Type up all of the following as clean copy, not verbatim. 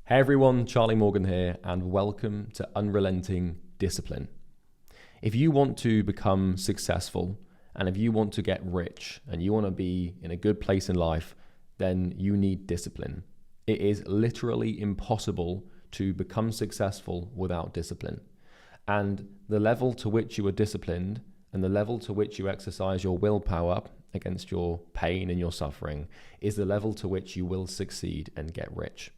Hey everyone, Charlie Morgan here, and welcome to Unrelenting Discipline. If you want to become successful, and if you want to get rich, and you want to be in a good place in life, then you need discipline. It is literally impossible to become successful without discipline. And the level to which you are disciplined, and the level to which you exercise your willpower against your pain and your suffering, is the level to which you will succeed and get rich.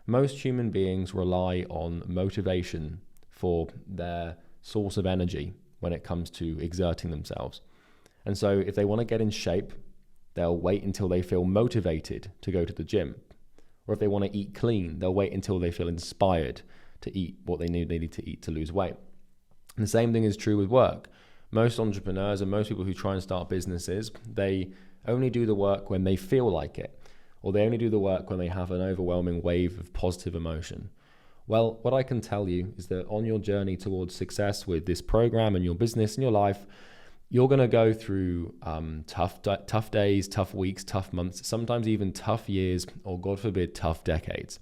Most human beings rely on motivation for their source of energy when it comes to exerting themselves. And so if they want to get in shape, they'll wait until they feel motivated to go to the gym. Or if they want to eat clean, they'll wait until they feel inspired to eat what they need to eat to lose weight. And the same thing is true with work. Most entrepreneurs and most people who try and start businesses, they only do the work when they feel like it. Or they only do the work when they have an overwhelming wave of positive emotion. Well, what I can tell you is that on your journey towards success with this program and your business and your life, you're going to go through tough days, tough weeks, tough months, sometimes even tough years, or God forbid, tough decades.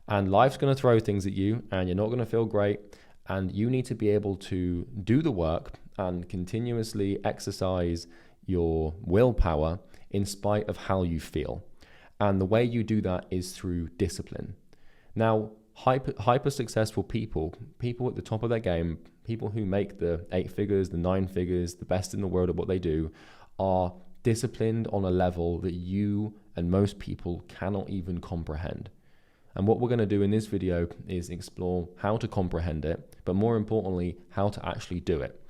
And life's going to throw things at you, and you're not going to feel great. And you need to be able to do the work and continuously exercise your willpower in spite of how you feel. And the way you do that is through discipline. Now, hyper successful people at the top of their game, people who make the 8 figures, the 9 figures, the best in the world at what they do, are disciplined on a level that you and most people cannot even comprehend. And what we're going to do in this video is explore how to comprehend it, but more importantly, how to actually do it.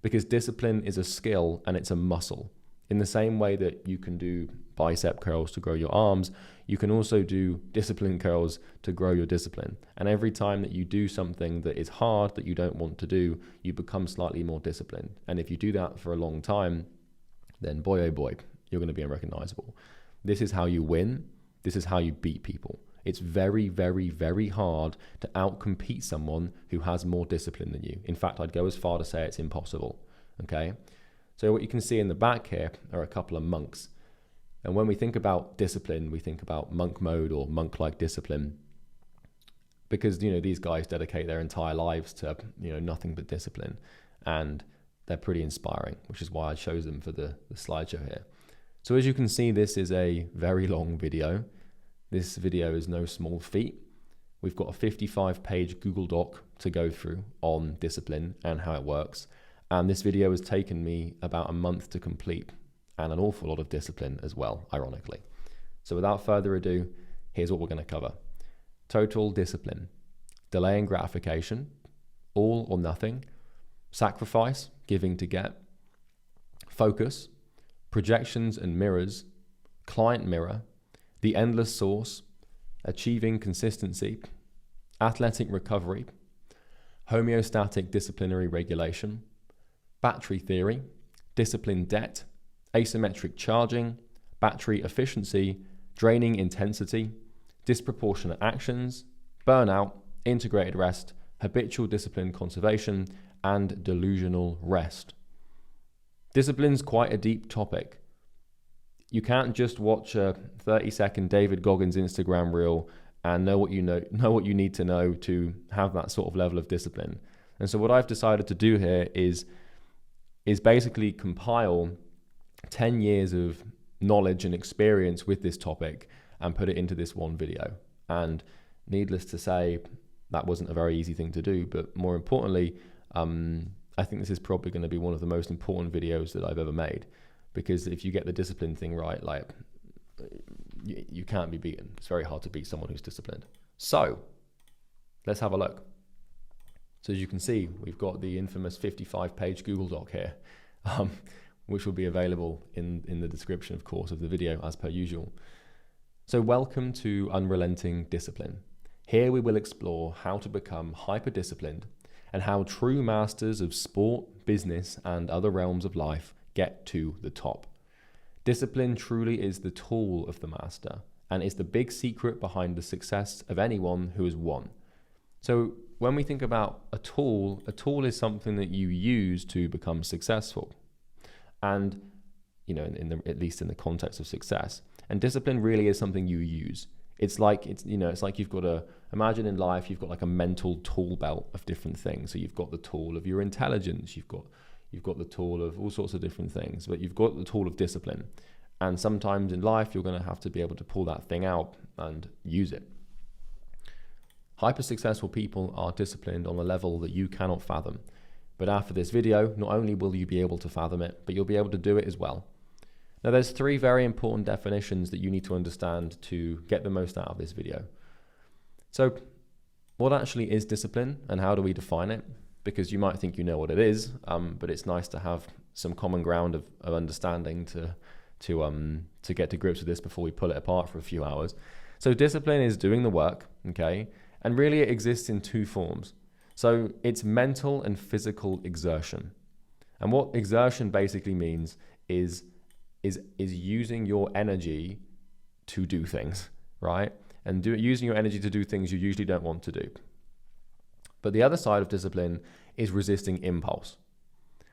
Because discipline is a skill and it's a muscle. In the same way that you can do bicep curls to grow your arms, you can also do discipline curls to grow your discipline. And every time that you do something that is hard, that you don't want to do, you become slightly more disciplined. And if you do that for a long time, then boy, oh boy, you're going to be unrecognizable. This is how you win. This is how you beat people. It's very, very, very hard to outcompete someone who has more discipline than you. In fact, I'd go as far to say it's impossible. Okay? So what you can see in the back here are a couple of monks. And when we think about discipline, we think about monk mode or monk-like discipline. Because, these guys dedicate their entire lives to, nothing but discipline. And they're pretty inspiring, which is why I chose them for the slideshow here. So as you can see, this is a very long video. This video is no small feat. We've got a 55-page Google Doc to go through on discipline and how it works. And this video has taken me about a month to complete, and an awful lot of discipline as well, ironically. So without further ado, here's what we're going to cover. Total discipline, delaying gratification, all or nothing, sacrifice, giving to get, focus, projections and mirrors, client mirror, the endless source, achieving consistency, athletic recovery, homeostatic disciplinary regulation, battery theory, discipline debt, asymmetric charging, battery efficiency, draining intensity, disproportionate actions, burnout, integrated rest, habitual discipline conservation, and delusional rest. Discipline's quite a deep topic. You can't just watch a 30-second David Goggins Instagram reel and know what you need to know to have that sort of level of discipline. And so what I've decided to do here is basically compile 10 years of knowledge and experience with this topic and put it into this one video. And needless to say, that wasn't a very easy thing to do, but more importantly, I think this is probably going to be one of the most important videos that I've ever made, because if you get the discipline thing right, you can't be beaten. It's very hard to beat someone who's disciplined. So let's have a look. So as you can see, we've got the infamous 55-page Google Doc here, which will be available in the description, of course, of the video as per usual. So welcome to Unrelenting Discipline. Here we will explore how to become hyper-disciplined and how true masters of sport, business, and other realms of life get to the top. Discipline truly is the tool of the master and is the big secret behind the success of anyone who has won. So when we think about a tool is something that you use to become successful. And, at least in the context of success. And discipline really is something you use. It's like you've got imagine in life you've got like a mental tool belt of different things. So you've got the tool of your intelligence, you've got the tool of all sorts of different things, but you've got the tool of discipline. And sometimes in life you're going to have to be able to pull that thing out and use it. Hyper successful people are disciplined on a level that you cannot fathom. But after this video, not only will you be able to fathom it, but you'll be able to do it as well. Now, there's 3 very important definitions that you need to understand to get the most out of this video. So, what actually is discipline and how do we define it? Because you might think you know what it is, but it's nice to have some common ground of understanding to get to grips with this before we pull it apart for a few hours. So, discipline is doing the work, okay? And really it exists in 2 forms. So, it's mental and physical exertion. And what exertion basically means is using your energy to do things, right? And using your energy to do things you usually don't want to do. But the other side of discipline is resisting impulse.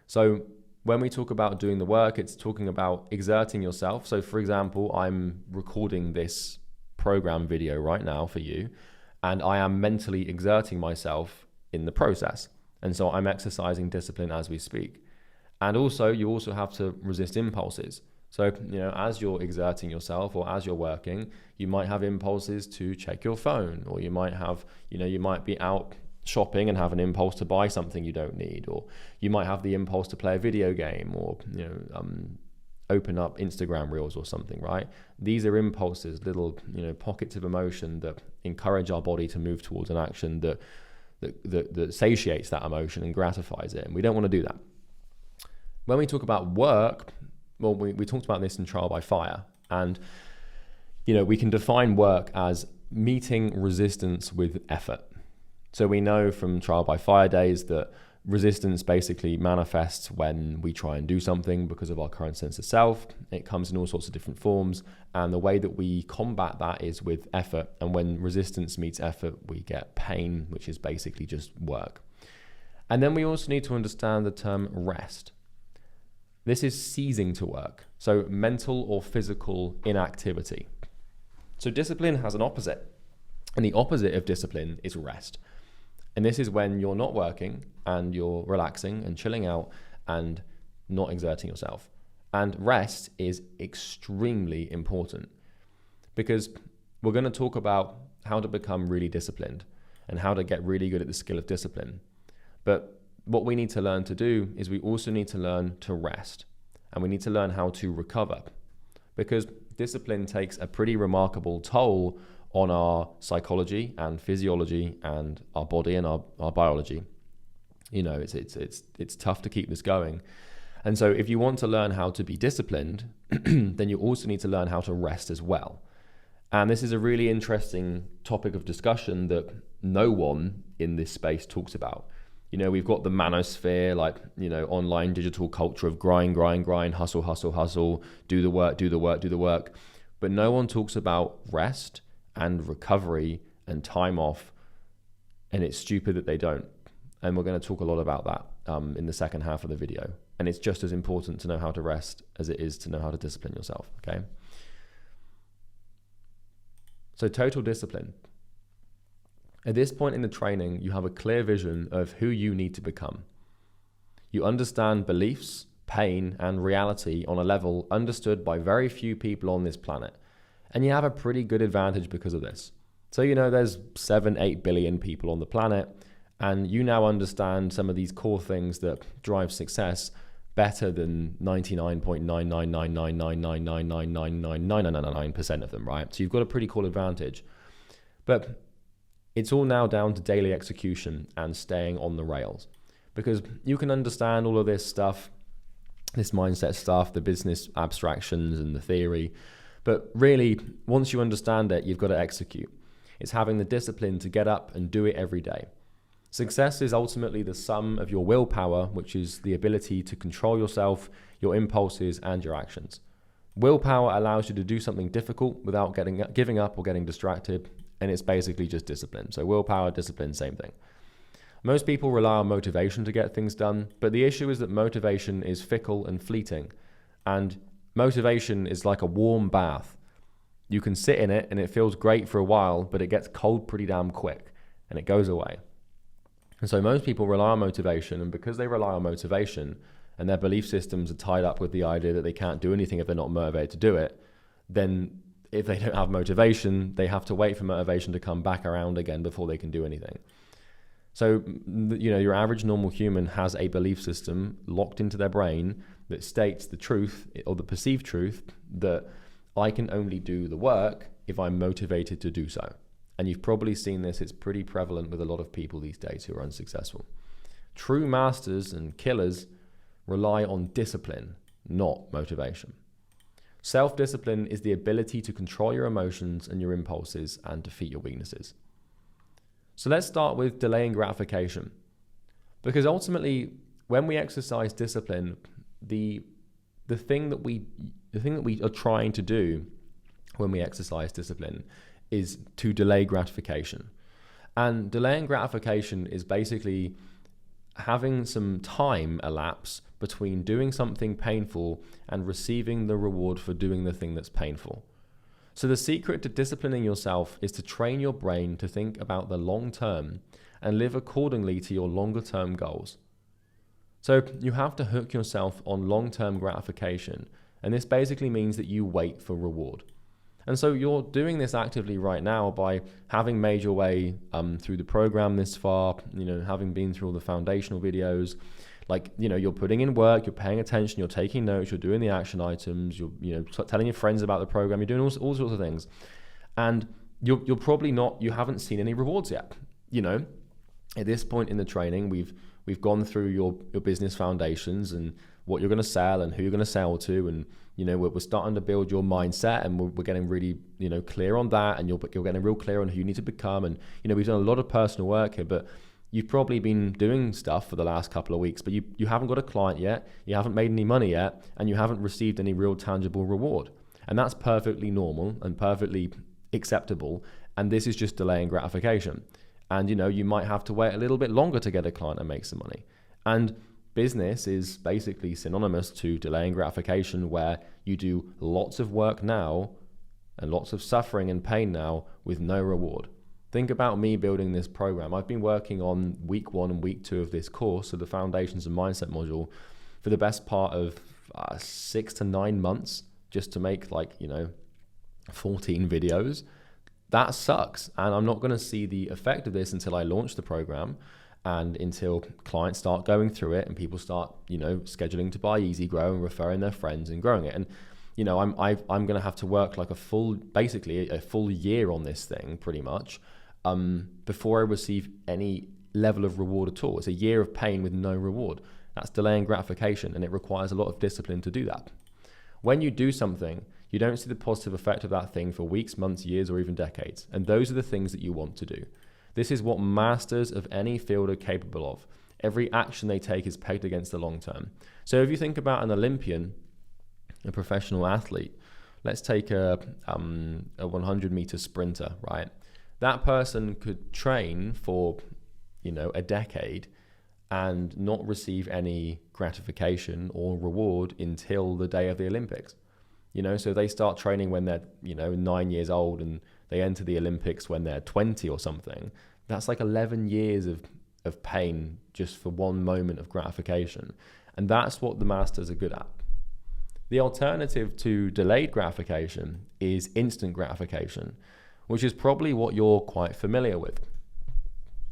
So when we talk about doing the work, it's talking about exerting yourself. So for example, I'm recording this program video right now for you, and I am mentally exerting myself in the process. And so I'm exercising discipline as we speak. And also, you also have to resist impulses. So, as you're exerting yourself or as you're working, you might have impulses to check your phone, or you might have, you might be out shopping and have an impulse to buy something you don't need, or you might have the impulse to play a video game, or, open up Instagram reels or something, right? These are impulses, little, pockets of emotion that encourage our body to move towards an action that satiates that emotion and gratifies it. And we don't want to do that. When we talk about work, well, we talked about this in Trial by Fire, and we can define work as meeting resistance with effort. So we know from Trial by Fire days that resistance basically manifests when we try and do something because of our current sense of self. It comes in all sorts of different forms, and the way that we combat that is with effort. And when resistance meets effort, we get pain, which is basically just work. And then we also need to understand the term rest. This is ceasing to work, so mental or physical inactivity. So discipline has an opposite, and the opposite of discipline is rest. And this is when you're not working and you're relaxing and chilling out and not exerting yourself. And rest is extremely important, because we're going to talk about how to become really disciplined and how to get really good at the skill of discipline. But what we need to learn to do is we also need to learn to rest, and we need to learn how to recover, because discipline takes a pretty remarkable toll on our psychology and physiology and our body and our biology. It's tough to keep this going. And so if you want to learn how to be disciplined, then you also need to learn how to rest as well. And this is a really interesting topic of discussion that no one in this space talks about. We've got the manosphere, online digital culture of grind, hustle, do the work. But no one talks about rest and recovery and time off. And it's stupid that they don't. And we're going to talk a lot about that in the second half of the video. And it's just as important to know how to rest as it is to know how to discipline yourself, okay? So total discipline. At this point in the training, you have a clear vision of who you need to become. You understand beliefs, pain, and reality on a level understood by very few people on this planet. And you have a pretty good advantage because of this. So, there's 7-8 billion people on the planet, and you now understand some of these core things that drive success better than 99.99999999999% of them, right? So you've got a pretty cool advantage. But it's all now down to daily execution and staying on the rails, because you can understand all of this stuff, this mindset stuff, the business abstractions and the theory, but really, once you understand it, you've got to execute. It's having the discipline to get up and do it every day. Success is ultimately the sum of your willpower, which is the ability to control yourself, your impulses, and your actions. Willpower allows you to do something difficult without giving up or getting distracted, and it's basically just discipline. So willpower, discipline, same thing. Most people rely on motivation to get things done, but the issue is that motivation is fickle and fleeting, and motivation is like a warm bath. You can sit in it and it feels great for a while, but it gets cold pretty damn quick and it goes away. And so most people rely on motivation, and because they rely on motivation and their belief systems are tied up with the idea that they can't do anything if they're not motivated to do it, then if they don't have motivation, they have to wait for motivation to come back around again before they can do anything. So, your average normal human has a belief system locked into their brain that states the truth, or the perceived truth, that I can only do the work if I'm motivated to do so. And you've probably seen this, it's pretty prevalent with a lot of people these days who are unsuccessful. True masters and killers rely on discipline, not motivation. Self-discipline is the ability to control your emotions and your impulses and defeat your weaknesses. So let's start with delaying gratification. Because ultimately, when we exercise discipline, the thing that we are trying to do when we exercise discipline is to delay gratification. And delaying gratification is basically having some time elapse between doing something painful and receiving the reward for doing the thing that's painful. So the secret to disciplining yourself is to train your brain to think about the long term and live accordingly to your longer term goals. So you have to hook yourself on long-term gratification, and this basically means that you wait for reward. And so you're doing this actively right now by having made your way through the program this far, having been through all the foundational videos. You're putting in work, you're paying attention, you're taking notes, you're doing the action items, you're telling your friends about the program, you're doing all sorts of things. And you're probably you haven't seen any rewards yet. At this point in the training, we've gone through your business foundations and what you're going to sell and who you're going to sell to, and we're starting to build your mindset, and we're getting really clear on that, and you're getting real clear on who you need to become. And we've done a lot of personal work here, but you've probably been doing stuff for the last couple of weeks, but you haven't got a client yet, you haven't made any money yet, and you haven't received any real tangible reward. And that's perfectly normal and perfectly acceptable, and this is just delaying gratification. And you might have to wait a little bit longer to get a client and make some money. And business is basically synonymous to delaying gratification, where you do lots of work now and lots of suffering and pain now with no reward. Think about me building this program. I've been working on week 1 and week 2 of this course, so the Foundations and Mindset module, for the best part of 6 to 9 months, just to make 14 videos. That sucks, and I'm not going to see the effect of this until I launch the program and until clients start going through it and people start, scheduling to buy Easy Grow and referring their friends and growing it. And I'm going to have to work like a full year on this thing, pretty much, before I receive any level of reward at all. It's a year of pain with no reward. That's delaying gratification, and it requires a lot of discipline to do that. When you do something, you don't see the positive effect of that thing for weeks, months, years, or even decades. And those are the things that you want to do. This is what masters of any field are capable of. Every action they take is pegged against the long term. So if you think about an Olympian, a professional athlete, let's take a 100-meter sprinter, right? That person could train for, a decade and not receive any gratification or reward until the day of the Olympics. So they start training when they're, 9 years old, and they enter the Olympics when they're 20 or something. That's like 11 years of pain just for one moment of gratification. And that's what the masters are good at. The alternative to delayed gratification is instant gratification, which is probably what you're quite familiar with.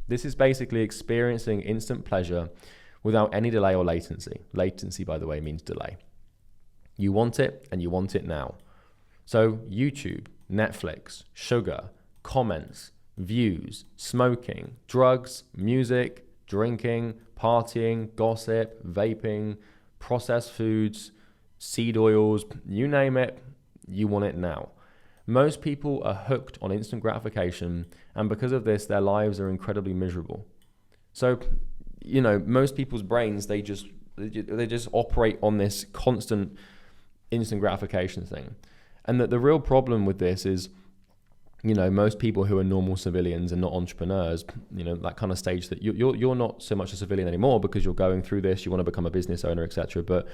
This is basically experiencing instant pleasure without any delay or latency. Latency, by the way, means delay. You want it, and you want it now. So YouTube, Netflix, sugar, comments, views, smoking, drugs, music, drinking, partying, gossip, vaping, processed foods, seed oils, you name it, you want it now. Most people are hooked on instant gratification, and because of this, their lives are incredibly miserable. So, most people's brains, they just operate on this constant instant gratification thing. And that the real problem with this is, most people who are normal civilians and not entrepreneurs, that kind of stage that you're not so much a civilian anymore because you're going through this, you want to become a business owner, etc. But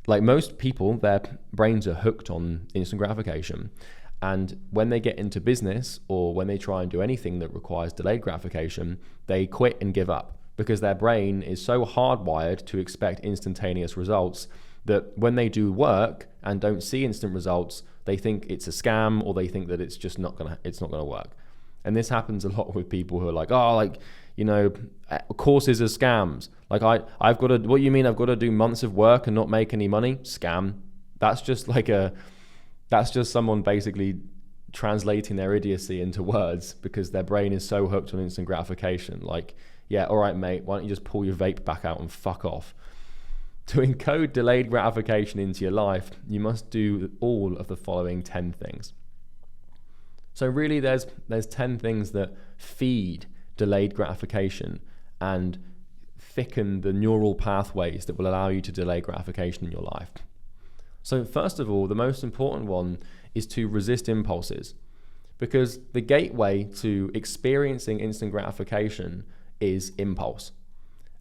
like most people, their brains are hooked on instant gratification. And when they get into business or when they try and do anything that requires delayed gratification, they quit and give up because their brain is so hardwired to expect instantaneous results that when they do work and don't see instant results, they think it's a scam or they think that it's just not gonna work. And this happens a lot with people who are like, oh, like, you know, courses are scams. Like I've got to, what you mean I've got to do months of work and not make any money? Scam. That's just someone basically translating their idiocy into words because their brain is so hooked on instant gratification. Like, yeah, all right, mate, why don't you just pull your vape back out and fuck off? To encode delayed gratification into your life, you must do all of the following 10 things. So really there's 10 things that feed delayed gratification and thicken the neural pathways that will allow you to delay gratification in your life. So first of all, the most important one is to resist impulses, because the gateway to experiencing instant gratification is impulse.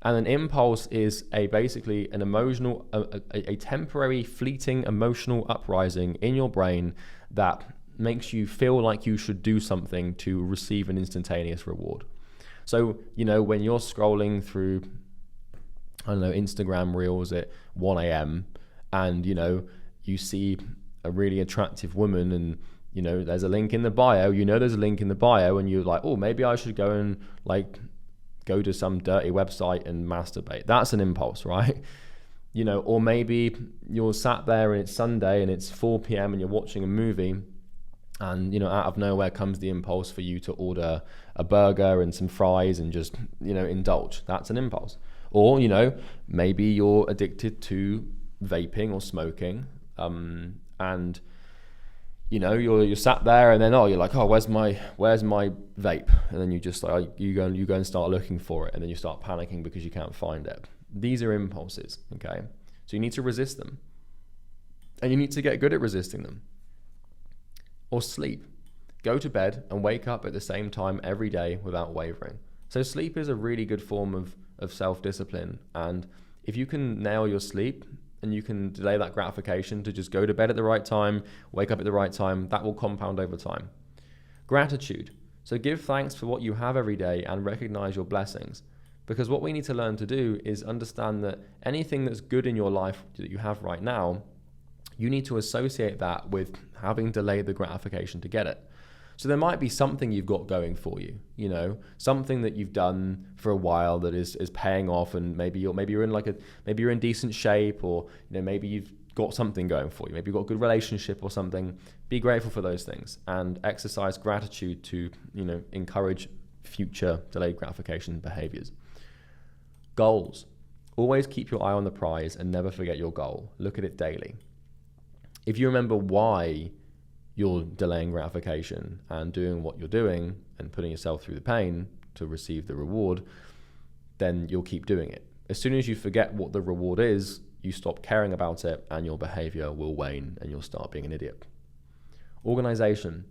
And an impulse is basically an emotional, a temporary fleeting emotional uprising in your brain that makes you feel like you should do something to receive an instantaneous reward. So, you know, when you're scrolling through, I don't know, Instagram reels at 1 a.m. and, you know, you see a really attractive woman and, you know, there's a link in the bio, and you're like, oh, maybe I should go and like go to some dirty website and masturbate. That's an impulse, right? You know, or maybe you're sat there and it's Sunday and it's 4 p.m. and you're watching a movie and, you know, out of nowhere comes the impulse for you to order a burger and some fries and just, you know, indulge. That's an impulse. Or, you know, maybe you're addicted to vaping or smoking, and you know you're sat there and then you're like, oh, where's my vape? And then you just like you go and start looking for it, and then you start panicking because you can't find it. These are impulses, okay? So you need to resist them, and you need to get good at resisting them. Or sleep. Go to bed and wake up at the same time every day without wavering. So sleep is a really good form of self-discipline, and if you can nail your sleep and you can delay that gratification to just go to bed at the right time, wake up at the right time, that will compound over time. Gratitude. So give thanks for what you have every day and recognize your blessings. Because what we need to learn to do is understand that anything that's good in your life that you have right now, you need to associate that with having delayed the gratification to get it. So there might be something you've got going for you, you know, something that you've done for a while that is paying off, and maybe you're in decent shape, or, you know, maybe you've got something going for you. Maybe you've got a good relationship or something. Be grateful for those things and exercise gratitude to, you know, encourage future delayed gratification behaviors. Goals. Always keep your eye on the prize and never forget your goal. Look at it daily. If you remember why you're delaying gratification and doing what you're doing and putting yourself through the pain to receive the reward, then you'll keep doing it. As soon as you forget what the reward is, you stop caring about it and your behavior will wane and you'll start being an idiot. Organization.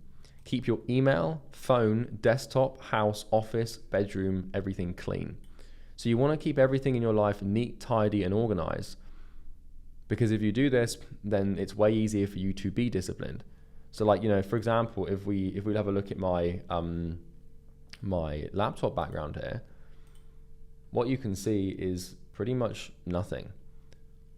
Keep your email, phone, desktop, house, office, bedroom, everything clean. So you want to keep everything in your life neat, tidy, and organized. Because if you do this, then it's way easier for you to be disciplined. So, like, you know, for example, if we have a look at my my laptop background here, what you can see is pretty much nothing.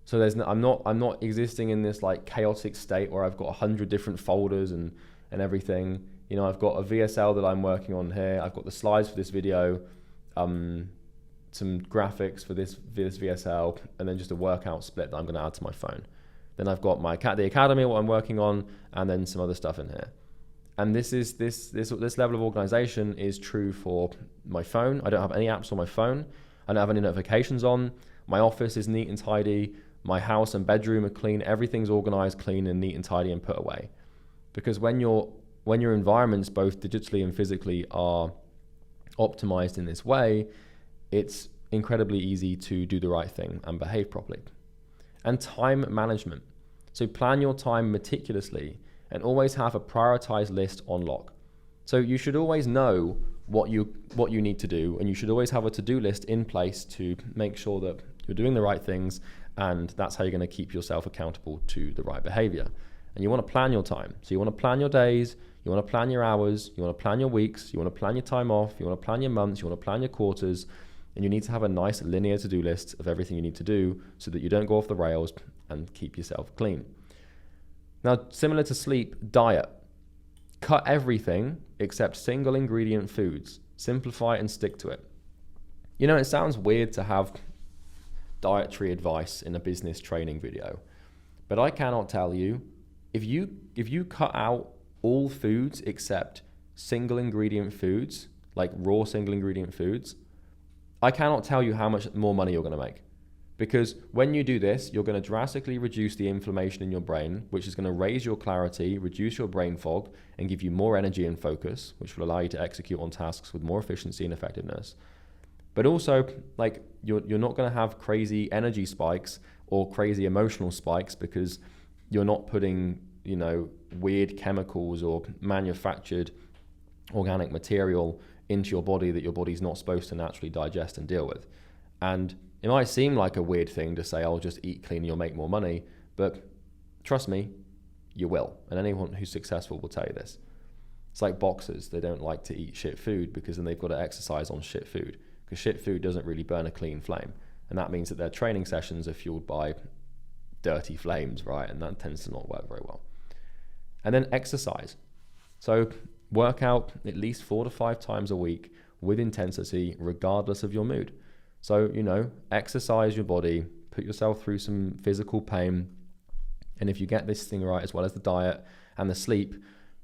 So I'm not existing in this like chaotic state where I've got 100 different folders and everything. You know, I've got a VSL that I'm working on here. I've got the slides for this video, some graphics for this VSL, and then just a workout split that I'm going to add to my phone. Then I've got the Academy, what I'm working on, and then some other stuff in here. And this level of organization is true for my phone. I don't have any apps on my phone. I don't have any notifications on. My office is neat and tidy. My house and bedroom are clean. Everything's organized, clean, and neat and tidy and put away. Because when your environments, both digitally and physically, are optimized in this way, it's incredibly easy to do the right thing and behave properly. And time management. So plan your time meticulously and always have a prioritized list on lock. So you should always know what you need to do, and you should always have a to-do list in place to make sure that you're doing the right things, and that's how you're going to keep yourself accountable to the right behavior. And you want to plan your time. So you want to plan your days, you want to plan your hours, you want to plan your weeks, you want to plan your time off, you want to plan your months, you want to plan your quarters, and you need to have a nice linear to-do list of everything you need to do so that you don't go off the rails and keep yourself clean. Now, similar to sleep, diet. Cut everything except single ingredient foods. Simplify and stick to it. You know, it sounds weird to have dietary advice in a business training video, but I cannot tell you, if you cut out all foods except single ingredient foods, like raw single ingredient foods, I cannot tell you how much more money you're going to make. Because when you do this, you're going to drastically reduce the inflammation in your brain, which is going to raise your clarity, reduce your brain fog, and give you more energy and focus, which will allow you to execute on tasks with more efficiency and effectiveness. But also, like, you're not going to have crazy energy spikes or crazy emotional spikes because you're not putting, you know, weird chemicals or manufactured organic material into your body that your body's not supposed to naturally digest and deal with. And it might seem like a weird thing to say, I'll just eat clean and you'll make more money, but trust me, you will. And anyone who's successful will tell you this. It's like boxers. They don't like to eat shit food because then they've got to exercise on shit food, because shit food doesn't really burn a clean flame. And that means that their training sessions are fueled by dirty flames, right? And that tends to not work very well. And then exercise. So work out at least 4 to 5 times a week with intensity, regardless of your mood. So, you know, exercise your body, put yourself through some physical pain. And if you get this thing right, as well as the diet and the sleep,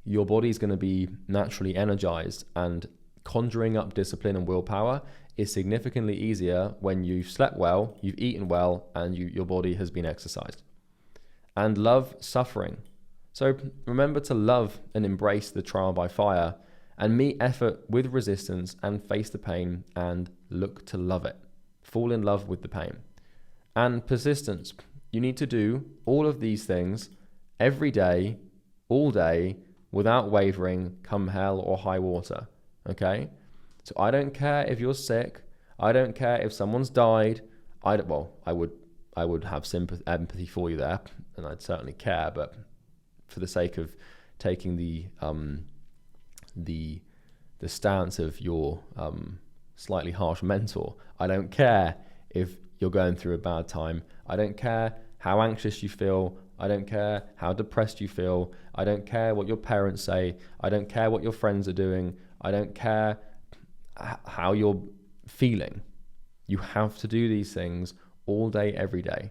your body's going to be naturally energized, and conjuring up discipline and willpower is significantly easier when you've slept well, you've eaten well, and your body has been exercised. And love suffering. So remember to love and embrace the trial by fire, and meet effort with resistance, and face the pain and look to love it. Fall in love with the pain. And persistence. You need to do all of these things every day, all day, without wavering, come hell or high water. Okay? So I don't care if you're sick. I don't care if someone's died. I would have empathy for you there, and I'd certainly care, but for the sake of taking the stance of your slightly harsh mentor, I don't care if you're going through a bad time. I don't care how anxious you feel. I don't care how depressed you feel. I don't care what your parents say. I don't care what your friends are doing. I don't care how you're feeling. You have to do these things all day, every day,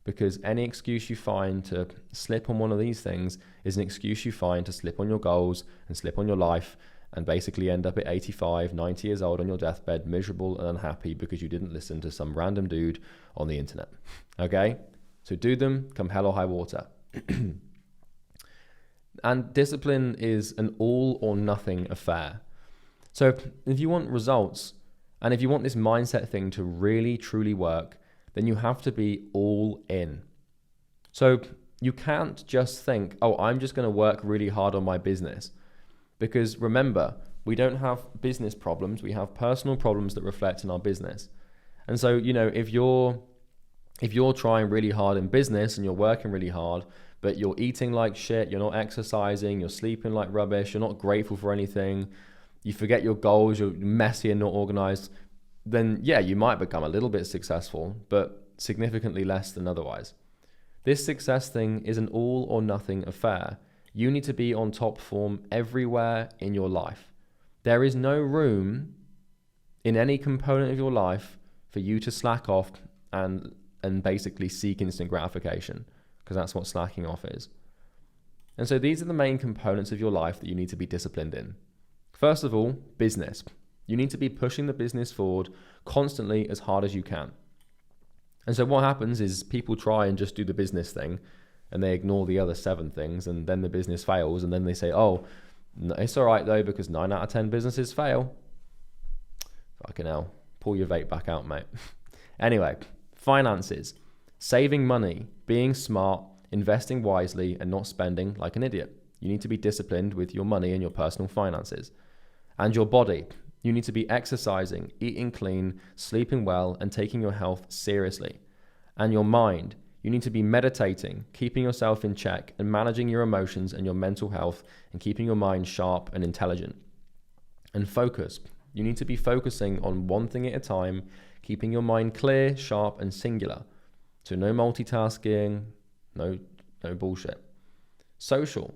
because any excuse you find to slip on one of these things is an excuse you find to slip on your goals and slip on your life, and basically end up at 85, 90 years old on your deathbed, miserable and unhappy because you didn't listen to some random dude on the internet. Okay? So do them, come hell or high water. And discipline is an all or nothing affair. So if you want results, and if you want this mindset thing to really, truly work, then you have to be all in. So you can't just think, oh, I'm just going to work really hard on my business. Because remember, we don't have business problems, we have personal problems that reflect in our business. And so, you know, if you're trying really hard in business and you're working really hard, but you're eating like shit, you're not exercising, you're sleeping like rubbish, you're not grateful for anything, you forget your goals, you're messy and not organized, then yeah, you might become a little bit successful, but significantly less than otherwise. This success thing is an all or nothing affair. You need to be on top form everywhere in your life. There is no room in any component of your life for you to slack off and basically seek instant gratification, because that's what slacking off is. And so these are the main components of your life that you need to be disciplined in. First of all, business. You need to be pushing the business forward constantly as hard as you can. And so what happens is people try and just do the business thing, and they ignore the other 7 things, and then the business fails, and then they say, oh, it's all right though, because 9 out of 10 businesses fail. Fucking hell. Pull your vape back out, mate. Anyway, finances. Saving money, being smart, investing wisely, and not spending like an idiot. You need to be disciplined with your money and your personal finances. And your body. You need to be exercising, eating clean, sleeping well, and taking your health seriously. And your mind. You need to be meditating, keeping yourself in check, and managing your emotions and your mental health, and keeping your mind sharp and intelligent. And focus. You need to be focusing on one thing at a time, keeping your mind clear, sharp, and singular. So no multitasking, no bullshit. Social.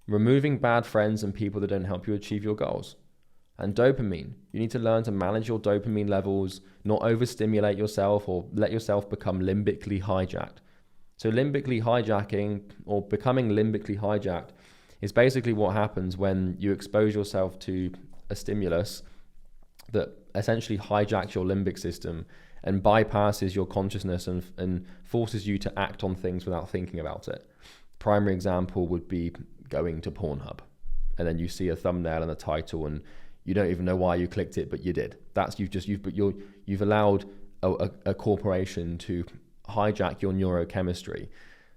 Removing bad friends and people that don't help you achieve your goals. And dopamine. You need to learn to manage your dopamine levels, not overstimulate yourself or let yourself become limbically hijacked. So limbically hijacking, or becoming limbically hijacked, is basically what happens when you expose yourself to a stimulus that essentially hijacks your limbic system and bypasses your consciousness and forces you to act on things without thinking about it. Primary example would be going to Pornhub, and then you see a thumbnail and a title and you don't even know why you clicked it, but you did. You've allowed a corporation to hijack your neurochemistry.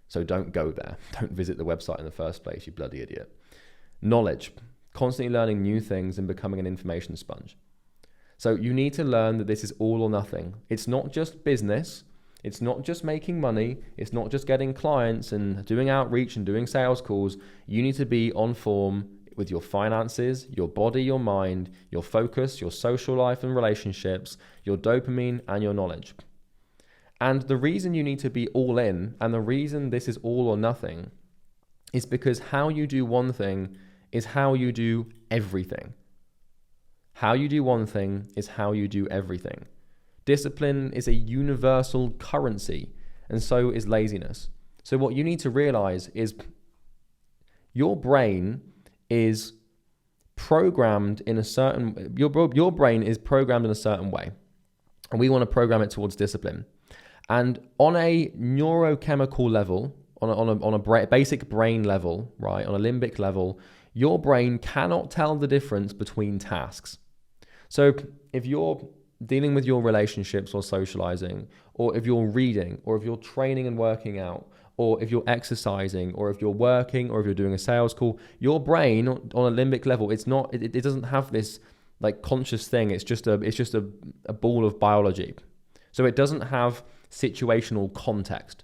So don't go there. Don't visit the website in the first place, you bloody idiot. Knowledge. Constantly learning new things and becoming an information sponge. So you need to learn that this is all or nothing. It's not just business. It's not just making money. It's not just getting clients and doing outreach and doing sales calls. You need to be on form with your finances, your body, your mind, your focus, your social life and relationships, your dopamine, and your knowledge. And the reason you need to be all in, and the reason this is all or nothing, is because how you do one thing is how you do everything. How you do one thing is how you do everything. Discipline is a universal currency, and so is laziness. So what you need to realize is your brain is programmed in a certain, your brain is programmed in a certain way, and we want to program it towards discipline. And on a neurochemical level, on a basic brain level, right, on a limbic level, your brain cannot tell the difference between tasks. So if you're dealing with your relationships or socializing, or if you're reading, or if you're training and working out, or if you're exercising, or if you're working, or if you're doing a sales call, your brain on a limbic level, it doesn't have this like conscious thing. It's just a ball of biology. So it doesn't have situational context.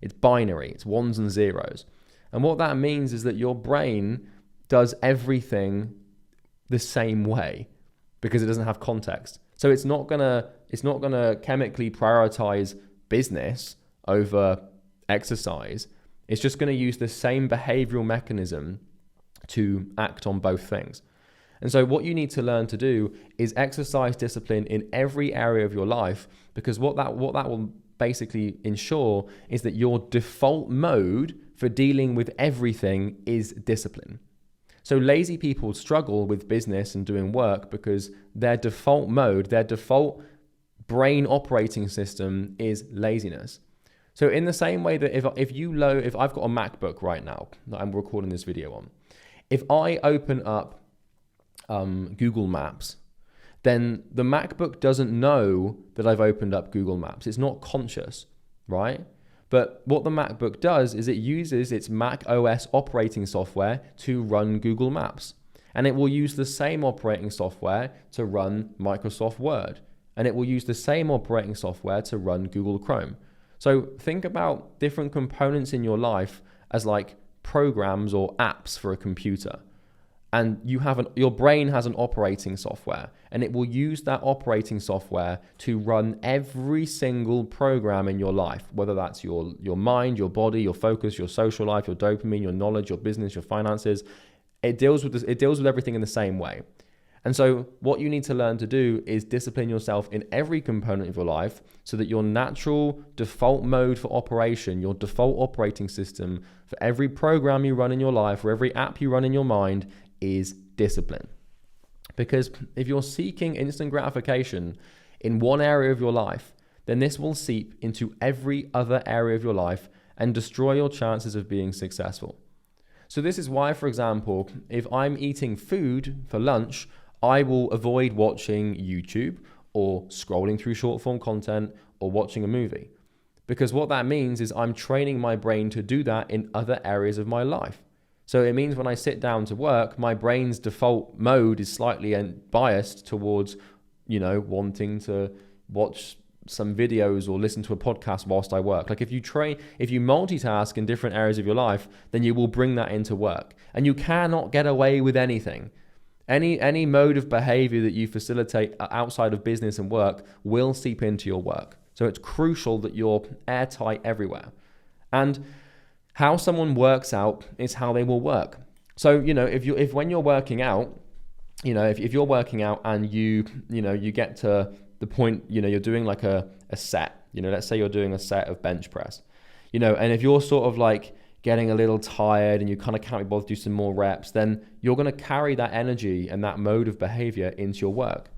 It's binary. It's ones and zeros. And what that means is that your brain does everything the same way because it doesn't have context. So it's not gonna chemically prioritize business over exercise. It's just gonna use the same behavioral mechanism to act on both things. And so what you need to learn to do is exercise discipline in every area of your life, because what that will basically ensure is that your default mode for dealing with everything is discipline. So lazy people struggle with business and doing work because their default mode, their default brain operating system is laziness. So in the same way that if I've got a MacBook right now that I'm recording this video on, if I open up Google Maps, then the MacBook doesn't know that I've opened up Google Maps. It's not conscious, right? But what the MacBook does is it uses its Mac OS operating software to run Google Maps. And it will use the same operating software to run Microsoft Word. And it will use the same operating software to run Google Chrome. So think about different components in your life as like programs or apps for a computer. And your brain has an operating software, and it will use that operating software to run every single program in your life, whether that's your mind, your body, your focus, your social life, your dopamine, your knowledge, your business, your finances. It deals with everything in the same way. And so what you need to learn to do is discipline yourself in every component of your life so that your natural default mode for operation, your default operating system for every program you run in your life or every app you run in your mind is discipline. Because if you're seeking instant gratification in one area of your life, then this will seep into every other area of your life and destroy your chances of being successful. So this is why, for example, if I'm eating food for lunch, I will avoid watching YouTube or scrolling through short form content or watching a movie. Because what that means is I'm training my brain to do that in other areas of my life. So it means when I sit down to work, my brain's default mode is slightly biased towards, wanting to watch some videos or listen to a podcast whilst I work. Like if you multitask in different areas of your life, then you will bring that into work. And you cannot get away with anything. Any mode of behavior that you facilitate outside of business and work will seep into your work. So it's crucial that you're airtight everywhere. And how someone works out is how they will work. So, if when you're working out, if you're working out and you get to the point, you're doing like a set, let's say you're doing a set of bench press, and if you're sort of like getting a little tired and you kind of can't be bothered to do some more reps, then you're going to carry that energy and that mode of behavior into your work.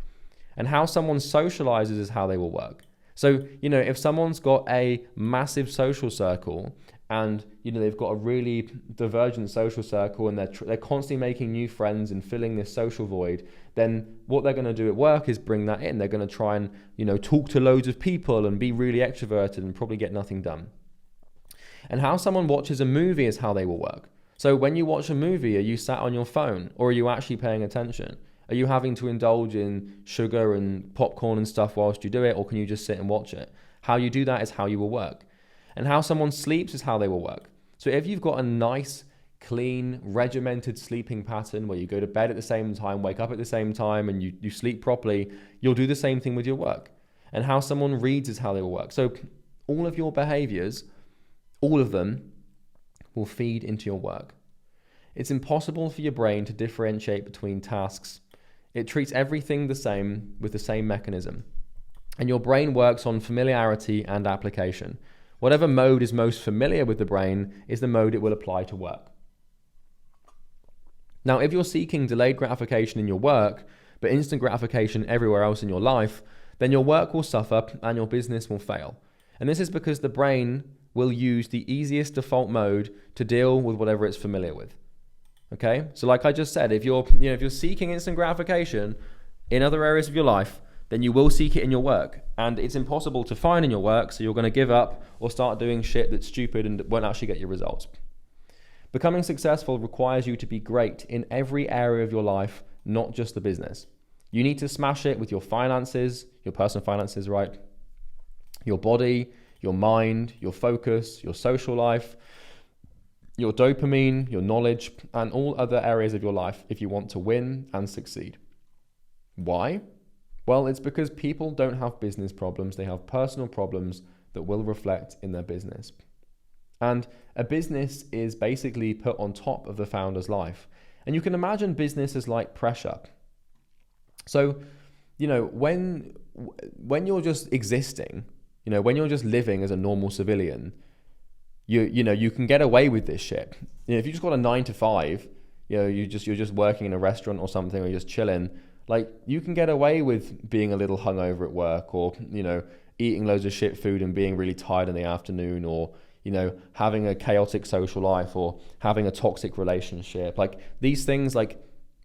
And how someone socializes is how they will work. So, if someone's got a massive social circle and, they've got a really divergent social circle and they're constantly making new friends and filling this social void, then what they're going to do at work is bring that in. They're going to try and, talk to loads of people and be really extroverted and probably get nothing done. And how someone watches a movie is how they will work. So when you watch a movie, are you sat on your phone or are you actually paying attention? Are you having to indulge in sugar and popcorn and stuff whilst you do it, or can you just sit and watch it? How you do that is how you will work. And how someone sleeps is how they will work. So if you've got a nice, clean, regimented sleeping pattern where you go to bed at the same time, wake up at the same time, and you sleep properly, you'll do the same thing with your work. And how someone reads is how they will work. So all of your behaviors, all of them, will feed into your work. It's impossible for your brain to differentiate between tasks. It treats everything the same with the same mechanism. And your brain works on familiarity and application. Whatever mode is most familiar with the brain is the mode it will apply to work. Now, if you're seeking delayed gratification in your work, but instant gratification everywhere else in your life, then your work will suffer and your business will fail. And this is because the brain will use the easiest default mode to deal with whatever it's familiar with. Okay? So like I just said, if you're seeking instant gratification in other areas of your life, then you will seek it in your work. And it's impossible to find in your work, so you're going to give up or start doing shit that's stupid and won't actually get you results. Becoming successful requires you to be great in every area of your life, not just the business. You need to smash it with your finances, your personal finances, right? Your body, your mind, your focus, your social life, your dopamine, your knowledge, and all other areas of your life if you want to win and succeed. Why? Well, it's because people don't have business problems, they have personal problems that will reflect in their business. And a business is basically put on top of the founder's life. And you can imagine business as like pressure. So, when you're just existing, when you're just living as a normal civilian, you can get away with this shit. If you just got a 9 to 5, you're just working in a restaurant or something, or you're just chilling, like you can get away with being a little hungover at work, or eating loads of shit food and being really tired in the afternoon, or having a chaotic social life, or having a toxic relationship. Like these things, like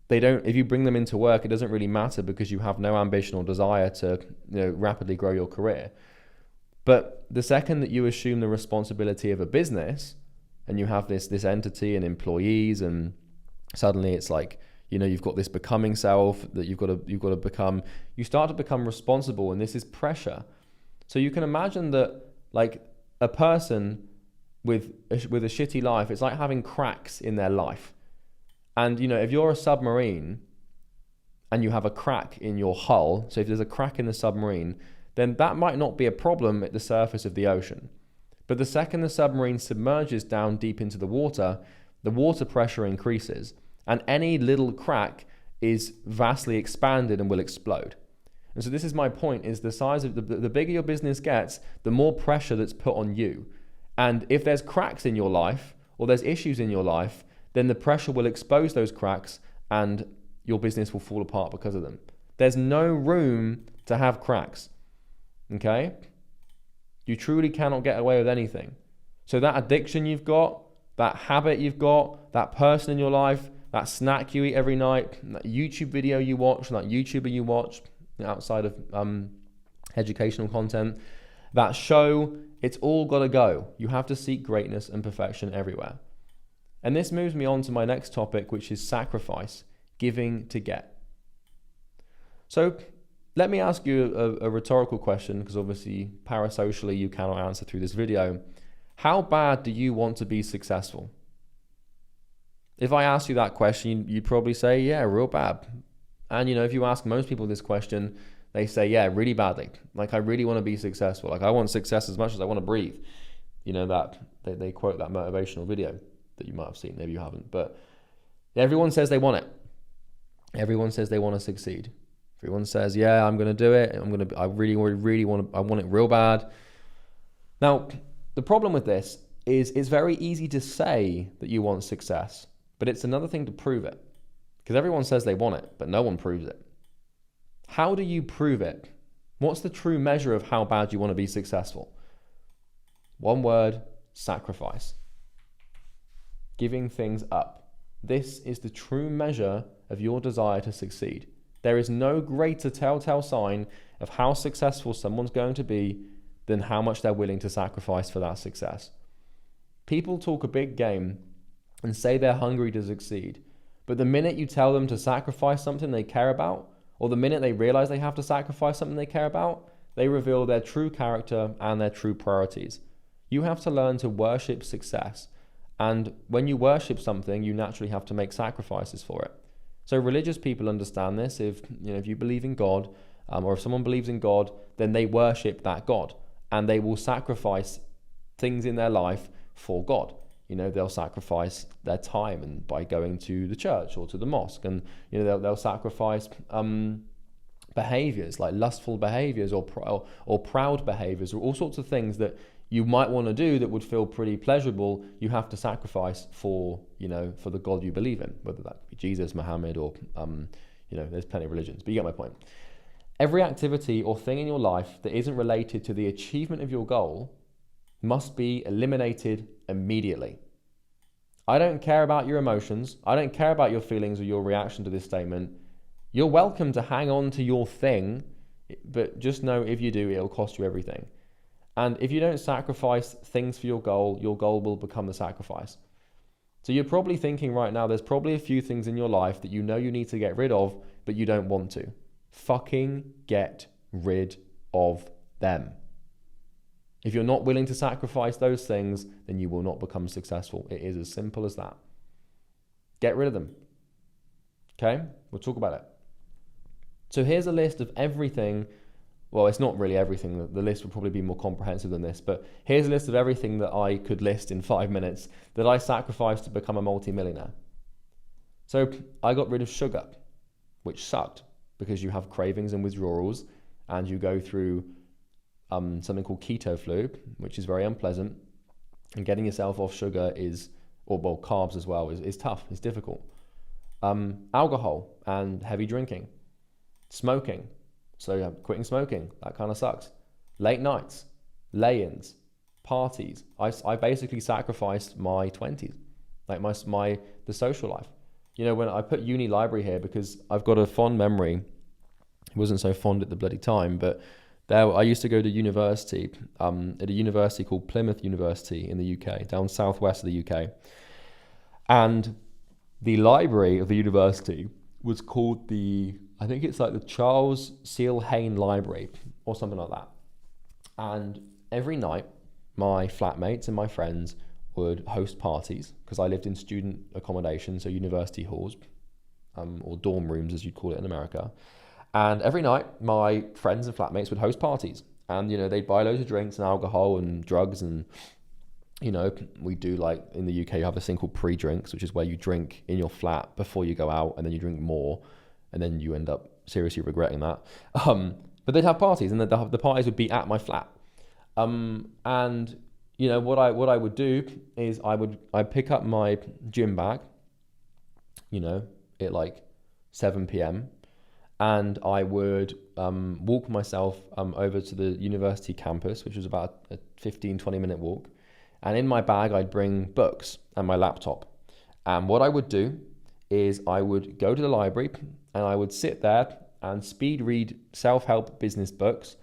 if you bring them into work, it doesn't really matter because you have no ambition or desire to rapidly grow your career. But the second that you assume the responsibility of a business and you have this entity and employees, and suddenly it's like, you've got this becoming self that you've got to become, you start to become responsible, and this is pressure. So you can imagine that like a person with a shitty life, it's like having cracks in their life. And if you're a submarine and you have a crack in your hull, so if there's a crack in the submarine, then that might not be a problem at the surface of the ocean. But the second the submarine submerges down deep into the water pressure increases, and any little crack is vastly expanded and will explode. And so this is my point, is the size of the bigger your business gets, the more pressure that's put on you. And if there's cracks in your life, or there's issues in your life, then the pressure will expose those cracks and your business will fall apart because of them. There's no room to have cracks. Okay? You truly cannot get away with anything. So that addiction you've got, that habit you've got, that person in your life, that snack you eat every night, that YouTube video you watch, that YouTuber you watch outside of educational content, that show, it's all got to go. You have to seek greatness and perfection everywhere. And this moves me on to my next topic, which is sacrifice, giving to get. So let me ask you a rhetorical question, because obviously parasocially you cannot answer through this video. How bad do you want to be successful? If I ask you that question, you'd probably say, yeah, real bad. And if you ask most people this question, they say, yeah, really badly. Like, I really want to be successful. Like, I want success as much as I want to breathe. That they quote that motivational video that you might have seen. Maybe you haven't, but everyone says they want it. Everyone says they want to succeed. Everyone says, yeah, I'm going to do it. I really want I want it real bad. Now, the problem with this is it's very easy to say that you want success, but it's another thing to prove it, because everyone says they want it, but no one proves it. How do you prove it? What's the true measure of how bad you want to be successful? One word: sacrifice. Giving things up. This is the true measure of your desire to succeed. There is no greater telltale sign of how successful someone's going to be than how much they're willing to sacrifice for that success. People talk a big game and say they're hungry to succeed, but the minute you tell them to sacrifice something they care about, or the minute they realize they have to sacrifice something they care about, they reveal their true character and their true priorities. You have to learn to worship success. And when you worship something, you naturally have to make sacrifices for it. So religious people understand this. If you believe in God, or if someone believes in God, then they worship that God, and they will sacrifice things in their life for God. They'll sacrifice their time and by going to the church or to the mosque, and they'll sacrifice behaviors like lustful behaviors or proud behaviors, or all sorts of things that you might want to do that would feel pretty pleasurable. You have to sacrifice for the God you believe in, whether that be Jesus, Muhammad, or there's plenty of religions, but you get my point. Every activity or thing in your life that isn't related to the achievement of your goal must be eliminated immediately. I don't care about your emotions. I don't care about your feelings or your reaction to this statement. You're welcome to hang on to your thing, but just know if you do, it'll cost you everything. And if you don't sacrifice things for your goal will become the sacrifice. So you're probably thinking right now, there's probably a few things in your life that you need to get rid of, but you don't want to. Fucking get rid of them. If you're not willing to sacrifice those things, then you will not become successful. It is as simple as that. Get rid of them. Okay? We'll talk about it. So here's a list of everything. Well, it's not really everything. The list would probably be more comprehensive than this, but here's a list of everything that I could list in 5 minutes that I sacrificed to become a multimillionaire. So I got rid of sugar, which sucked because you have cravings and withdrawals, and you go through something called keto flu, which is very unpleasant. And getting yourself off sugar or carbs as well, is tough. It's difficult. Alcohol and heavy drinking. Smoking. So quitting smoking, that kind of sucks. Late nights, lay-ins, parties. I basically sacrificed my 20s, like the social life. When I put uni library here because I've got a fond memory. It wasn't so fond at the bloody time, but there I used to go to university at a university called Plymouth University in the UK, down southwest of the UK. And the library of the university was called I think it's like the Charles Seal Hayne Library or something like that. And every night, my flatmates and my friends would host parties because I lived in student accommodation, so university halls, or dorm rooms as you'd call it in America. And every night, my friends and flatmates would host parties. And, they'd buy loads of drinks and alcohol and drugs. And, we do, like, in the UK, you have this thing called pre-drinks, which is where you drink in your flat before you go out, and then you drink more. And then you end up seriously regretting that. But they'd have parties, and the parties would be at my flat. And what I would do is I'd pick up my gym bag, at like 7 p.m. and I would walk myself over to the university campus, which was about a 15-20 minute walk. And in my bag, I'd bring books and my laptop. And what I would do is I would go to the library and I would sit there and speed read self-help business books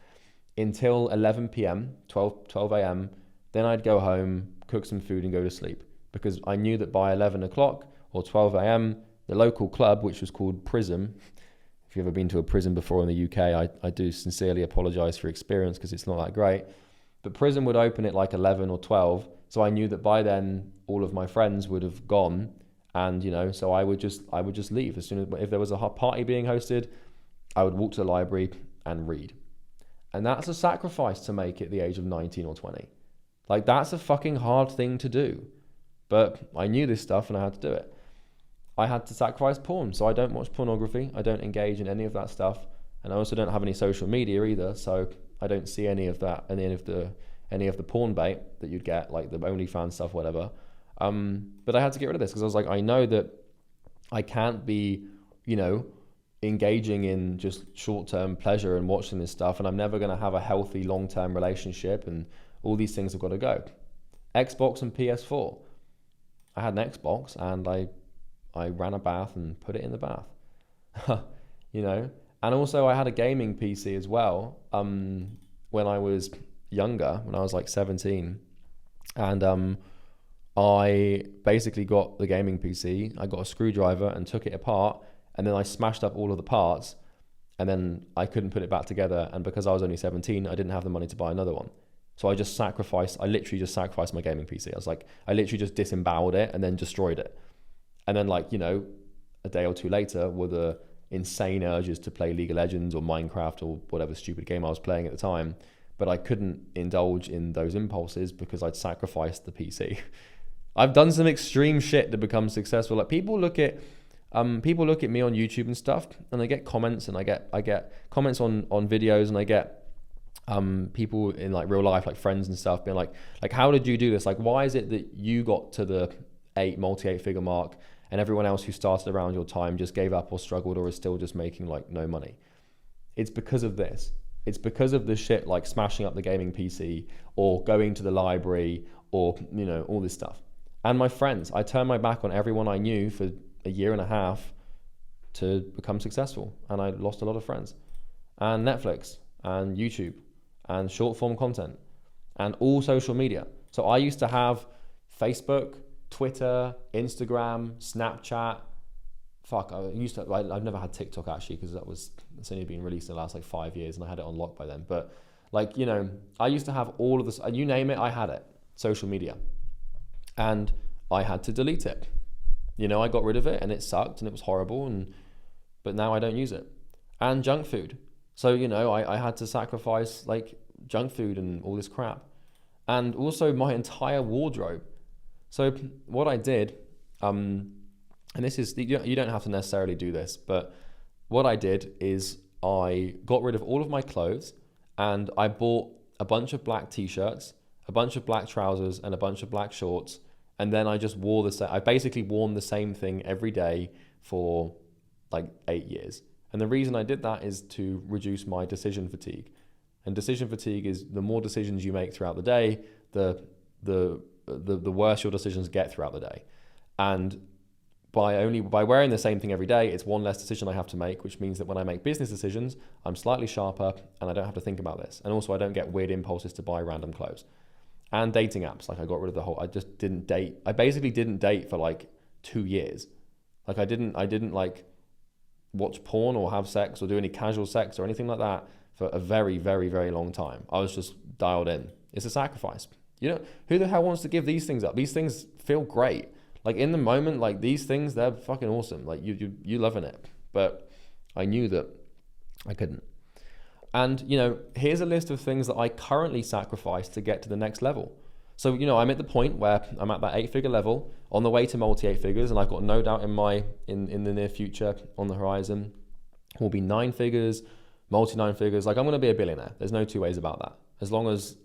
until 11 p.m., 12 a.m. Then I'd go home, cook some food and go to sleep, because I knew that by 11 o'clock or 12 a.m., the local club, which was called Prism, if you've ever been to a prison before in the UK, I do sincerely apologize for your experience because it's not that great. But prison would open at like 11 or 12. So I knew that by then all of my friends would have gone. And, so I would just leave. As soon as, if there was a party being hosted, I would walk to the library and read. And that's a sacrifice to make at the age of 19 or 20. Like, that's a fucking hard thing to do. But I knew this stuff and I had to do it. I had to sacrifice porn. So I don't watch pornography. I don't engage in any of that stuff. And I also don't have any social media either. So I don't see any of that, any of the porn bait that you'd get, like the OnlyFans stuff, whatever. But I had to get rid of this because I was like, I know that I can't be, engaging in just short-term pleasure and watching this stuff, and I'm never going to have a healthy long-term relationship, and all these things have got to go. Xbox and PS4. I had an Xbox and I ran a bath and put it in the bath, and also I had a gaming PC as well when I was younger, when I was like 17, and I basically got the gaming PC, I got a screwdriver and took it apart, and then I smashed up all of the parts, and then I couldn't put it back together, and because I was only 17, I didn't have the money to buy another one. So I literally just sacrificed my gaming PC. I literally just disemboweled it and then destroyed it. And then a day or two later were the insane urges to play League of Legends or Minecraft or whatever stupid game I was playing at the time, but I couldn't indulge in those impulses because I'd sacrificed the PC. I've done some extreme shit to become successful. Like, people look at me on YouTube and stuff, and I get comments, and I get comments on videos, and I get people in like real life, like friends and stuff, being like how did you do this? Like, why is it that you got to the multi-eight figure mark and everyone else who started around your time just gave up or struggled or is still just making like no money? It's because of this. It's because of the shit like smashing up the gaming PC or going to the library or all this stuff. And my friends, I turned my back on everyone I knew for a year and a half to become successful, and I lost a lot of friends. And Netflix and YouTube and short form content and all social media. So I used to have Facebook, Twitter, Instagram, Snapchat. I've never had TikTok actually, because it's only been released in the last like 5 years, and I had it on lock by then. But I used to have all of this, you name it, I had it, social media. And I had to delete it. I got rid of it, and it sucked and it was horrible, but now I don't use it. And junk food. So, I had to sacrifice like junk food and all this crap. And also my entire wardrobe. So what I did, and this is, you don't have to necessarily do this, but what I did is I got rid of all of my clothes, and I bought a bunch of black t-shirts, a bunch of black trousers, and a bunch of black shorts. And then I just I basically worn the same thing every day for like 8 years. And the reason I did that is to reduce my decision fatigue. And decision fatigue is the more decisions you make throughout the day, the worse your decisions get throughout the day. And by wearing the same thing every day, it's one less decision I have to make, which means that when I make business decisions, I'm slightly sharper and I don't have to think about this. And also I don't get weird impulses to buy random clothes. And dating apps, like I got rid of I just didn't date. I basically didn't date for like 2 years. Like I didn't like watch porn or have sex or do any casual sex or anything like that for a very, very, very long time. I was just dialed in. It's a sacrifice. Who the hell wants to give these things up? These things feel great. Like in the moment, like these things, they're fucking awesome. Like you loving it. But I knew that I couldn't. And, here's a list of things that I currently sacrifice to get to the next level. So, I'm at the point where I'm at that 8-figure level on the way to multi-8 figures. And I've got no doubt in the near future on the horizon will be 9 figures, multi-9 figures. Like I'm going to be a billionaire. There's no two ways about that. As long as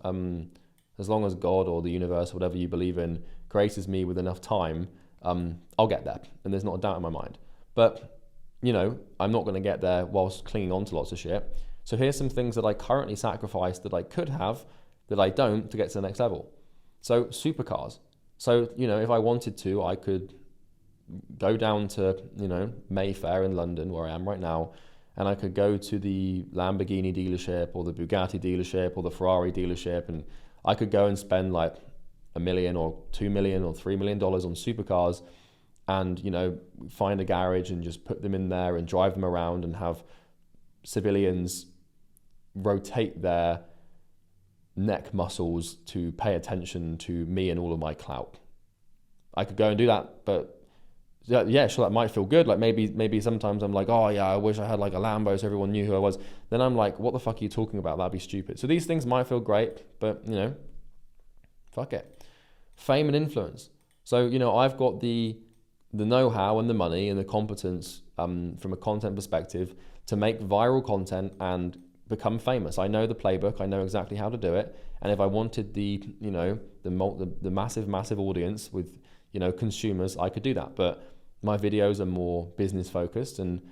God or the universe, or whatever you believe in, graces me with enough time, I'll get there. And there's not a doubt in my mind. But, I'm not going to get there whilst clinging on to lots of shit. So here's some things that I currently sacrifice that I could have, that I don't, to get to the next level. So supercars. So, if I wanted to, I could go down to, Mayfair in London, where I am right now, and I could go to the Lamborghini dealership or the Bugatti dealership or the Ferrari dealership, and I could go and spend like $1 million or $2 million or $3 million on supercars and, find a garage and just put them in there and drive them around and have civilians rotate their neck muscles to pay attention to me and all of my clout. I could go and do that, but yeah, sure, that might feel good. Like maybe sometimes I'm like, oh yeah, I wish I had like a Lambo so everyone knew who I was. Then I'm like, what the fuck are you talking about? That'd be stupid. So these things might feel great, but you know, fuck it. Fame and influence. So, you know, I've got the know-how and the money and the competence from a content perspective to make viral content and become famous. I know the playbook. I know exactly how to do it. And if I wanted the massive audience with, you know, consumers, I could do that. But my videos are more business focused and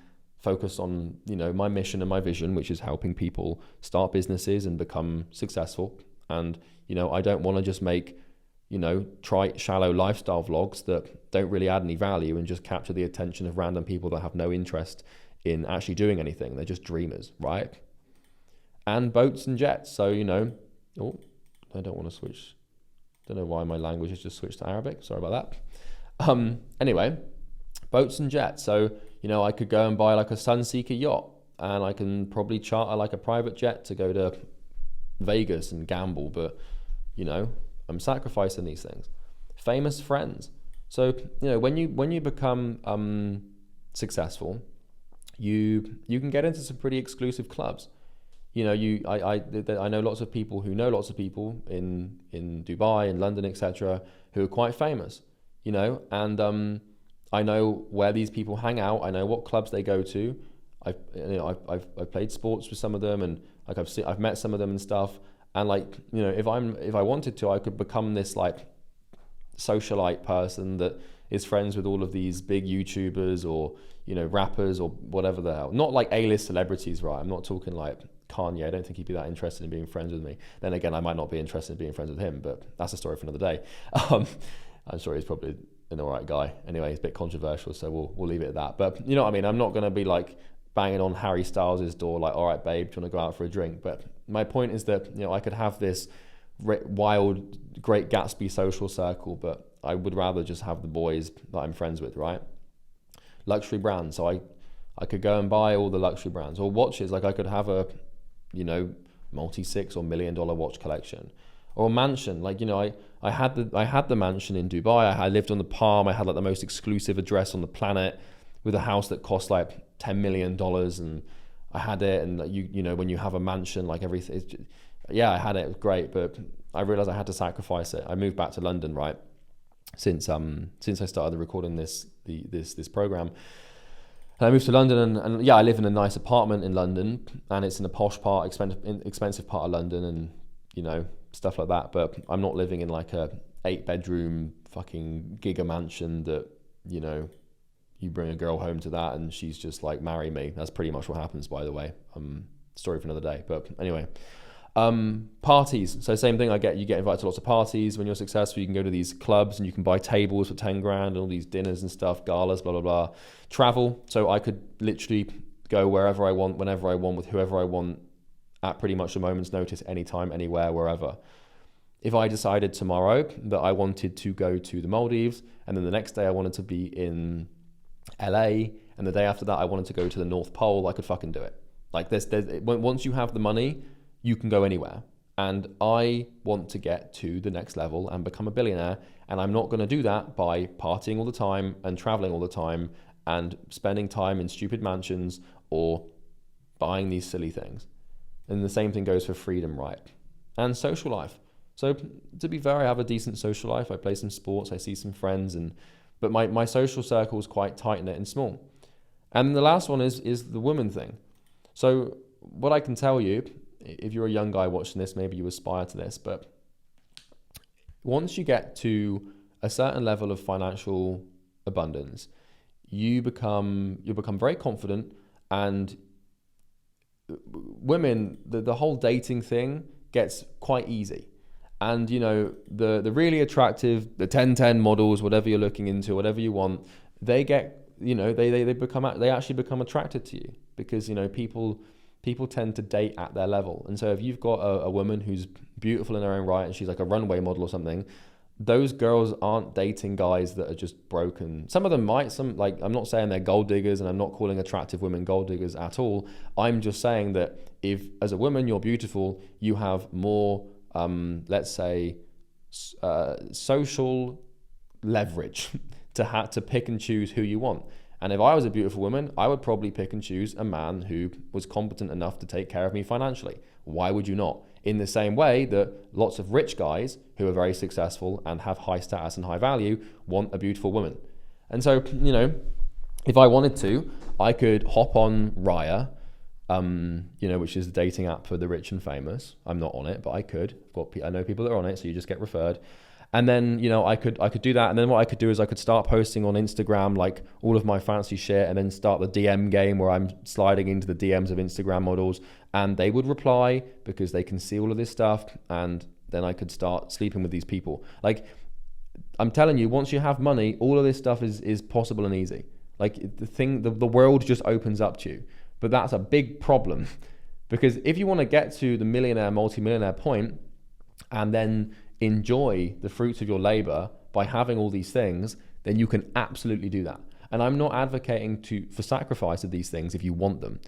focused on, you know, my mission and my vision, which is helping people start businesses and become successful. And, you know, I don't want to just make, you know, trite, shallow lifestyle vlogs that don't really add any value and just capture the attention of random people that have no interest in actually doing anything. They're just dreamers, right? And boats and jets. So, you know, I don't want to switch. Don't know why my language has just switched to Arabic. Sorry about that. Anyway, boats and jets. So, you know, I could go and buy like a Sunseeker yacht, and I can probably charter like a private jet to go to Vegas and gamble. But, you know, I'm sacrificing these things. Famous friends. So, you know, when you become dutiful, you can get into some pretty exclusive clubs. You know, I know lots of people who know lots of people in Dubai, in London, etc., who are quite famous. You know, and I know where these people hang out. I know what clubs they go to. I've played sports with some of them, and like I've met some of them and stuff. And like, you know, if I wanted to, I could become this like socialite person that is friends with all of these big YouTubers or, you know, rappers or whatever the hell. Not like A-list celebrities, right? I'm not talking like Kanye. I don't think he'd be that interested in being friends with me. Then again, I might not be interested in being friends with him, but that's a story for another day. I'm sure he's probably an all right guy. Anyway, he's a bit controversial, so we'll leave it at that. But you know what I mean? I'm not going to be like banging on Harry Styles' door like, all right, babe, do you want to go out for a drink? But my point is that, you know, I could have this wild, Great Gatsby social circle, but I would rather just have the boys that I'm friends with, right? Luxury brands. So I could go and buy all the luxury brands, or watches. Like I could have a, you know, multi-$6 or $1 million watch collection, or a mansion. Like, you know, I had the mansion in Dubai. I lived on the Palm. I had like the most exclusive address on the planet with a house that cost like $10 million, and I had it. And you know, when you have a mansion, like everything, I had it. It was great, but I realized I had to sacrifice it. I moved back to London, right? Since I started recording this program. And I moved to London, and I live in a nice apartment in London, and it's in a posh part, expensive part of London, and you know, stuff like that. But I'm not living in like a 8-bedroom fucking giga mansion that, you know, you bring a girl home to that and she's just like, marry me. That's pretty much what happens, by the way. Story for another day. But anyway, parties. So same thing. You get invited to lots of parties. When you're successful, you can go to these clubs and you can buy tables for 10 grand and all these dinners and stuff, galas, blah, blah, blah. Travel. So I could literally go wherever I want, whenever I want, with whoever I want, at pretty much a moment's notice, anytime, anywhere, wherever. If I decided tomorrow that I wanted to go to the Maldives, and then the next day I wanted to be in LA, and the day after that I wanted to go to the North Pole, I could fucking do it. Like once you have the money, you can go anywhere. And I want to get to the next level and become a billionaire. And I'm not going to do that by partying all the time and traveling all the time and spending time in stupid mansions or buying these silly things. And the same thing goes for freedom, right? And social life. So to be fair, I have a decent social life. I play some sports, I see some friends, but my social circle is quite tight-knit and small. And the last one is the woman thing. So what I can tell you, if you're a young guy watching this, maybe you aspire to this, but once you get to a certain level of financial abundance, you become very confident, and women, the whole dating thing gets quite easy. And you know, the really attractive, the 10-10 models, whatever you're looking into, whatever you want, they get, you know, they actually become attracted to you, because, you know, people tend to date at their level. And so if you've got a woman who's beautiful in her own right and she's like a runway model or something, those girls aren't dating guys that are just broken. Some of them might, I'm not saying they're gold diggers, and I'm not calling attractive women gold diggers at all. I'm just saying that if, as a woman, you're beautiful, you have more, let's say, social leverage to pick and choose who you want. And if I was a beautiful woman, I would probably pick and choose a man who was competent enough to take care of me financially. Why would you not? In the same way that lots of rich guys who are very successful and have high status and high value want a beautiful woman. And so, if I wanted to, I could hop on Raya, which is the dating app for the rich and famous. I'm not on it, but I could. I know people that are on it, so you just get referred. And then, I could do that. And then what I could do is I could start posting on Instagram, like all of my fancy shit, and then start the DM game where I'm sliding into the DMs of Instagram models, and they would reply because they can see all of this stuff. And then I could start sleeping with these people. Like, I'm telling you, once you have money, all of this stuff is possible and easy. Like, the world just opens up to you. But that's a big problem, because if you want to get to the millionaire, multimillionaire point, and then enjoy the fruits of your labor by having all these things, then you can absolutely do that. And I'm not advocating for sacrifice of these things if you want them.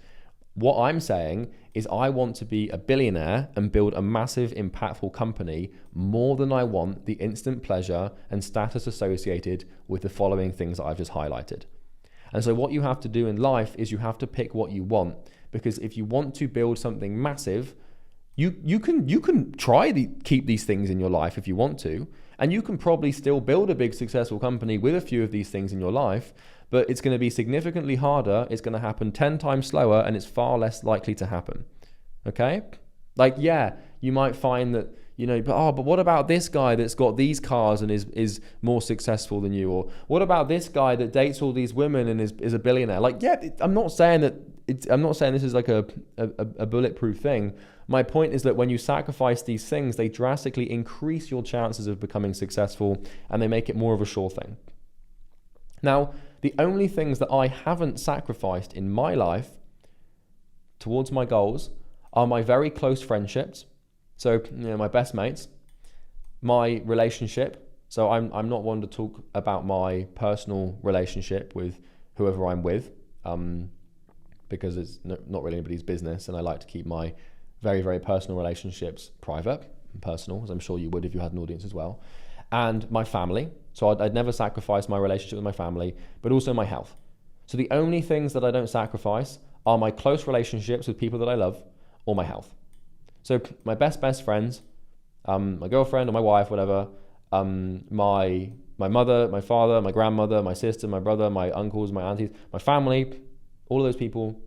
What I'm saying is I want to be a billionaire and build a massive, impactful company more than I want the instant pleasure and status associated with the following things that I've just highlighted. And so what you have to do in life is you have to pick what you want, because if you want to build something massive, you can try to keep these things in your life if you want to, and you can probably still build a big successful company with a few of these things in your life, but it's going to be significantly harder, it's going to happen 10 times slower, and it's far less likely to happen. Okay? Like, yeah, you might find that, but what about this guy that's got these cars and is more successful than you? Or what about this guy that dates all these women and is a billionaire? Like, yeah, I'm not saying this is like a bulletproof thing. My point is that when you sacrifice these things, they drastically increase your chances of becoming successful, and they make it more of a sure thing. Now, the only things that I haven't sacrificed in my life towards my goals are my very close friendships. So, my best mates, my relationship. So I'm not one to talk about my personal relationship with whoever I'm with, because it's not really anybody's business, and I like to keep my very, very personal relationships private and personal, as I'm sure you would if you had an audience as well. And my family. So I'd never sacrifice my relationship with my family, but also my health. So the only things that I don't sacrifice are my close relationships with people that I love, or my health. So my best friends, my girlfriend or my wife, whatever, my mother, my father, my grandmother, my sister, my brother, my uncles, my aunties, my family, all of those people,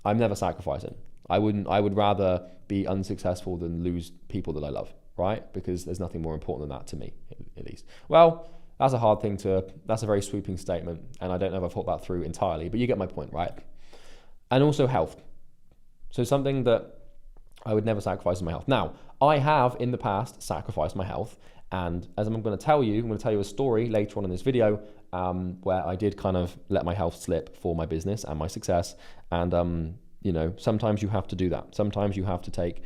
I'm never sacrificing. I would rather be unsuccessful than lose people that I love, right? Because there's nothing more important than that to me, at least. Well, that's a very sweeping statement, and I don't know if I've thought that through entirely, but you get my point, right? And also health. So something that I would never sacrifice is my health. Now, I have in the past sacrificed my health, and as I'm going to tell you a story later on in this video where I did kind of let my health slip for my business and my success. And sometimes you have to do that. Sometimes you have to take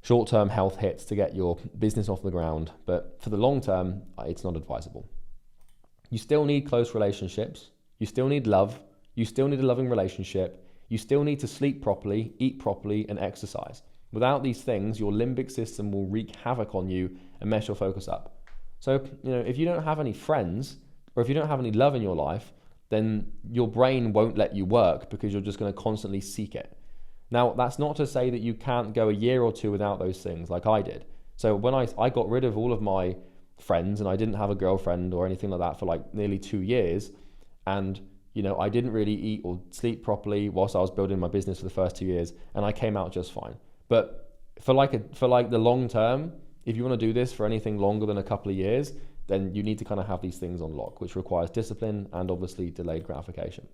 short-term health hits to get your business off the ground, but for the long term, it's not advisable. You still need close relationships. You still need love. You still need a loving relationship. You still need to sleep properly, eat properly, and exercise. Without these things, your limbic system will wreak havoc on you and mess your focus up. So, if you don't have any friends, or if you don't have any love in your life, then your brain won't let you work, because you're just going to constantly seek it. Now, that's not to say that you can't go a year or two without those things like I did. So when I got rid of all of my friends, and I didn't have a girlfriend or anything like that for like nearly 2 years, and I didn't really eat or sleep properly whilst I was building my business for the first 2 years, and I came out just fine. But for the long term, if you want to do this for anything longer than a couple of years, then you need to kind of have these things on lock, which requires discipline and obviously delayed gratification.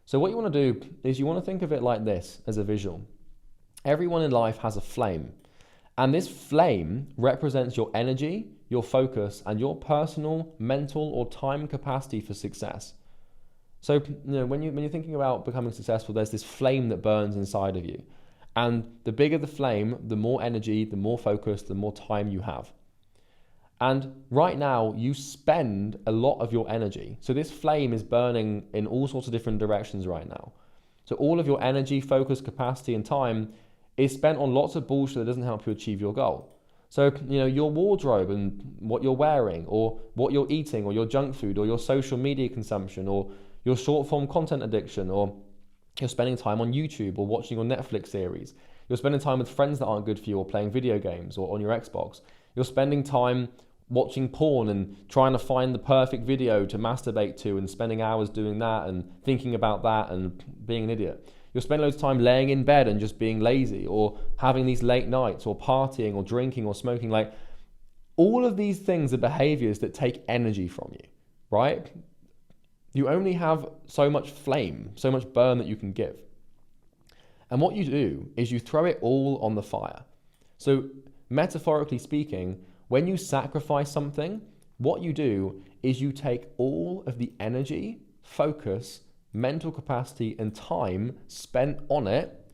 So what you want to do is you want to think of it like this as a visual. Everyone in life has a flame, and this flame represents your energy, your focus, and your personal, mental, or time capacity for success. So when you're thinking about becoming successful, there's this flame that burns inside of you. And the bigger the flame, the more energy, the more focus, the more time you have. And right now, you spend a lot of your energy. So this flame is burning in all sorts of different directions right now. So all of your energy, focus, capacity, and time is spent on lots of bullshit that doesn't help you achieve your goal. So, your wardrobe and what you're wearing, or what you're eating, or your junk food, or your social media consumption, or your short form content addiction, or you're spending time on YouTube or watching your Netflix series. You're spending time with friends that aren't good for you, or playing video games, or on your Xbox. You're spending time watching porn and trying to find the perfect video to masturbate to, and spending hours doing that and thinking about that and being an idiot. You'll spend loads of time laying in bed and just being lazy, or having these late nights, or partying, or drinking, or smoking. Like, all of these things are behaviors that take energy from you, right? You only have so much flame, so much burn that you can give. And what you do is you throw it all on the fire. So metaphorically speaking, when you sacrifice something, what you do is you take all of the energy, focus, mental capacity, and time spent on it,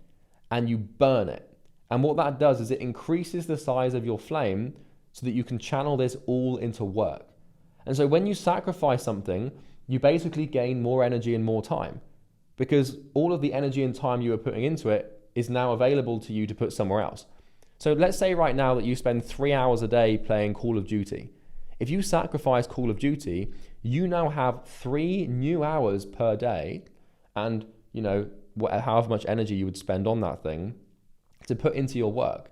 and you burn it. And what that does is it increases the size of your flame so that you can channel this all into work. And so when you sacrifice something, you basically gain more energy and more time, because all of the energy and time you were putting into it is now available to you to put somewhere else. So let's say right now that you spend 3 hours a day playing Call of Duty. If you sacrifice Call of Duty, you now have 3 new hours per day, and however much energy you would spend on that thing to put into your work.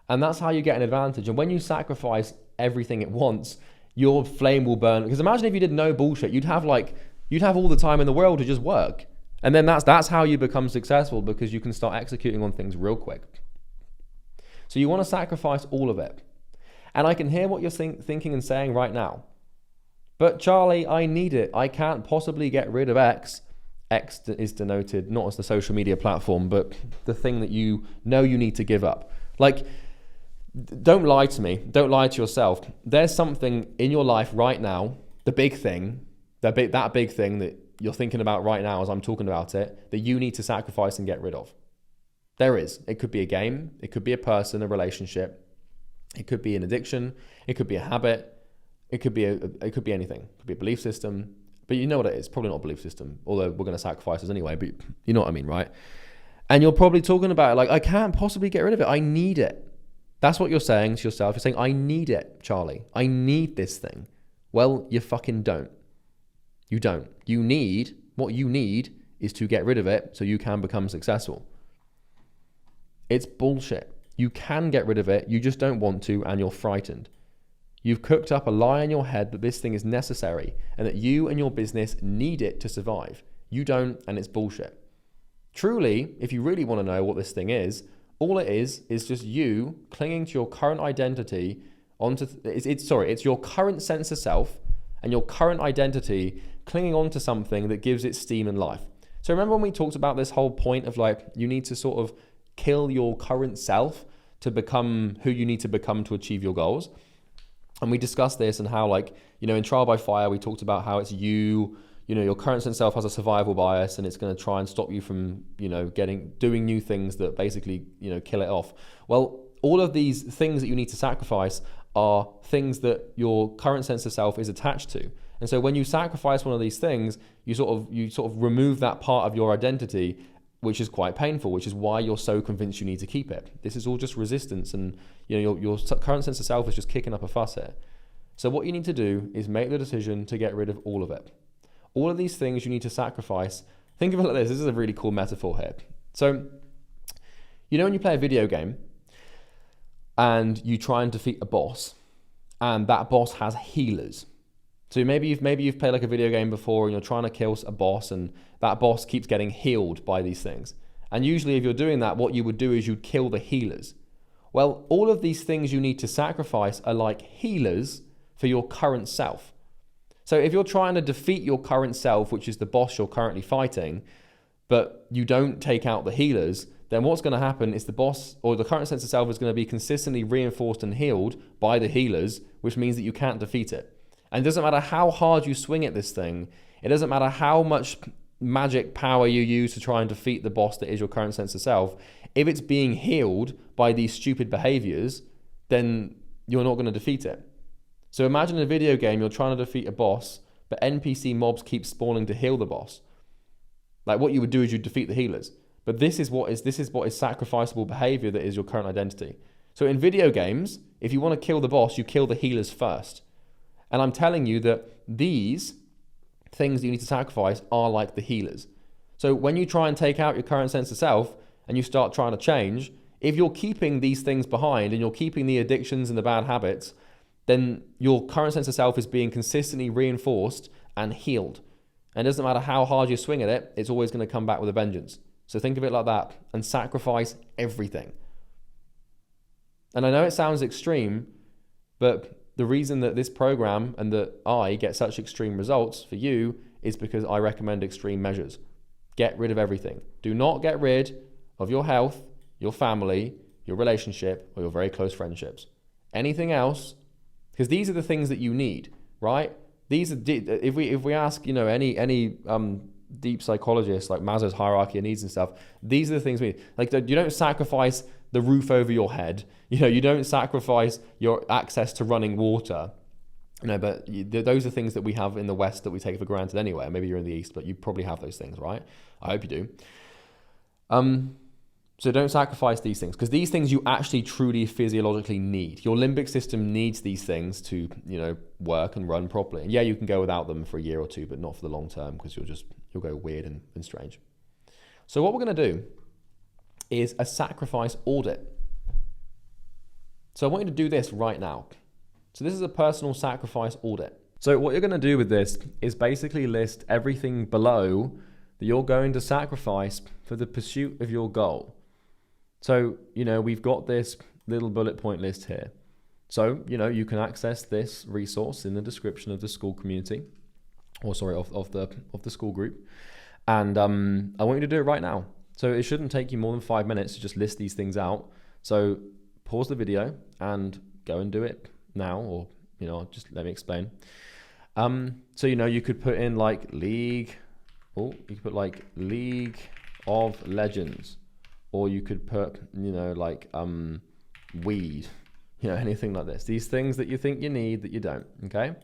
And that's how you get an advantage. And when you sacrifice everything at once, your flame will burn. Because imagine if you did no bullshit, you'd have all the time in the world to just work. And then that's how you become successful, because you can start executing on things real quick. So you want to sacrifice all of it. And I can hear what you're thinking and saying right now. But Charlie, I need it. I can't possibly get rid of X. X is denoted not as the social media platform, but the thing that you need to give up. Like, don't lie to me. Don't lie to yourself. There's something in your life right now, that big thing that you're thinking about right now as I'm talking about it, that you need to sacrifice and get rid of. There is. It could be a game. It could be a person, a relationship. It could be an addiction. It could be a habit. It could be anything. It could be a belief system. But you know what it is. Probably not a belief system, although we're going to sacrifice it anyway. But you know what I mean, right? And you're probably talking about it like, I can't possibly get rid of it. I need it. That's what you're saying to yourself. You're saying, I need it, Charlie. I need this thing. Well, you fucking don't. You don't. What you need is to get rid of it so you can become successful. It's bullshit. You can get rid of it. You just don't want to, and you're frightened. You've cooked up a lie in your head that this thing is necessary and that you and your business need it to survive. You don't, and it's bullshit. Truly, if you really want to know what this thing is, all it is just you clinging to your current identity it's your current sense of self and your current identity clinging onto something that gives it steam and life. So remember when we talked about this whole point of like, you need to sort of kill your current self to become who you need to become to achieve your goals? And we discussed this and how, like, in Trial by Fire, we talked about how it's your current sense of self has a survival bias, and it's going to try and stop you from, doing new things that basically, kill it off. Well, all of these things that you need to sacrifice are things that your current sense of self is attached to. And so when you sacrifice one of these things, you sort of remove that part of your identity, which is quite painful, which is why you're so convinced you need to keep it. This is all just resistance, and your current sense of self is just kicking up a fuss here. So what you need to do is make the decision to get rid of all of it. All of these things you need to sacrifice. Think of it like this. This is a really cool metaphor here. So, when you play a video game and you try and defeat a boss, and that boss has healers. So maybe you've played like a video game before and you're trying to kill a boss, and that boss keeps getting healed by these things. And usually if you're doing that, what you would do is you'd kill the healers. Well, all of these things you need to sacrifice are like healers for your current self. So if you're trying to defeat your current self, which is the boss you're currently fighting, but you don't take out the healers, then what's going to happen is the boss or the current sense of self is going to be consistently reinforced and healed by the healers, which means that you can't defeat it. And it doesn't matter how hard you swing at this thing. It doesn't matter how much magic power you use to try and defeat the boss that is your current sense of self. If it's being healed by these stupid behaviors, then you're not going to defeat it. So imagine in a video game, you're trying to defeat a boss, but NPC mobs keep spawning to heal the boss. Like what you would do is you defeat the healers. But this is what is sacrificable behavior that is your current identity. So in video games, if you want to kill the boss, you kill the healers first. And I'm telling you that these things that you need to sacrifice are like the healers. So when you try and take out your current sense of self and you start trying to change, if you're keeping these things behind and you're keeping the addictions and the bad habits, then your current sense of self is being consistently reinforced and healed. And it doesn't matter how hard you swing at it, it's always going to come back with a vengeance. So think of it like that and sacrifice everything. And I know it sounds extreme, but the reason that this program and that I get such extreme results for you is because I recommend extreme measures. Get rid of everything. Do not get rid of your health, your family, your relationship, or your very close friendships. Anything else, because these are the things that you need, right? These are if we ask, any deep psychologists like Maslow's hierarchy of needs and stuff, these are the things we need. Like you don't sacrifice the roof over your head. You don't sacrifice your access to running water. But those are things that we have in the West that we take for granted anyway. Maybe you're in the East, but you probably have those things, right? I hope you do. So don't sacrifice these things, because these things you actually truly physiologically need. Your limbic system needs these things to, work and run properly. And yeah, you can go without them for a year or two, but not for the long term, because you'll go weird and strange. So what we're going to do is a sacrifice audit. So I want you to do this right now. So this is a personal sacrifice audit. So what you're going to do with this is basically list everything below that you're going to sacrifice for the pursuit of your goal. So, we've got this little bullet point list here. So, you can access this resource in the description of the school community, of the school group. And I want you to do it right now. So it shouldn't take you more than 5 minutes to just list these things out. So pause the video and go and do it now, or, just let me explain. So, you could put in like League of Legends, or you could put, weed, anything like this. These things that you think you need that you don't, okay?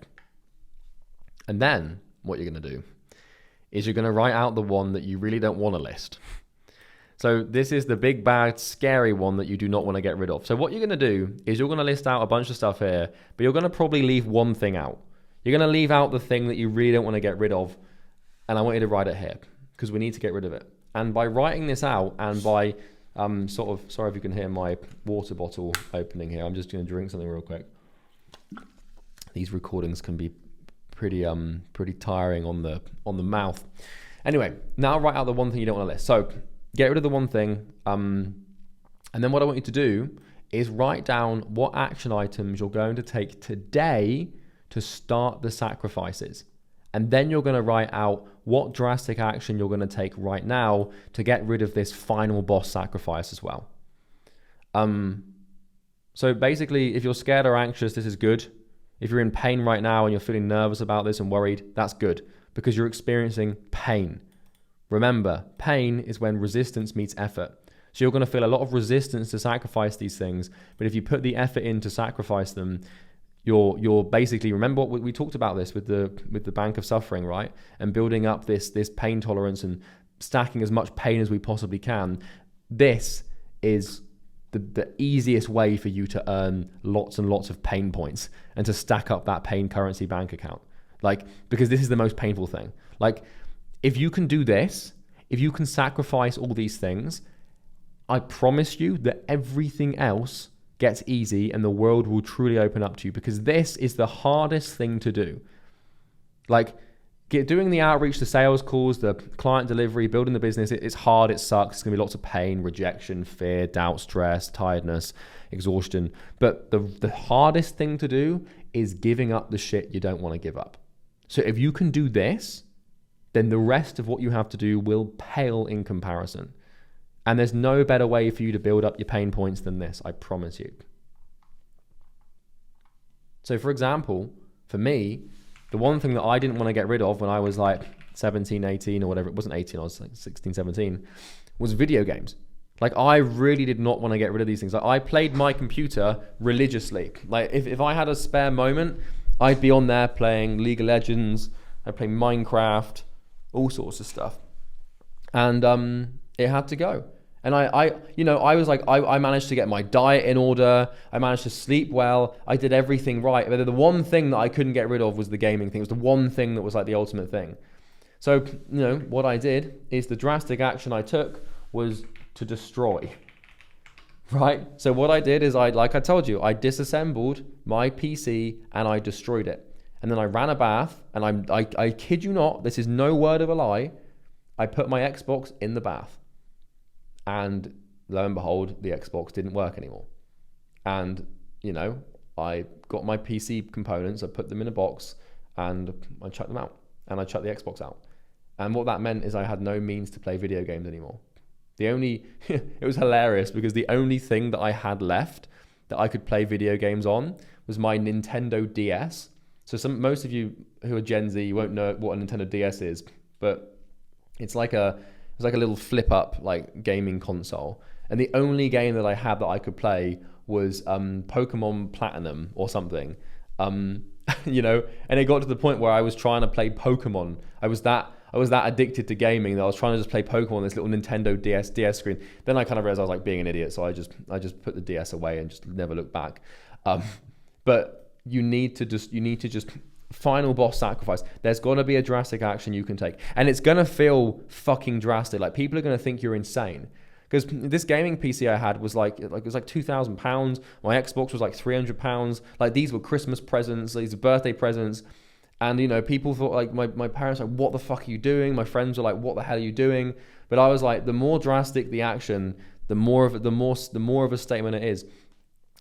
And then what you're going to do is you're going to write out the one that you really don't want to list. So this is the big, bad, scary one that you do not want to get rid of. So what you're going to do is you're going to list out a bunch of stuff here, but you're going to probably leave one thing out. You're going to leave out the thing that you really don't want to get rid of, and I want you to write it here, because we need to get rid of it. And by writing this out, and by sorry if you can hear my water bottle opening here. I'm just going to drink something real quick. These recordings can be pretty tiring on the mouth. Anyway, now write out the one thing you don't want to list. So get rid of the one thing, and then what I want you to do is write down what action items you're going to take today to start the sacrifices. And then you're going to write out what drastic action you're going to take right now to get rid of this final boss sacrifice as well. So basically, if you're scared or anxious, this is good. If you're in pain right now and you're feeling nervous about this and worried, that's good, because you're experiencing pain. Remember, pain is when resistance meets effort. So you're going to feel a lot of resistance to sacrifice these things, but if you put the effort in to sacrifice them, you're basically, remember what we talked about this with the bank of suffering, right? And building up this pain tolerance and stacking as much pain as we possibly can. This is the easiest way for you to earn lots and lots of pain points and to stack up that pain currency bank account. Because this is the most painful thing. If you can do this, if you can sacrifice all these things, I promise you that everything else gets easy and the world will truly open up to you, because this is the hardest thing to do. Doing the outreach, the sales calls, the client delivery, building the business, it's hard, it sucks. It's going to be lots of pain, rejection, fear, doubt, stress, tiredness, exhaustion. But the hardest thing to do is giving up the shit you don't want to give up. So if you can do this, then the rest of what you have to do will pale in comparison. And there's no better way for you to build up your pain points than this, I promise you. So for example, for me, the one thing that I didn't want to get rid of when I was 17, 18 or whatever, it wasn't 18, I was 16, 17, was video games. I really did not want to get rid of these things. I played my computer religiously. If I had a spare moment, I'd be on there playing League of Legends, I'd play Minecraft, all sorts of stuff. And it had to go. And I was like, I managed to get my diet in order. I managed to sleep well. I did everything right. But the one thing that I couldn't get rid of was the gaming thing. It was the one thing that was like the ultimate thing. So, what I did is the drastic action I took was to destroy, right? So what I did is like I told you, I disassembled my PC and I destroyed it. And then I ran a bath, and I kid you not, this is no word of a lie, I put my Xbox in the bath. And lo and behold, the Xbox didn't work anymore. And, I got my PC components, I put them in a box, and I chucked them out. And I chucked the Xbox out. And what that meant is I had no means to play video games anymore. It was hilarious because the only thing that I had left that I could play video games on was my Nintendo DS. So most of you who are Gen Z, you won't know what a Nintendo DS is, but it's like a little flip up like gaming console. And the only game that I had that I could play was Pokemon Platinum or something. And it got to the point where I was trying to play Pokemon. I was that addicted to gaming that I was trying to just play Pokemon on this little Nintendo DS screen. Then I kind of realized I was like being an idiot, so I just put the DS away and just never looked back. But you need to just final boss sacrifice. There's got to be a drastic action you can take, and it's gonna feel fucking drastic. Like people are gonna think you're insane. Because this gaming PC I had was like it was like £2,000. My Xbox was like £300. Like these were Christmas presents, these were birthday presents. And people thought like my parents were like, what the fuck are you doing? My friends were like, what the hell are you doing? But I was like, the more drastic the action, the more of a statement it is.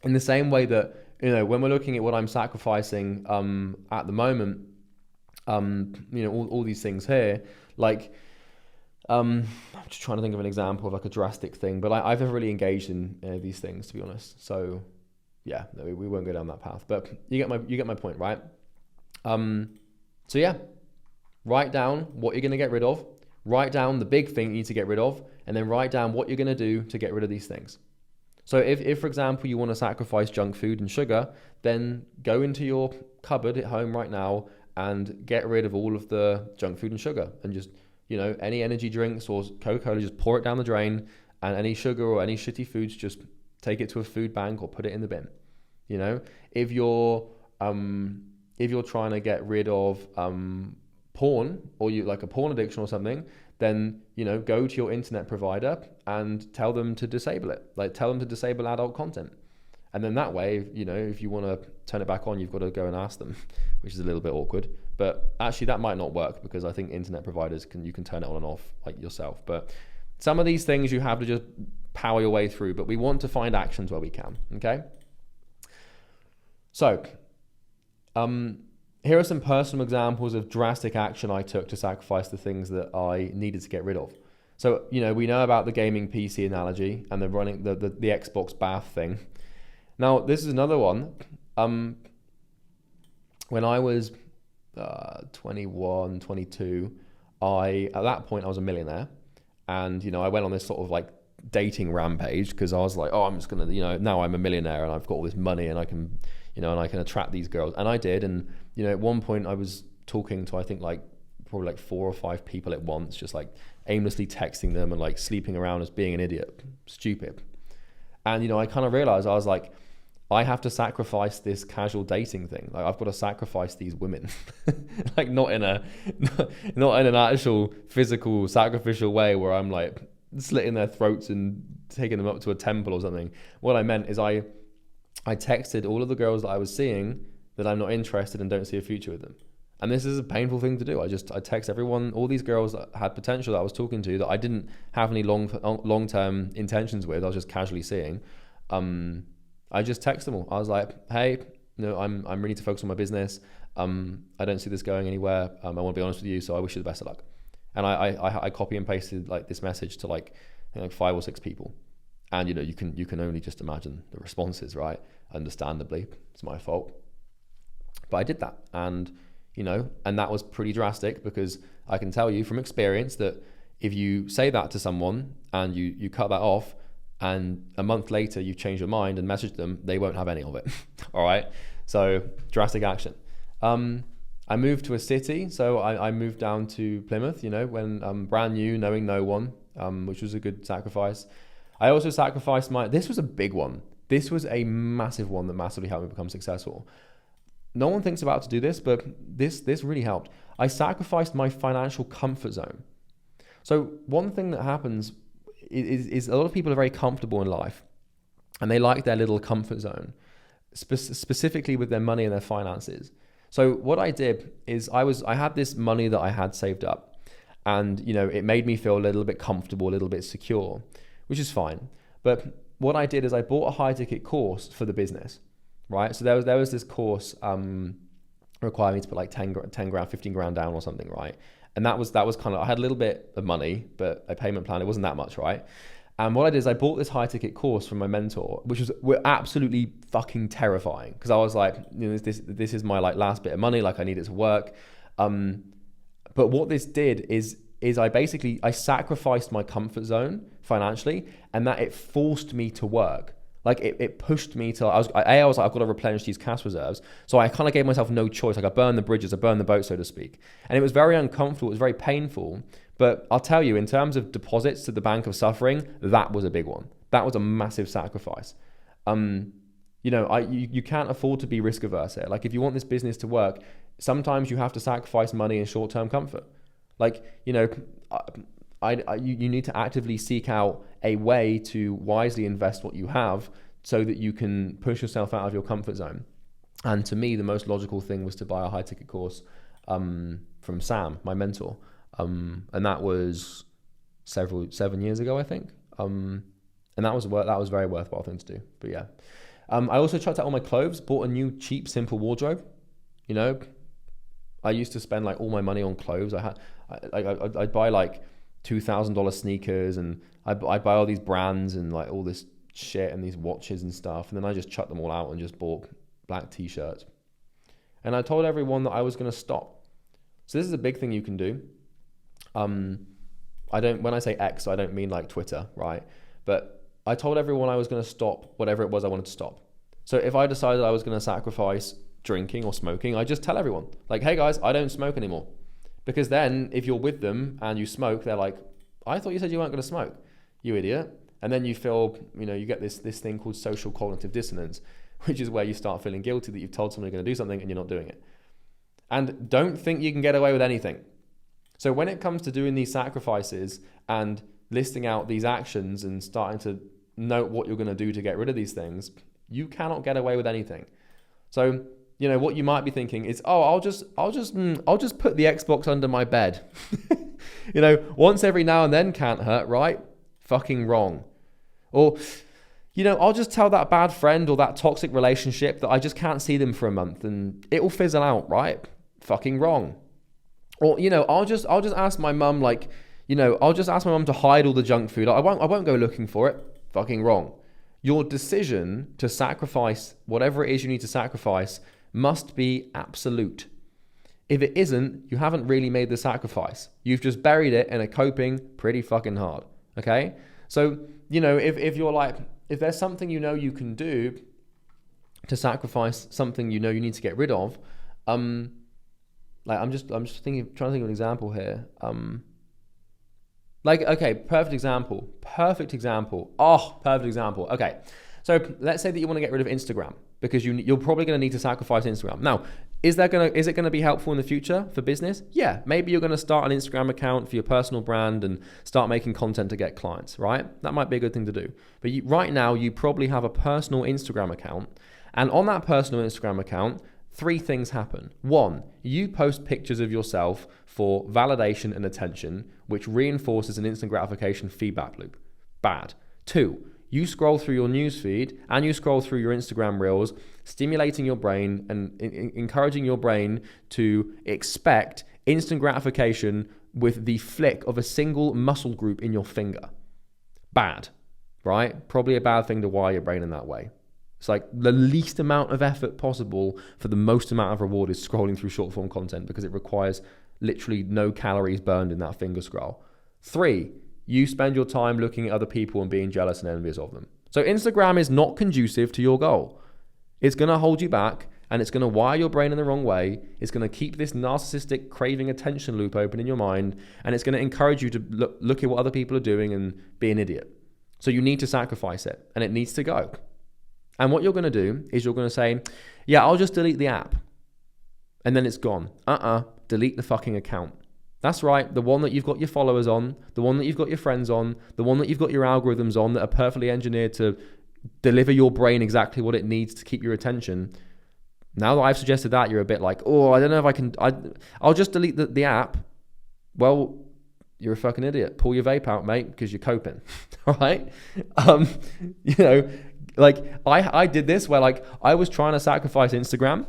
In the same way that when we're looking at what I'm sacrificing at the moment, all these things here, like I'm just trying to think of an example of like a drastic thing, but I've never really engaged in any of these things, to be honest. So yeah, no, we won't go down that path. But you get my point, right? So yeah, write down what you're going to get rid of, write down the big thing you need to get rid of, and then write down what you're going to do to get rid of these things. So if for example, you want to sacrifice junk food and sugar, then go into your cupboard at home right now and get rid of all of the junk food and sugar, and just, any energy drinks or Coca-Cola, just pour it down the drain, and any sugar or any shitty foods, just take it to a food bank or put it in the bin. If you're trying to get rid of porn, or you like a porn addiction or something, then go to your internet provider and tell them to disable it. Like tell them to disable adult content. And then that way, if you want to turn it back on, you've got to go and ask them, which is a little bit awkward. But actually that might not work, because I think internet providers you can turn it on and off like yourself. But some of these things you have to just power your way through, but we want to find actions where we can. Okay. So, here are some personal examples of drastic action I took to sacrifice the things that I needed to get rid of. So, we know about the gaming PC analogy and the running the Xbox bath thing. Now, this is another one. When I was 21, 22, at that point I was a millionaire, and I went on this sort of like dating rampage, because I was like, oh, I'm just gonna, now I'm a millionaire and I've got all this money and I can, and I can attract these girls. And I did. And at one point I was talking to, I think probably like 4 or 5 people at once, just like aimlessly texting them and like sleeping around as being an idiot, stupid. And I kind of realized, I was like, I have to sacrifice this casual dating thing. Like I've got to sacrifice these women, like not in an actual physical sacrificial way where I'm like slitting their throats and taking them up to a temple or something. What I meant is I texted all of the girls that I was seeing that I'm not interested and don't see a future with them. And this is a painful thing to do. I text everyone, all these girls that had potential that I was talking to, that I didn't have any long-term intentions with, I was just casually seeing. I just text them all. I was like, hey, I'm ready to focus on my business. I don't see this going anywhere. I want to be honest with you, so I wish you the best of luck. And I copy and pasted like this message to like 5 or 6 people. And you can only just imagine the responses, right? Understandably, it's my fault. But I did that, and that was pretty drastic, because I can tell you from experience that if you say that to someone and you cut that off, and a month later you change your mind and message them, they won't have any of it. All right. So drastic action. I moved to a city, so I moved down to Plymouth, when I'm brand new, knowing no one, which was a good sacrifice. I also sacrificed this was a big one. This was a massive one that massively helped me become successful. No one thinks about to do this, but this really helped. I sacrificed my financial comfort zone. So one thing that happens is a lot of people are very comfortable in life and they like their little comfort zone, specifically with their money and their finances. So what I did is I had this money that I had saved up, and it made me feel a little bit comfortable, a little bit secure, which is fine. But what I did is I bought a high ticket course for the business, right? So there was this course requiring me to put like 10 grand, 15 grand down or something, right? And that was kind of, I had a little bit of money, but a payment plan, it wasn't that much, right? And what I did is I bought this high ticket course from my mentor, which was absolutely fucking terrifying, because I was like, this is my like last bit of money, like I need it to work. But what this did is I sacrificed my comfort zone financially, and that it forced me to work. Like it pushed me to, I was like, I've got to replenish these cash reserves. So I kind of gave myself no choice. Like I burned the bridges, I burned the boat, so to speak. And it was very uncomfortable. It was very painful. But I'll tell you, in terms of deposits to the bank of suffering, that was a big one. That was a massive sacrifice. You can't afford to be risk averse here. Like if you want this business to work, sometimes you have to sacrifice money and short-term comfort. Like, you need to actively seek out a way to wisely invest what you have so that you can push yourself out of your comfort zone. And to me, the most logical thing was to buy a high ticket course from Sam, my mentor. And that was 7 years ago, I think. And that was a very worthwhile thing to do. But yeah, I also chucked out all my clothes, bought a new cheap, simple wardrobe. I used to spend like all my money on clothes. I'd buy like $2,000 sneakers, and I'd buy all these brands and like all this shit and these watches and stuff. And then I just chucked them all out and just bought black t-shirts. And I told everyone that I was going to stop. So this is a big thing you can do. When I say X, I don't mean like Twitter, right? But I told everyone I was going to stop whatever it was I wanted to stop. So if I decided I was going to sacrifice drinking or smoking, I just tell everyone, like, hey guys, I don't smoke anymore. Because then if you're with them and you smoke, they're like, I thought you said you weren't going to smoke, you idiot. And then you feel, you get this thing called social cognitive dissonance, which is where you start feeling guilty that you've told someone you're going to do something and you're not doing it. And don't think you can get away with anything. So when it comes to doing these sacrifices and listing out these actions and starting to note what you're going to do to get rid of these things, you cannot get away with anything. So, what you might be thinking is, I'll just put the Xbox under my bed. Once every now and then can't hurt, right? Fucking wrong. Or, I'll just tell that bad friend or that toxic relationship that I just can't see them for a month and it will fizzle out, right? Fucking wrong. Or, I'll just ask my mum, I'll just ask my mum to hide all the junk food. I won't go looking for it. Fucking wrong. Your decision to sacrifice whatever it is you need to sacrifice must be absolute. If it isn't, you haven't really made the sacrifice. You've just buried it in a coping pretty fucking hard. Okay? So, if you're like, if there's something you can do to sacrifice something you need to get rid of, I'm just trying to think of an example here. Perfect example. Okay, so let's say that you want to get rid of Instagram because you're probably going to need to sacrifice Instagram. Now, is it going to be helpful in the future for business? Yeah, maybe you're going to start an Instagram account for your personal brand and start making content to get clients, right? That might be a good thing to do. But right now, you probably have a personal Instagram account, and on that personal Instagram account, 3 things happen. 1, you post pictures of yourself for validation and attention, which reinforces an instant gratification feedback loop. Bad. 2, you scroll through your newsfeed and you scroll through your Instagram reels, stimulating your brain and encouraging your brain to expect instant gratification with the flick of a single muscle group in your finger. Bad, right? Probably a bad thing to wire your brain in that way. It's like the least amount of effort possible for the most amount of reward is scrolling through short form content because it requires literally no calories burned in that finger scroll. 3, you spend your time looking at other people and being jealous and envious of them. So Instagram is not conducive to your goal. It's going to hold you back and it's going to wire your brain in the wrong way. It's going to keep this narcissistic craving attention loop open in your mind, and it's going to encourage you to look at what other people are doing and be an idiot. So you need to sacrifice it, and it needs to go. And what you're going to do is you're going to say, yeah, I'll just delete the app. And then it's gone. Delete the fucking account. That's right, the one that you've got your followers on, the one that you've got your friends on, the one that you've got your algorithms on that are perfectly engineered to deliver your brain exactly what it needs to keep your attention. Now that I've suggested that, you're a bit like, oh, I don't know if I can, I'll just delete the app. Well, you're a fucking idiot. Pull your vape out, mate, because you're coping. All right? You know, like I did this where like I was trying to sacrifice Instagram,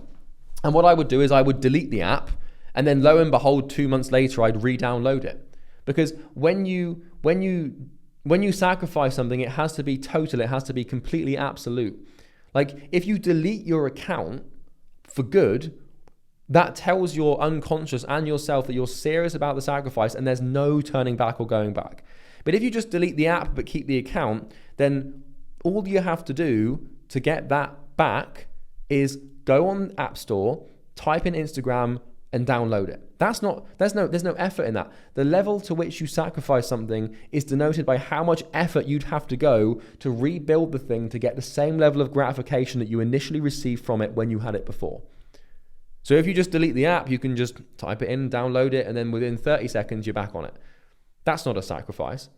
and what I would do is I would delete the app, and then lo and behold, 2 months later, I'd re-download it. Because when you sacrifice something, it has to be total. It has to be completely absolute. Like if you delete your account for good, that tells your unconscious and yourself that you're serious about the sacrifice and there's no turning back or going back. But if you just delete the app but keep the account, then all you have to do to get that back is go on App Store, type in Instagram, and download it. There's no effort in that. The level to which you sacrifice something is denoted by how much effort you'd have to go to rebuild the thing to get the same level of gratification that you initially received from it when you had it before. So if you just delete the app, you can just type it in, download it, and then within 30 seconds, you're back on it. That's not a sacrifice.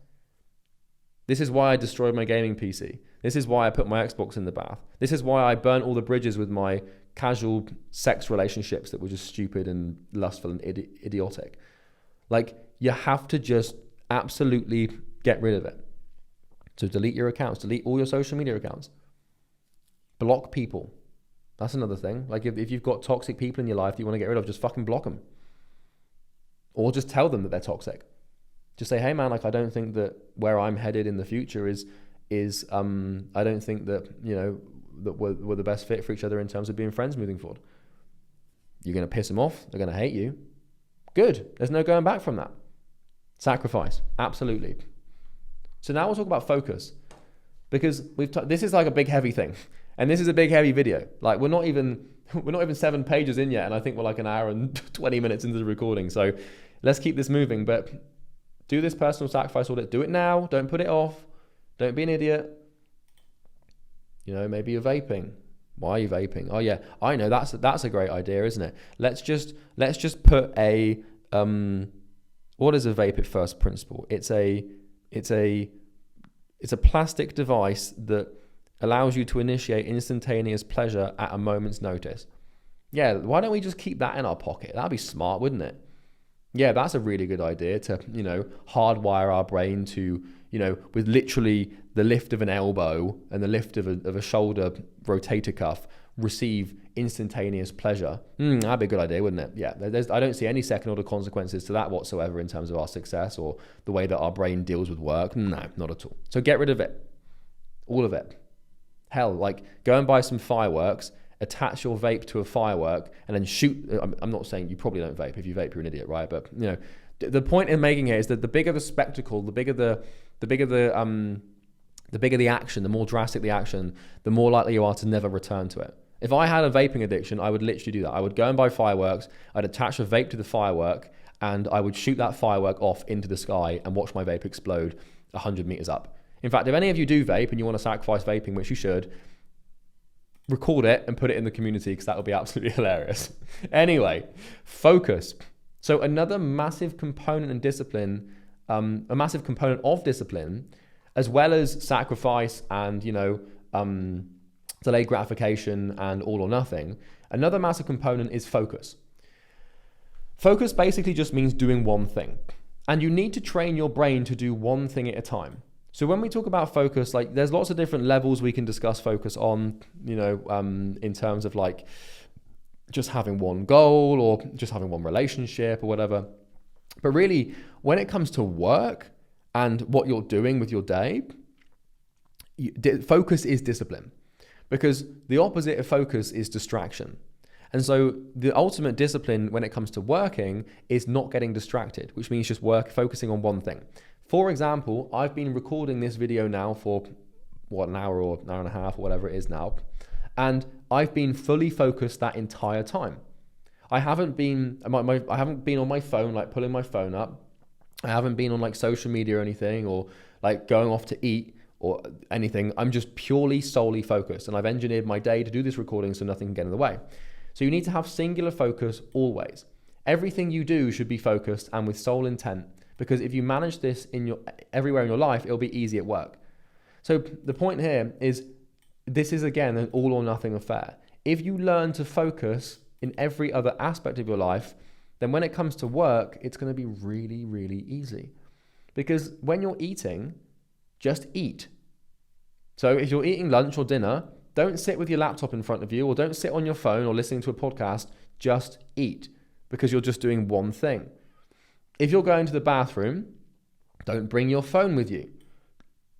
This is why I destroyed my gaming PC. This is why I put my Xbox in the bath. This is why I burnt all the bridges with my casual sex relationships that were just stupid and lustful and idiotic. Like, you have to just absolutely get rid of it. So delete your accounts, delete all your social media accounts. Block people. That's another thing. Like if you've got toxic people in your life that you want to get rid of, just fucking block them. Or just tell them that they're toxic. Just say, hey man, like I don't think that where I'm headed in the future is I don't think that, you know, that we're the best fit for each other in terms of being friends moving forward. You're going to piss them off. They're going to hate you. Good. There's no going back from that. Sacrifice. Absolutely. So now we'll talk about focus, because this is like a big heavy thing. And this is a big heavy video. Like we're not even 7 pages in yet, and I think we're like an hour and 20 minutes into the recording. So let's keep this moving. But do this personal sacrifice audit. Do it now. Don't put it off. Don't be an idiot. You know, maybe you're vaping. Why are you vaping? Oh yeah, I know that's a great idea, isn't it? Let's just put a what is a vape at first principle? It's a plastic device that allows you to initiate instantaneous pleasure at a moment's notice. Yeah, why don't we just keep that in our pocket? That'd be smart, wouldn't it? Yeah, that's a really good idea to, you know, hardwire our brain to, you know, with literally the lift of an elbow and the lift of a shoulder rotator cuff, receive instantaneous pleasure. That'd be a good idea, wouldn't it? Yeah, I don't see any second order consequences to that whatsoever in terms of our success or the way that our brain deals with work. No, not at all. So get rid of it. All of it. Hell, like go and buy some fireworks, attach your vape to a firework, and then shoot. I'm not saying you probably don't vape. If you vape, you're an idiot, right? But you know, the point in making it is that the bigger the spectacle, the bigger the action, the more drastic the action, the more likely you are to never return to it. If I had a vaping addiction, I would literally do that. I would go and buy fireworks. I'd attach a vape to the firework, and I would shoot that firework off into the sky and watch my vape explode 100 meters up. In fact, if any of you do vape and you want to sacrifice vaping, which you should, record it and put it in the community, because that would be absolutely hilarious. Anyway, focus. So another massive component in discipline, a massive component of discipline, as well as sacrifice and, you know, delayed gratification and all or nothing, another massive component is focus. Focus basically just means doing one thing. And you need to train your brain to do one thing at a time. So when we talk about focus, like there's lots of different levels we can discuss focus on, you know, in terms of like just having one goal or just having one relationship or whatever. But really, when it comes to work and what you're doing with your day, focus is discipline, because the opposite of focus is distraction. And so the ultimate discipline when it comes to working is not getting distracted, which means just focusing on one thing. For example, I've been recording this video now for an hour or an hour and a half or whatever it is now. And I've been fully focused that entire time. I haven't been I haven't been on my phone, like pulling my phone up. I haven't been on like social media or anything, or like going off to eat or anything. I'm just purely solely focused, and I've engineered my day to do this recording so nothing can get in the way. So you need to have singular focus always. Everything you do should be focused and with sole intent, because if you manage this everywhere in your life, it'll be easy at work. So the point here is, this is again an all or nothing affair. If you learn to focus in every other aspect of your life, then when it comes to work, it's going to be really, really easy. Because when you're eating, just eat. So if you're eating lunch or dinner, don't sit with your laptop in front of you, or don't sit on your phone or listening to a podcast. Just eat, because you're just doing one thing. If you're going to the bathroom, don't bring your phone with you.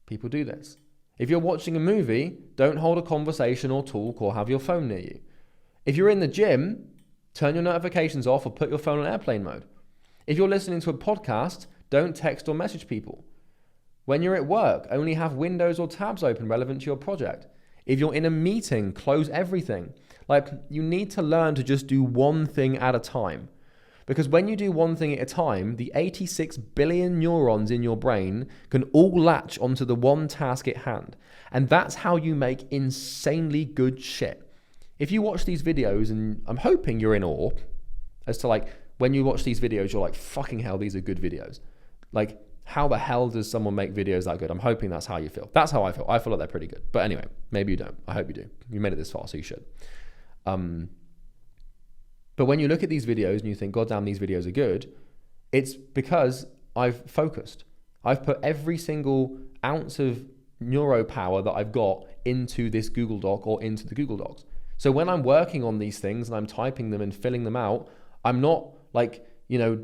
People do this. If you're watching a movie, don't hold a conversation or talk or have your phone near you. If you're in the gym, turn your notifications off or put your phone on airplane mode. If you're listening to a podcast, don't text or message people. When you're at work, only have windows or tabs open relevant to your project. If you're in a meeting, close everything. Like, you need to learn to just do one thing at a time. Because when you do one thing at a time, the 86 billion neurons in your brain can all latch onto the one task at hand. And that's how you make insanely good shit. If you watch these videos, and I'm hoping you're in awe as to like, when you watch these videos, you're like, fucking hell, these are good videos. Like, how the hell does someone make videos that good? I'm hoping that's how you feel. That's how I feel. I feel like they're pretty good. But anyway, maybe you don't. I hope you do. You made it this far, so you should. But when you look at these videos and you think, God damn, these videos are good, it's because I've focused. I've put every single ounce of neuro power that I've got into this Google Doc or into the Google Docs. So when I'm working on these things and I'm typing them and filling them out, I'm not like,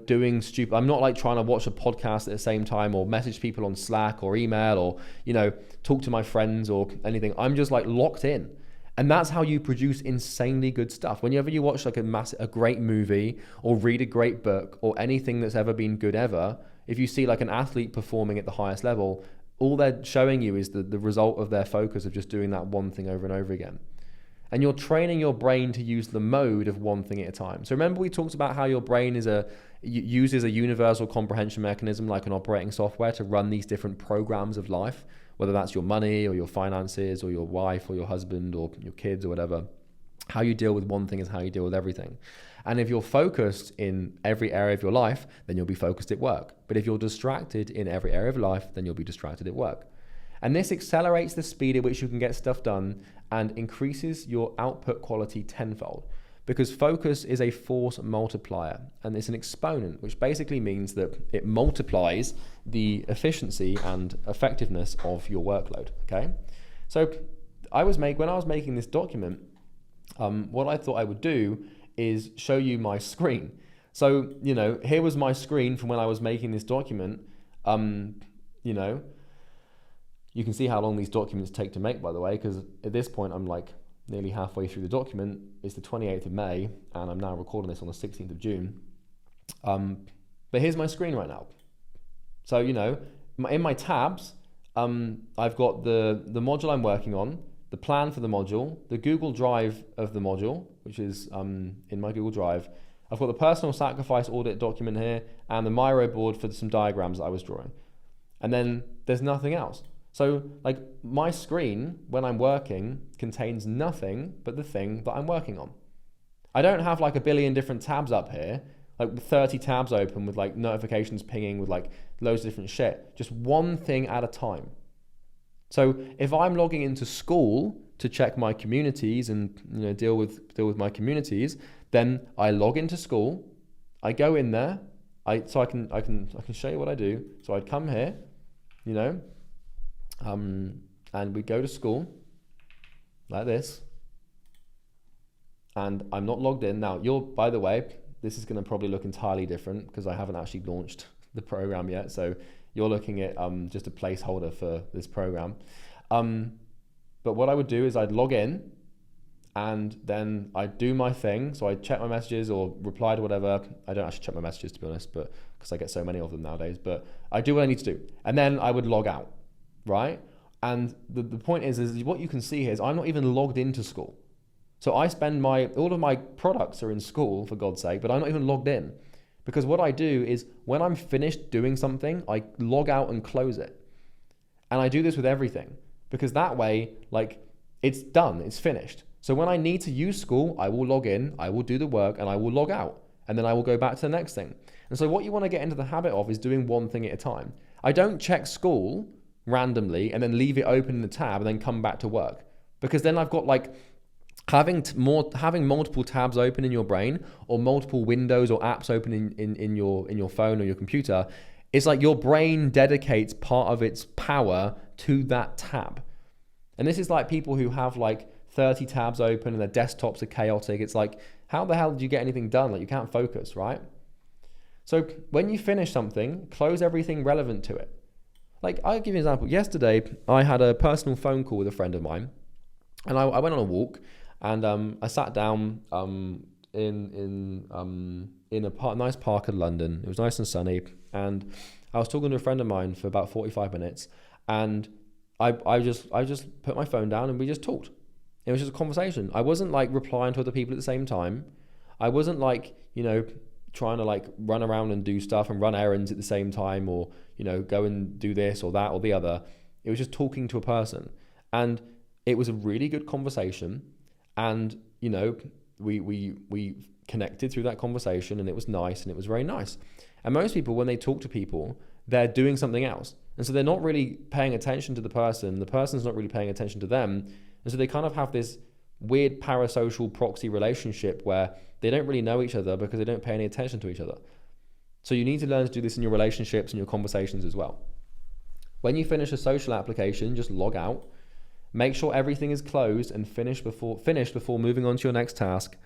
doing stupid. I'm not like trying to watch a podcast at the same time or message people on Slack or email or, talk to my friends or anything. I'm just like locked in. And that's how you produce insanely good stuff. Whenever you watch like a great movie or read a great book or anything that's ever been good ever, if you see like an athlete performing at the highest level, all they're showing you is the result of their focus of just doing that one thing over and over again. And you're training your brain to use the mode of one thing at a time. So remember we talked about how your brain uses a universal comprehension mechanism like an operating software to run these different programs of life, whether that's your money or your finances or your wife or your husband or your kids or whatever. How you deal with one thing is how you deal with everything. And if you're focused in every area of your life, then you'll be focused at work. But if you're distracted in every area of life, then you'll be distracted at work. And this accelerates the speed at which you can get stuff done and increases your output quality tenfold, because focus is a force multiplier and it's an exponent, which basically means that it multiplies the efficiency and effectiveness of your workload. Okay. So when I was making this document, what I thought I would do is show you my screen. So, here was my screen from when I was making this document. You can see how long these documents take to make, by the way, because at this point I'm like nearly halfway through the document. It's the 28th of May and I'm now recording this on the 16th of June. But here's my screen right now. So, in my tabs, I've got the module I'm working on, the plan for the module, the Google Drive of the module, which is in my Google Drive. I've got the personal sacrifice audit document here and the Miro board for some diagrams that I was drawing. And then there's nothing else. So like my screen when I'm working contains nothing but the thing that I'm working on. I don't have like a billion different tabs up here, like 30 tabs open with like notifications pinging with like loads of different shit, just one thing at a time. So if I'm logging into school to check my communities and deal with my communities, then I log into school, I go in there, I can show you what I do. So I'd come here, and we go to school like this, and I'm not logged in. Now, by the way, this is going to probably look entirely different because I haven't actually launched the program yet. So you're looking at just a placeholder for this program. But what I would do is I'd log in and then I'd do my thing. So I'd check my messages or reply to whatever. I don't actually check my messages, to be honest, but because I get so many of them nowadays, but I do what I need to do. And then I would log out. Right? And the point is what you can see here is I'm not even logged into school. So I spend all of my products are in school, for God's sake, but I'm not even logged in. Because what I do is when I'm finished doing something, I log out and close it. And I do this with everything, because that way, like, it's done, it's finished. So when I need to use school, I will log in, I will do the work, and I will log out. And then I will go back to the next thing. And so what you want to get into the habit of is doing one thing at a time. I don't check school randomly and then leave it open in the tab and then come back to work. Because then I've got like having multiple tabs open in your brain, or multiple windows or apps open in your phone or your computer. It's like your brain dedicates part of its power to that tab. And this is like people who have like 30 tabs open and their desktops are chaotic. It's like, how the hell did you get anything done? Like, you can't focus, right? So when you finish something, close everything relevant to it. Like, I'll give you an example. Yesterday, I had a personal phone call with a friend of mine, and I went on a walk, and I sat down in a nice park in London. It was nice and sunny, and I was talking to a friend of mine for about 45 minutes, and I just put my phone down and we just talked. It was just a conversation. I wasn't like replying to other people at the same time. I wasn't like, trying to like run around and do stuff and run errands at the same time, or, go and do this or that or the other. It was just talking to a person. And it was a really good conversation. And, we connected through that conversation, and it was nice, and it was very nice. And most people, when they talk to people, they're doing something else. And so they're not really paying attention to the person's not really paying attention to them. And so they kind of have this weird parasocial proxy relationship where they don't really know each other because they don't pay any attention to each other. So you need to learn to do this in your relationships and your conversations as well. When you finish a social application, just log out. Make sure everything is closed and finished before moving on to your next task,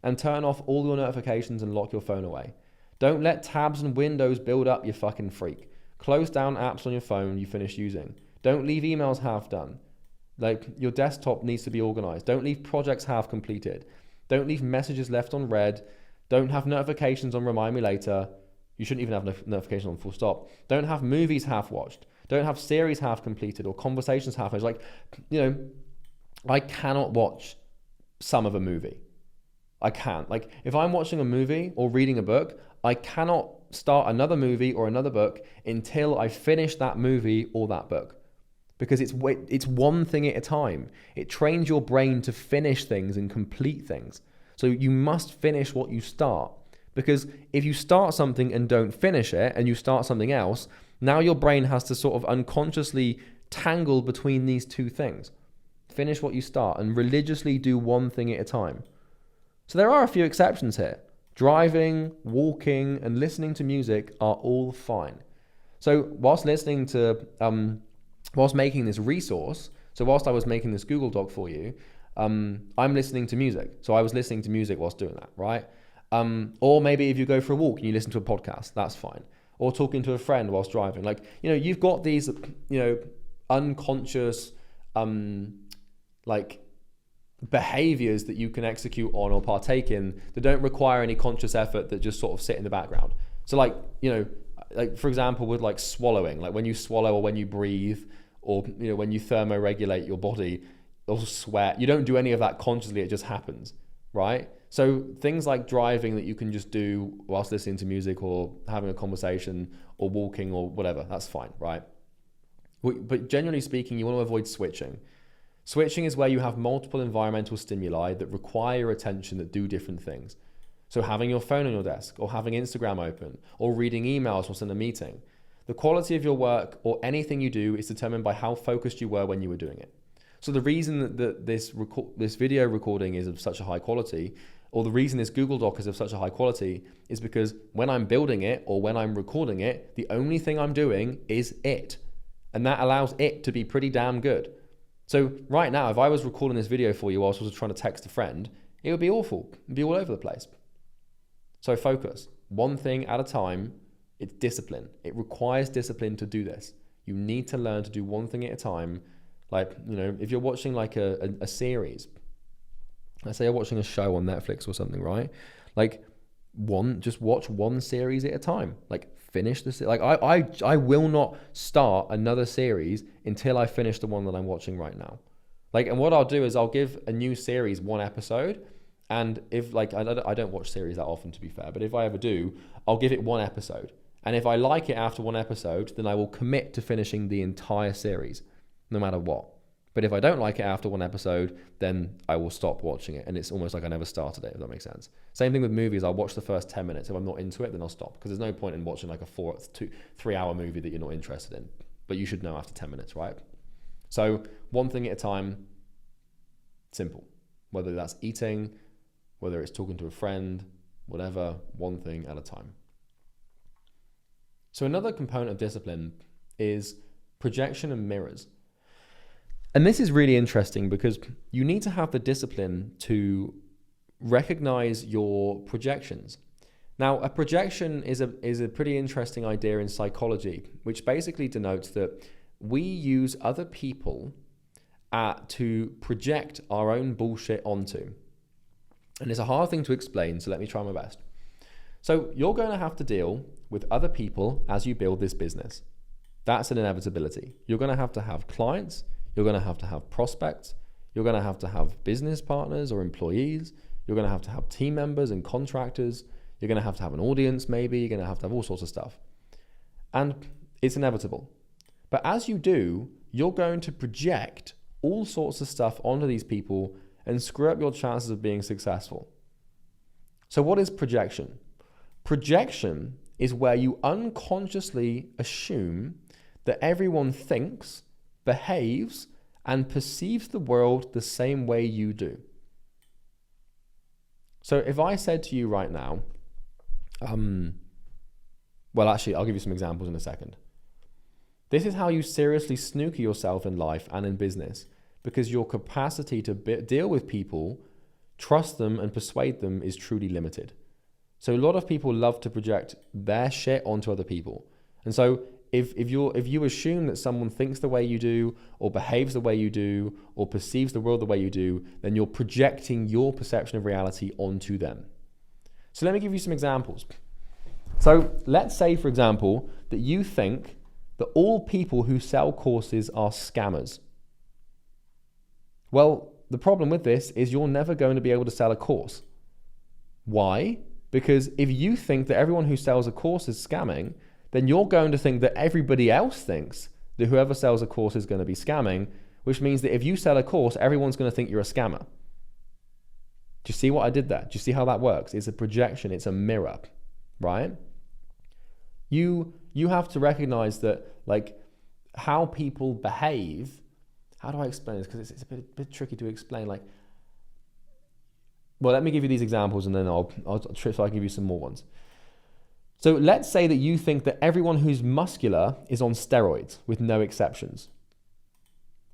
and turn off all your notifications and lock your phone away. Don't let tabs and windows build up, you fucking freak. Close down apps on your phone you finish using. Don't leave emails half done. Like, your desktop needs to be organized. Don't leave projects half completed. Don't leave messages left on read. Don't have notifications on remind me later. You shouldn't even have notifications on full stop. Don't have movies half watched. Don't have series half completed or conversations half finished. Like, I cannot watch some of a movie. I can't. Like, if I'm watching a movie or reading a book, I cannot start another movie or another book until I finish that movie or that book. Because it's one thing at a time. It trains your brain to finish things and complete things. So you must finish what you start. Because if you start something and don't finish it, and you start something else, now your brain has to sort of unconsciously tangle between these two things. Finish what you start and religiously do one thing at a time. So there are a few exceptions here. Driving, walking, and listening to music are all fine. So whilst making this resource, so whilst I was making this Google Doc for you, I'm listening to music. So I was listening to music whilst doing that, right? Or maybe if you go for a walk and you listen to a podcast, that's fine. Or talking to a friend whilst driving. Like, you've got these, unconscious, behaviors that you can execute on or partake in that don't require any conscious effort, that just sort of sit in the background. So like for example, with like swallowing, like when you swallow or when you breathe, or when you thermoregulate your body or sweat, you don't do any of that consciously, it just happens, right? So things like driving that you can just do whilst listening to music or having a conversation or walking or whatever, that's fine, right? But generally speaking, you want to avoid switching. Switching is where you have multiple environmental stimuli that require your attention, that do different things. So having your phone on your desk, or having Instagram open, or reading emails whilst in a meeting. The quality of your work or anything you do is determined by how focused you were when you were doing it. So the reason that this video recording is of such a high quality, or the reason this Google Doc is of such a high quality, is because when I'm building it or when I'm recording it, the only thing I'm doing is it. And that allows it to be pretty damn good. So right now, if I was recording this video for you whilst I was trying to text a friend, it would be awful. It'd be all over the place. So focus. One thing at a time. It's discipline. It requires discipline to do this. You need to learn to do one thing at a time. Like, if you're watching like a series, let's say you're watching a show on Netflix or something, right? Like, just watch one series at a time. Like finish the like I will not start another series until I finish the one that I'm watching right now. Like, and what I'll do is I'll give a new series one episode, and if like I don't watch series that often, to be fair, but if I ever do, I'll give it one episode. And if I like it after one episode, then I will commit to finishing the entire series, no matter what. But if I don't like it after one episode, then I will stop watching it. And it's almost like I never started it, if that makes sense. Same thing with movies. I'll watch the first 10 minutes. If I'm not into it, then I'll stop. Because there's no point in watching like a 3 hour movie that you're not interested in. But you should know after 10 minutes, right? So one thing at a time, simple. Whether that's eating, whether it's talking to a friend, whatever, one thing at a time. So another component of discipline is projection and mirrors. And this is really interesting because you need to have the discipline to recognize your projections. Now, a projection is a pretty interesting idea in psychology, which basically denotes that we use other people to project our own bullshit onto. And it's a hard thing to explain, so let me try my best. So you're going to have to deal with other people as you build this business. That's an inevitability. You're going to have clients. You're going to have prospects. You're going to have business partners or employees. You're going to have team members and contractors. You're going to have an audience maybe. You're going to have all sorts of stuff. And it's inevitable. But as you do, you're going to project all sorts of stuff onto these people and screw up your chances of being successful. So what is projection? Projection is where you unconsciously assume that everyone thinks, behaves, and perceives the world the same way you do. So if I said to you right now, well, actually, I'll give you some examples in a second. This is how you seriously snooker yourself in life and in business, because your capacity to deal with people, trust them, and persuade them is truly limited. So a lot of people love to project their shit onto other people. And so if you assume that someone thinks the way you do, or behaves the way you do, or perceives the world the way you do, then you're projecting your perception of reality onto them. So let me give you some examples. So let's say, for example, that you think that all people who sell courses are scammers. Well, the problem with this is you're never going to be able to sell a course. Why? Because if you think that everyone who sells a course is scamming, then you're going to think that everybody else thinks that whoever sells a course is going to be scamming, which means that if you sell a course, everyone's going to think you're a scammer. Do you see what I did there? Do you see how that works? It's a projection, it's a mirror, right? You have to recognize that, like, how people behave. How do I explain this? Because it's a bit tricky to explain. Like, well, let me give you these examples and then I'll try so I can give you some more ones. So let's say that you think that everyone who's muscular is on steroids with no exceptions.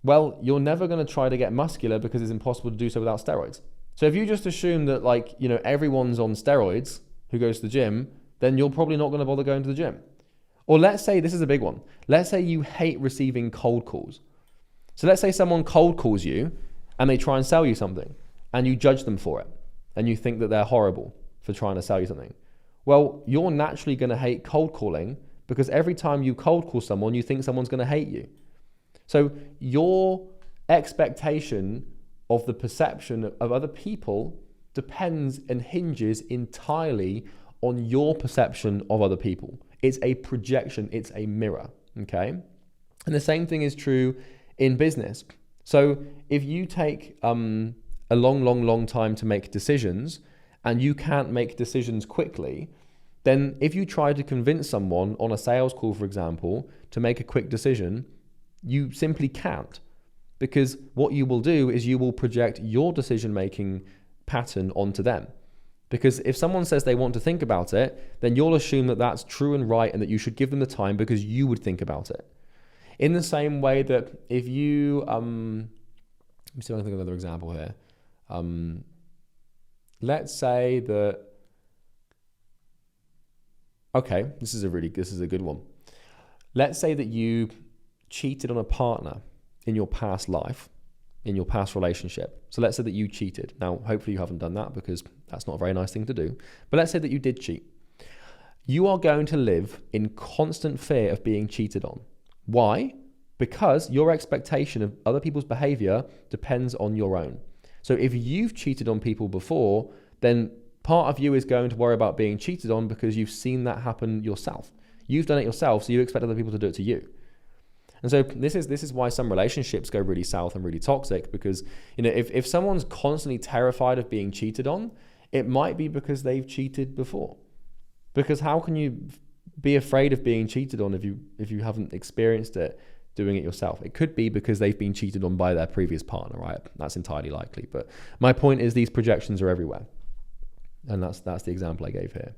Well, you're never going to try to get muscular because it's impossible to do so without steroids. So if you just assume that, like, you know, everyone's on steroids who goes to the gym, then you're probably not going to bother going to the gym. Or let's say, this is a big one. Let's say you hate receiving cold calls. So let's say someone cold calls you and they try and sell you something and you judge them for it and you think that they're horrible for trying to sell you something. Well, you're naturally going to hate cold calling because every time you cold call someone, you think someone's going to hate you. So your expectation of the perception of other people depends and hinges entirely on your perception of other people. It's a projection, it's a mirror, okay? And the same thing is true in business. So if you take a long time to make decisions and you can't make decisions quickly, then if you try to convince someone on a sales call, for example, to make a quick decision, you simply can't. Because what you will do is you will project your decision-making pattern onto them. Because if someone says they want to think about it, then you'll assume that that's true and right and that you should give them the time because you would think about it. In the same way that if you, let me see if I can think of another example here. Let's say that, okay, this is a good one. Let's say that you cheated on a partner in your past life, in your past relationship. So let's say that you cheated. Now, hopefully you haven't done that because that's not a very nice thing to do. But let's say that you did cheat. You are going to live in constant fear of being cheated on. Why? Because your expectation of other people's behavior depends on your own. So if you've cheated on people before, then part of you is going to worry about being cheated on because you've seen that happen yourself. You've done it yourself, so you expect other people to do it to you. And so this is why some relationships go really south and really toxic, because if someone's constantly terrified of being cheated on, it might be because they've cheated before. Because how can you be afraid of being cheated on if you haven't experienced it doing it yourself? It could be because they've been cheated on by their previous partner, right? That's entirely likely. But my point is these projections are everywhere. And that's the example I gave here.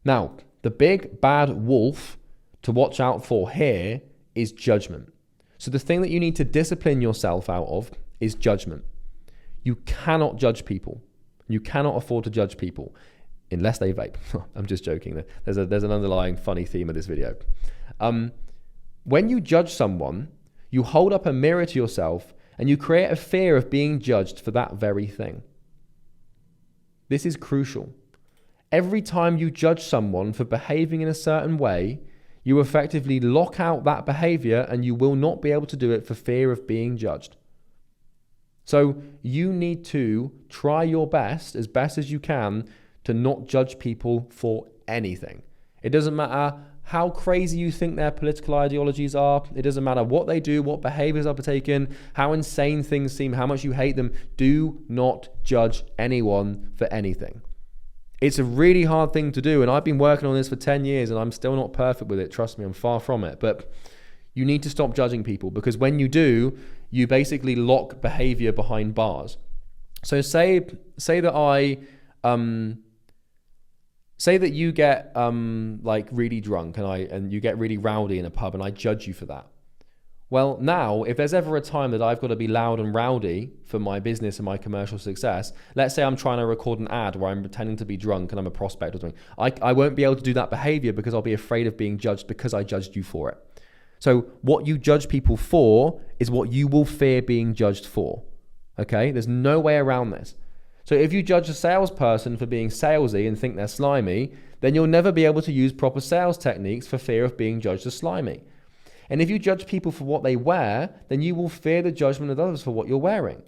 Now, the big bad wolf to watch out for here is judgment. So the thing that you need to discipline yourself out of is judgment. You cannot judge people. You cannot afford to judge people unless they vape. I'm just joking. There's an underlying funny theme of this video. When you judge someone, you hold up a mirror to yourself and you create a fear of being judged for that very thing. This is crucial. Every time you judge someone for behaving in a certain way, you effectively lock out that behavior and you will not be able to do it for fear of being judged. So you need to try your best as you can, to not judge people for anything. It doesn't matter how crazy you think their political ideologies are. It doesn't matter what they do, what behaviors are taken, how insane things seem, how much you hate them. Do not judge anyone for anything. It's a really hard thing to do, and I've been working on this for 10 years and I'm still not perfect with it. Trust me, I'm far from it. But you need to stop judging people, because when you do, you basically lock behavior behind bars. So say that say that you get like really drunk and you get really rowdy in a pub and I judge you for that. Well, now, if there's ever a time that I've got to be loud and rowdy for my business and my commercial success, let's say I'm trying to record an ad where I'm pretending to be drunk and I'm a prospect or something, I won't be able to do that behavior because I'll be afraid of being judged because I judged you for it. So what you judge people for is what you will fear being judged for. Okay? There's no way around this. So if you judge a salesperson for being salesy and think they're slimy, then you'll never be able to use proper sales techniques for fear of being judged as slimy. And if you judge people for what they wear, then you will fear the judgment of others for what you're wearing.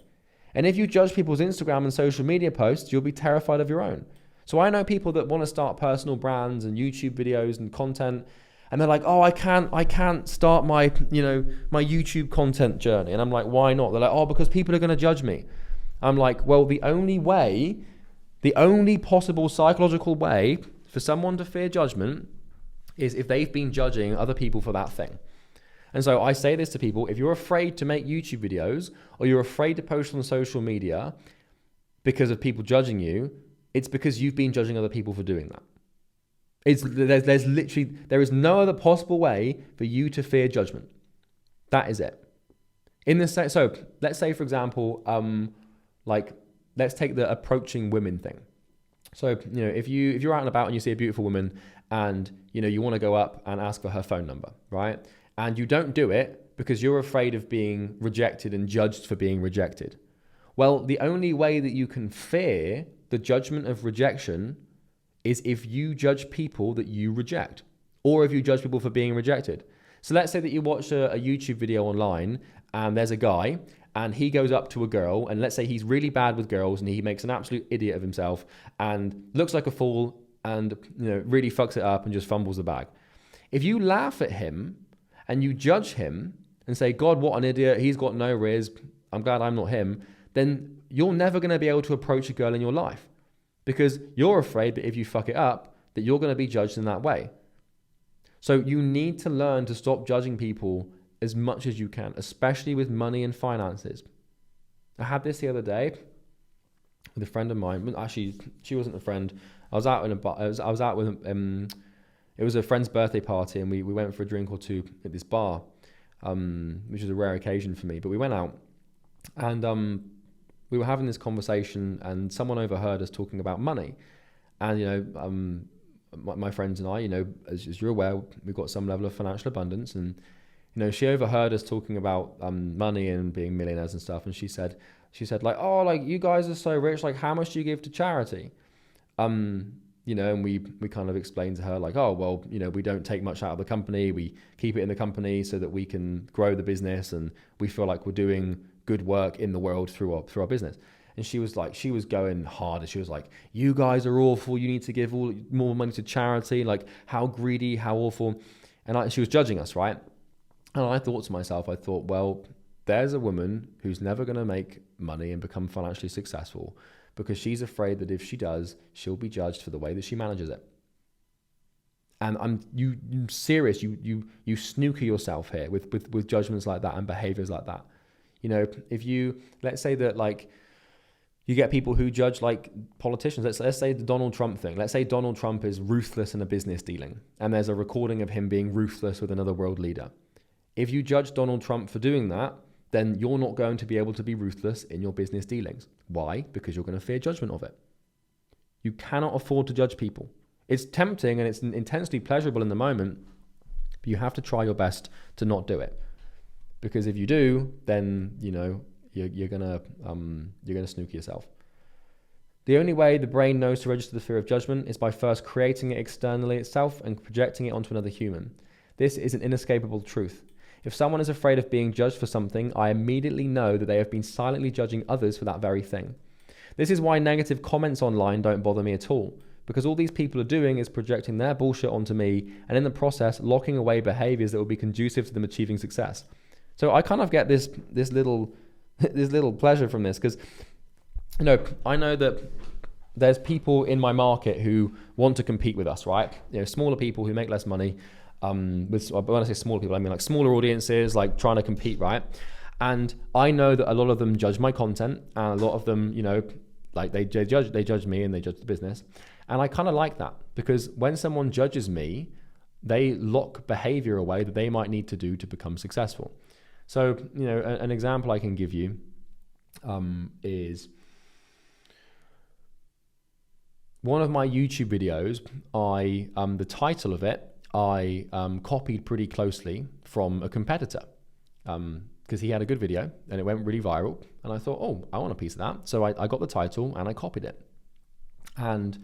And if you judge people's Instagram and social media posts, you'll be terrified of your own. So I know people that want to start personal brands and YouTube videos and content, and they're like, oh, I can't start my YouTube content journey. And I'm like, why not? They're like, oh, because people are going to judge me. I'm like, well, the only possible psychological way for someone to fear judgment is if they've been judging other people for that thing. And so I say this to people: if you're afraid to make YouTube videos or you're afraid to post on social media because of people judging you, it's because you've been judging other people for doing that. There is no other possible way for you to fear judgment. That is it. So let's say, for example, let's take the approaching women thing. So, if you're out and about and you see a beautiful woman and, you want to go up and ask for her phone number, right? And you don't do it because you're afraid of being rejected and judged for being rejected. Well, the only way that you can fear the judgment of rejection is if you judge people that you reject, or if you judge people for being rejected. So let's say that you watch a YouTube video online and there's a guy and he goes up to a girl, and let's say he's really bad with girls and he makes an absolute idiot of himself and looks like a fool and really fucks it up and just fumbles the bag. If you laugh at him and you judge him and say, God, what an idiot, he's got no riz, I'm glad I'm not him, then you're never going to be able to approach a girl in your life, because you're afraid that if you fuck it up, that you're going to be judged in that way. So you need to learn to stop judging people as much as you can, especially with money and finances. I had this the other day with a friend of mine. Actually, she wasn't a friend. I was out in a bar. I was out with it was a friend's birthday party, and we went for a drink or two at this bar, which is a rare occasion for me. But we went out, and we were having this conversation, and someone overheard us talking about money. And my friends and I, as you're aware, we've got some level of financial abundance, and she overheard us talking about money and being millionaires and stuff, and she said like, oh, like you guys are so rich, like how much do you give to charity? And we kind of explained to her like, oh, well, we don't take much out of the company. We keep it in the company so that we can grow the business, and we feel like we're doing good work in the world through our business. And she was going hard. She was like, you guys are awful. You need to give more money to charity. Like, how greedy, how awful. And she was judging us, right? And I thought to myself, well, there's a woman who's never going to make money and become financially successful because she's afraid that if she does, she'll be judged for the way that she manages it. And you serious, you snooker yourself here with judgments like that and behaviors like that. If let's say that like, you get people who judge like politicians. Let's say the Donald Trump thing. Let's say Donald Trump is ruthless in a business dealing, and there's a recording of him being ruthless with another world leader. If you judge Donald Trump for doing that, then you're not going to be able to be ruthless in your business dealings. Why? Because you're going to fear judgment of it. You cannot afford to judge people. It's tempting and it's intensely pleasurable in the moment, but you have to try your best to not do it. Because if you do, then, you're gonna snooker yourself. The only way the brain knows to register the fear of judgment is by first creating it externally itself and projecting it onto another human. This is an inescapable truth. If someone is afraid of being judged for something, I immediately know that they have been silently judging others for that very thing. This is why negative comments online don't bother me at all, because all these people are doing is projecting their bullshit onto me, and in the process locking away behaviors that will be conducive to them achieving success. So I kind of get this little pleasure from this, because I know that there's people in my market who want to compete with us, right? Smaller people who make less money. When I say smaller people, I mean like smaller audiences, like trying to compete, right? And I know that a lot of them judge my content, and a lot of them, like they judge me and they judge the business. And I kind of like that, because when someone judges me, they lock behavior away that they might need to do to become successful. So, an example I can give you is one of my YouTube videos. The title of it, I copied pretty closely from a competitor because he had a good video and it went really viral. And I thought, oh, I want a piece of that. So I got the title and I copied it. And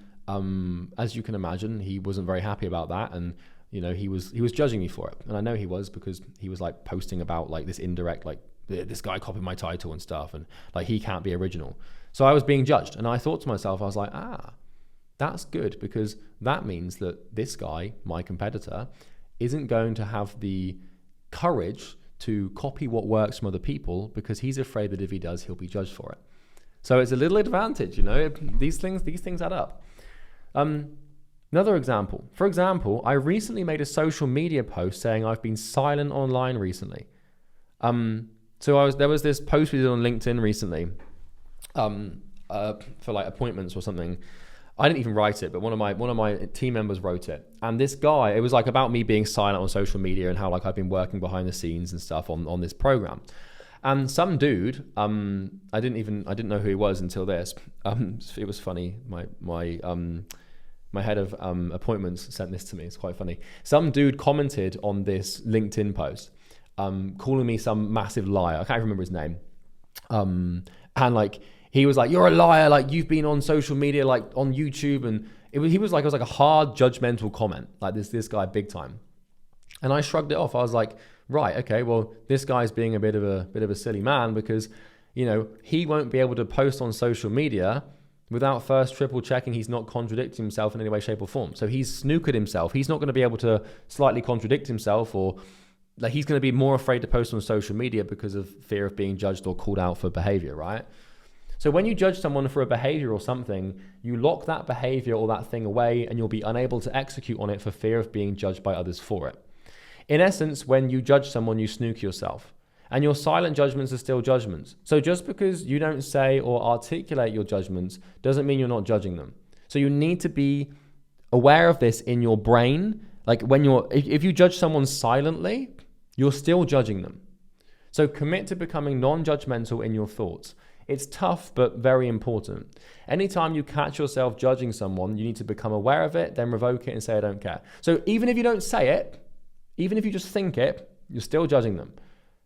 as you can imagine, he wasn't very happy about that. And he was judging me for it. And I know he was, because he was like posting about like this indirect, like this guy copied my title and stuff. And like, he can't be original. So I was being judged. And I thought to myself, I was like, that's good, because that means that this guy, my competitor, isn't going to have the courage to copy what works from other people, because he's afraid that if he does, he'll be judged for it. So it's a little advantage, these things add up. Another example. For example, I recently made a social media post saying I've been silent online recently. There was this post we did on LinkedIn recently for like appointments or something. I didn't even write it, but one of my team members wrote it. And this guy, it was like about me being silent on social media and how like I've been working behind the scenes and stuff on this program. And some dude, I didn't know who he was until this. It was funny. My head of appointments sent this to me. It's quite funny. Some dude commented on this LinkedIn post, calling me some massive liar. I can't remember his name. And like, he was like, "You're a liar. Like, you've been on social media, like on YouTube." And it was like a hard judgmental comment, like this guy big time. And I shrugged it off. I was like, right, okay, well, this guy's being a bit of a silly man, because, he won't be able to post on social media without first triple checking he's not contradicting himself in any way, shape or form. So he's snookered himself. He's not going to be able to slightly contradict himself, or like he's going to be more afraid to post on social media because of fear of being judged or called out for behavior, right? So when you judge someone for a behavior or something, you lock that behavior or that thing away, and you'll be unable to execute on it for fear of being judged by others for it. In essence, when you judge someone, you snooker yourself. And your silent judgments are still judgments. So just because you don't say or articulate your judgments doesn't mean you're not judging them. So you need to be aware of this in your brain. Like if you judge someone silently, you're still judging them. So commit to becoming non-judgmental in your thoughts. It's tough, but very important. Anytime you catch yourself judging someone, you need to become aware of it, then revoke it and say, I don't care. So even if you don't say it, even if you just think it, You're still judging them.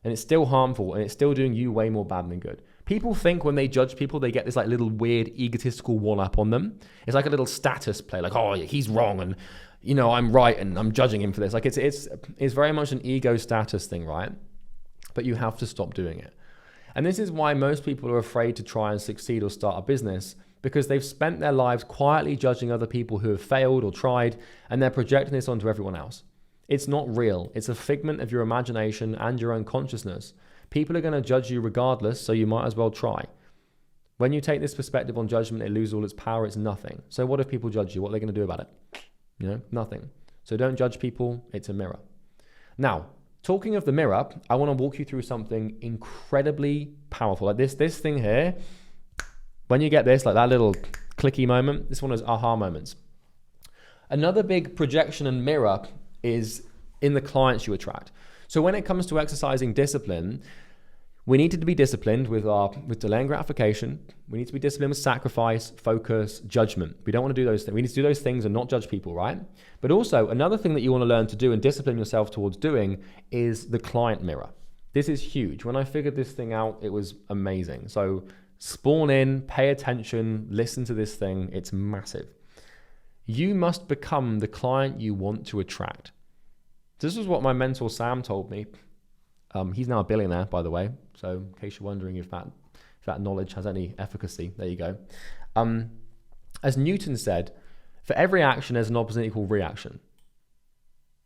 And it's still harmful, and it's still doing you way more bad than good. People think when they judge people, they get this like little weird egotistical one-up on them. It's like a little status play, like, oh, he's wrong, and I'm right, and I'm judging him for this. Like it's very much an ego status thing, right? But you have to stop doing it. And this is why most people are afraid to try and succeed or start a business, because they've spent their lives quietly judging other people who have failed or tried, and they're projecting this onto everyone else. It's not real. It's a figment of your imagination and your own consciousness. People are going to judge you regardless, so you might as well try. When you take this perspective on judgment, it loses all its power. It's nothing. So what if people judge you? What are they going to do about it? Nothing. So don't judge people. It's a mirror. Now, talking of the mirror, I want to walk you through something incredibly powerful. Like this thing here, when you get this, like that little clicky moment, this one is aha moments. Another big projection and mirror is in the clients you attract. So when it comes to exercising discipline, we need to be disciplined with delaying gratification. We need to be disciplined with sacrifice, focus, judgment. We don't want to do those things. We need to do those things and not judge people, right? But also another thing that you want to learn to do and discipline yourself towards doing is the client mirror. This is huge. When I figured this thing out, it was amazing. So spawn in, pay attention, listen to this thing. It's massive. You must become the client you want to attract. This is what my mentor Sam told me. He's now a billionaire, by the way. So in case you're wondering if that knowledge has any efficacy, there you go. As Newton said, for every action, there's an opposite equal reaction.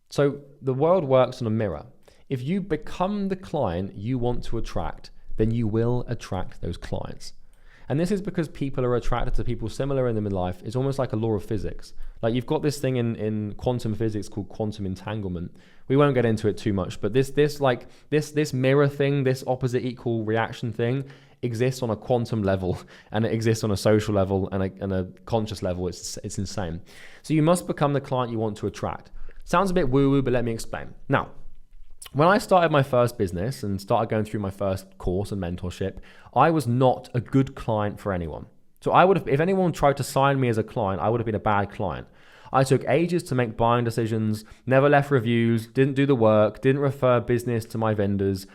So the world works on a mirror. If you become the client you want to attract, then you will attract those clients. And this is because people are attracted to people similar in them in life. It's almost like a law of physics. Like you've got this thing in quantum physics called quantum entanglement. We won't get into it too much, but this mirror thing, this opposite equal reaction thing exists on a quantum level, and it exists on a social level and a conscious level. It's insane. So you must become the client you want to attract. Sounds a bit woo-woo, but let me explain. Now, when I started my first business and started going through my first course and mentorship, I was not a good client for anyone. So I would have, if anyone tried to sign me as a client, I would have been a bad client. I took ages to make buying decisions, never left reviews, didn't do the work, didn't refer business to my vendors,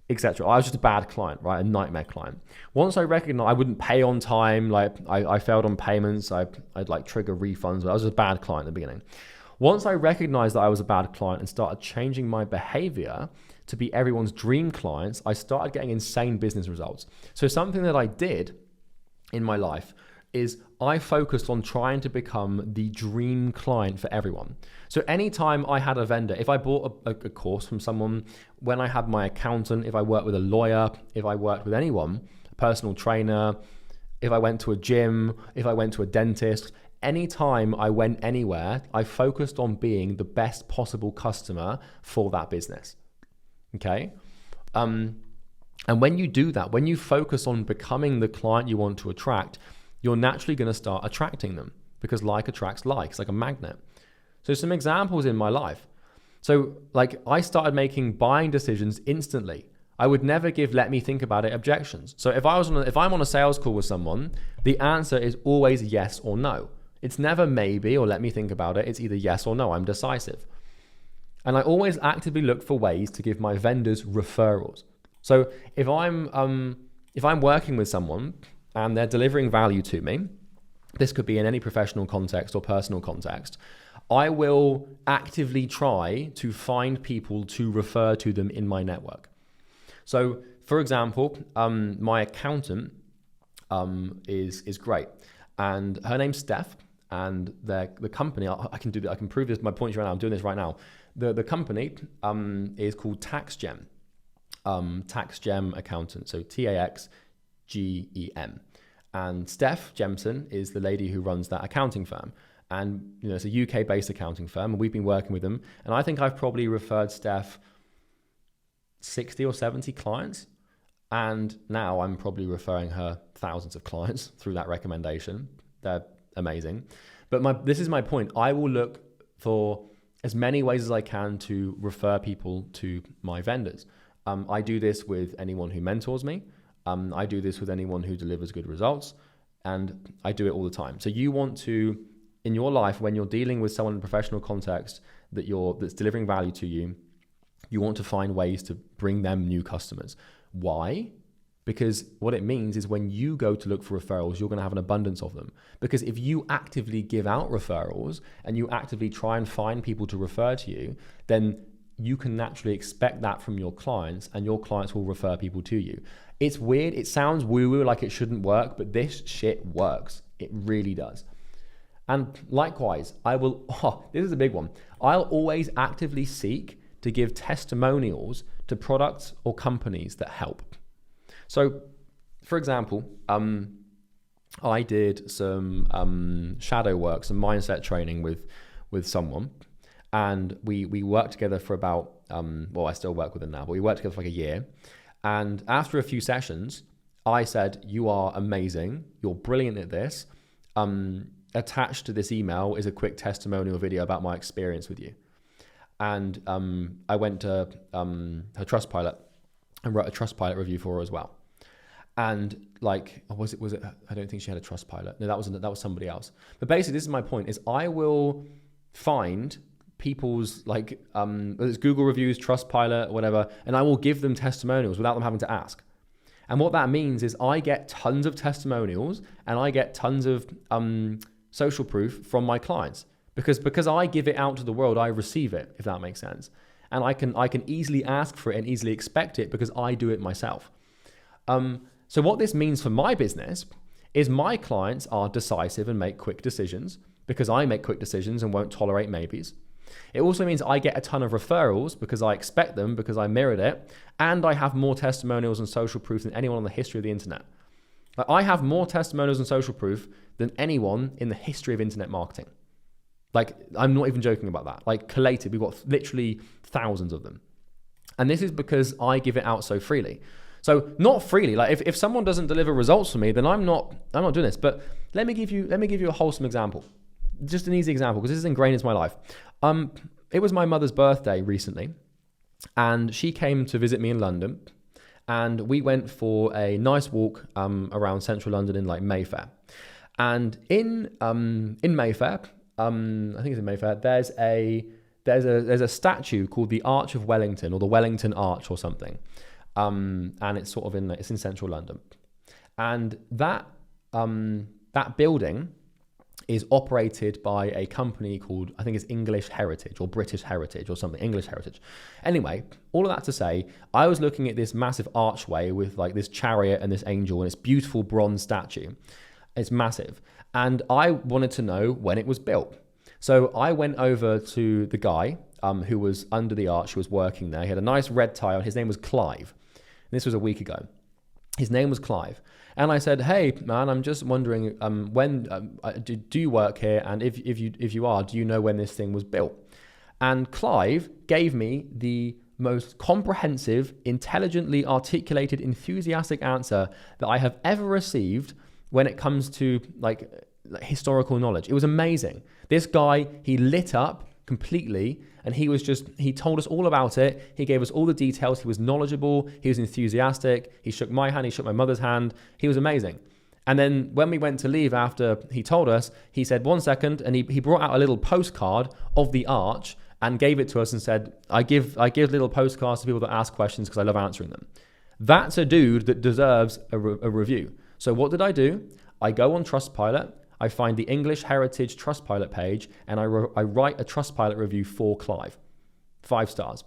etc. I was just a bad client, right? A nightmare client. Once I recognized I wouldn't pay on time, like I failed on payments, I'd like trigger refunds. I was a bad client at the beginning. Once I recognized that I was a bad client and started changing my behavior to be everyone's dream clients, I started getting insane business results. So something that I did in my life is I focused on trying to become the dream client for everyone. So anytime I had a vendor, if I bought a course from someone, when I had my accountant, if I worked with a lawyer, if I worked with anyone, a personal trainer, if I went to a gym, if I went to a dentist, anytime I went anywhere, I focused on being the best possible customer for that business. Okay? And when you do that, when you focus on becoming the client you want to attract, you're naturally going to start attracting them, because like attracts like. It's like a magnet. So some examples in my life. So like I started making buying decisions instantly. I would never give let me think about it objections. So if I'm on a sales call with someone, the answer is always yes or no. It's never maybe or let me think about it. It's either yes or no. I'm decisive. And I always actively look for ways to give my vendors referrals. So if I'm working with someone and they're delivering value to me, this could be in any professional context or personal context, I will actively try to find people to refer to them in my network. So for example, my accountant is great, and her name's Steph, and the company, I can do that, I can prove this, my point right now, I'm doing this right now. The company is called TaxGem, TaxGem Accountant, so TaxGem. And Steph Jemson is the lady who runs that accounting firm. And it's a UK-based accounting firm, and we've been working with them. And I think I've probably referred Steph 60 or 70 clients. And now I'm probably referring her thousands of clients through that recommendation. They're amazing. But this is my point. I will look for as many ways as I can to refer people to my vendors. I do this with anyone who mentors me. I do this with anyone who delivers good results, and I do it all the time. So you want to, in your life, when you're dealing with someone in a professional context that's delivering value to you, You want to find ways to bring them new customers. Why? Because what it means is when you go to look for referrals, you're going to have an abundance of them. Because if you actively give out referrals and you actively try and find people to refer to you, then you can naturally expect that from your clients, and your clients will refer people to you. It's weird. It sounds woo-woo, like it shouldn't work, but this shit works. It really does. And likewise, this is a big one. I'll always actively seek to give testimonials to products or companies that help. So, for example, I did some shadow work, some mindset training with someone, and we worked together for about, I still work with them now, but we worked together for like a year. And after a few sessions, I said, "You are amazing. You're brilliant at this. Attached to this email is a quick testimonial video about my experience with you." And I went to her Trustpilot and wrote a Trustpilot review for her as well. And like, was it? I don't think she had a Trustpilot. No, that was somebody else. But basically, this is my point: is I will find people's like, whether it's Google reviews, Trustpilot, whatever, and I will give them testimonials without them having to ask. And what that means is I get tons of testimonials and I get tons of social proof from my clients. Because I give it out to the world, I receive it, if that makes sense. And I can easily ask for it and easily expect it because I do it myself. So what this means for my business is my clients are decisive and make quick decisions because I make quick decisions and won't tolerate maybes. It also means I get a ton of referrals because I expect them, because I mirrored it, and I have more testimonials and social proof than anyone on the history of the internet. Like, I have more testimonials and social proof than anyone in the history of internet marketing. Like, I'm not even joking about that. Like, collated, we've got literally thousands of them. And this is because I give it out so freely. So not freely, like if someone doesn't deliver results for me, then I'm not doing this. But let me give you a wholesome example. Just an easy example, because this is ingrained into my life. It was my mother's birthday recently, and she came to visit me in London, and we went for a nice walk around central London in like Mayfair. And in Mayfair, I think it's in Mayfair, there's a statue called the Arch of Wellington, or the Wellington Arch or something. And it's sort of it's in central London. And that building is operated by a company called, I think it's English Heritage or British Heritage or something, English Heritage. Anyway, all of that to say, I was looking at this massive archway with like this chariot and this angel and this beautiful bronze statue. It's massive. And I wanted to know when it was built. So I went over to the guy who was under the arch, who was working there. He had a nice red tie on. His name was Clive. And this was a week ago. His name was Clive. And I said, "Hey, man, I'm just wondering when do you work here? And if you are, do you know when this thing was built?" And Clive gave me the most comprehensive, intelligently articulated, enthusiastic answer that I have ever received when it comes to like historical knowledge. It was amazing. This guy, he lit up completely, and he told us all about it. He gave us all the details. He was knowledgeable. He was enthusiastic. He shook my hand. He shook my mother's hand. He was amazing. And then when we went to leave after he told us, he said, "1 second," and he brought out a little postcard of the arch and gave it to us and said, I give little postcards to people that ask questions because I love answering them." That's a dude that deserves a review. So what did I do? I go on Trustpilot. I find the English Heritage Trustpilot page, and I write a Trustpilot review for Clive. 5 stars.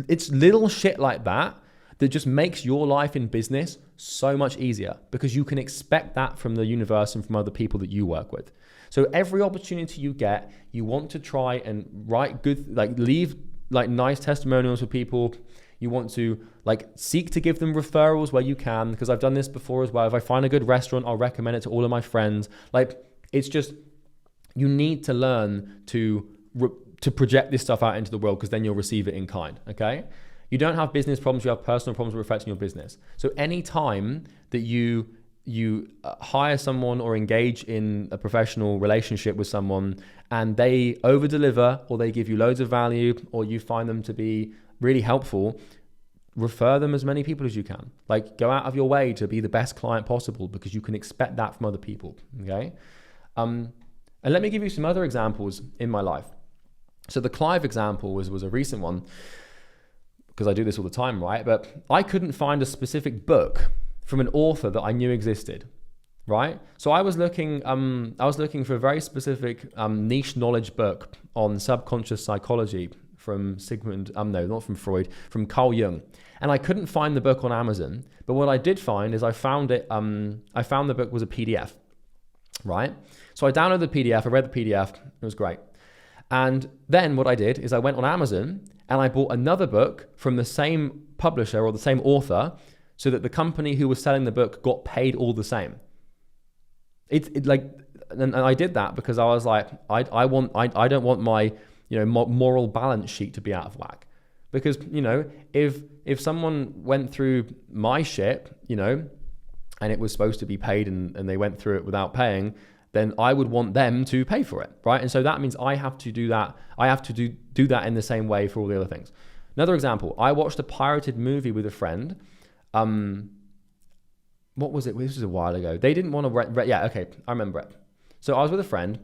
It's little shit like that that just makes your life in business so much easier, because you can expect that from the universe and from other people that you work with. So every opportunity you get, you want to try and write good, like leave like nice testimonials for people. You want to like seek to give them referrals where you can, because I've done this before as well. If I find a good restaurant, I'll recommend it to all of my friends. Like, it's just, you need to learn to project this stuff out into the world, because then you'll receive it in kind, okay? You don't have business problems, you have personal problems that affect your business. So any time that you hire someone or engage in a professional relationship with someone and they over-deliver, or they give you loads of value, or you find them to be really helpful, refer them as many people as you can. Like, go out of your way to be the best client possible, because you can expect that from other people, okay? And let me give you some other examples in my life. So the Clive example was a recent one. because I do this all the time, right? But I couldn't find a specific book from an author that I knew existed, right? So I was looking for a very specific niche knowledge book on subconscious psychology from not from Freud, from Carl Jung. And I couldn't find the book on Amazon, but what I did find is I found the book was a PDF, right? So I downloaded the PDF, I read the PDF, it was great. And then what I did is I went on Amazon and I bought another book from the same publisher or the same author so that the company who was selling the book got paid all the same. And I did that because I was like, I don't want my, moral balance sheet to be out of whack. Because, if someone went through my shit, and it was supposed to be paid and they went through it without paying, then I would want them to pay for it, right? And so that means I have to do that. I have to do that in the same way for all the other things. Another example, I watched a pirated movie with a friend. What was it? This was a while ago. They didn't want to rent. Yeah, okay, I remember it. So I was with a friend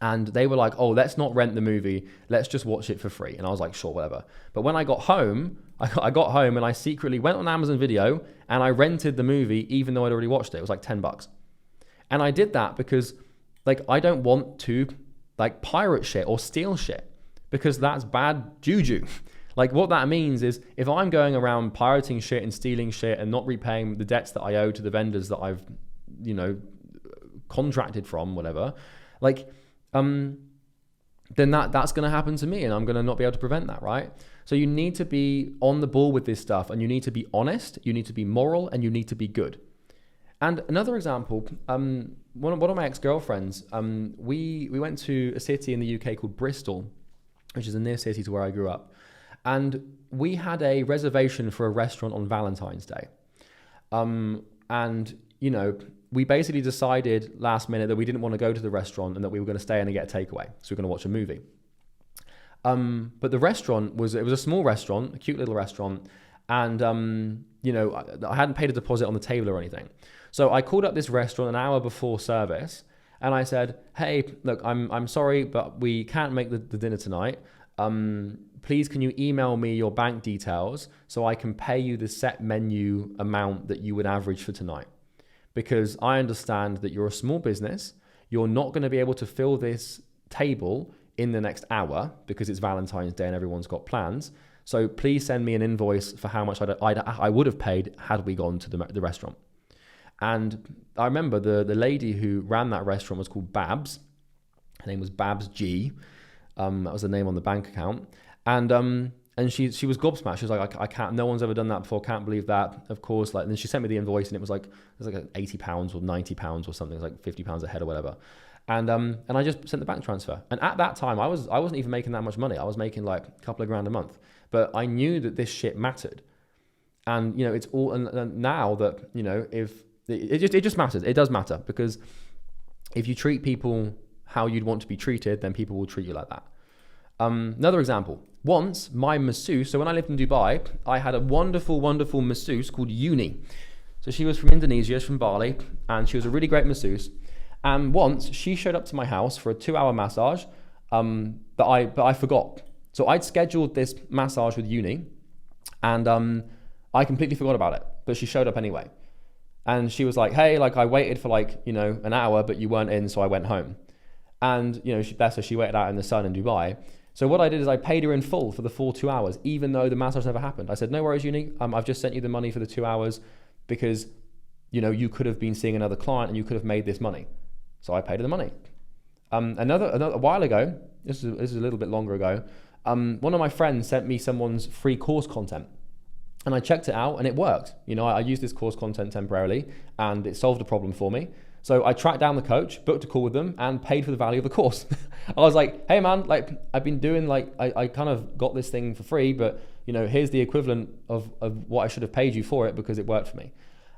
and they were like, oh, let's not rent the movie. Let's just watch it for free. And I was like, sure, whatever. But when I got home, and I secretly went on Amazon Video and I rented the movie even though I'd already watched it. It was like $10. And I did that because I don't want to pirate shit or steal shit because that's bad juju. What that means is if I'm going around pirating shit and stealing shit and not repaying the debts that I owe to the vendors that I've, contracted from, whatever, then that's going to happen to me and I'm going to not be able to prevent that, right? So you need to be on the ball with this stuff and you need to be honest, you need to be moral, and you need to be good. And another example, one of my ex-girlfriends, we went to a city in the UK called Bristol, which is a near city to where I grew up. And we had a reservation for a restaurant on Valentine's Day. We basically decided last minute that we didn't want to go to the restaurant and that we were going to stay in and get a takeaway. So we were going to watch a movie. But the restaurant was a small restaurant, a cute little restaurant. And, I hadn't paid a deposit on the table or anything. So I called up this restaurant an hour before service and I said, hey, look, I'm sorry, but we can't make the dinner tonight. Please, can you email me your bank details so I can pay you the set menu amount that you would average for tonight? Because I understand that you're a small business. You're not going to be able to fill this table in the next hour because it's Valentine's Day and everyone's got plans. So please send me an invoice for how much I would have paid had we gone to the restaurant. And I remember the lady who ran that restaurant was called Babs. Her name was Babs G. That was the name on the bank account. And she was gobsmacked. She was like, I can't, no one's ever done that before. Can't believe that. Of course, and then she sent me the invoice and it was like £80 or £90 or something. It was like £50 a head or whatever. And I just sent the bank transfer. And at that time, I wasn't even making that much money. I was making like a couple of grand a month. But I knew that this shit mattered. And, it's all, and now that, if it just matters. It does matter because if you treat people how you'd want to be treated, then people will treat you like that. Another example. Once, my masseuse, so when I lived in Dubai, I had a wonderful, wonderful masseuse called Uni. So she was from Indonesia, she's from Bali, and she was a really great masseuse. And once, she showed up to my house for a 2-hour massage, but I forgot. So I'd scheduled this massage with Uni, and I completely forgot about it, but she showed up anyway. And she was like, hey, I waited for an hour, but you weren't in, so I went home. And, she waited out in the sun in Dubai. So what I did is I paid her in full for the full 2 hours, even though the massage never happened. I said, no worries, Uni. I've just sent you the money for the 2 hours because, you could have been seeing another client and you could have made this money. So I paid her the money. A while ago, this is a little bit longer ago, one of my friends sent me someone's free course content. And I checked it out and it worked. I used this course content temporarily and it solved a problem for me. So I tracked down the coach, booked a call with them and paid for the value of the course. I was like, hey man, I've been doing I kind of got this thing for free, but here's the equivalent of what I should have paid you for it because it worked for me.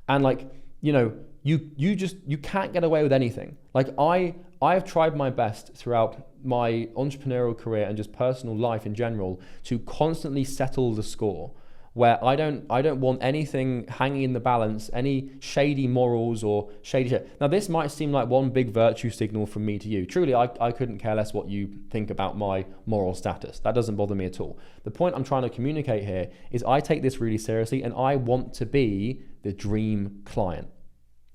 And you can't get away with anything. I've tried my best throughout my entrepreneurial career and just personal life in general to constantly settle the score where I don't want anything hanging in the balance, any shady morals or shady shit. Now, this might seem like one big virtue signal from me to you. Truly, I couldn't care less what you think about my moral status. That doesn't bother me at all. The point I'm trying to communicate here is I take this really seriously, and I want to be the dream client.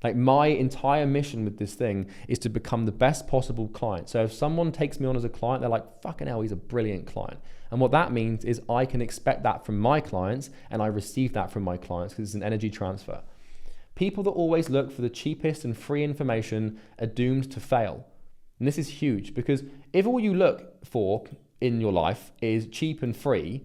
Like, my entire mission with this thing is to become the best possible client. So if someone takes me on as a client, they're like, fucking hell, he's a brilliant client. And what that means is I can expect that from my clients, and I receive that from my clients because it's an energy transfer. People that always look for the cheapest and free information are doomed to fail. And this is huge, because if all you look for in your life is cheap and free,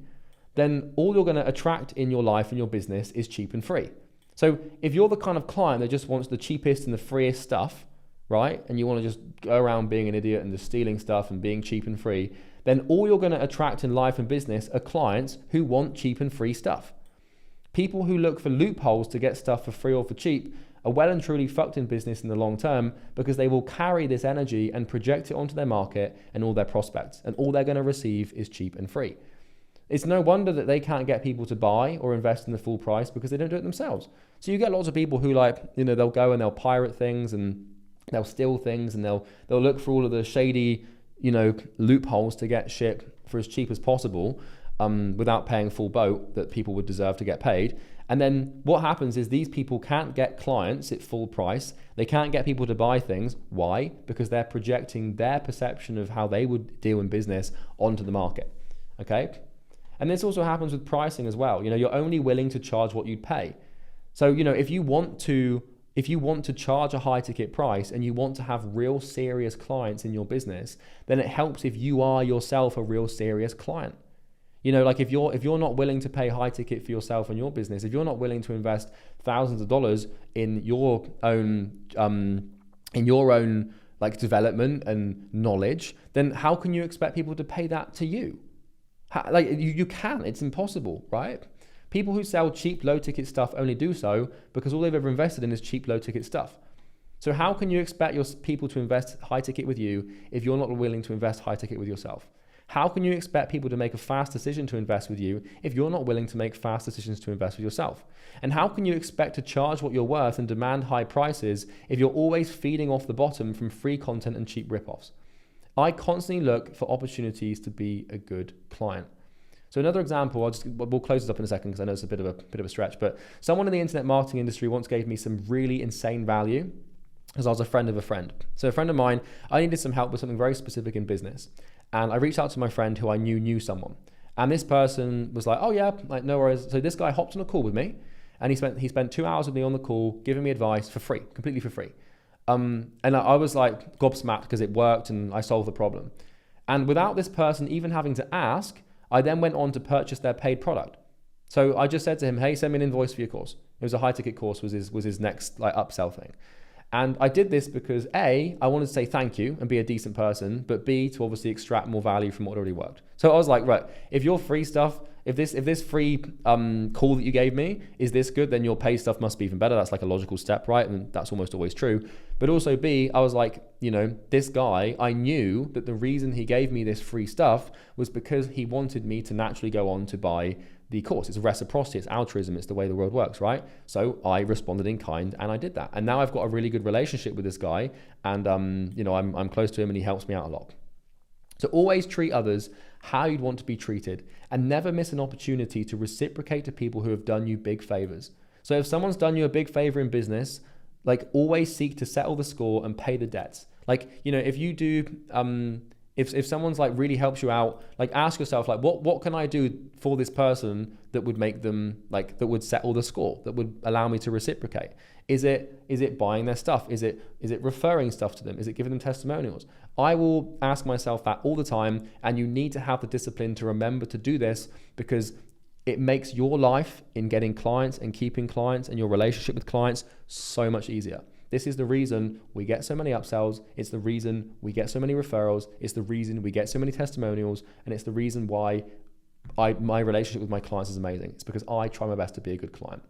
then all you're going to attract in your life and your business is cheap and free. So if you're the kind of client that just wants the cheapest and the freest stuff, right, and you want to just go around being an idiot and just stealing stuff and being cheap and free, then all you're going to attract in life and business are clients who want cheap and free stuff. People who look for loopholes to get stuff for free or for cheap are well and truly fucked in business in the long term, because they will carry this energy and project it onto their market and all their prospects, and all they're going to receive is cheap and free. It's no wonder that they can't get people to buy or invest in the full price, because they don't do it themselves. So you get lots of people who, like, you know, they'll go and they'll pirate things and they'll steal things, and they'll look for all of the shady, you know, loopholes to get shit for as cheap as possible, without paying full boat that people would deserve to get paid. And then what happens is these people can't get clients at full price. They can't get people to buy things. Why? Because they're projecting their perception of how they would deal in business onto the market. Okay? And this also happens with pricing as well. You know, you're only willing to charge what you'd pay. So, you know, if you want to charge a high ticket price and you want to have real serious clients in your business, then it helps if you are yourself a real serious client. You know, like if you're not willing to pay high ticket for yourself and your business, if you're not willing to invest thousands of dollars in your own like development and knowledge, then how can you expect people to pay that to you? Like you can, it's impossible, right? People who sell cheap, low ticket stuff only do so because all they've ever invested in is cheap, low ticket stuff. So how can you expect your people to invest high ticket with you if you're not willing to invest high ticket with yourself? How can you expect people to make a fast decision to invest with you if you're not willing to make fast decisions to invest with yourself? And how can you expect to charge what you're worth and demand high prices if you're always feeding off the bottom from free content and cheap ripoffs? I constantly look for opportunities to be a good client. So another example, we'll close this up in a second because I know it's a bit of a stretch, but someone in the internet marketing industry once gave me some really insane value because I was a friend of a friend. So a friend of mine, I needed some help with something very specific in business. And I reached out to my friend who I knew someone. And this person was like, oh yeah, like no worries. So this guy hopped on a call with me, and he spent 2 hours with me on the call, giving me advice for free, completely for free. And I was like gobsmacked because it worked and I solved the problem. And without this person even having to ask, I then went on to purchase their paid product. So I just said to him, hey, send me an invoice for your course. It was a high ticket course, was his next like upsell thing. And I did this because I wanted to say thank you and be a decent person, but B, to obviously extract more value from what already worked. So I was like, right, if your free stuff, if this free call that you gave me is this good, then your paid stuff must be even better. That's like a logical step, right? And that's almost always true. But also B, I was like, you know, this guy, I knew that the reason he gave me this free stuff was because he wanted me to naturally go on to buy the course. It's reciprocity, it's altruism, it's the way the world works, right? So I responded in kind and I did that. And now I've got a really good relationship with this guy, and you know, I'm close to him and he helps me out a lot. So always treat others how you'd want to be treated, and never miss an opportunity to reciprocate to people who have done you big favors. So if someone's done you a big favor in business, like always seek to settle the score and pay the debts. Like, you know, if you do, if someone's like really helps you out, like ask yourself, like, what can I do for this person that would make them like, that would settle the score, that would allow me to reciprocate? Is it buying their stuff? Is it referring stuff to them? Is it giving them testimonials? I will ask myself that all the time, and you need to have the discipline to remember to do this, because it makes your life in getting clients and keeping clients and your relationship with clients so much easier. This is the reason we get so many upsells. It's the reason we get so many referrals. It's the reason we get so many testimonials. And it's the reason why my relationship with my clients is amazing. It's because I try my best to be a good client.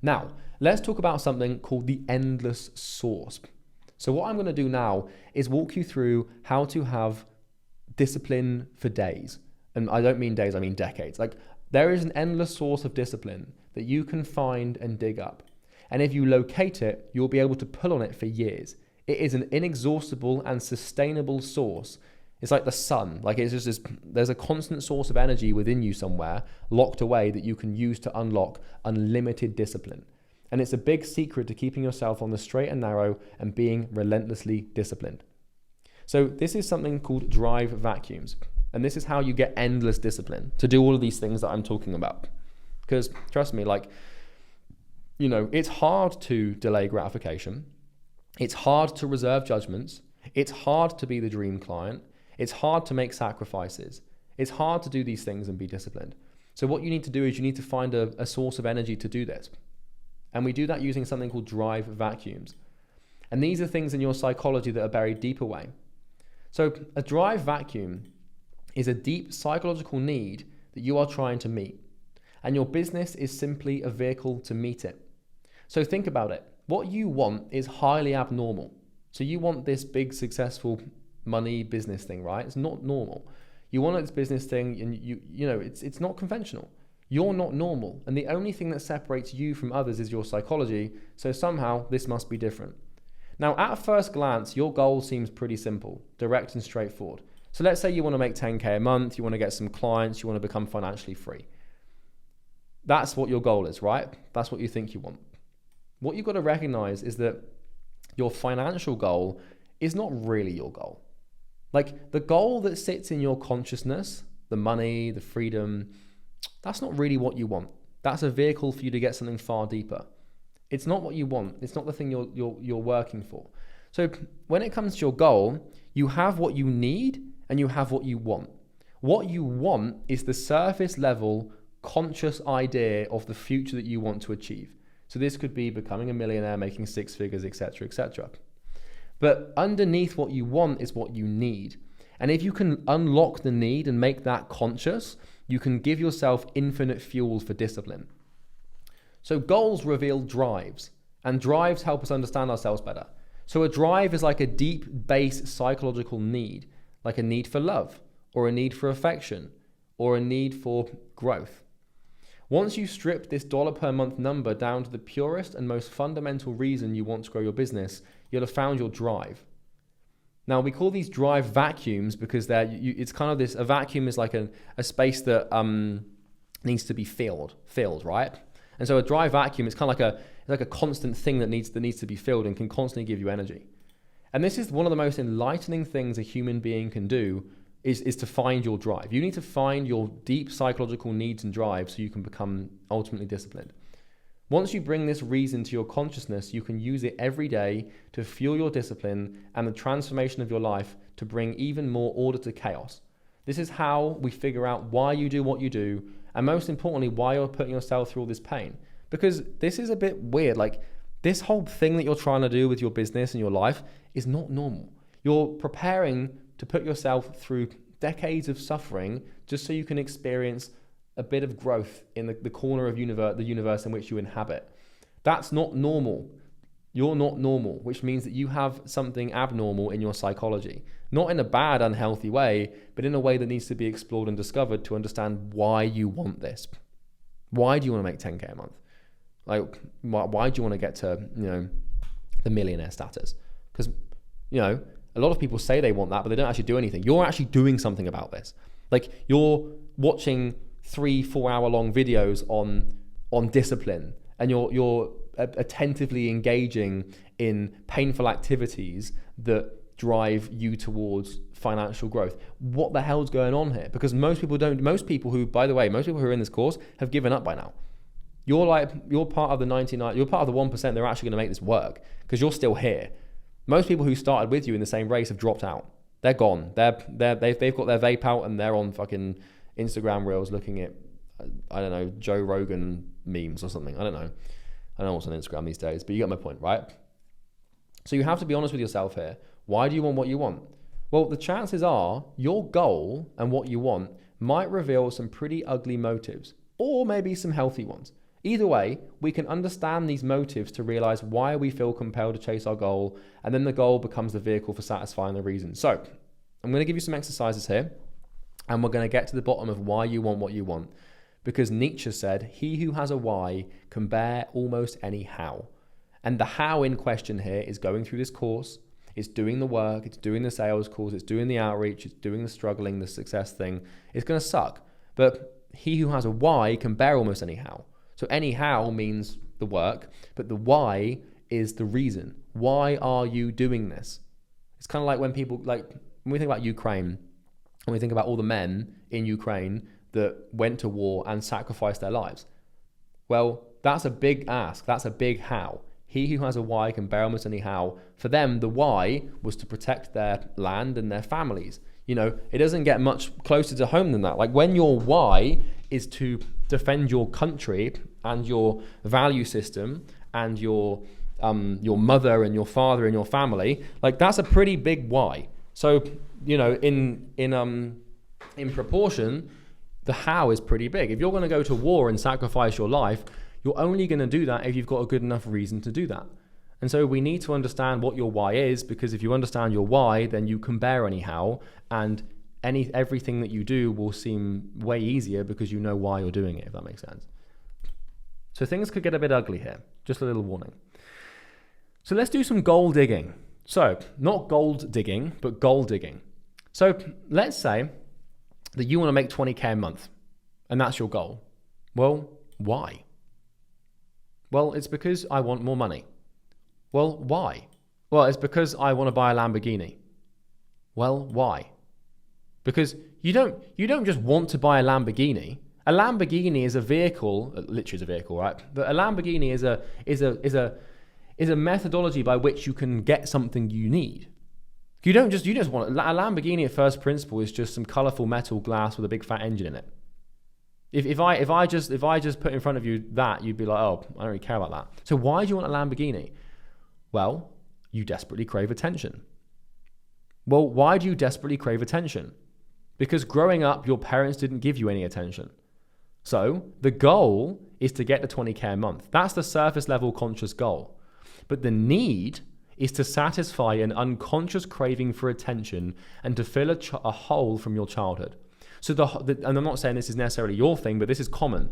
Now, let's talk about something called the endless source. So what I'm going to do now is walk you through how to have discipline for days. And I don't mean days, I mean decades. Like There is an endless source of discipline that you can find and dig up. And if you locate it, you'll be able to pull on it for years. It is an inexhaustible and sustainable source. It's like the sun. Like it's just there's a constant source of energy within you somewhere, locked away, that you can use to unlock unlimited discipline. And it's a big secret to keeping yourself on the straight and narrow and being relentlessly disciplined. So this is something called drive vacuums. And this is how you get endless discipline to do all of these things that I'm talking about. Because trust me, it's hard to delay gratification. It's hard to reserve judgments. It's hard to be the dream client. It's hard to make sacrifices. It's hard to do these things and be disciplined. So what you need to do is you need to find a source of energy to do this. And we do that using something called drive vacuums. And these are things in your psychology that are buried deep away. So a drive vacuum is a deep psychological need that you are trying to meet. And your business is simply a vehicle to meet it. So think about it. What you want is highly abnormal. So you want this big, successful money business thing, right? It's not normal. You want this business thing and it's not conventional. You're not normal. And the only thing that separates you from others is your psychology. So somehow this must be different. Now, at first glance, your goal seems pretty simple, direct and straightforward. So let's say you want to make 10K a month, you want to get some clients, you want to become financially free. That's what your goal is, right? That's what you think you want. What you've got to recognize is that your financial goal is not really your goal. Like the goal that sits in your consciousness, the money, the freedom, that's not really what you want. That's a vehicle for you to get something far deeper. It's not what you want. It's not the thing you're working for. So when it comes to your goal, you have what you need and you have what you want. What you want is the surface level conscious idea of the future that you want to achieve. So this could be becoming a millionaire, making six figures, etc., etc. But underneath what you want is what you need. And if you can unlock the need and make that conscious, you can give yourself infinite fuel for discipline. So goals reveal drives, and drives help us understand ourselves better. So a drive is like a deep base psychological need, like a need for love, or a need for affection, or a need for growth. Once you strip this dollar per month number down to the purest and most fundamental reason you want to grow your business, you'll have found your drive. Now, we call these drive vacuums because it's kind of this, a vacuum is like a space that needs to be filled, right? And so a drive vacuum is kind of like a constant thing that needs to be filled and can constantly give you energy. And this is one of the most enlightening things a human being can do is to find your drive. You need to find your deep psychological needs and drive so you can become ultimately disciplined. Once you bring this reason to your consciousness, you can use it every day to fuel your discipline and the transformation of your life to bring even more order to chaos. This is how we figure out why you do what you do, and most importantly, why you're putting yourself through all this pain. Because this is a bit weird. Like this whole thing that you're trying to do with your business and your life is not normal. You're preparing to put yourself through decades of suffering just so you can experience a bit of growth in the corner of the universe in which you inhabit. That's not normal. You're not normal, which means that you have something abnormal in your psychology. Not in a bad, unhealthy way, but in a way that needs to be explored and discovered to understand why you want this. Why do you want to make 10K a month? Like, why do you want to get to, the millionaire status? Because, a lot of people say they want that, but they don't actually do anything. You're actually doing something about this. Like, you're watching 3-4 hour long videos on discipline, and you're attentively engaging in painful activities that drive you towards financial growth. What the hell's going on here? Because most people who are in this course have given up by now. You're part of the 99, you're part of the 1% that are actually going to make this work because you're still here. Most people who started with you in the same race have dropped out. They're gone. They've got their vape out and they're on fucking Instagram reels looking at, I don't know, Joe Rogan memes or something. I don't know what's on Instagram these days, but you get my point, right? So you have to be honest with yourself here. Why do you want what you want? Well, the chances are your goal and what you want might reveal some pretty ugly motives, or maybe some healthy ones. Either way, we can understand these motives to realize why we feel compelled to chase our goal, and then the goal becomes the vehicle for satisfying the reason. So I'm going to give you some exercises here, and we're going to get to the bottom of why you want what you want. Because Nietzsche said, he who has a why can bear almost any how. And the how in question here is going through this course, it's doing the work, it's doing the sales calls, it's doing the outreach, it's doing the struggling, the success thing. It's going to suck. But he who has a why can bear almost any how. So any how means the work, but the why is the reason. Why are you doing this? It's kind of like when people, like when we think about Ukraine, when we think about all the men in Ukraine that went to war and sacrificed their lives. Well, that's a big ask. That's a big how. He who has a why can bear almost any how. For them, the why was to protect their land and their families. You know, it doesn't get much closer to home than that. Like when your why is to defend your country and your value system and your mother and your father and your family, like that's a pretty big why. So, you know, in proportion, the how is pretty big. If you're going to go to war and sacrifice your life, you're only going to do that if you've got a good enough reason to do that. And so we need to understand what your why is, because if you understand your why, then you can bear any how, and everything that you do will seem way easier because you know why you're doing it, if that makes sense. So things could get a bit ugly here. Just a little warning. So let's do some goal digging. So not gold digging, but goal digging. So let's say that you want to make 20K a month, and that's your goal. Well, why? Well, it's because I want more money. Well, why? Well, it's because I want to buy a Lamborghini. Well, why? Because you don't just want to buy a Lamborghini. A Lamborghini is a vehicle, literally is a vehicle, right? But a Lamborghini is a methodology by which you can get something you need. You just want a Lamborghini at first principle is just some colorful metal glass with a big fat engine in it. If I just put in front of you that, you'd be like, oh, I don't really care about that. So why do you want a Lamborghini? Well, you desperately crave attention. Well, why do you desperately crave attention? Because growing up, your parents didn't give you any attention. So the goal is to get to 20K a month. That's the surface level conscious goal. But the need is to satisfy an unconscious craving for attention and to fill a hole from your childhood. So and I'm not saying this is necessarily your thing, but this is common.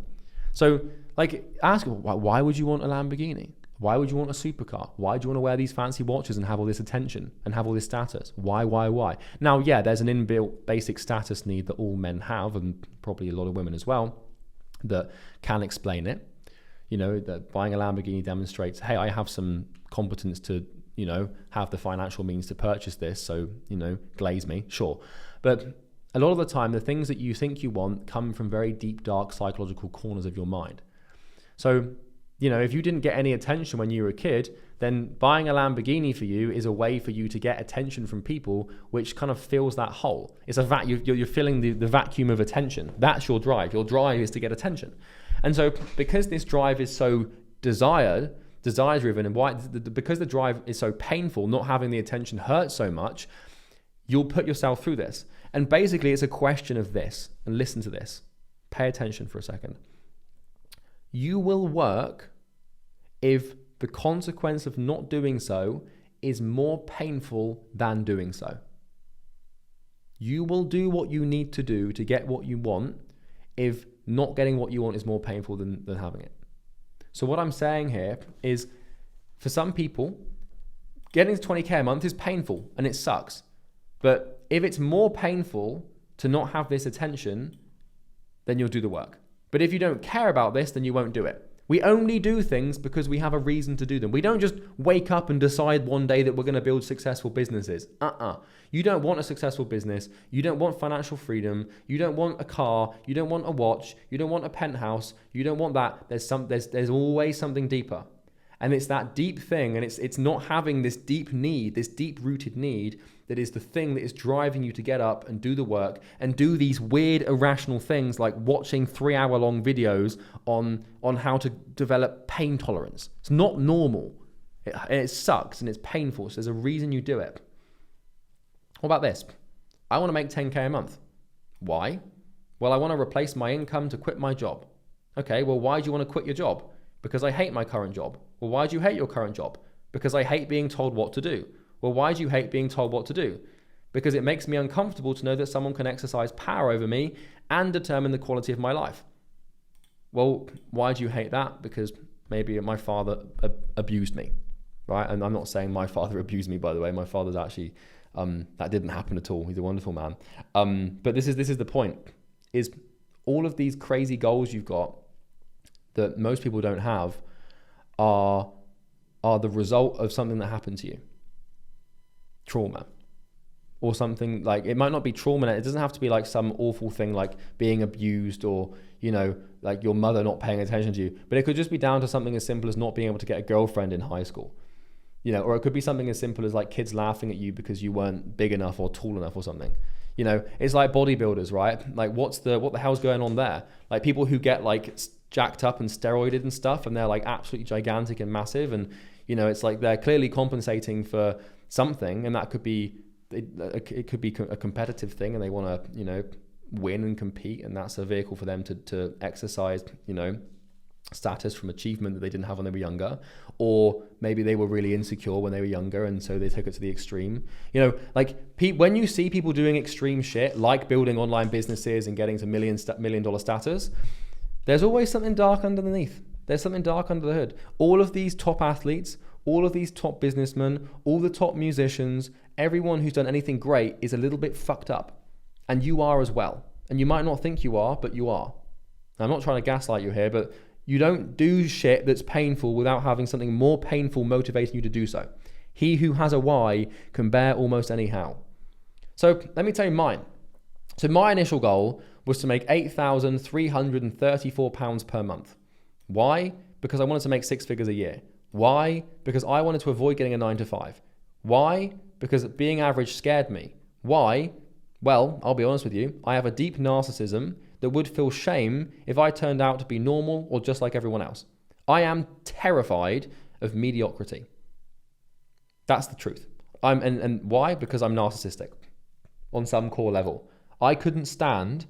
So like ask, why would you want a Lamborghini? Why would you want a supercar? Why do you want to wear these fancy watches and have all this attention and have all this status? Why? Now, yeah, there's an inbuilt basic status need that all men have, and probably a lot of women as well, that can explain it. You know, that buying a Lamborghini demonstrates, hey, I have some competence to, you know, have the financial means to purchase this. So, you know, glaze me, sure. But a lot of the time, the things that you think you want come from very deep, dark psychological corners of your mind. So, you know, if you didn't get any attention when you were a kid, then buying a Lamborghini for you is a way for you to get attention from people, which kind of fills that hole. It's a you're filling the vacuum of attention. That's your drive. Your drive is to get attention. And so because this drive is so desire-driven, and because the drive is so painful, not having the attention hurts so much, you'll put yourself through this. And basically it's a question of this, and listen to this. Pay attention for a second. You will work if the consequence of not doing so is more painful than doing so. You will do what you need to do to get what you want if not getting what you want is more painful than having it. So what I'm saying here is, for some people, getting to 20K a month is painful and it sucks. But if it's more painful to not have this attention, then you'll do the work. But if you don't care about this, then you won't do it. We only do things because we have a reason to do them. We don't just wake up and decide one day that we're going to build successful businesses. You don't want a successful business. You don't want financial freedom. You don't want a car. You don't want a watch. You don't want a penthouse. You don't want that. There's always something deeper. And it's that deep thing, and it's not having this deep need, this deep-rooted need, that is the thing that is driving you to get up and do the work and do these weird, irrational things like watching 3-hour-long videos on how to develop pain tolerance. It's not normal. It sucks and it's painful, so there's a reason you do it. What about this? I want to make 10K a month. Why? Well, I want to replace my income to quit my job. Okay, well, why do you want to quit your job? Because I hate my current job. Well, why do you hate your current job? Because I hate being told what to do. Well, why do you hate being told what to do? Because it makes me uncomfortable to know that someone can exercise power over me and determine the quality of my life. Well, why do you hate that? Because maybe my father abused me, right? And I'm not saying my father abused me, by the way. My father's actually, that didn't happen at all. He's a wonderful man. But this is the point, is all of these crazy goals you've got that most people don't have are the result of something that happened to you. Trauma. Or something like, it might not be trauma. It doesn't have to be like some awful thing like being abused or, like your mother not paying attention to you. But it could just be down to something as simple as not being able to get a girlfriend in high school. Or it could be something as simple as like kids laughing at you because you weren't big enough or tall enough or something. It's like bodybuilders, right? Like what the hell's going on there? Like people who get like jacked up and steroided and stuff, and they're like absolutely gigantic and massive. And, it's like they're clearly compensating for something, and that could be, it could be a competitive thing, and they want to, win and compete, and that's a vehicle for them to exercise, status from achievement that they didn't have when they were younger. Or maybe they were really insecure when they were younger, and so they took it to the extreme. When you see people doing extreme shit, like building online businesses and getting to $1 million status, there's always something dark underneath. There's something dark under the hood. All of these top athletes, all of these top businessmen, all the top musicians, everyone who's done anything great is a little bit fucked up. And you are as well. And you might not think you are, but you are. Now, I'm not trying to gaslight you here, but you don't do shit that's painful without having something more painful motivating you to do so. He who has a why can bear almost any how. So let me tell you mine. So my initial goal was to make £8,334 per month. Why? Because I wanted to make 6 figures a year. Why? Because I wanted to avoid getting a 9 to 5. Why? Because being average scared me. Why? Well, I'll be honest with you. I have a deep narcissism that would feel shame if I turned out to be normal or just like everyone else. I am terrified of mediocrity. That's the truth. And why? Because I'm narcissistic on some core level. I couldn't stand.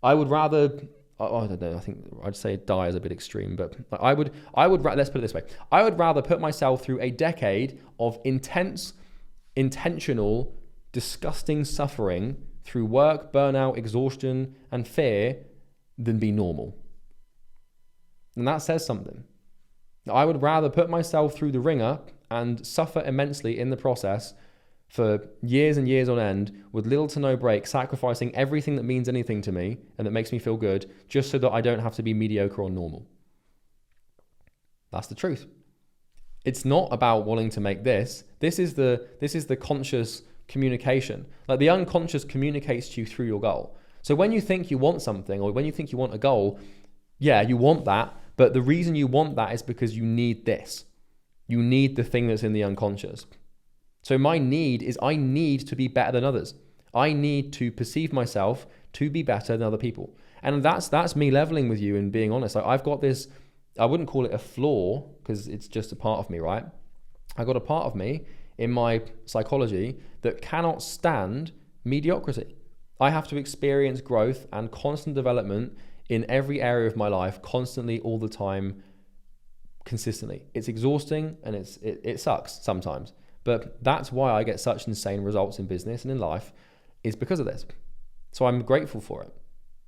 I would rather, I don't know, I think I'd say die is a bit extreme, but I would, let's put it this way. I would rather put myself through a decade of intense, intentional, disgusting suffering through work, burnout, exhaustion, and fear than be normal. And that says something. I would rather put myself through the ringer and suffer immensely in the process for years and years on end with little to no break, sacrificing everything that means anything to me and that makes me feel good, just so that I don't have to be mediocre or normal. That's the truth. It's not about wanting to make this. This is the conscious communication. Like the unconscious communicates to you through your goal. So when you think you want something, or when you think you want a goal, yeah, you want that, but the reason you want that is because you need this. You need the thing that's in the unconscious. So my need is I need to be better than others. I need to perceive myself to be better than other people. And that's me leveling with you and being honest. Like I've got this, I wouldn't call it a flaw because it's just a part of me, right? I got a part of me in my psychology that cannot stand mediocrity. I have to experience growth and constant development in every area of my life, constantly, all the time, consistently. It's exhausting and it sucks sometimes. But that's why I get such insane results in business and in life, is because of this. So I'm grateful for it.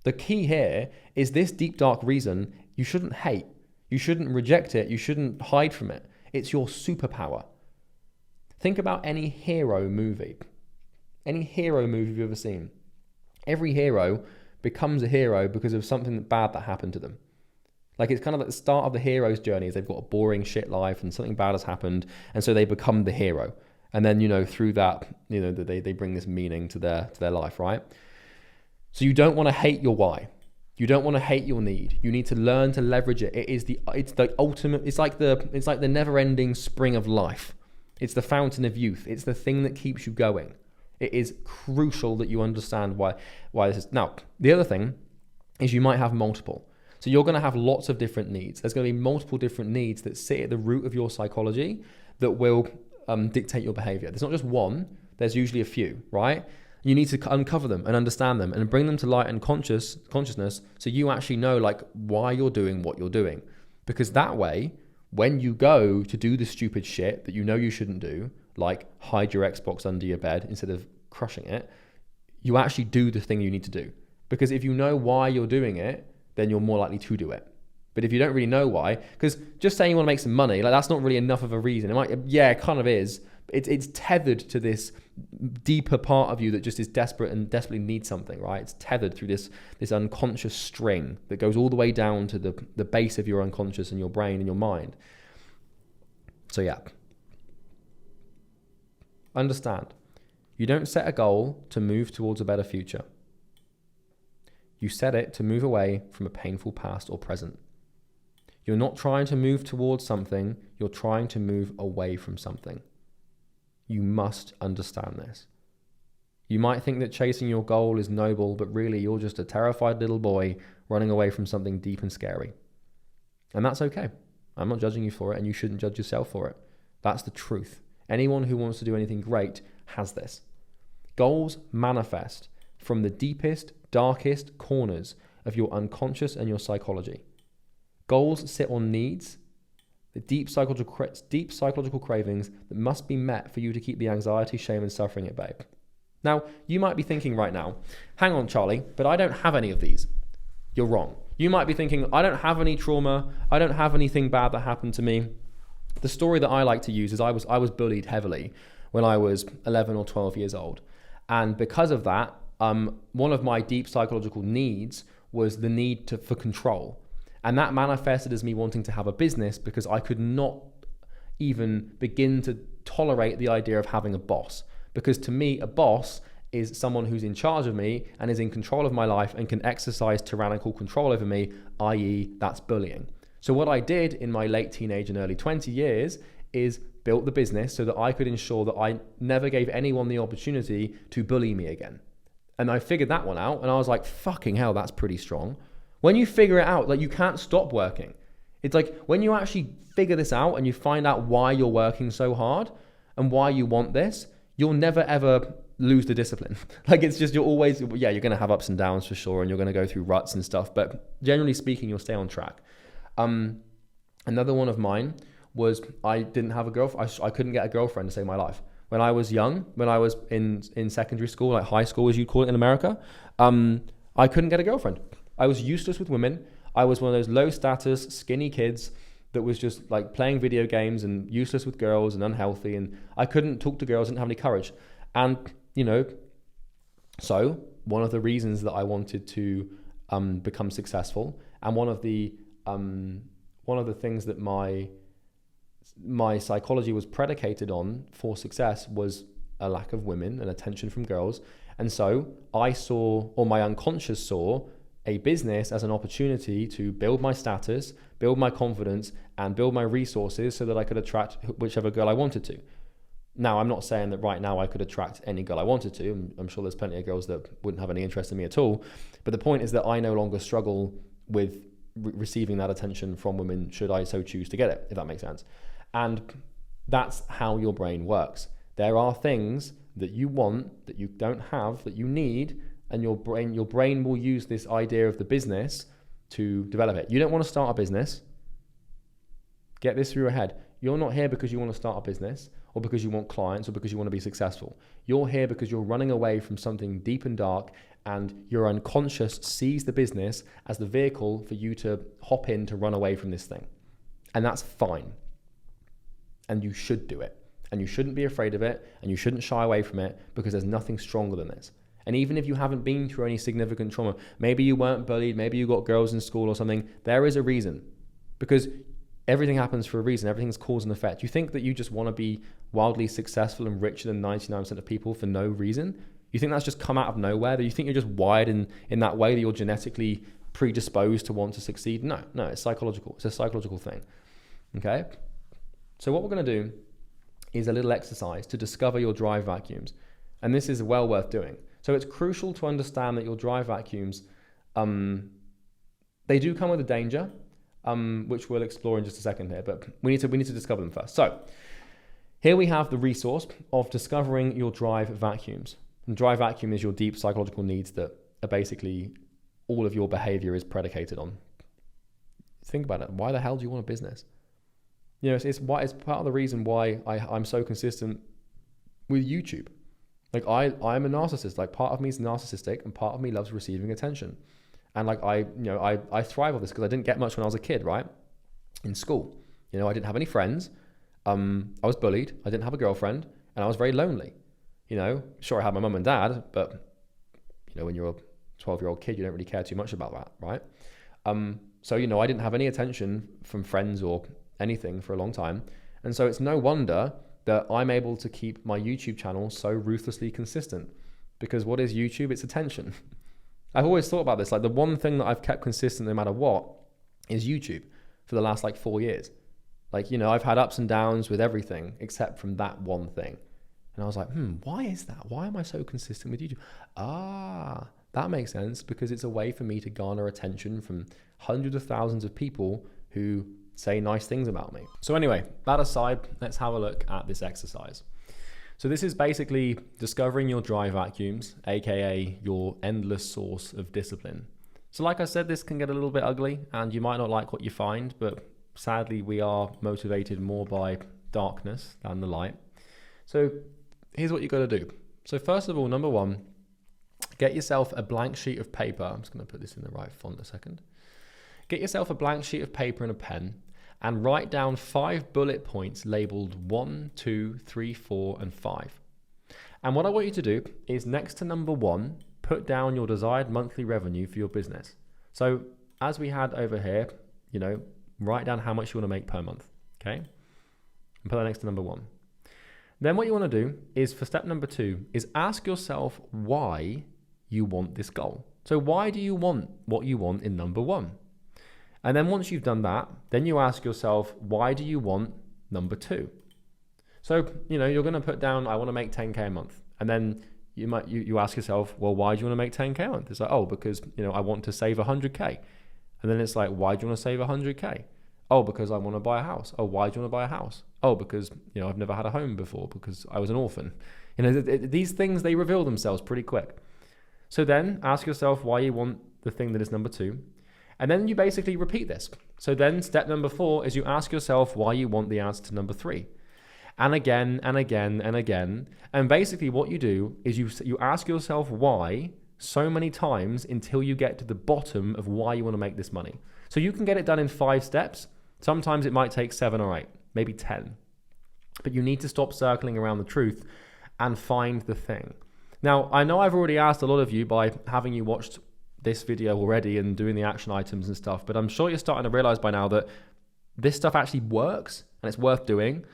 The key here is this deep, dark reason you shouldn't hate. You shouldn't reject it. You shouldn't hide from it. It's your superpower. Think about any hero movie. Any hero movie you've ever seen. Every hero becomes a hero because of something bad that happened to them. Like it's kind of like the start of the hero's journey is they've got a boring shit life and something bad has happened, and so they become the hero. And then, through that, they bring this meaning to their life, right? So you don't want to hate your why. You don't want to hate your need. You need to learn to leverage it. It's the ultimate, it's like the never-ending spring of life. It's the fountain of youth. It's the thing that keeps you going. It is crucial that you understand why this is. Now, the other thing is you might have multiple. So you're going to have lots of different needs. There's going to be multiple different needs that sit at the root of your psychology that will dictate your behavior. There's not just one, there's usually a few, right? You need to uncover them and understand them and bring them to light and consciousness so you actually know like why you're doing what you're doing. Because that way, when you go to do the stupid shit that you know you shouldn't do, like hide your Xbox under your bed instead of crushing it, you actually do the thing you need to do. Because if you know why you're doing it, then you're more likely to do it. But if you don't really know why, because just saying you want to make some money, like that's not really enough of a reason. It kind of is. It's tethered to this deeper part of you that just is desperate and desperately needs something, right? It's tethered through this unconscious string that goes all the way down to the base of your unconscious and your brain and your mind. So yeah. Understand, you don't set a goal to move towards a better future. You set it to move away from a painful past or present. You're not trying to move towards something, you're trying to move away from something. You must understand this. You might think that chasing your goal is noble, but really you're just a terrified little boy running away from something deep and scary. And that's okay. I'm not judging you for it, and you shouldn't judge yourself for it. That's the truth. Anyone who wants to do anything great has this. Goals manifest from the deepest, darkest corners of your unconscious and your psychology. Goals sit on needs, the deep psychological cravings that must be met for you to keep the anxiety, shame, and suffering at bay. Now, you might be thinking right now, hang on, Charlie, but I don't have any of these. You're wrong. You might be thinking, I don't have any trauma. I don't have anything bad that happened to me. The story that I like to use is I was bullied heavily when I was 11 or 12 years old. And because of that, one of my deep psychological needs was the need for control. And that manifested as me wanting to have a business because I could not even begin to tolerate the idea of having a boss. Because to me, a boss is someone who's in charge of me and is in control of my life and can exercise tyrannical control over me, i.e. that's bullying. So what I did in my late teenage and early 20 years is built the business so that I could ensure that I never gave anyone the opportunity to bully me again. And I figured that one out and I was like, fucking hell, that's pretty strong. When you figure it out, like you can't stop working. It's like when you actually figure this out and you find out why you're working so hard and why you want this, you'll never ever lose the discipline. Like it's just, you're always, yeah, you're going to have ups and downs for sure. And you're going to go through ruts and stuff, but generally speaking, you'll stay on track. Another one of mine was I didn't have a girlfriend. I couldn't get a girlfriend to save my life. When I was young, when I was in secondary school, like high school as you'd call it in America, I couldn't get a girlfriend. I was useless with women. I was one of those low status, skinny kids that was just like playing video games and useless with girls and unhealthy. And I couldn't talk to girls, didn't have any courage. And, so one of the reasons that I wanted to become successful, and one of the things that my psychology was predicated on for success was a lack of women and attention from girls. And so I saw, or my unconscious saw, a business as an opportunity to build my status, build my confidence, and build my resources so that I could attract whichever girl I wanted to. Now, I'm not saying that right now I could attract any girl I wanted to. I'm sure there's plenty of girls that wouldn't have any interest in me at all. But the point is that I no longer struggle with receiving that attention from women should I so choose to get it, if that makes sense. And that's how your brain works. There are things that you want, that you don't have, that you need, and your brain will use this idea of the business to develop it. You don't want to start a business. Get this through your head. You're not here because you want to start a business or because you want clients or because you want to be successful. You're here because you're running away from something deep and dark, and your unconscious sees the business as the vehicle for you to hop in to run away from this thing. And that's fine. And you should do it. And you shouldn't be afraid of it, and you shouldn't shy away from it, because there's nothing stronger than this. And even if you haven't been through any significant trauma, maybe you weren't bullied, maybe you got girls in school or something, there is a reason. Because everything happens for a reason. Everything's cause and effect. You think that you just want to be wildly successful and richer than 99% of people for no reason? You think that's just come out of nowhere? That you think you're just wired in that way, that you're genetically predisposed to want to succeed? No, it's psychological. It's a psychological thing. Okay? So what we're going to do is a little exercise to discover your drive vacuums. And this is well worth doing. So it's crucial to understand that your drive vacuums, they do come with a danger, which we'll explore in just a second here, but we need to discover them first. So here we have the resource of discovering your drive vacuums. And drive vacuum is your deep psychological needs that are basically all of your behavior is predicated on. Think about it. Why the hell do you want a business? It's part of the reason why I'm so consistent with YouTube. Like I'm a narcissist. Like part of me is narcissistic and part of me loves receiving attention. And like I thrive on this because I didn't get much when I was a kid, right? In school, I didn't have any friends. I was bullied. I didn't have a girlfriend, and I was very lonely. Sure, I had my mum and dad, but when you're a 12-year-old kid, you don't really care too much about that, right? So I didn't have any attention from friends or anything for a long time. And so it's no wonder that I'm able to keep my YouTube channel so ruthlessly consistent. Because what is YouTube? It's attention. I've always thought about this. Like the one thing that I've kept consistent no matter what is YouTube for the last 4 years. I've had ups and downs with everything except from that one thing. And I was like, why is that? Why am I so consistent with YouTube? That makes sense, because it's a way for me to garner attention from hundreds of thousands of people who say nice things about me. So anyway, that aside, let's have a look at this exercise. So this is basically discovering your dry vacuums, aka your endless source of discipline. So like I said, this can get a little bit ugly and you might not like what you find, but sadly we are motivated more by darkness than the light. So here's what you got to do. So first of all, number one, get yourself a blank sheet of paper. I'm just going to put this in the right font a second. Get yourself a blank sheet of paper and a pen and write down 5 bullet points labeled 1, 2, 3, 4, and 5. And what I want you to do is next to number 1, put down your desired monthly revenue for your business. So as we had over here, write down how much you want to make per month, okay? And put that next to number 1. Then what you want to do is, for step number 2, is ask yourself why you want this goal. So why do you want what you want in number 1? And then once you've done that, then you ask yourself, why do you want number 2? So, you're going to put down, I want to make 10K a month. And then you ask yourself, well, why do you want to make 10K a month? It's like, oh, because, I want to save 100K. And then it's like, why do you want to save 100K? Oh, because I want to buy a house. Oh, why do you want to buy a house? Oh, because, I've never had a home before because I was an orphan. These things, they reveal themselves pretty quick. So then ask yourself why you want the thing that is number 2. And then you basically repeat this. So then step number 4 is you ask yourself why you want the answer to number 3. And again, and again, and again. And basically what you do is you ask yourself why so many times until you get to the bottom of why you want to make this money. So you can get it done in 5 steps. Sometimes it might take 7 or 8, maybe 10. But you need to stop circling around the truth and find the thing. Now, I know I've already asked a lot of you by having you watched this video already and doing the action items and stuff, but I'm sure you're starting to realize by now that this stuff actually works and it's worth doing.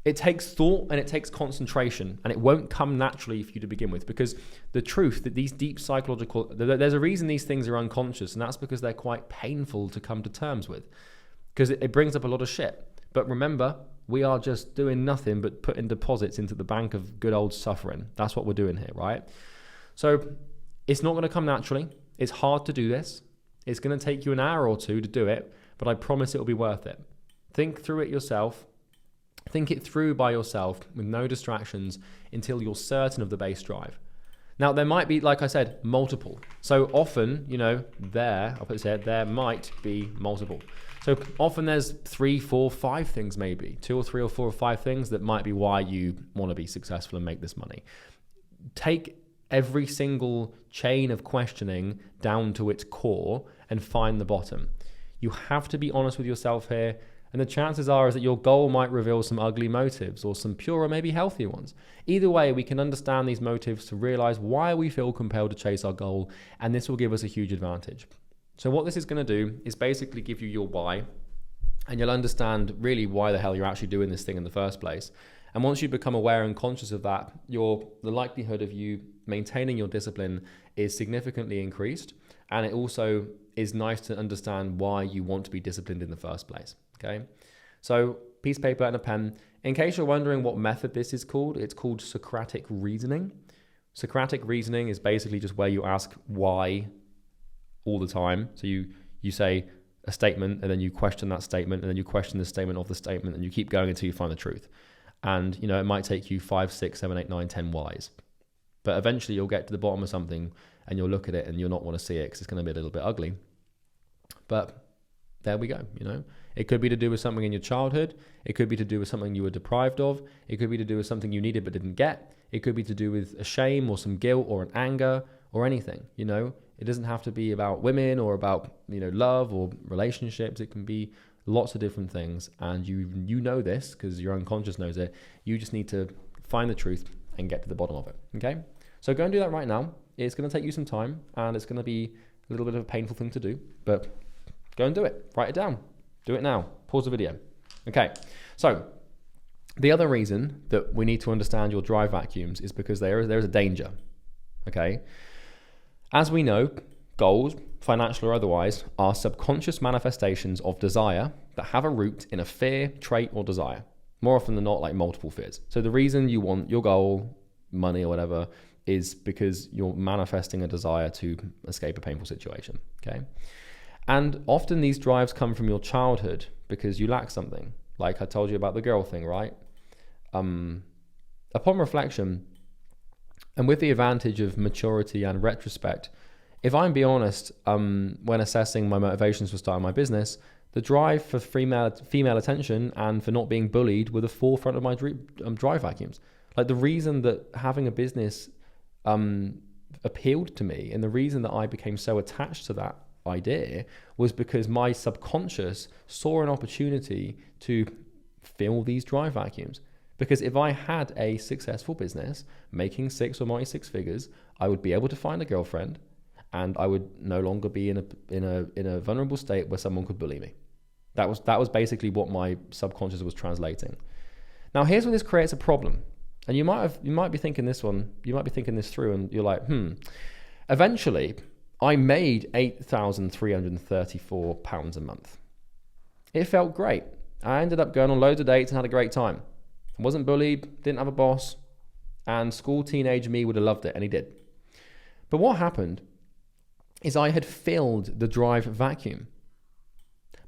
It takes thought and it takes concentration, and it won't come naturally for you to begin with, because the truth that these deep psychological, there's a reason these things are unconscious, and that's because they're quite painful to come to terms with, because it brings up a lot of shit. But remember, we are just doing nothing but putting deposits into the bank of good old suffering. That's what we're doing here, right? So it's not going to come naturally. It's hard to do this. It's going to take you an hour or 2 to do it, but I promise it will be worth it. Think through it yourself. Think it through by yourself with no distractions until you're certain of the base drive. Now, there might be, like I said, multiple. So often, there might be multiple. So often there's 3, 4, 5 things maybe, 2 or 3 or 4 or 5 things that might be why you want to be successful and make this money. Take every single chain of questioning down to its core and find the bottom. You have to be honest with yourself here, and the chances are is that your goal might reveal some ugly motives or some pure or maybe healthier ones. Either way, we can understand these motives to realize why we feel compelled to chase our goal, and this will give us a huge advantage. So what this is going to do is basically give you your why, and you'll understand really why the hell you're actually doing this thing in the first place. And once you become aware and conscious of that, the likelihood of you maintaining your discipline is significantly increased. And it also is nice to understand why you want to be disciplined in the first place. Okay. So piece of paper and a pen. In case you're wondering what method this is called, it's called Socratic reasoning. Socratic reasoning is basically just where you ask why all the time. So you say a statement and then you question that statement and then you question the statement of the statement and you keep going until you find the truth. And, it might take you 5, 6, 7, 8, 9, 10 whys. But eventually you'll get to the bottom of something and you'll look at it and you'll not want to see it because it's going to be a little bit ugly. But there we go, It could be to do with something in your childhood. It could be to do with something you were deprived of. It could be to do with something you needed but didn't get. It could be to do with a shame or some guilt or an anger or anything, you know? It doesn't have to be about women or about, you know, love or relationships. It can be lots of different things. And you know this because your unconscious knows it. You just need to find the truth and get to the bottom of it, okay? So go and do that right now. It's going to take you some time and it's going to be a little bit of a painful thing to do, but go and do it. Write it down. Do it now. Pause the video. Okay, so the other reason that we need to understand your drive vacuums is because there is a danger, okay? As we know, goals, financial or otherwise, are subconscious manifestations of desire that have a root in a fear, trait, or desire. More often than not, like multiple fears. So the reason you want your goal, money or whatever, is because you're manifesting a desire to escape a painful situation, okay? And often these drives come from your childhood because you lack something. Like I told you about the girl thing, right? Upon reflection, and with the advantage of maturity and retrospect, if I'm being honest, when assessing my motivations for starting my business, the drive for female attention and for not being bullied were the forefront of my drive vacuums. Like the reason that having a business appealed to me and the reason that I became so attached to that idea was because my subconscious saw an opportunity to fill these drive vacuums. Because if I had a successful business making six or multi-six figures, I would be able to find a girlfriend and I would no longer be in a vulnerable state where someone could bully me. That was basically what my subconscious was translating. Now here's where this creates a problem. And you might be thinking this through and you're like, eventually I made £8,334 a month. It felt great. I ended up going on loads of dates and had a great time. I wasn't bullied, didn't have a boss, and school teenage me would have loved it, and he did. But what happened is I had filled the drive vacuum.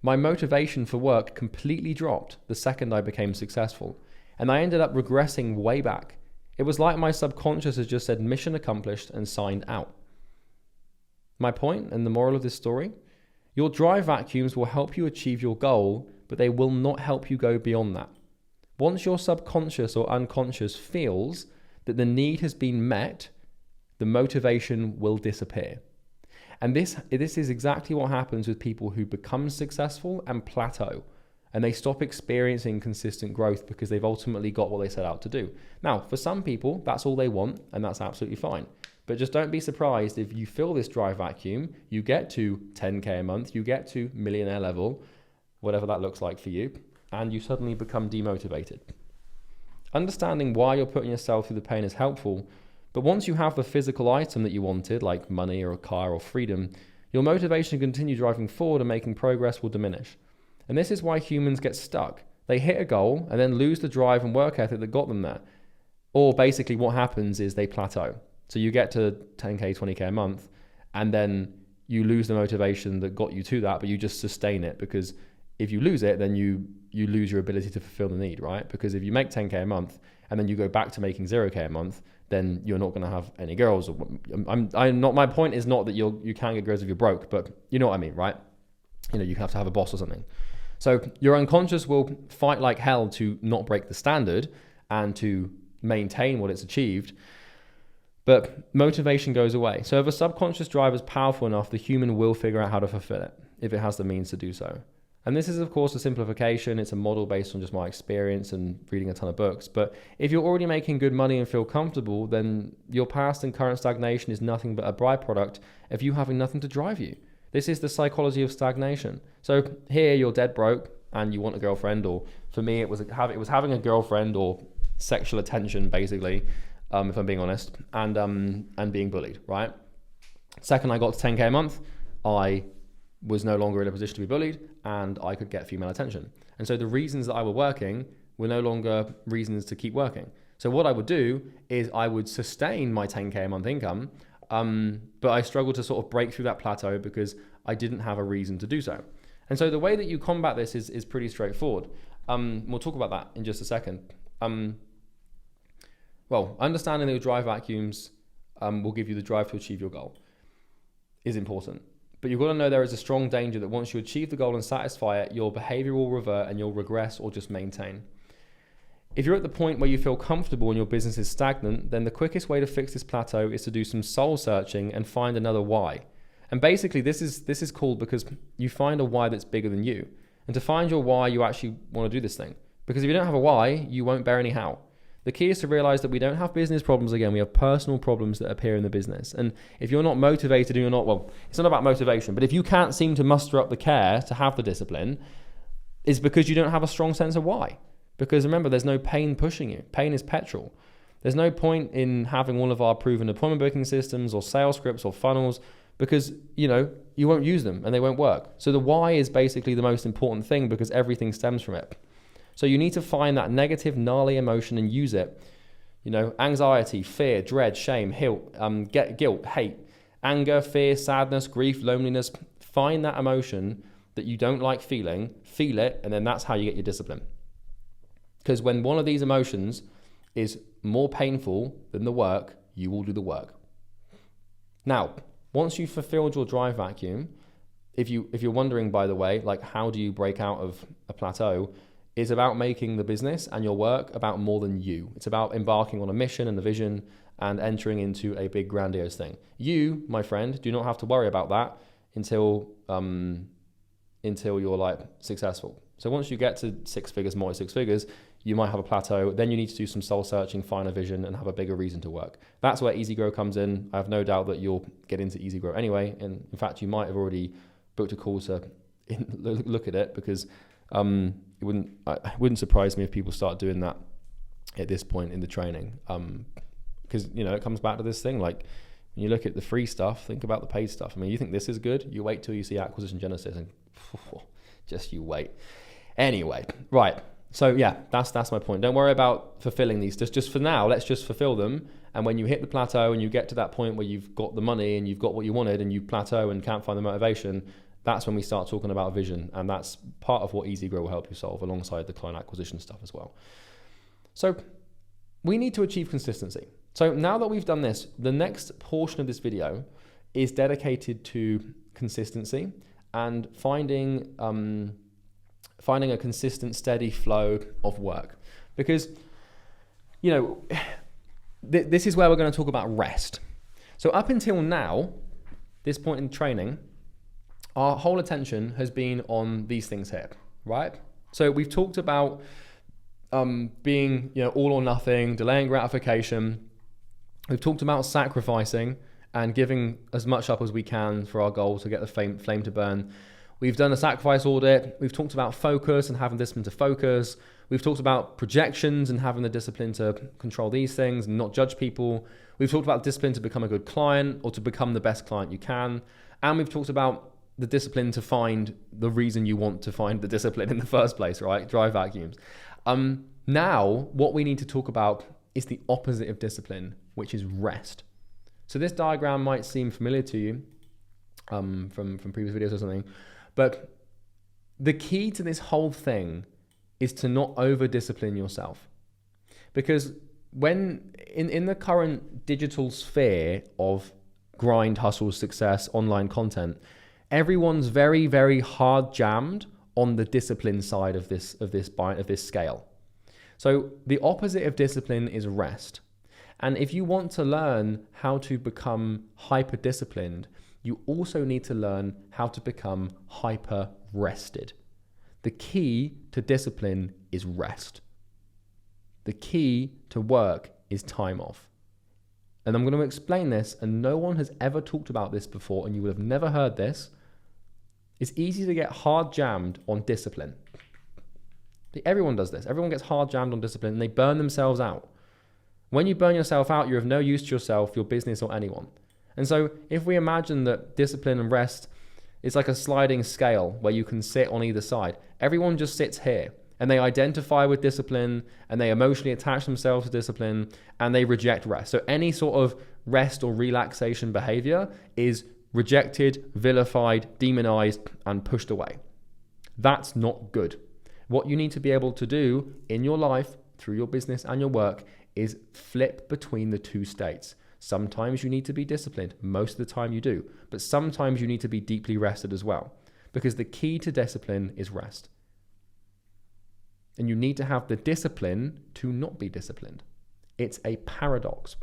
My motivation for work completely dropped the second I became successful, and I ended up regressing way back. It was like my subconscious has just said mission accomplished and signed out. My point and the moral of this story, your drive vacuums will help you achieve your goal, but they will not help you go beyond that. Once your subconscious or unconscious feels that the need has been met, the motivation will disappear. And this is exactly what happens with people who become successful and plateau, and they stop experiencing consistent growth because they've ultimately got what they set out to do. Now, for some people, that's all they want, and that's absolutely fine. But just don't be surprised if you fill this drive vacuum, you get to 10K a month, you get to millionaire level, whatever that looks like for you, and you suddenly become demotivated. Understanding why you're putting yourself through the pain is helpful, but once you have the physical item that you wanted, like money or a car or freedom, your motivation to continue driving forward and making progress will diminish. And this is why humans get stuck. They hit a goal and then lose the drive and work ethic that got them there. Or basically what happens is they plateau. So you get to 10K, 20K a month, and then you lose the motivation that got you to that, but you just sustain it, because if you lose it, then you lose your ability to fulfill the need, right? Because if you make 10K a month and then you go back to making 0K a month, then you're not going to have any girls. My point is not that you can't get girls if you're broke, but you know what I mean, right? You know, you have to have a boss or something. So your unconscious will fight like hell to not break the standard and to maintain what it's achieved, but motivation goes away. So if a subconscious drive is powerful enough, the human will figure out how to fulfill it if it has the means to do so. And this is, of course, a simplification. It's a model based on just my experience and reading a ton of books. But if you're already making good money and feel comfortable, then your past and current stagnation is nothing but a byproduct of you having nothing to drive you. This is the psychology of stagnation. So here you're dead broke and you want a girlfriend, or for me, it was having a girlfriend or sexual attention, basically, if I'm being honest, and being bullied, right? Second I got to 10K a month, I was no longer in a position to be bullied and I could get female attention. And so the reasons that I were working were no longer reasons to keep working. So what I would do is I would sustain my 10K a month income, but I struggled to sort of break through that plateau because I didn't have a reason to do so. And so the way that you combat this is pretty straightforward. We'll talk about that in just a second. Well, understanding that your drive vacuums will give you the drive to achieve your goal is important. But you've got to know there is a strong danger that once you achieve the goal and satisfy it, your behavior will revert and you'll regress or just maintain. if you're at the point where you feel comfortable and your business is stagnant, then the quickest way to fix this plateau is to do some soul searching and find another why. And basically this is called because you find a why that's bigger than you. And to find your why, you actually want to do this thing. Because if you don't have a why, you won't bear any how. The key is to realize that we don't have business problems again. We have personal problems that appear in the business. And if you're not motivated and you're not, well, it's not about motivation, but if you can't seem to muster up the care to have the discipline, it's because you don't have a strong sense of why. Because remember, there's no pain pushing you. Pain is petrol. There's no point in having all of our proven appointment booking systems or sales scripts or funnels because, you won't use them and they won't work. So the why is basically the most important thing because everything stems from it. So you need to find that negative, gnarly emotion and use it. Anxiety, fear, dread, shame, guilt, hate, anger, fear, sadness, grief, loneliness. Find that emotion that you don't like feeling, feel it, and then that's how you get your discipline. Because when one of these emotions is more painful than the work, you will do the work. Now, once you've fulfilled your drive vacuum, if you're wondering, by the way, like how do you break out of a plateau, it's about making the business and your work about more than you. It's about embarking on a mission and a vision and entering into a big grandiose thing. You, my friend, do not have to worry about that until you're like successful. So once you get to 6 figures, more than 6 figures, you might have a plateau. Then you need to do some soul searching, find a vision, and have a bigger reason to work. That's where Easy Grow comes in. I have no doubt that you'll get into Easy Grow anyway. And in fact, you might have already booked a call to look at it because it wouldn't surprise me if people start doing that at this point in the training. Because it comes back to this thing, like when you look at the free stuff, think about the paid stuff. I mean, you think this is good, you wait till you see Acquisition Genesis and just you wait. Anyway, right. So yeah, that's my point. Don't worry about fulfilling these. Just for now, let's just fulfill them. And when you hit the plateau and you get to that point where you've got the money and you've got what you wanted and you plateau and can't find the motivation, that's when we start talking about vision. And that's part of what Easy Grow will help you solve alongside the client acquisition stuff as well. So we need to achieve consistency. So now that we've done this, the next portion of this video is dedicated to consistency and finding a consistent, steady flow of work. Because, this is where we're going to talk about rest. So up until now, this point in training, our whole attention has been on these things here, right? So we've talked about being, all or nothing, delaying gratification. We've talked about sacrificing and giving as much up as we can for our goal to get the flame to burn. We've done a sacrifice audit. We've talked about focus and having discipline to focus. We've talked about projections and having the discipline to control these things and not judge people. We've talked about discipline to become a good client or to become the best client you can. And we've talked about the discipline to find the reason you want to find the discipline in the first place, right? Drive vacuums. Now, what we need to talk about is the opposite of discipline, which is rest. So this diagram might seem familiar to you from previous videos or something, but the key to this whole thing is to not over-discipline yourself. Because when in the current digital sphere of grind, hustle, success, online content, everyone's very, very hard jammed on the discipline side of this scale. So the opposite of discipline is rest. And if you want to learn how to become hyper-disciplined, you also need to learn how to become hyper-rested. The key to discipline is rest. The key to work is time off. And I'm going to explain this, and no one has ever talked about this before, and you would have never heard this. It's easy to get hard jammed on discipline. Everyone does this. Everyone gets hard jammed on discipline, and they burn themselves out. When you burn yourself out, you're of no use to yourself, your business, or anyone. And so if we imagine that discipline and rest is like a sliding scale where you can sit on either side, everyone just sits here and they identify with discipline and they emotionally attach themselves to discipline and they reject rest. So any sort of rest or relaxation behavior is rejected, vilified, demonized, and pushed away. That's not good. What you need to be able to do in your life, through your business and your work, is flip between the two states. Sometimes you need to be disciplined. Most of the time you do. But sometimes you need to be deeply rested as well. Because the key to discipline is rest. And you need to have the discipline to not be disciplined. It's a paradox.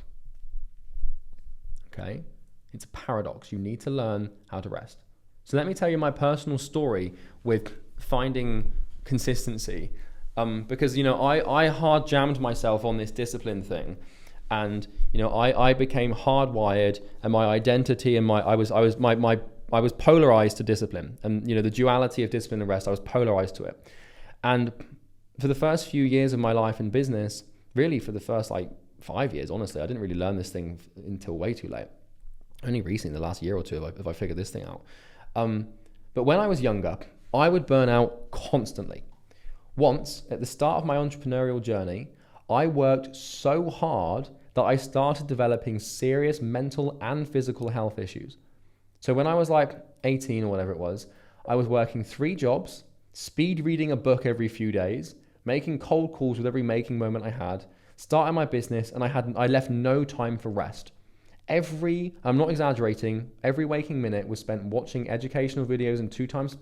Okay? It's a paradox. You need to learn how to rest. So let me tell you my personal story with finding consistency. Because, I hard jammed myself on this discipline thing. And, I became hardwired, and my identity and I was polarized to discipline. And, the duality of discipline and rest, I was polarized to it. And for the first few years of my life in business, really for the first 5 years, honestly, I didn't really learn this thing until way too late. Only recently, the last year or two, if I figured this thing out. But when I was younger, I would burn out constantly. Once, at the start of my entrepreneurial journey, I worked so hard that I started developing serious mental and physical health issues. So when I was 18 or whatever it was, I was working 3 jobs, speed reading a book every few days, making cold calls with every making moment I had, starting my business, and I left no time for rest. I'm not exaggerating, every waking minute was spent watching educational videos in 2 times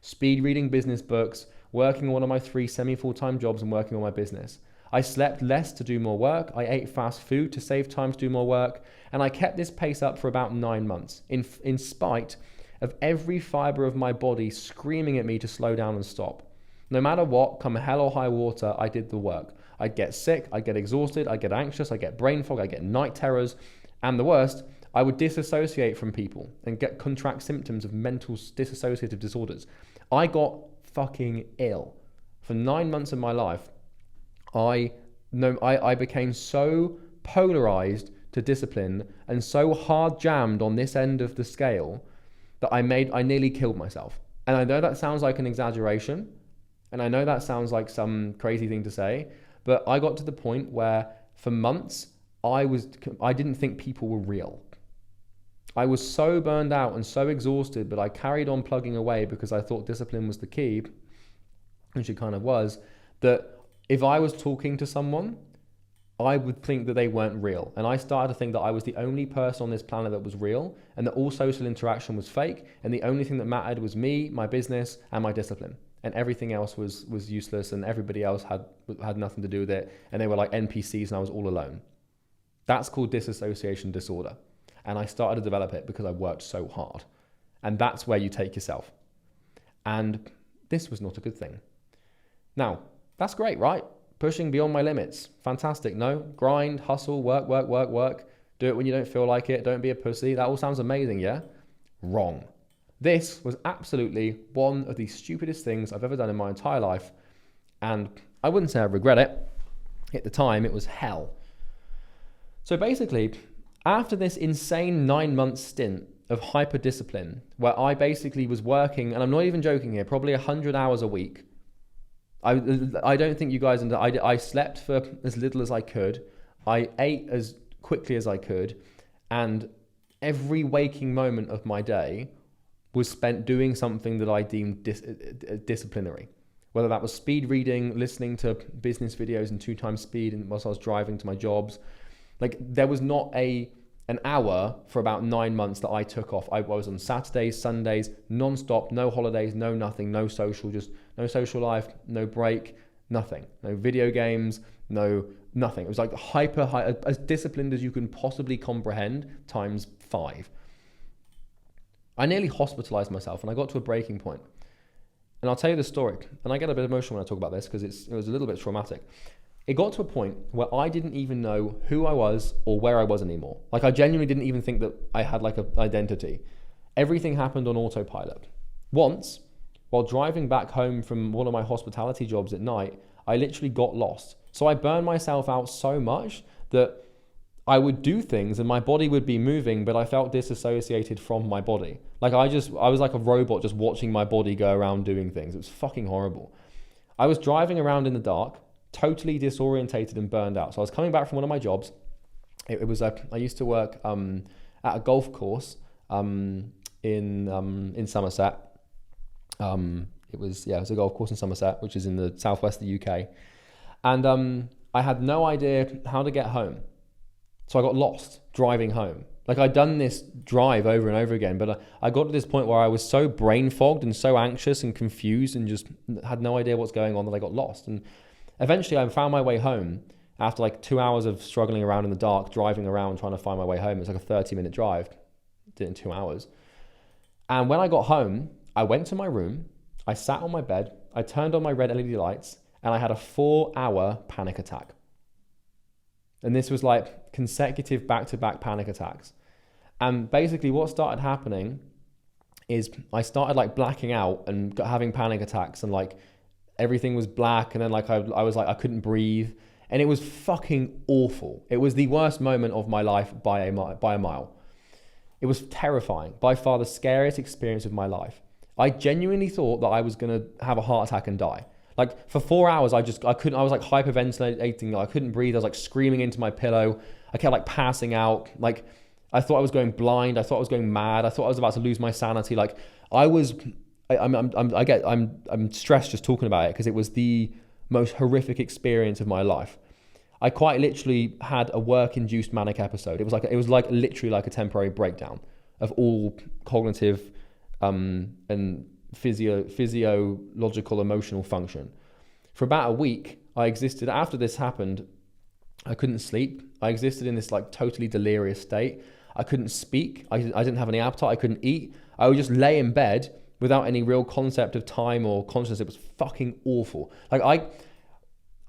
speed reading business books, working on one of my 3 semi-full-time jobs, and working on my business. I slept less to do more work, I ate fast food to save time to do more work, and I kept this pace up for about 9 months, in spite of every fiber of my body screaming at me to slow down and stop. No matter what, come hell or high water, I did the work. I'd get sick, I'd get exhausted, I'd get anxious, I'd get brain fog, I'd get night terrors, and the worst, I would disassociate from people and contract symptoms of mental dissociative disorders. I got fucking ill. For 9 months of my life, I became so polarized to discipline and so hard jammed on this end of the scale that I nearly killed myself. And I know that sounds like an exaggeration, and I know that sounds like some crazy thing to say, but I got to the point where for months I didn't think people were real. I was so burned out and so exhausted, but I carried on plugging away because I thought discipline was the key, which it kind of was, that if I was talking to someone, I would think that they weren't real. And I started to think that I was the only person on this planet that was real, and that all social interaction was fake, and the only thing that mattered was me, my business, and my discipline. And everything else was useless, and everybody else had nothing to do with it, and they were like NPCs, and I was all alone. That's called dissociation disorder. And I started to develop it because I worked so hard. And that's where you take yourself. And this was not a good thing. Now, that's great, right? Pushing beyond my limits. Fantastic. No, grind, hustle, work. Do it when you don't feel like it. Don't be a pussy. That all sounds amazing, yeah? Wrong. This was absolutely one of the stupidest things I've ever done in my entire life. And I wouldn't say I regret it. At the time, it was hell. So basically, after this insane 9-month stint of hyper discipline, where I basically was working, and I'm not even joking here, probably 100 hours a week. I don't think you guys understand. I slept for as little as I could. I ate as quickly as I could. And every waking moment of my day was spent doing something that I deemed disciplinary. Whether that was speed reading, listening to business videos in 2 times speed whilst I was driving to my jobs. There was not an hour for about 9 months that I took off. I was on Saturdays, Sundays, non-stop, no holidays, no nothing, no social, just no social life, no break, nothing. No video games, no nothing. It was hyper, as disciplined as you can possibly comprehend, times 5. I nearly hospitalized myself, and I got to a breaking point. And I'll tell you the story, and I get a bit emotional when I talk about this because it was a little bit traumatic. It got to a point where I didn't even know who I was or where I was anymore. I genuinely didn't even think that I had an identity. Everything happened on autopilot. Once, while driving back home from one of my hospitality jobs at night, I literally got lost. So I burned myself out so much that I would do things and my body would be moving, but I felt disassociated from my body. I was like a robot just watching my body go around doing things. It was fucking horrible. I was driving around in the dark, totally disorientated and burned out. So I was coming back from one of my jobs. I used to work at a golf course in Somerset. It was a golf course in Somerset, which is in the southwest of the UK. And I had no idea how to get home. So I got lost driving home. Like I'd done this drive over and over again, but I got to this point where I was so brain fogged and so anxious and confused and just had no idea what's going on that I got lost. And eventually I found my way home after like 2 hours of struggling around in the dark, driving around trying to find my way home. It's like a 30-minute drive, did it in 2 hours. And when I got home, I went to my room, I sat on my bed, I turned on my red LED lights, and I had a 4-hour panic attack. And this was like consecutive back-to-back panic attacks. And basically what started happening is I started like blacking out and having panic attacks, and like everything was black, and then like I was like, I couldn't breathe, and it was fucking awful. It was the worst moment of my life by a mile. It was terrifying, by far the scariest experience of my life. I genuinely thought that I was gonna have a heart attack and die. Like for 4 hours, I was like hyperventilating, I couldn't breathe, I was like screaming into my pillow, I kept like passing out, like I thought I was going blind, I thought I was going mad, I thought I was about to lose my sanity. Like I'm stressed just talking about it because it was the most horrific experience of my life. I quite literally had a work-induced manic episode. It was like literally like a temporary breakdown of all cognitive and physiological emotional function. For about a week, I existed. After this happened, I couldn't sleep. I existed in this like totally delirious state. I couldn't speak. I didn't have any appetite. I couldn't eat. I would just lay in bed without any real concept of time or consciousness. It was fucking awful. Like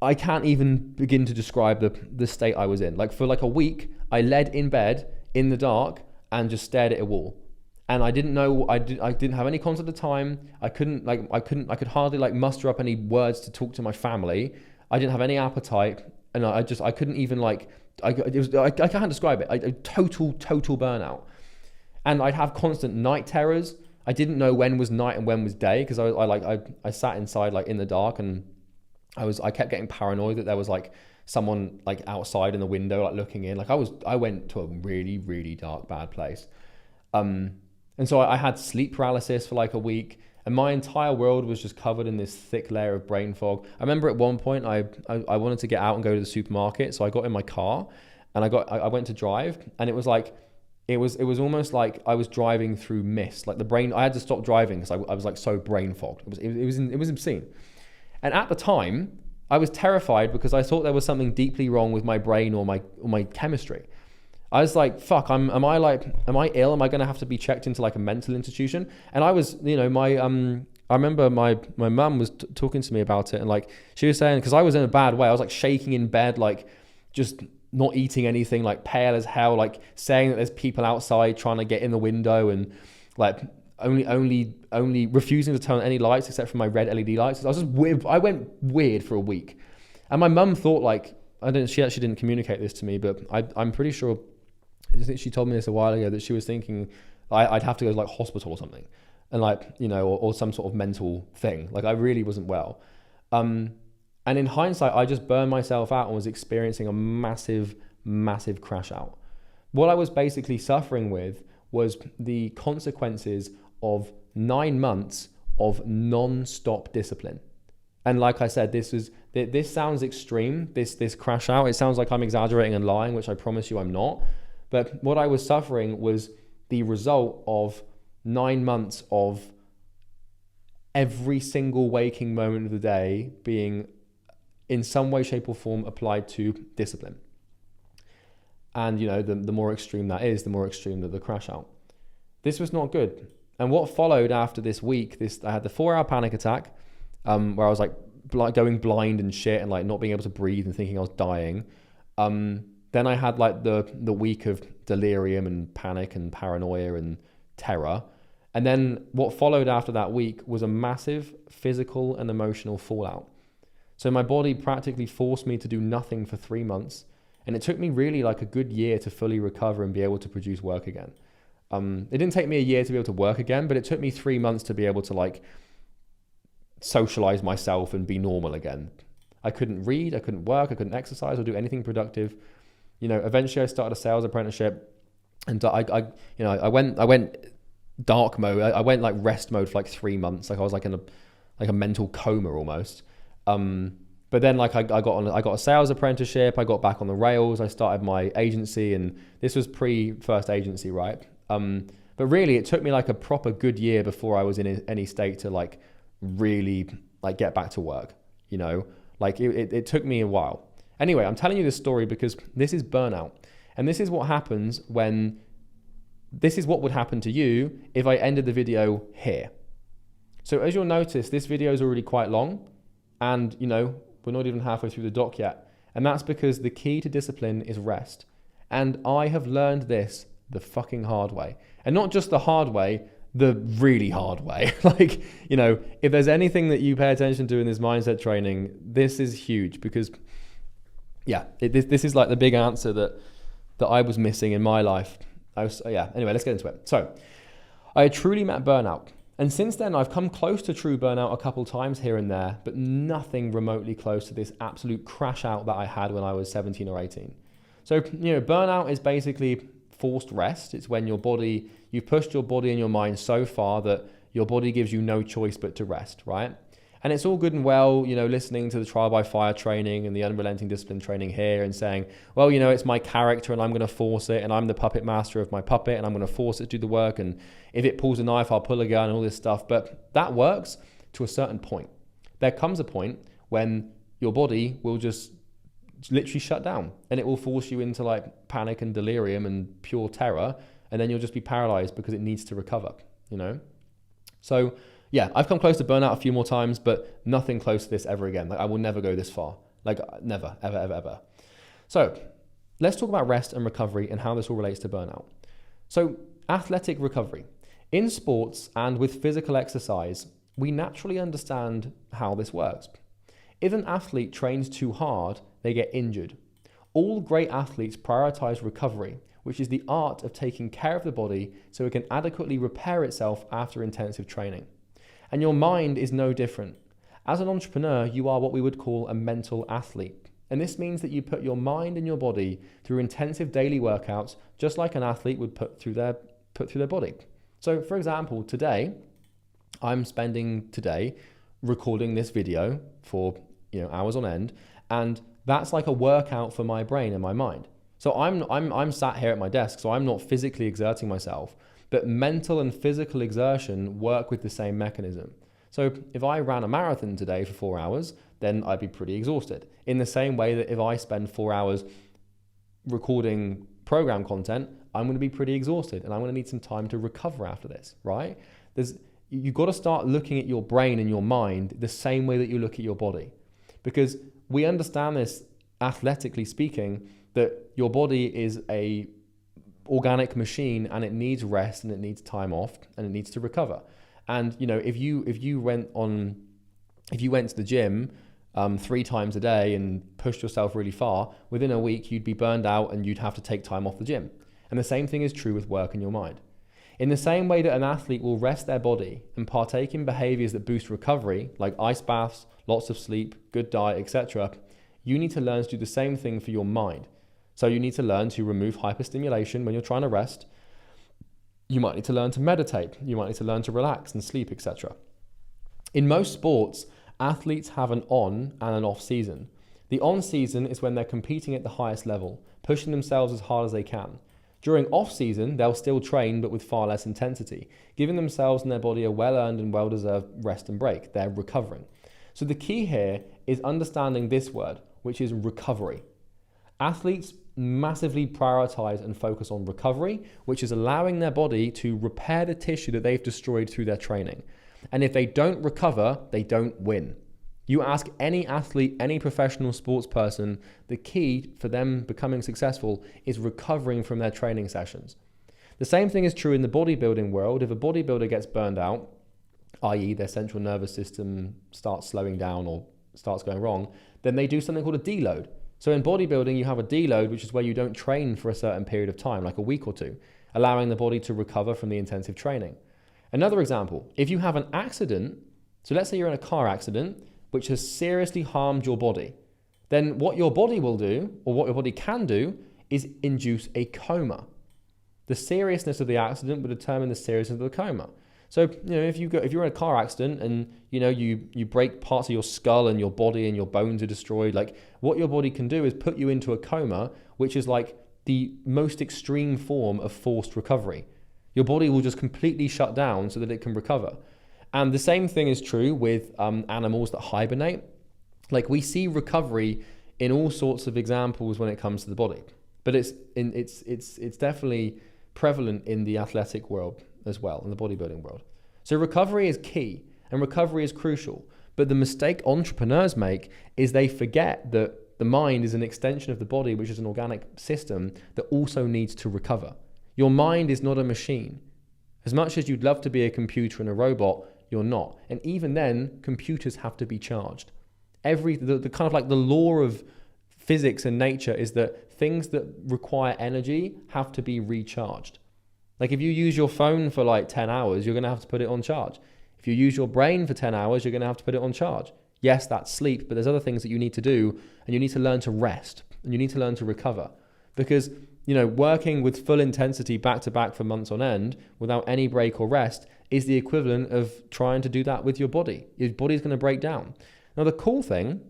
I can't even begin to describe the state I was in. Like for like a week, I laid in bed in the dark and just stared at a wall. And I didn't know, I didn't have any concept of time. I could hardly like muster up any words to talk to my family. I didn't have any appetite, and I couldn't even like, I can't describe it. Total burnout. And I'd have constant night terrors. I didn't know when was night and when was day, because I sat inside like in the dark, and I kept getting paranoid that there was like someone like outside in the window like looking in. Like I went to a really, really dark, bad place. And so I had sleep paralysis for like a week, and my entire world was just covered in this thick layer of brain fog. I remember at one point I wanted to get out and go to the supermarket, so I got in my car and I went to drive, and it was almost like I was driving through mist. Like I had to stop driving because I was like so brain fogged. It was obscene. And at the time, I was terrified because I thought there was something deeply wrong with my brain or my chemistry. I was like, fuck, am I ill? Am I going to have to be checked into like a mental institution? And I was, I remember my mum was talking to me about it, and like she was saying, because I was in a bad way, I was like shaking in bed, like just not eating anything, like pale as hell, like saying that there's people outside trying to get in the window, and like only refusing to turn on any lights except for my red LED lights. I was just weird. I went weird for a week, and my mum thought like, she actually didn't communicate this to me, but I'm pretty sure, I think she told me this a while ago, that she was thinking I'd have to go to like hospital or something, and like, or some sort of mental thing. Like I really wasn't well. And in hindsight, I just burned myself out and was experiencing a massive, massive crash out. What I was basically suffering with was the consequences of 9 months of non-stop discipline. And like I said, this sounds extreme, this crash out. It sounds like I'm exaggerating and lying, which I promise you I'm not. But what I was suffering was the result of 9 months of every single waking moment of the day being in some way, shape or form applied to discipline. And the more extreme that is, the more extreme the crash out. This was not good. And what followed after this week, I had the 4-hour panic attack, where I was like going blind and shit, and like not being able to breathe and thinking I was dying. Then I had like the week of delirium and panic and paranoia and terror. And then what followed after that week was a massive physical and emotional fallout. So my body practically forced me to do nothing for 3 months. And it took me really like a good year to fully recover and be able to produce work again. It didn't take me a year to be able to work again, but it took me 3 months to be able to like socialize myself and be normal again. I couldn't read, I couldn't work, I couldn't exercise or do anything productive. Eventually I started a sales apprenticeship, and I went dark mode. I went like rest mode for like 3 months. Like I was like in a mental coma almost. And But then like I got a sales apprenticeship, I got back on the rails, I started my agency, and this was pre-first agency, right? But really it took me like a proper good year before I was in any state to like really like get back to work, you know? Like it took me a while. Anyway, I'm telling you this story because this is burnout. And this is what happens when, this is what would happen to you if I ended the video here. So as you'll notice, this video is already quite long, and you know, we're not even halfway through the doc yet. And that's because the key to discipline is rest. And I have learned this the fucking hard way. And not just the hard way, the really hard way. Like, you know, if there's anything that you pay attention to in this mindset training, this is huge because, yeah, this is like the big answer that I was missing in my life. Anyway, let's get into it. So, I had truly met burnout. And since then, I've come close to true burnout a couple times here and there, but nothing remotely close to this absolute crash out that I had when I was 17 or 18. So, you know, burnout is basically forced rest. It's when you've pushed your body and your mind so far that your body gives you no choice but to rest, right? And it's all good and well, you know, listening to the trial by fire training and the unrelenting discipline training here and saying, well, you know, it's my character and I'm going to force it and I'm the puppet master of my puppet and I'm going to force it to do the work. And if it pulls a knife, I'll pull a gun and all this stuff. But that works to a certain point. There comes a point when your body will just literally shut down and it will force you into like panic and delirium and pure terror. And then you'll just be paralyzed because it needs to recover, you know? So yeah, I've come close to burnout a few more times, but nothing close to this ever again. Like I will never go this far. Like never, ever, ever, ever. So let's talk about rest and recovery and how this all relates to burnout. So athletic recovery. In sports and with physical exercise, we naturally understand how this works. If an athlete trains too hard, they get injured. All great athletes prioritize recovery, which is the art of taking care of the body so it can adequately repair itself after intensive training. And your mind is no different. As an entrepreneur, you are what we would call a mental athlete. And this means that you put your mind and your body through intensive daily workouts, just like an athlete would put through their body. So for example, today, I'm spending today recording this video for, you know, hours on end. And that's like a workout for my brain and my mind. So I'm sat here at my desk, so I'm not physically exerting myself, but mental and physical exertion work with the same mechanism. So if I ran a marathon today for 4 hours, then I'd be pretty exhausted. In the same way that if I spend 4 hours recording program content, I'm going to be pretty exhausted and I'm going to need some time to recover after this, right? You've got to start looking at your brain and your mind the same way that you look at your body. Because we understand this, athletically speaking, that your body is a organic machine and it needs rest and it needs time off and it needs to recover. And you know, if you went to the gym 3 times a day and pushed yourself really far, within a week you'd be burned out and you'd have to take time off the gym. And the same thing is true with work and your mind. In the same way that an athlete will rest their body and partake in behaviors that boost recovery, like ice baths, lots of sleep, good diet, etc., you need to learn to do the same thing for your mind. So you need to learn to remove hyperstimulation when you're trying to rest. You might need to learn to meditate. You might need to learn to relax and sleep, etc. In most sports, athletes have an on and an off season. The on season is when they're competing at the highest level, pushing themselves as hard as they can. During off season, they'll still train, but with far less intensity, giving themselves and their body a well-earned and well-deserved rest and break. They're recovering. So the key here is understanding this word, which is recovery. Athletes massively prioritize and focus on recovery, which is allowing their body to repair the tissue that they've destroyed through their training. And if they don't recover, they don't win. You ask any athlete, any professional sports person, the key for them becoming successful is recovering from their training sessions. The same thing is true in the bodybuilding world. If a bodybuilder gets burned out, i.e. their central nervous system starts slowing down or starts going wrong, then they do something called a deload. So in bodybuilding, you have a deload, which is where you don't train for a certain period of time, like a week or two, allowing the body to recover from the intensive training. Another example, if you have an accident, so let's say you're in a car accident, which has seriously harmed your body, then what your body will do, or what your body can do, is induce a coma. The seriousness of the accident will determine the seriousness of the coma. So, if you're in a car accident and, you break parts of your skull and your body and your bones are destroyed, like what your body can do is put you into a coma, which is like the most extreme form of forced recovery. Your body will just completely shut down so that it can recover. And the same thing is true with animals that hibernate. Like we see recovery in all sorts of examples when it comes to the body, but it's definitely prevalent in the athletic world as well, in the bodybuilding world. So recovery is key and recovery is crucial. But the mistake entrepreneurs make is they forget that the mind is an extension of the body, which is an organic system that also needs to recover. Your mind is not a machine. As much as you'd love to be a computer and a robot, you're not. And even then, computers have to be charged. The kind of like the law of physics and nature is that things that require energy have to be recharged. Like if you use your phone for like 10 hours, you're going to have to put it on charge. If you use your brain for 10 hours, you're going to have to put it on charge. Yes, that's sleep, but there's other things that you need to do, and you need to learn to rest and you need to learn to recover. Because, working with full intensity back to back for months on end without any break or rest is the equivalent of trying to do that with your body. Your body's going to break down. Now, the cool thing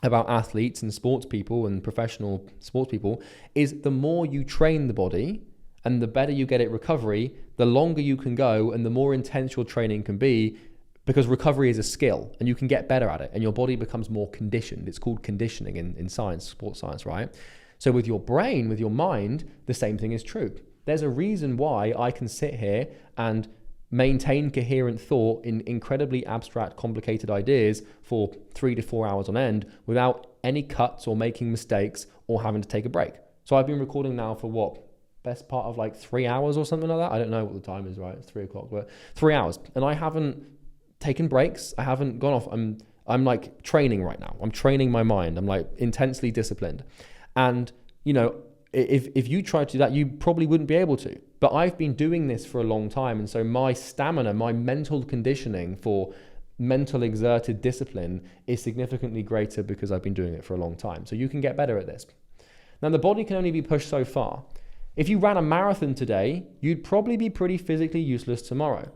about athletes and sports people and professional sports people is the more you train the body and the better you get at recovery, the longer you can go and the more intense your training can be, because recovery is a skill and you can get better at it and your body becomes more conditioned. It's called conditioning in science, sports science, right? So with your brain, with your mind, the same thing is true. There's a reason why I can sit here and maintain coherent thought in incredibly abstract, complicated ideas for 3 to 4 hours on end without any cuts or making mistakes or having to take a break. So I've been recording now for best part of like 3 hours or something like that. I don't know what the time is, right? It's 3 o'clock, but 3 hours. And I haven't taken breaks. I haven't gone off. I'm like training right now. I'm training my mind. I'm like intensely disciplined. And, if you tried to do that, you probably wouldn't be able to. But I've been doing this for a long time. And so my stamina, my mental conditioning for mental exerted discipline is significantly greater because I've been doing it for a long time. So you can get better at this. Now, the body can only be pushed so far. If you ran a marathon today, you'd probably be pretty physically useless tomorrow.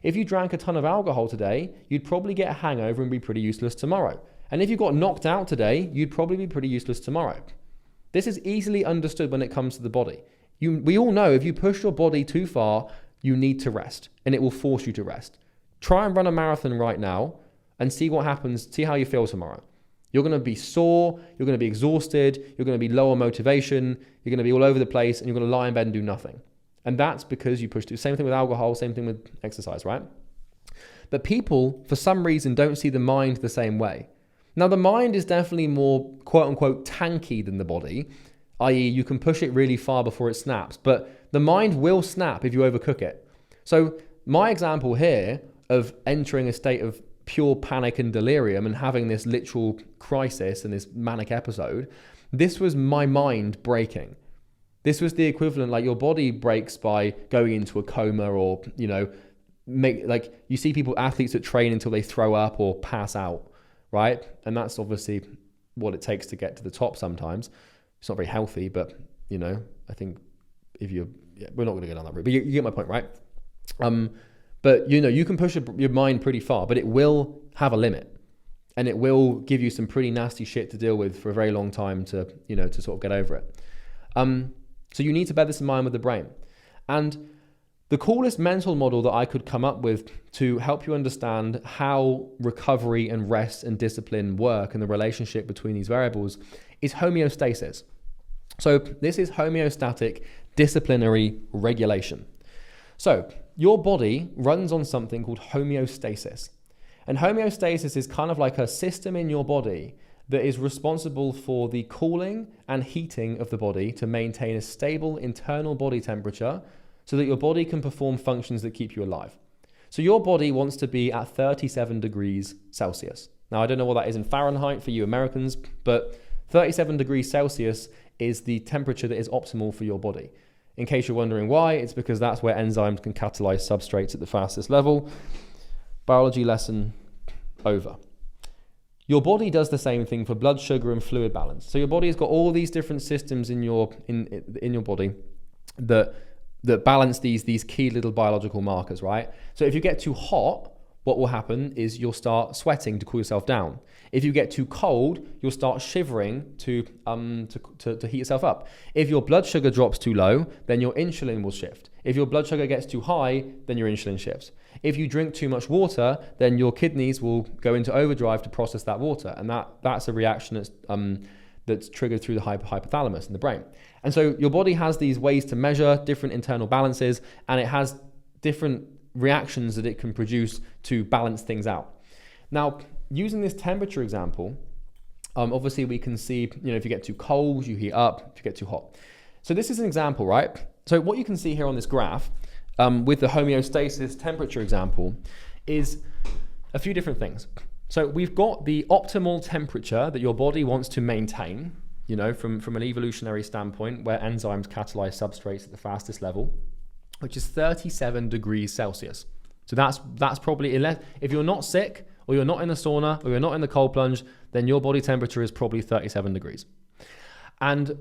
If you drank a ton of alcohol today, you'd probably get a hangover and be pretty useless tomorrow. And if you got knocked out today, you'd probably be pretty useless tomorrow. This is easily understood when it comes to the body. We all know if you push your body too far, you need to rest, and it will force you to rest. Try and run a marathon right now and see what happens, see how you feel tomorrow. You're going to be sore, you're going to be exhausted, you're going to be low on motivation, you're going to be all over the place, and you're going to lie in bed and do nothing. And that's because you pushed it. Same thing with alcohol, same thing with exercise, right? But people, for some reason, don't see the mind the same way. Now, the mind is definitely more quote-unquote tanky than the body, i.e. you can push it really far before it snaps, but the mind will snap if you overcook it. So my example here of entering a state of pure panic and delirium and having this literal crisis and this manic episode, this was my mind breaking. This was the equivalent, like your body breaks by going into a coma or, you see people, athletes that train until they throw up or pass out, right? And that's obviously what it takes to get to the top sometimes. It's not very healthy, but, I think we're not going to go down that route, but you get my point, right? But, you can push your mind pretty far, but it will have a limit and it will give you some pretty nasty shit to deal with for a very long time to sort of get over it. So you need to bear this in mind with the brain. And the coolest mental model that I could come up with to help you understand how recovery and rest and discipline work and the relationship between these variables is homeostasis. So this is homeostatic disciplinary regulation. So your body runs on something called homeostasis. And homeostasis is kind of like a system in your body that is responsible for the cooling and heating of the body to maintain a stable internal body temperature so that your body can perform functions that keep you alive. So your body wants to be at 37 degrees Celsius. Now, I don't know what that is in Fahrenheit for you Americans, but 37 degrees Celsius is the temperature that is optimal for your body. In case you're wondering why, it's because that's where enzymes can catalyze substrates at the fastest level. Biology lesson over. Your body does the same thing for blood sugar and fluid balance. So your body has got all these different systems in your body that that balance these key little biological markers, right? So if you get too hot, what will happen is you'll start sweating to cool yourself down. If you get too cold, you'll start shivering to heat yourself up. If your blood sugar drops too low, then your insulin will shift. If your blood sugar gets too high, then your insulin shifts. If you drink too much water, then your kidneys will go into overdrive to process that water, and that's a reaction that's triggered through the hypothalamus in the brain. And so your body has these ways to measure different internal balances, and it has different reactions that it can produce to balance things out. Now, using this temperature example, obviously we can see, if you get too cold, you heat up. If you get too hot. So this is an example, right? So what you can see here on this graph with the homeostasis temperature example is a few different things. So we've got the optimal temperature that your body wants to maintain, from an evolutionary standpoint, where enzymes catalyze substrates at the fastest level, which is 37 degrees Celsius. So that's probably, if you're not sick, or you're not in the sauna, or you're not in the cold plunge, then your body temperature is probably 37 degrees. And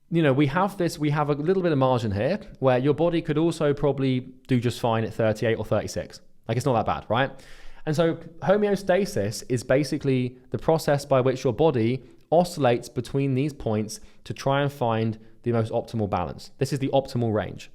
we have a little bit of margin here where your body could also probably do just fine at 38 or 36. Like, it's not that bad, right? And so homeostasis is basically the process by which your body oscillates between these points to try and find the most optimal balance. This is the optimal range.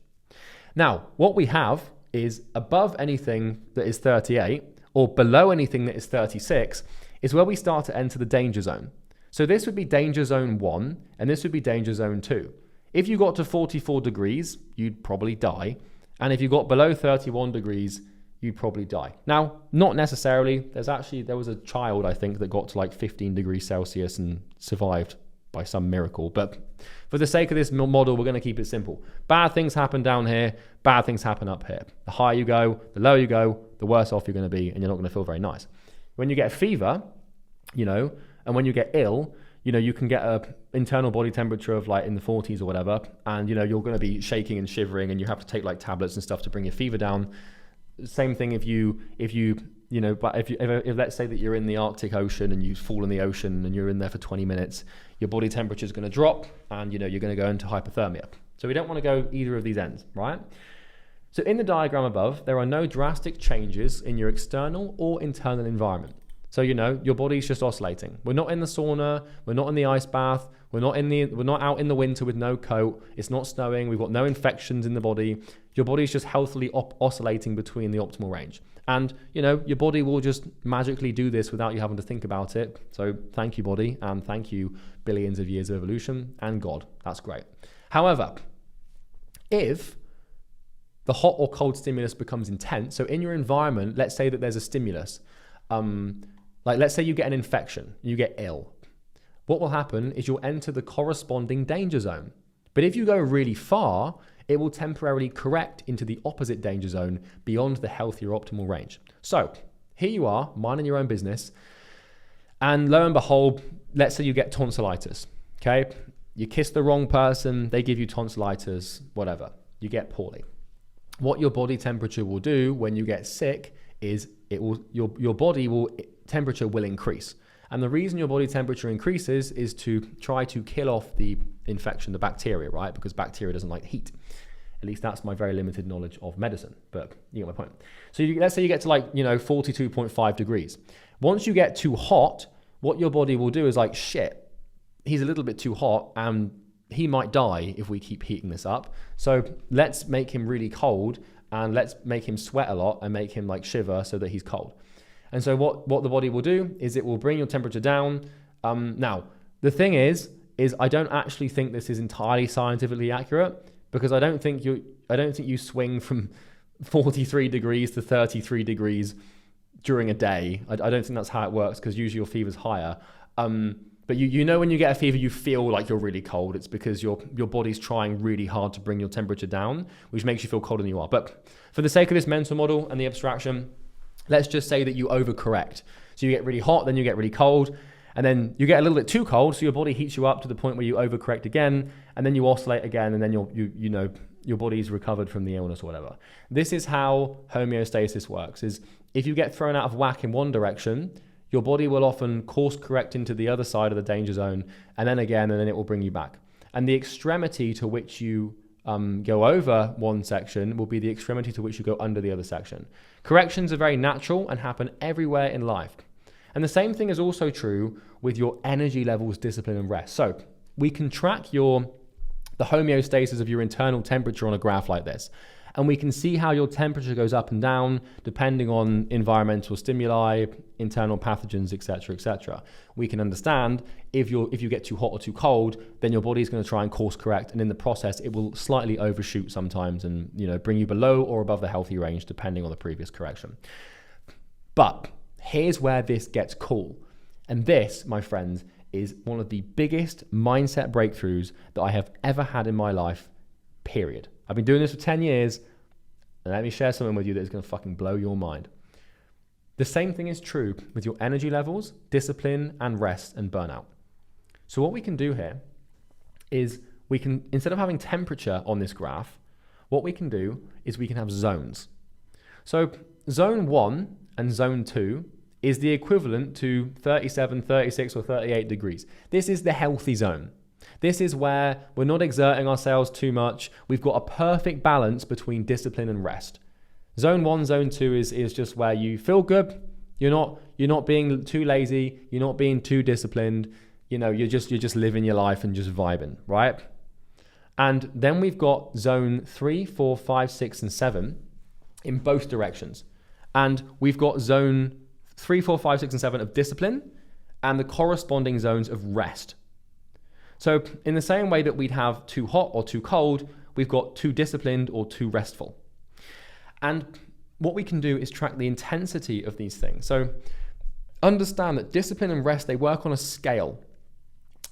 Now, what we have is above anything that is 38 or below anything that is 36 is where we start to enter the danger zone. So this would be danger zone 1 and this would be danger zone 2. If you got to 44 degrees, you'd probably die. And if you got below 31 degrees, you'd probably die. Now, not necessarily. There was a child, I think, that got to like 15 degrees Celsius and survived by some miracle. But for the sake of this model, we're going to keep it simple. Bad things happen down here, bad things happen up here. The higher you go, the lower you go, the worse off you're going to be, and you're not going to feel very nice. When you get a fever, and when you get ill, you can get a internal body temperature of like in the 40s or whatever, and you're going to be shaking and shivering, and you have to take like tablets and stuff to bring your fever down. Same thing if let's say that you're in the Arctic Ocean and you fall in the ocean and you're in there for 20 minutes, your body temperature is going to drop and you're going to go into hypothermia. So we don't want to go either of these ends, right? So in the diagram above, there are no drastic changes in your external or internal environment. So your body's just oscillating. We're not in the sauna, we're not in the ice bath, we're not out in the winter with no coat, it's not snowing, we've got no infections in the body. Your body's just healthily oscillating between the optimal range. And your body will just magically do this without you having to think about it. So thank you, body, and thank you, billions of years of evolution and God. That's great. However, if the hot or cold stimulus becomes intense, so in your environment, let's say that there's a stimulus, like let's say you get an infection, you get ill. What will happen is you'll enter the corresponding danger zone. But if you go really far, it will temporarily correct into the opposite danger zone beyond the healthier optimal range. So here you are, minding your own business, and lo and behold, let's say you get tonsillitis, okay? You kiss the wrong person, they give you tonsillitis, whatever, you get poorly. What your body temperature will do when you get sick is your body temperature will increase. And the reason your body temperature increases is to try to kill off the infection, the bacteria, right? Because bacteria doesn't like heat. At least that's my very limited knowledge of medicine, but you get my point. So let's say you get to 42.5 degrees. Once you get too hot, what your body will do is like, shit, he's a little bit too hot and he might die if we keep heating this up. So let's make him really cold and let's make him sweat a lot and make him shiver so that he's cold. And so what the body will do is it will bring your temperature down. Now, the thing is I don't actually think this is entirely scientifically accurate, because I don't think you swing from 43 degrees to 33 degrees during a day. I don't think that's how it works, because usually your fever's higher. But when you get a fever, you feel like you're really cold. It's because your body's trying really hard to bring your temperature down, which makes you feel colder than you are. But for the sake of this mental model and the abstraction, let's just say that you overcorrect. So you get really hot, then you get really cold, and then you get a little bit too cold, so your body heats you up to the point where you overcorrect again, and then you oscillate again, and then your body's recovered from the illness or whatever. This is how homeostasis works, is if you get thrown out of whack in one direction, your body will often course correct into the other side of the danger zone, and then again, and then it will bring you back. And the extremity to which you go over one section will be the extremity to which you go under the other section. Corrections are very natural and happen everywhere in life. And the same thing is also true with your energy levels, discipline, and rest. So we can track the homeostasis of your internal temperature on a graph like this. And we can see how your temperature goes up and down depending on environmental stimuli, internal pathogens, etc., etc. We can understand if you get too hot or too cold, then your body's going to try and course correct, and in the process, it will slightly overshoot sometimes and bring you below or above the healthy range depending on the previous correction. But here's where this gets cool, and this, my friends, is one of the biggest mindset breakthroughs that I have ever had in my life. Period. I've been doing this for 10 years, and let me share something with you that is going to fucking blow your mind. The same thing is true with your energy levels, discipline, and rest and burnout. So what we can do here is we can, instead of having temperature on this graph, what we can do is we can have zones. So zone 1 and zone 2 is the equivalent to 37, 36, or 38 degrees. This is the healthy zone. This is where we're not exerting ourselves too much. We've got a perfect balance between discipline and rest. Zone 1, zone 2 is just where you feel good. You're not being too lazy. You're not being too disciplined. You're just living your life and just vibing, right? And then we've got zone 3, 4, 5, 6, and 7 in both directions. And we've got zone 3, 4, 5, 6, and 7 of discipline and the corresponding zones of rest. So in the same way that we'd have too hot or too cold, we've got too disciplined or too restful. And what we can do is track the intensity of these things. So understand that discipline and rest, they work on a scale.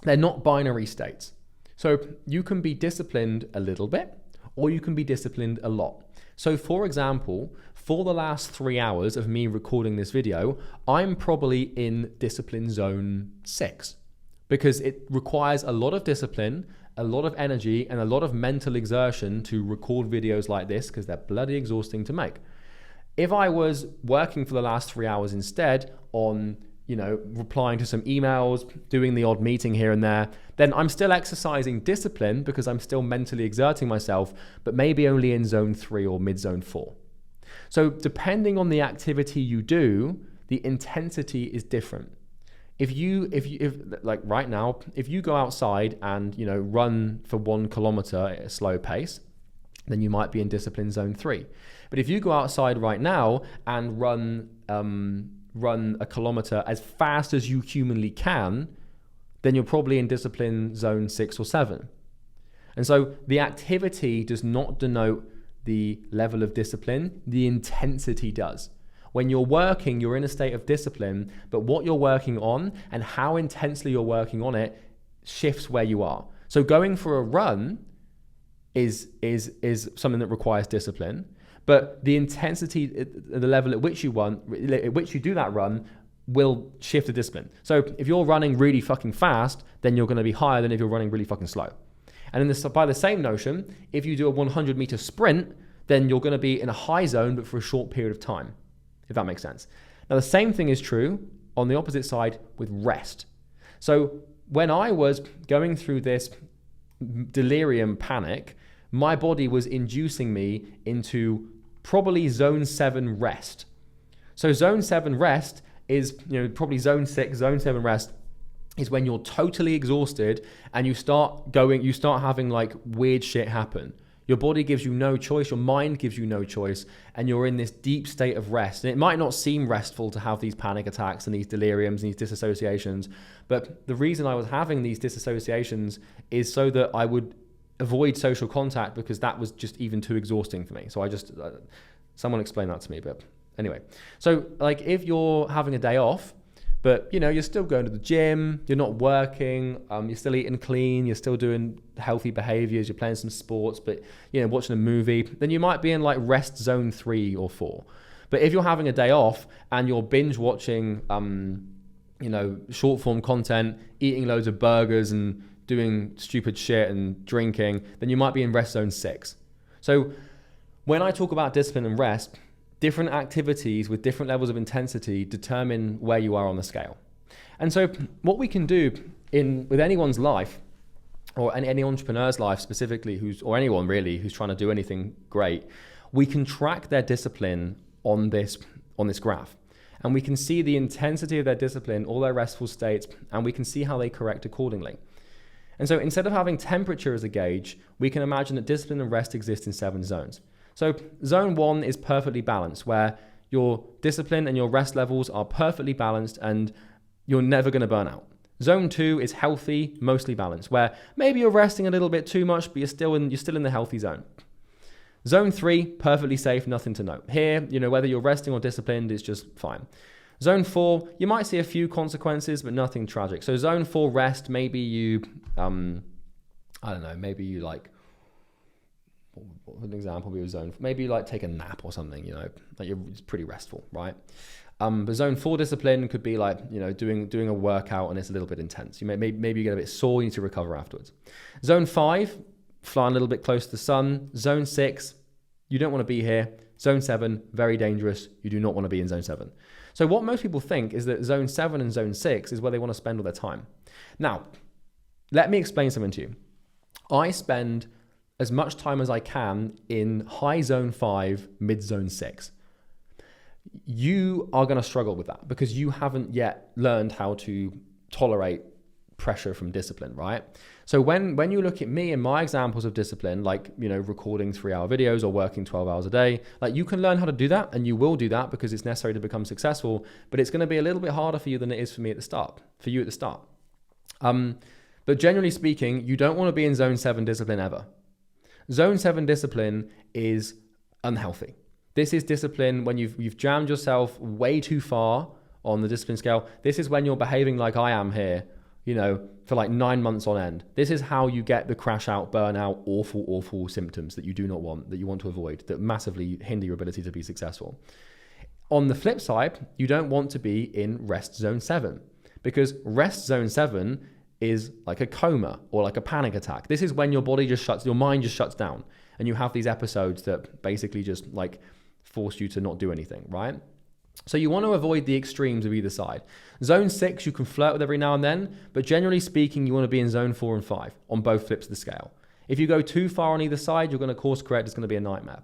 They're not binary states. So you can be disciplined a little bit, or you can be disciplined a lot. So for example, for the last 3 hours of me recording this video, I'm probably in discipline zone 6. Because it requires a lot of discipline, a lot of energy, and a lot of mental exertion to record videos like this because they're bloody exhausting to make. If I was working for the last 3 hours instead on, replying to some emails, doing the odd meeting here and there, then I'm still exercising discipline because I'm still mentally exerting myself, but maybe only in zone 3 or mid-zone 4. So depending on the activity you do, the intensity is different. If like right now, if you go outside and, run for 1 kilometer at a slow pace, then you might be in discipline zone 3. But if you go outside right now and run a kilometer as fast as you humanly can, then you're probably in discipline zone 6 or 7. And so the activity does not denote the level of discipline, the intensity does. When you're working, you're in a state of discipline, but what you're working on and how intensely you're working on it shifts where you are. So going for a run is something that requires discipline, but the intensity, the level at which you do that run will shift the discipline. So if you're running really fucking fast, then you're going to be higher than if you're running really fucking slow. And by the same notion, if you do a 100-meter sprint, then you're going to be in a high zone, but for a short period of time. If that makes sense. Now, the same thing is true on the opposite side with rest. So when I was going through this delirium panic, my body was inducing me into probably zone 7 rest. So zone 7 rest is, probably zone 6, zone 7 rest is when you're totally exhausted and you start having like weird shit happen. Your body gives you no choice, your mind gives you no choice, and you're in this deep state of rest. And it might not seem restful to have these panic attacks and these deliriums and these disassociations, but the reason I was having these disassociations is so that I would avoid social contact because that was just even too exhausting for me. So someone explained that to me, but anyway. So like if you're having a day off, but you're still going to the gym, you're not working, you're still eating clean, you're still doing healthy behaviors, you're playing some sports, but watching a movie, then you might be in like rest zone 3 or 4. But if you're having a day off and you're binge watching, short form content, eating loads of burgers and doing stupid shit and drinking, then you might be in rest zone 6. So when I talk about discipline and rest, different activities with different levels of intensity determine where you are on the scale. And so what we can do with anyone's life or any entrepreneur's life specifically, or anyone really who's trying to do anything great, we can track their discipline on this graph. And we can see the intensity of their discipline, all their restful states, and we can see how they correct accordingly. And so instead of having temperature as a gauge, we can imagine that discipline and rest exist in 7 zones. So zone 1 is perfectly balanced, where your discipline and your rest levels are perfectly balanced and you're never going to burn out. Zone 2 is healthy, mostly balanced, where maybe you're resting a little bit too much, but you're still in the healthy zone. Zone 3, perfectly safe, nothing to note. Here, whether you're resting or disciplined is just fine. Zone 4, you might see a few consequences, but nothing tragic. So zone 4 rest, maybe you, maybe you like, what would an example be of zone? Maybe you like take a nap or something, it's pretty restful, right? But zone 4 discipline could be like, doing a workout and it's a little bit intense. Maybe you get a bit sore, you need to recover afterwards. Zone 5, flying a little bit close to the sun. Zone 6, you don't want to be here. Zone 7, very dangerous. You do not want to be in zone 7. So what most people think is that zone 7 and zone 6 is where they want to spend all their time. Now, let me explain something to you. I spend as much time as I can in high zone 5, mid zone 6. You are going to struggle with that because you haven't yet learned how to tolerate pressure from discipline, right? So when you look at me and my examples of discipline, like, recording 3-hour videos or working 12 hours a day, like you can learn how to do that and you will do that because it's necessary to become successful, but it's going to be a little bit harder for you than it is for you at the start. But generally speaking, you don't want to be in zone 7 discipline ever. Zone 7 discipline is unhealthy. This is discipline when you've jammed yourself way too far on the discipline scale. This is when you're behaving like I am here, for like 9 months on end. This is how you get the crash out, burnout, awful symptoms that you do not want, that you want to avoid, that massively hinder your ability to be successful. On the flip side, you don't want to be in rest zone 7 because rest zone 7 is like a coma or like a panic attack. This is when your mind just shuts down and you have these episodes that basically just like force you to not do anything, right? So you want to avoid the extremes of either side. Zone 6, you can flirt with every now and then, but generally speaking, you want to be in zone 4 and 5 on both flips of the scale. If you go too far on either side, you're going to course correct. It's going to be a nightmare.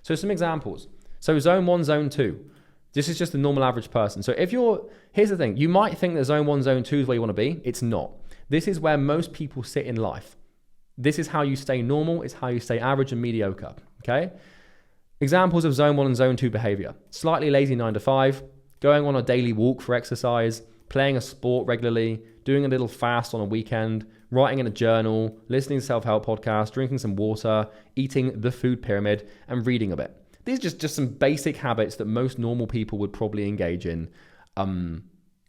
So some examples. So zone 1, zone 2. This is just a normal average person. So here's the thing. You might think that zone 1, zone 2 is where you want to be. It's not. This is where most people sit in life. This is how you stay normal. It's how you stay average and mediocre. Okay? Examples of zone 1 and zone 2 behavior. Slightly lazy 9 to 5, going on a daily walk for exercise, playing a sport regularly, doing a little fast on a weekend, writing in a journal, listening to self-help podcasts, drinking some water, eating the food pyramid, and reading a bit. These are just some basic habits that most normal people would probably engage in. And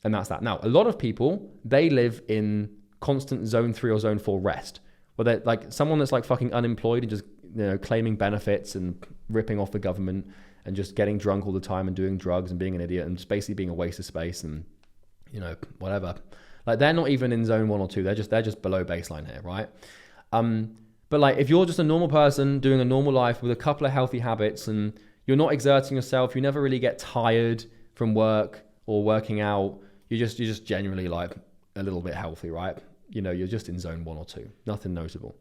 that's that. Now, a lot of people, they live in constant zone 3 or zone 4 rest, where they're like someone that's like fucking unemployed and just claiming benefits and ripping off the government and just getting drunk all the time and doing drugs and being an idiot and just basically being a waste of space and whatever. Like they're not even in zone 1 or 2. They're just below baseline here, right? But like if you're just a normal person doing a normal life with a couple of healthy habits and you're not exerting yourself, you never really get tired from work or working out, you're just genuinely like a little bit healthy, right? You're just in zone 1 or 2. Nothing notable.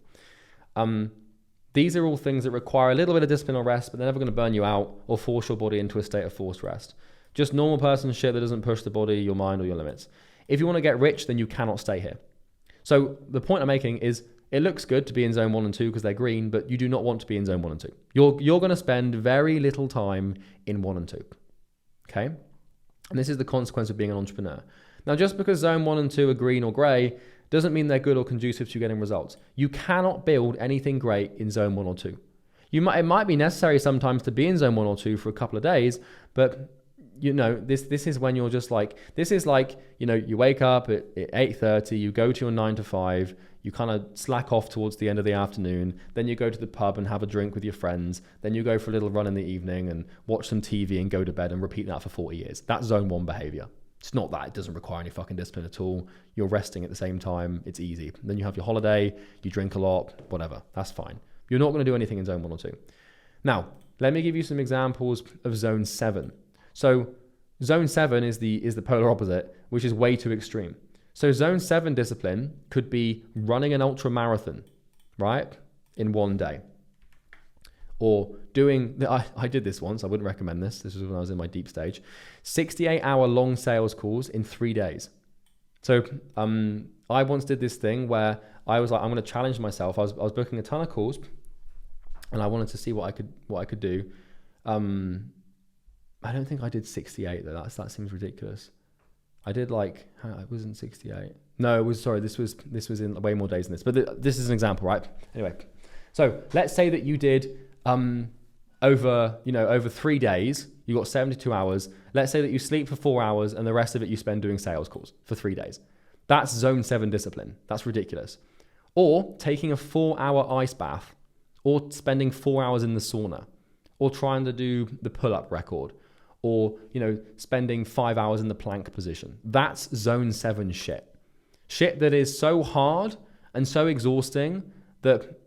These are all things that require a little bit of discipline or rest, but they're never going to burn you out or force your body into a state of forced rest. Just normal person shit that doesn't push the body, your mind, or your limits. If you want to get rich, then you cannot stay here. So the point I'm making is it looks good to be in zone 1 and 2 because they're green, but you do not want to be in zone 1 and 2. You're going to spend very little time in 1 and 2. Okay? And this is the consequence of being an entrepreneur. Now, just because zone 1 and 2 are green or gray doesn't mean they're good or conducive to you getting results. You cannot build anything great in zone 1 or 2. It might be necessary sometimes to be in zone 1 or 2 for a couple of days, but this is when you're just like, this is like, you wake up at 8:30, you go to your 9 to 5, you kind of slack off towards the end of the afternoon, then you go to the pub and have a drink with your friends, then you go for a little run in the evening and watch some TV and go to bed and repeat that for 40 years. That's zone 1 behavior. It's not that. It doesn't require any fucking discipline at all. You're resting at the same time. It's easy. Then you have your holiday, you drink a lot, whatever. That's fine. You're not going to do anything in zone 1 or 2. Now, let me give you some examples of zone 7. So zone 7 is the polar opposite, which is way too extreme. So zone 7 discipline could be running an ultra marathon, right? In one day. Or doing, I did this once, I wouldn't recommend this. This was when I was in my deep stage. 68-hour long sales calls in 3 days. So I once did this thing where I was like, I'm going to challenge myself. I was booking a ton of calls and I wanted to see what I could do. I don't think I did 68 though. That seems ridiculous. I did like, it wasn't 68. No, it was, sorry, this was in way more days than this. But this is an example, right? Anyway, so let's say that you did over 3 days, you got 72 hours. Let's say that you sleep for 4 hours and the rest of it you spend doing sales calls for 3 days. That's zone 7 discipline. That's ridiculous. Or taking a 4-hour ice bath, or spending 4 hours in the sauna, or trying to do the pull-up record, or spending 5 hours in the plank position. That's zone 7 shit. Shit that is so hard and so exhausting that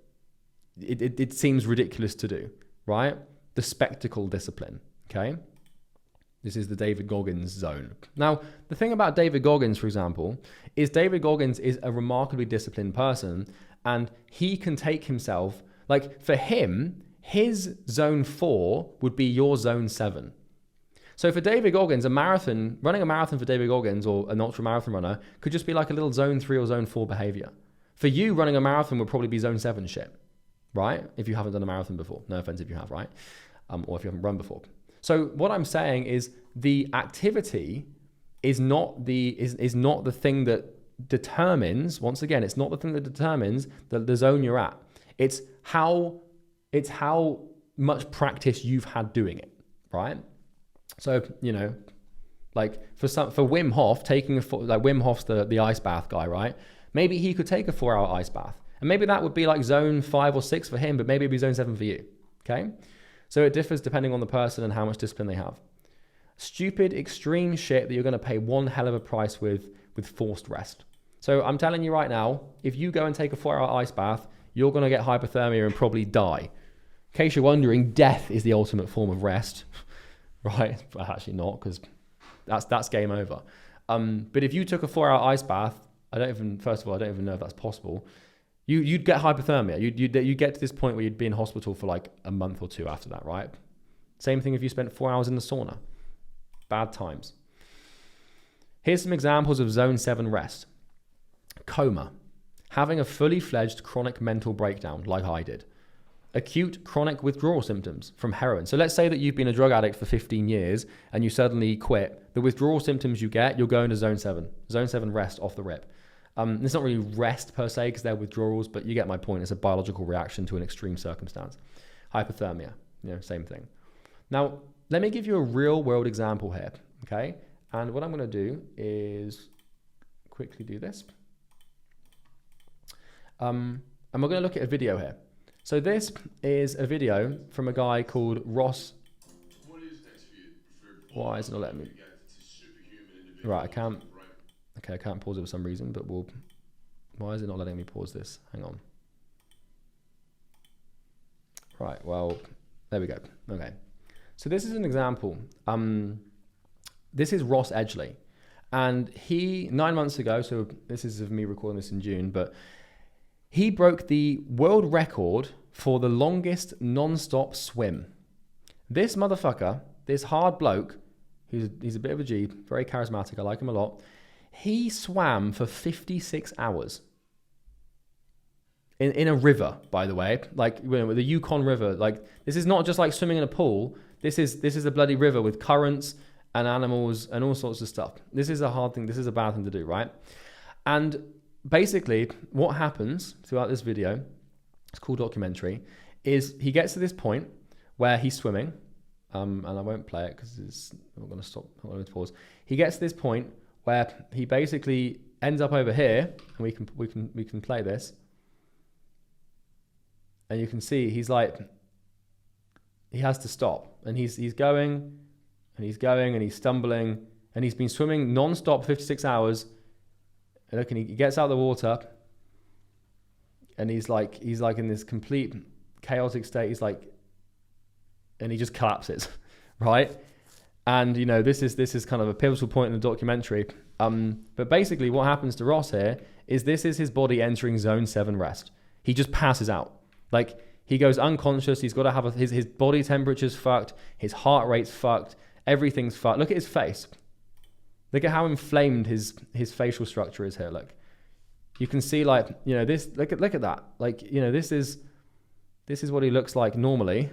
it seems ridiculous to do, right? The spectacle discipline, okay? This is the David Goggins zone. Now, the thing about David Goggins, for example, is David Goggins is a remarkably disciplined person, and he can take himself, like for him, his zone 4 would be your zone 7. So for David Goggins, running a marathon for David Goggins or an ultra marathon runner could just be like a little zone 3 or zone 4 behavior. For you, running a marathon would probably be zone 7 shit, right? If you haven't done a marathon before. No offense if you have, right? Or if you haven't run before. So what I'm saying is the activity is not the thing that determines, once again, it's not the thing that determines the zone you're at. It's how much practice you've had doing it, right? So, like for Wim Hof, Wim Hof's the ice bath guy, right? Maybe he could take a 4-hour ice bath. And maybe that would be like zone 5 or 6 for him, but maybe it'd be zone 7 for you, okay? So it differs depending on the person and how much discipline they have. Stupid, extreme shit that you're going to pay one hell of a price with forced rest. So I'm telling you right now, if you go and take a 4-hour ice bath, you're going to get hypothermia and probably die. In case you're wondering, death is the ultimate form of rest, right? But actually not, because that's game over. But if you took a 4-hour ice bath, first of all, I don't even know if that's possible. You'd get hypothermia. You'd get to this point where you'd be in hospital for like a month or two after that, right? Same thing if you spent 4 hours in the sauna. Bad times. Here's some examples of zone 7 rest. Coma. Having a fully fledged chronic mental breakdown like I did. Acute chronic withdrawal symptoms from heroin. So let's say that you've been a drug addict for 15 years and you suddenly quit. The withdrawal symptoms you get, you're going to zone 7. Zone 7 rest off the rip. It's not really rest per se because they're withdrawals, but you get my point. It's a biological reaction to an extreme circumstance. Hypothermia, same thing. Now, let me give you a real world example here, okay? And what I'm going to do is quickly do this. And we're going to look at a video here. So this is a video from a guy called Ross. What is next for you? Why isn't it letting me? Right, I can't. Okay, I can't pause it for some reason, but why is it not letting me pause this? Hang on. Right, well, there we go. Okay. So this is an example. This is Ross Edgley. And he, 9 months ago, so this is of me recording this in June, but he broke the world record for the longest non-stop swim. This motherfucker, this hard bloke, he's a bit of a G, very charismatic, I like him a lot. He swam for 56 hours in a river, by the way, like the Yukon River. Like this is not just like swimming in a pool. This is a bloody river with currents and animals and all sorts of stuff. This is a hard thing. This is a bad thing to do, right? And basically, what happens throughout this video, it's a cool documentary, is he gets to this point where he's swimming, and I won't play it because I'm going to stop. I'm going to pause. He gets to this point where he basically ends up over here, and we can play this, and you can see he has to stop, and he's going, and he's going, and he's stumbling, and he's been swimming non-stop 56 hours. And look, and he gets out of the water, and he's like in this complete chaotic state. He's like, and he just collapses, right? And, this is kind of a pivotal point in the documentary. But basically what happens to Ross here is this is his body entering zone 7 rest. He just passes out. Like, he goes unconscious. He's got to have his body temperature's fucked. His heart rate's fucked. Everything's fucked. Look at his face. Look at how inflamed his facial structure is here. Look, you can see, like, this, look at that. Like, this is what he looks like normally,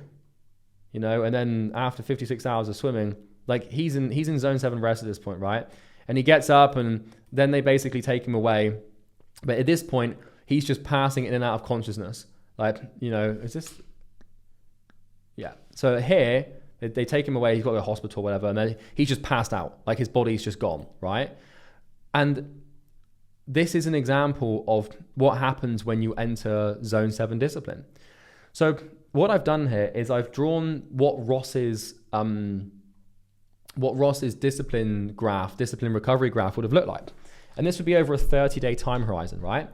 and then after 56 hours of swimming, like, he's in zone 7 rest at this point, right? And he gets up, and then they basically take him away. But at this point, he's just passing in and out of consciousness. Like, is this? Yeah. So here, they take him away. He's got to go to the hospital or whatever. And then he's just passed out. Like, his body's just gone, right? And this is an example of what happens when you enter zone 7 discipline. So what I've done here is I've drawn what Ross's discipline recovery graph would have looked like. And this would be over a 30-day time horizon, right?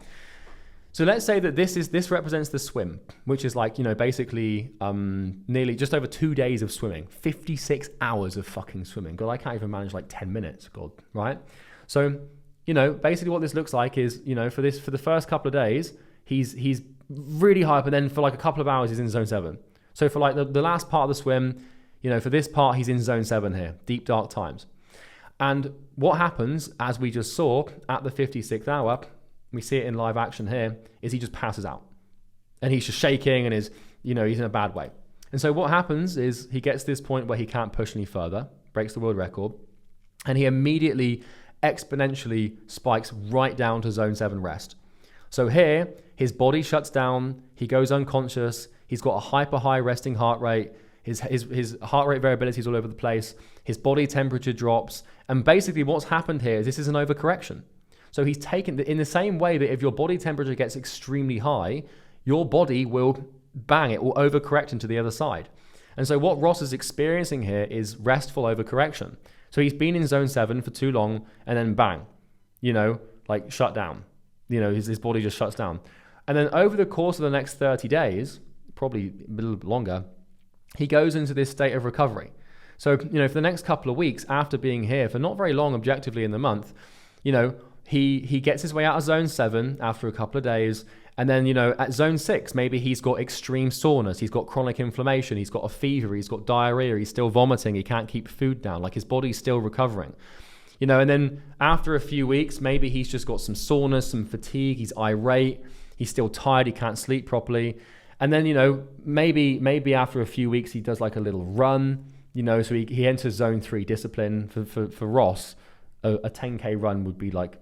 So let's say that this represents the swim, which is like, basically nearly just over 2 days of swimming, 56 hours of fucking swimming. God, I can't even manage like 10 minutes, God, right? So, basically what this looks like is, for the first couple of days, he's really high up, and then for like a couple of hours, he's in zone 7. So for like the last part of the swim, for this part, he's in zone 7 here, deep dark times. And what happens, as we just saw at the 56th hour, we see it in live action here, is he just passes out. And he's just shaking and he's in a bad way. And so what happens is he gets to this point where he can't push any further, breaks the world record, and he immediately exponentially spikes right down to zone 7 rest. So here, his body shuts down, he goes unconscious, he's got a hyper high resting heart rate, his heart rate variability is all over the place, his body temperature drops, and basically what's happened here is this is an overcorrection. So he's taken, in the same way that if your body temperature gets extremely high, your body will overcorrect into the other side. And so what Ross is experiencing here is restful overcorrection. So he's been in zone 7 for too long, and then bang, like shut down. His body just shuts down. And then over the course of the next 30 days, probably a little bit longer, he goes into this state of recovery. So, for the next couple of weeks after being here for not very long objectively in the month, he gets his way out of zone 7 after a couple of days. And then, at zone 6, maybe he's got extreme soreness. He's got chronic inflammation. He's got a fever. He's got diarrhea. He's still vomiting. He can't keep food down. Like, his body's still recovering. And then after a few weeks, maybe he's just got some soreness, some fatigue. He's irate. He's still tired. He can't sleep properly. And then, maybe after a few weeks, he does like a little run, so he enters zone 3 discipline. For Ross, a 10K run would be like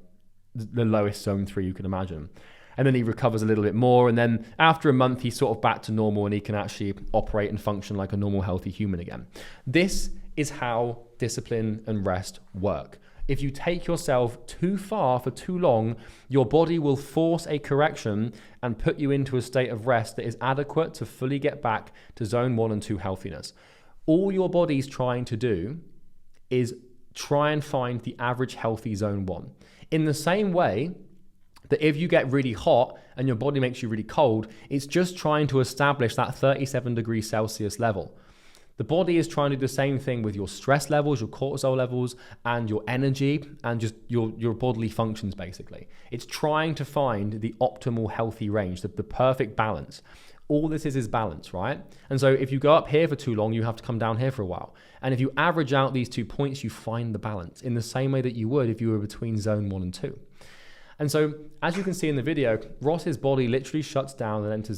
the lowest zone 3 you can imagine. And then he recovers a little bit more. And then after a month, he's sort of back to normal and he can actually operate and function like a normal, healthy human again. This is how discipline and rest work. If you take yourself too far for too long, your body will force a correction and put you into a state of rest that is adequate to fully get back to zone 1 and 2 healthiness. All your body's trying to do is try and find the average healthy zone 1. In the same way that if you get really hot and your body makes you really cold, it's just trying to establish that 37 degrees Celsius level. The body is trying to do the same thing with your stress levels, your cortisol levels, and your energy, and just your bodily functions, basically. It's trying to find the optimal healthy range, the perfect balance. All this is balance, right? And so if you go up here for too long, you have to come down here for a while. And if you average out these 2 points, you find the balance in the same way that you would if you were between zone 1 and 2. And so, as you can see in the video, Ross's body literally shuts down and enters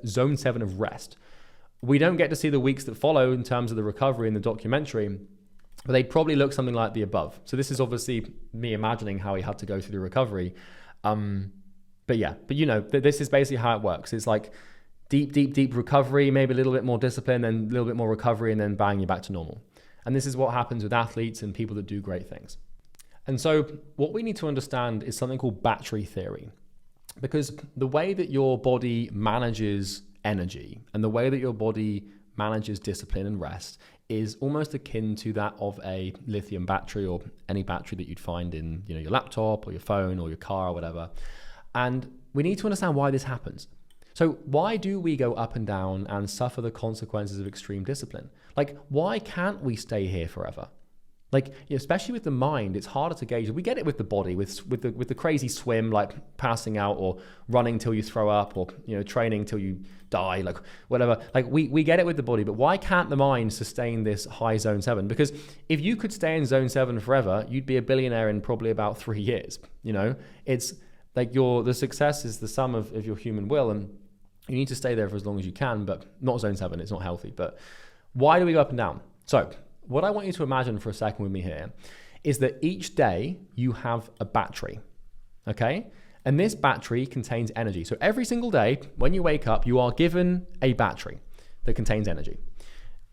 zone 7 of rest. We don't get to see the weeks that follow in terms of the recovery in the documentary, but they probably look something like the above. So this is obviously me imagining how he had to go through the recovery. But this is basically how it works. It's like deep recovery, maybe a little bit more discipline, then a little bit more recovery, and then bang, you're back to normal. And this is what happens with athletes and people that do great things. And so what we need to understand is something called battery theory, because the way that your body manages energy and the way that your body manages discipline and rest is almost akin to that of a lithium battery or any battery that you'd find in your laptop or your phone or your car or whatever. And we need to understand why this happens. So why do we go up and down and suffer the consequences of extreme discipline? Like, why can't we stay here forever? Like, especially with the mind, it's harder to gauge. We get it with the body, with the crazy swim, like passing out or running till you throw up, or training till you die, like whatever. Like we get it with the body, but why can't the mind sustain this high zone 7? Because if you could stay in zone 7 forever, you'd be a billionaire in probably about 3 years. It's like the success is the sum of your human will, and you need to stay there for as long as you can, but not zone 7. It's not healthy. But why do we go up and down? So what I want you to imagine for a second with me here is that each day you have a battery, okay? And this battery contains energy. So every single day when you wake up, you are given a battery that contains energy.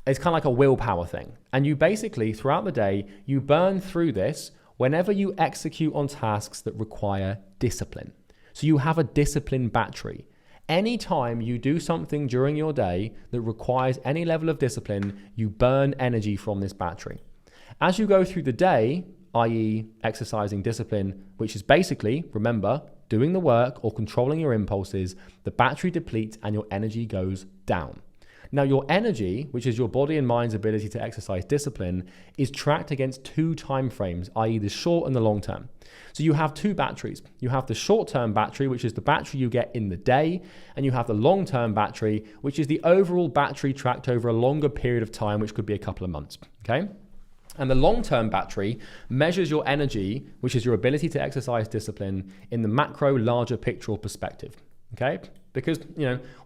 It's kind of like a willpower thing. And you basically, throughout the day, you burn through this whenever you execute on tasks that require discipline. So you have a discipline battery. Anytime you do something during your day that requires any level of discipline, you burn energy from this battery. As you go through the day, i.e. exercising discipline, which is basically, remember, doing the work or controlling your impulses, the battery depletes and your energy goes down. Now, your energy, which is your body and mind's ability to exercise discipline, is tracked against 2 time frames, i.e. the short and the long term. So you have 2 batteries. You have the short-term battery, which is the battery you get in the day, and you have the long-term battery, which is the overall battery tracked over a longer period of time, which could be a couple of months, okay? And the long-term battery measures your energy, which is your ability to exercise discipline, in the macro, larger picture or perspective, okay? Because,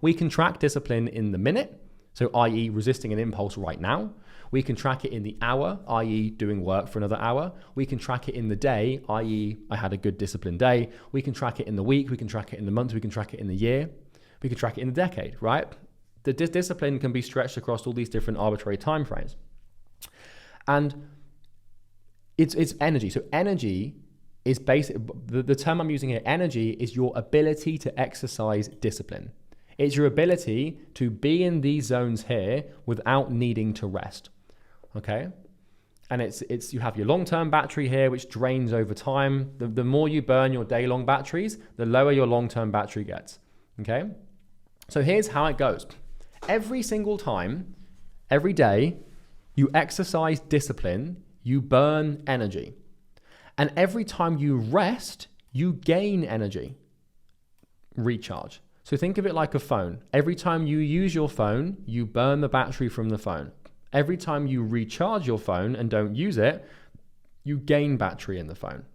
we can track discipline in the minute, so i.e. resisting an impulse right now. We can track it in the hour, i.e. doing work for another hour. We can track it in the day, i.e. I had a good disciplined day. We can track it in the week. We can track it in the month. We can track it in the year. We can track it in the decade, right? The discipline can be stretched across all these different arbitrary time frames. And it's energy. So energy is the term I'm using here, energy, is your ability to exercise discipline. It's your ability to be in these zones here without needing to rest, okay? And it's you have your long-term battery here, which drains over time. The more you burn your day-long batteries, the lower your long-term battery gets, okay? So here's how it goes. Every single time, every day, you exercise discipline, you burn energy. And every time you rest, you gain energy, recharge. So think of it like a phone. Every time you use your phone, you burn the battery from the phone. Every time you recharge your phone and don't use it, you gain battery in the phone.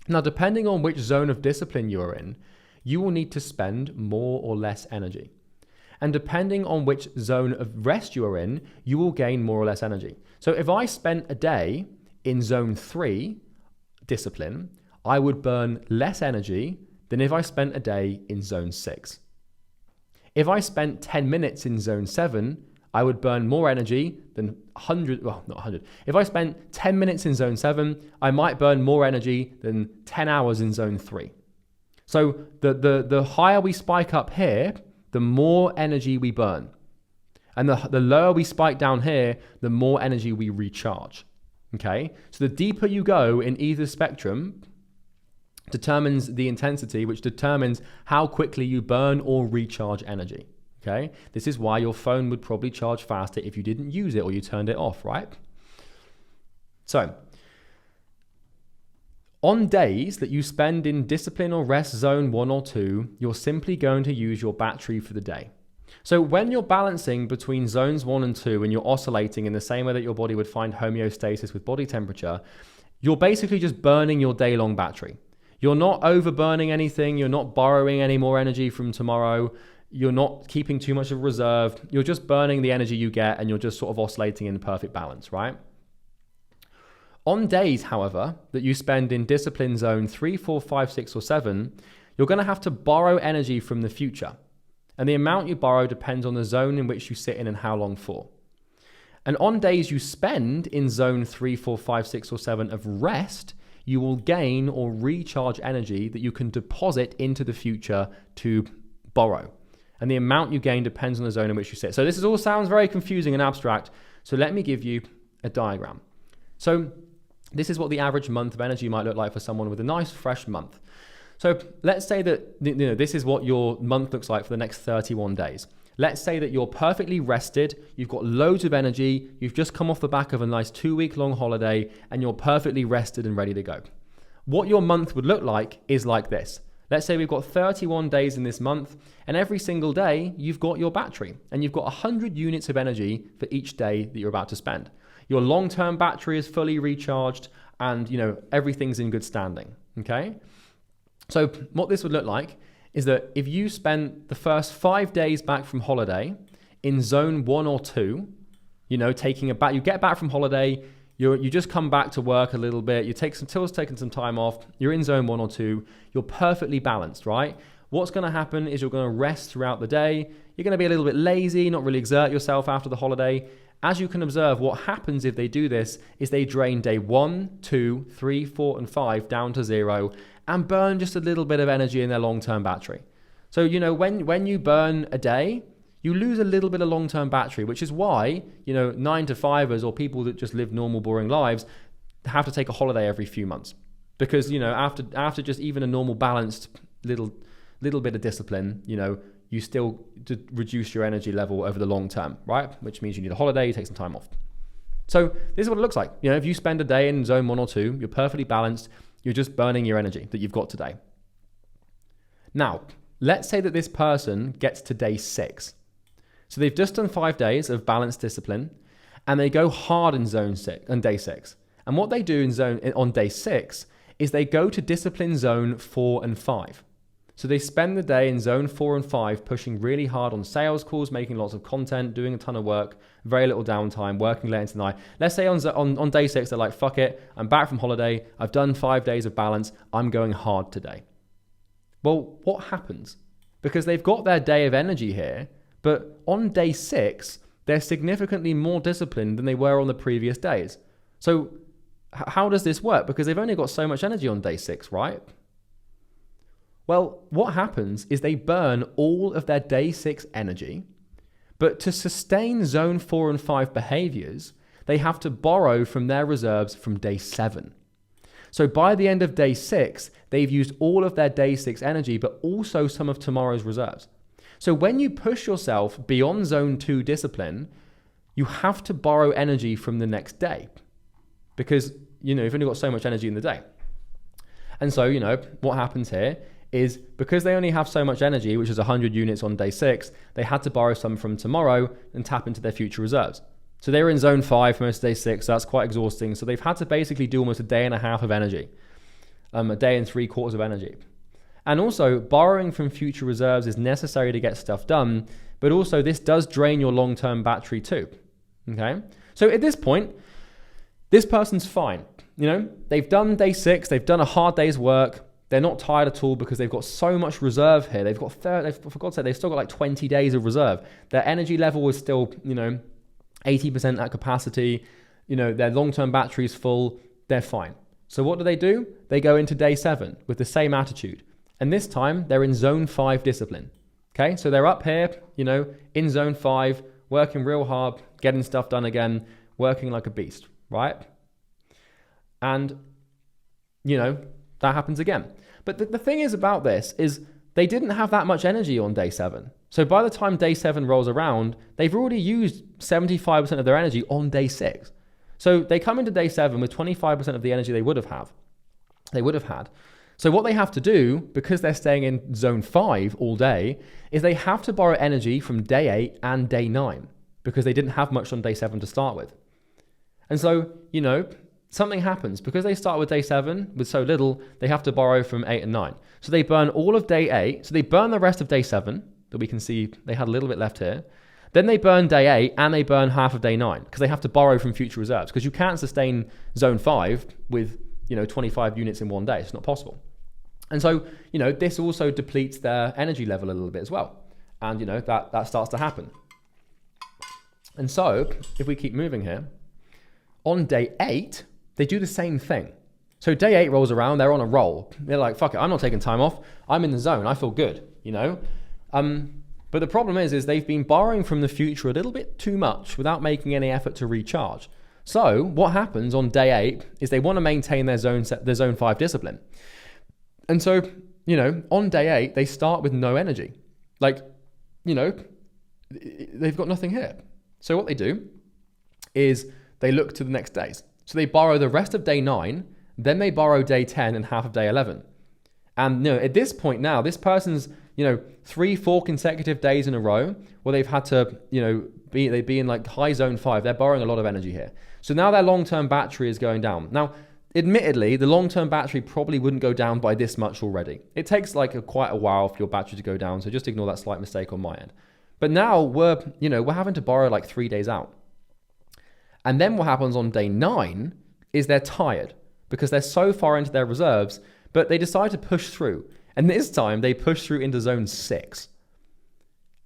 Now, depending on which zone of discipline you're in, you will need to spend more or less energy. And depending on which zone of rest you are in, you will gain more or less energy. So if I spent a day in zone 3, discipline, I would burn less energy than if I spent a day in zone 6. If I spent 10 minutes in zone 7, I would burn more energy than 100, well, not 100. If I spent 10 minutes in zone 7, I might burn more energy than 10 hours in zone 3. So the higher we spike up here, the more energy we burn. And the lower we spike down here, the more energy we recharge. Okay? So the deeper you go in either spectrum determines the intensity, which determines how quickly you burn or recharge energy. Okay? This is why your phone would probably charge faster if you didn't use it or you turned it off, right? So, on days that you spend in discipline or rest zone 1 or 2, you're simply going to use your battery for the day. So when you're balancing between zones 1 and 2 and you're oscillating in the same way that your body would find homeostasis with body temperature, you're basically just burning your day-long battery. You're not overburning anything. You're not borrowing any more energy from tomorrow. You're not keeping too much of reserve. You're just burning the energy you get and you're just sort of oscillating in perfect balance, right? On days, however, that you spend in discipline zone 3, 4, 5, 6, or 7, you're going to have to borrow energy from the future. And the amount you borrow depends on the zone in which you sit in and how long for. And on days you spend in zone 3, 4, 5, 6, or 7 of rest, you will gain or recharge energy that you can deposit into the future to borrow. And the amount you gain depends on the zone in which you sit. So this all sounds very confusing and abstract. So let me give you a diagram. So this is what the average month of energy might look like for someone with a nice fresh month. So let's say that this is what your month looks like for the next 31 days. Let's say that you're perfectly rested, you've got loads of energy, you've just come off the back of a nice 2-week long holiday, and you're perfectly rested and ready to go. What your month would look like is like this. Let's say we've got 31 days in this month, and every single day you've got your battery, and you've got 100 units of energy for each day that you're about to spend. Your long-term battery is fully recharged, and everything's in good standing, okay? So what this would look like is that if you spend the first 5 days back from holiday in zone 1 or 2, you get back from holiday, you just come back to work a little bit, taking some time off, you're in zone 1 or 2, you're perfectly balanced, right? What's going to happen is you're going to rest throughout the day, you're going to be a little bit lazy, not really exert yourself after the holiday. As you can observe, what happens if they do this is they drain day 1, 2, 3, 4, and 5 down to 0 and burn just a little bit of energy in their long-term battery. So, when you burn a day, you lose a little bit of long-term battery, which is why, 9 to 5ers or people that just live normal, boring lives have to take a holiday every few months. Because, after just even a normal, balanced little bit of discipline, you still reduce your energy level over the long term, right? Which means you need a holiday, you take some time off. So this is what it looks like. If you spend a day in zone 1 or 2, you're perfectly balanced, you're just burning your energy that you've got today. Now, let's say that this person gets to day 6. So they've just done 5 days of balanced discipline, and they go hard in zone 6 on day 6. And what they do on day 6 is they go to discipline zone 4 and 5. So they spend the day in zone 4 and 5 pushing really hard on sales calls, making lots of content, doing a ton of work, very little downtime, working late into the night. Let's say on day 6, they're like, fuck it, I'm back from holiday, I've done 5 days of balance, I'm going hard today. Well, what happens? Because they've got their day of energy here, but on day 6, they're significantly more disciplined than they were on the previous days. So how does this work? Because they've only got so much energy on day 6, right? Well, what happens is they burn all of their day 6 energy, but to sustain zone 4 and 5 behaviors, they have to borrow from their reserves from day 7. So by the end of day 6, they've used all of their day 6 energy, but also some of tomorrow's reserves. So when you push yourself beyond zone 2 discipline, you have to borrow energy from the next day because, you've only got so much energy in the day. And so, what happens here is because they only have so much energy, which is 100 units on day 6, they had to borrow some from tomorrow and tap into their future reserves. So they were in zone 5 for most of day 6, so that's quite exhausting. So they've had to basically do almost a day and a half of energy, a day and 3/4 of energy. And also, borrowing from future reserves is necessary to get stuff done, but also this does drain your long-term battery too, okay? So at this point, this person's fine. They've done day 6, they've done a hard day's work, they're not tired at all because they've got so much reserve here. They've got, for God's sake, they've still got like 20 days of reserve. Their energy level is still, 80% at capacity. Their long-term battery is full. They're fine. So what do? They go into day 7 with the same attitude. And this time they're in zone 5 discipline. Okay, so they're up here, in zone 5, working real hard, getting stuff done again, working like a beast, right? And, that happens again. But the thing is about this is they didn't have that much energy on day 7. So by the time day 7 rolls around, they've already used 75% of their energy on day 6. So they come into day 7 with 25% of the energy they would have had. So what they have to do, because they're staying in zone 5 all day, is they have to borrow energy from day 8 and day 9 because they didn't have much on day 7 to start with. And so, something happens. Because they start with day 7 with so little, they have to borrow from 8 and 9. So they burn all of day 8. So they burn the rest of day 7, that we can see they had a little bit left here. Then they burn day 8 and they burn half of day 9 because they have to borrow from future reserves because you can't sustain zone 5 with 25 units in one day. It's not possible. And so, this also depletes their energy level a little bit as well. And, that starts to happen. And so, if we keep moving here, on day 8, they do the same thing. So day 8 rolls around, they're on a roll. They're like, fuck it, I'm not taking time off. I'm in the zone, I feel good, But the problem is they've been borrowing from the future a little bit too much without making any effort to recharge. So what happens on day 8 is they want to maintain their zone 5 discipline. And so on day 8, they start with no energy. Like, they've got nothing here. So what they do is they look to the next days. So they borrow the rest of day 9, then they borrow day 10 and half of day 11. And at this point now, this person's 3-4 consecutive days in a row where they've had to be in like high zone 5. They're borrowing a lot of energy here. So now their long-term battery is going down. Now, admittedly, the long-term battery probably wouldn't go down by this much already. It takes quite a while for your battery to go down, so just ignore that slight mistake on my end. But now we're having to borrow like 3 days out. And then what happens on day 9 is they're tired because they're so far into their reserves, but they decide to push through. And this time they push through into zone 6.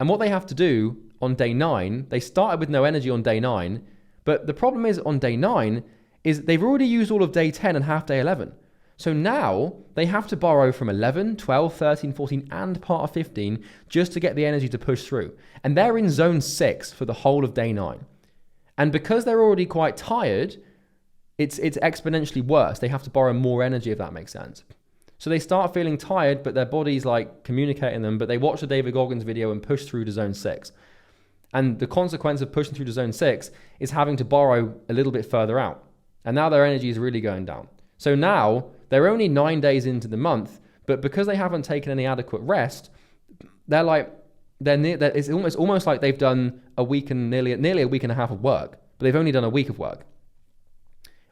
And what they have to do on day 9, they started with no energy on day 9, but the problem is on day 9 is they've already used all of day 10 and half day 11. So now they have to borrow from 11, 12, 13, 14, and part of 15 just to get the energy to push through. And they're in zone 6 for the whole of day 9. And because they're already quite tired, it's exponentially worse. They have to borrow more energy, if that makes sense. So they start feeling tired, but their body's like communicating them, but they watch the David Goggins video and push through to zone 6. And the consequence of pushing through to zone 6 is having to borrow a little bit further out. And now their energy is really going down. So now they're only 9 days into the month, but because they haven't taken any adequate rest, it's almost like they've done a week and nearly a week and a half of work, but they've only done a week of work.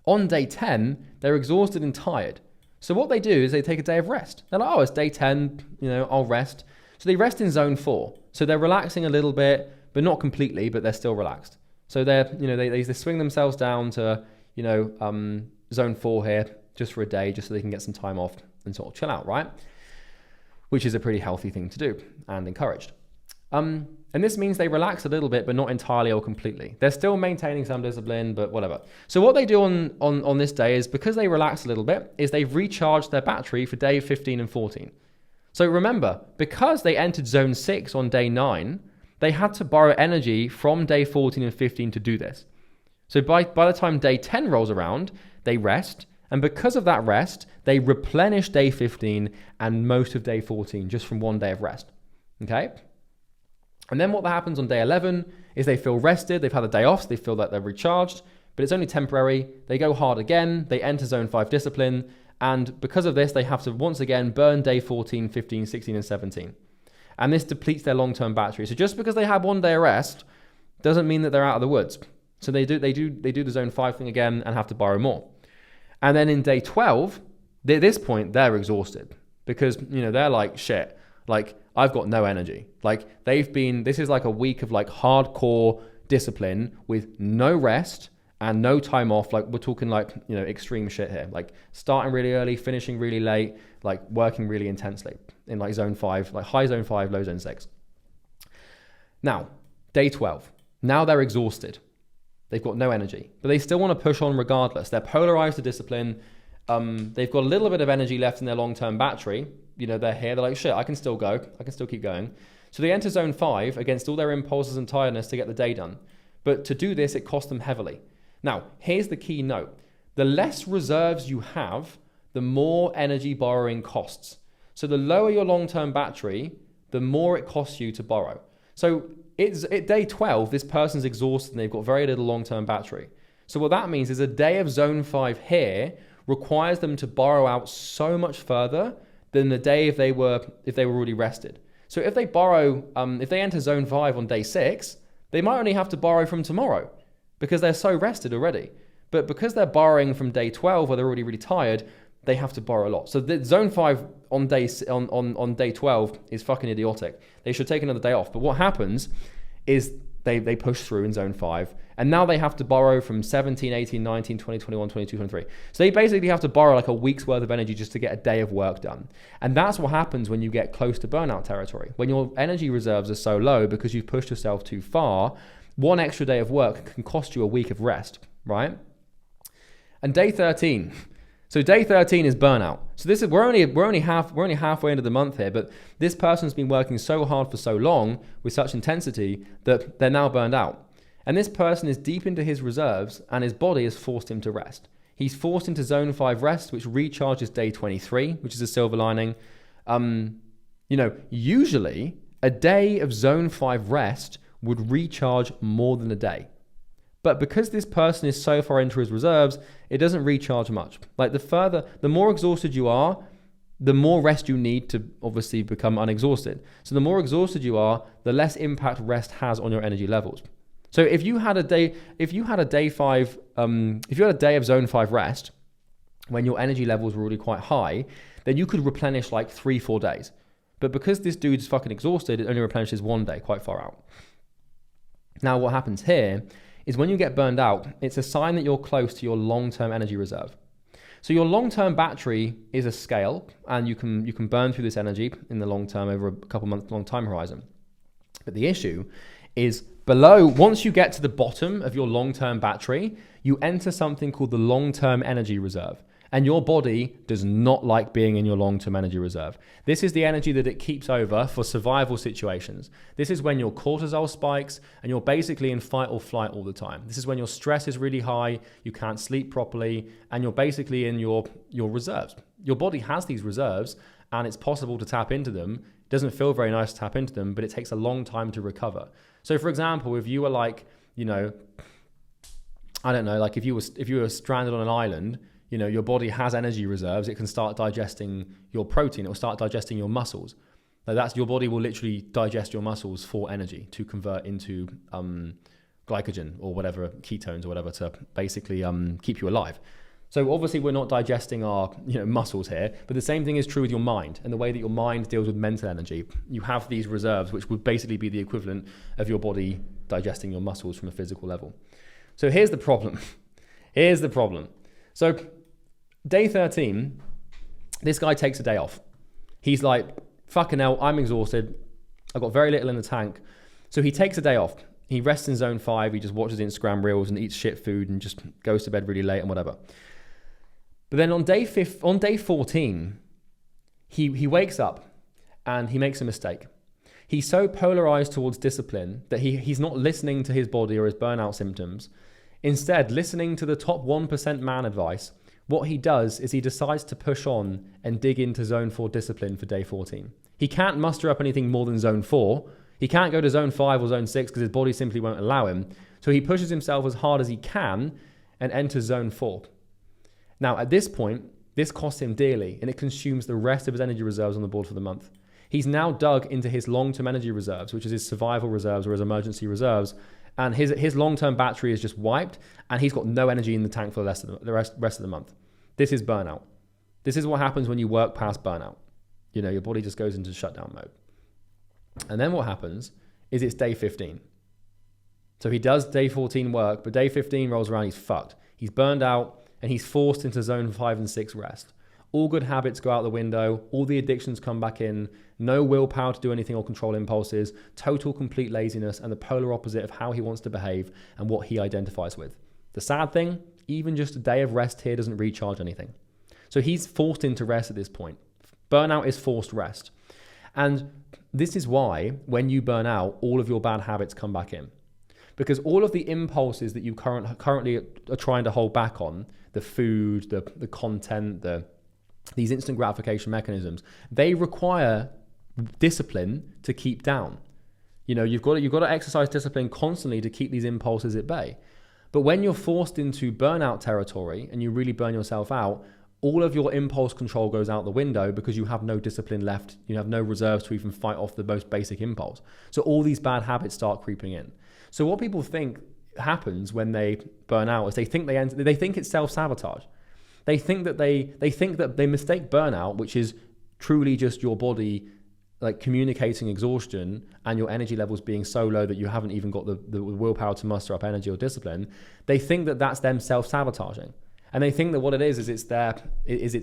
On day 10, they're exhausted and tired. So what they do is they take a day of rest. They're like, it's day 10, I'll rest. So they rest in zone 4. So they're relaxing a little bit, but not completely, but they're still relaxed. So they swing themselves down to, zone 4 here just for a day, just so they can get some time off and sort of chill out, right? Which is a pretty healthy thing to do and encouraged. And this means they relax a little bit, but not entirely or completely. They're still maintaining some discipline, but whatever. So what they do on this day is, because they relax a little bit, is they've recharged their battery for day 15 and 14. So remember, because they entered zone 6 on day 9, they had to borrow energy from day 14 and 15 to do this. So by the time day 10 rolls around, they rest. And because of that rest, they replenish day 15 and most of day 14 just from one day of rest. Okay? And then what happens on day 11 is they feel rested. They've had a day off, so they feel that they're recharged, but it's only temporary. They go hard again. They enter zone 5 discipline. And because of this, they have to once again burn day 14, 15, 16, and 17. And this depletes their long-term battery. So just because they have one day of rest doesn't mean that they're out of the woods. So they do the zone 5 thing again and have to borrow more. And then in day 12, at this point, they're exhausted because, they're like, shit, like, I've got no energy. Like, this is like a week of like hardcore discipline with no rest and no time off. Like, we're talking like, extreme shit here, like starting really early, finishing really late, like working really intensely in like zone 5, like high zone 5, low zone 6. Now, day 12, now they're exhausted. They've got no energy, but they still want to push on regardless. They're polarized to discipline. They've got a little bit of energy left in their long-term battery. They're here. They're like, shit, I can still go. I can still keep going. So they enter zone 5 against all their impulses and tiredness to get the day done. But to do this, it costs them heavily. Now, here's the key note. The less reserves you have, the more energy borrowing costs. So the lower your long-term battery, the more it costs you to borrow. So at day 12, this person's exhausted and they've got very little long-term battery. So what that means is a day of zone 5 here requires them to borrow out so much further than the day if they were already rested. So if they if they enter zone 5 on day 6, they might only have to borrow from tomorrow because they're so rested already. But because they're borrowing from day 12 where they're already really tired, they have to borrow a lot. So the zone 5 on day 12 is fucking idiotic. They should take another day off. But what happens is they push through in zone 5, and now they have to borrow from 17, 18, 19, 20, 21, 22, 23. So they basically have to borrow like a week's worth of energy just to get a day of work done. And that's what happens when you get close to burnout territory. When your energy reserves are so low because you've pushed yourself too far, one extra day of work can cost you a week of rest, right? And day 13. So day 13 is burnout. So this is we're only halfway into the month here, but this person's been working so hard for so long with such intensity that they're now burned out. And this person is deep into his reserves and his body has forced him to rest. He's forced into zone 5 rest, which recharges day 23, which is a silver lining. Usually a day of zone 5 rest would recharge more than a day. But because this person is so far into his reserves, it doesn't recharge much. Like the more exhausted you are, the more rest you need to obviously become unexhausted. So the more exhausted you are, the less impact rest has on your energy levels. So if you had a day of zone 5 rest, when your energy levels were already quite high, then you could replenish like 3-4 days. But because this dude's fucking exhausted, it only replenishes 1 day, quite far out. Now what happens here is when you get burned out, it's a sign that you're close to your long-term energy reserve. So your long-term battery is a scale, and you can burn through this energy in the long term over a couple months long time horizon. But the issue is once you get to the bottom of your long-term battery, you enter something called the long-term energy reserve. And your body does not like being in your long-term energy reserve. This is the energy that it keeps over for survival situations. This is when your cortisol spikes and you're basically in fight or flight all the time. This is when your stress is really high, you can't sleep properly, and you're basically in your reserves. Your body has these reserves and it's possible to tap into them. It doesn't feel very nice to tap into them, but it takes a long time to recover. So for example, if you were like, if you were stranded on an island, your body has energy reserves. It can start digesting your protein. It will start digesting your muscles. Your body will literally digest your muscles for energy to convert into glycogen or whatever, ketones or whatever, to basically keep you alive. So obviously we're not digesting our muscles here, but the same thing is true with your mind and the way that your mind deals with mental energy. You have these reserves, which would basically be the equivalent of your body digesting your muscles from a physical level. So here's the problem. So day 13, this guy takes a day off. He's like, fucking hell, I'm exhausted. I've got very little in the tank. So he takes a day off. He rests in zone 5. He just watches Instagram reels and eats shit food and just goes to bed really late and whatever. But then on day 14, he wakes up and he makes a mistake. He's so polarized towards discipline that he's not listening to his body or his burnout symptoms. Instead, listening to the top 1% man advice, what he does is he decides to push on and dig into zone 4 discipline for day 14. He can't muster up anything more than zone 4. He can't go to zone 5 or zone 6 because his body simply won't allow him. So he pushes himself as hard as he can and enters zone 4. Now, at this point, this costs him dearly and it consumes the rest of his energy reserves on the board for the month. He's now dug into his long-term energy reserves, which is his survival reserves or his emergency reserves, and his long-term battery is just wiped and he's got no energy in the tank for the rest of the month. This is burnout. This is what happens when you work past burnout. Your body just goes into shutdown mode. And then what happens is it's day 15. So he does day 14 work, but day 15 rolls around, he's fucked. He's burned out and he's forced into zone 5 and 6 rest. All good habits go out the window. All the addictions come back in. No willpower to do anything or control impulses. Total, complete laziness and the polar opposite of how he wants to behave and what he identifies with. The sad thing, even just a day of rest here doesn't recharge anything. So he's forced into rest at this point. Burnout is forced rest. And this is why when you burn out, all of your bad habits come back in. Because all of the impulses that you currently are trying to hold back on, the food, the content, these instant gratification mechanisms, they require discipline to keep down. You've got to exercise discipline constantly to keep these impulses at bay. But when you're forced into burnout territory and you really burn yourself out, all of your impulse control goes out the window because you have no discipline left. You have no reserves to even fight off the most basic impulse. So all these bad habits start creeping in. So what people think happens when they burn out is they think it's self-sabotage. They think that they mistake burnout, which is truly just your body like communicating exhaustion and your energy levels being so low that you haven't even got the willpower to muster up energy or discipline. They think that that's them self-sabotaging. And they think that what it is it's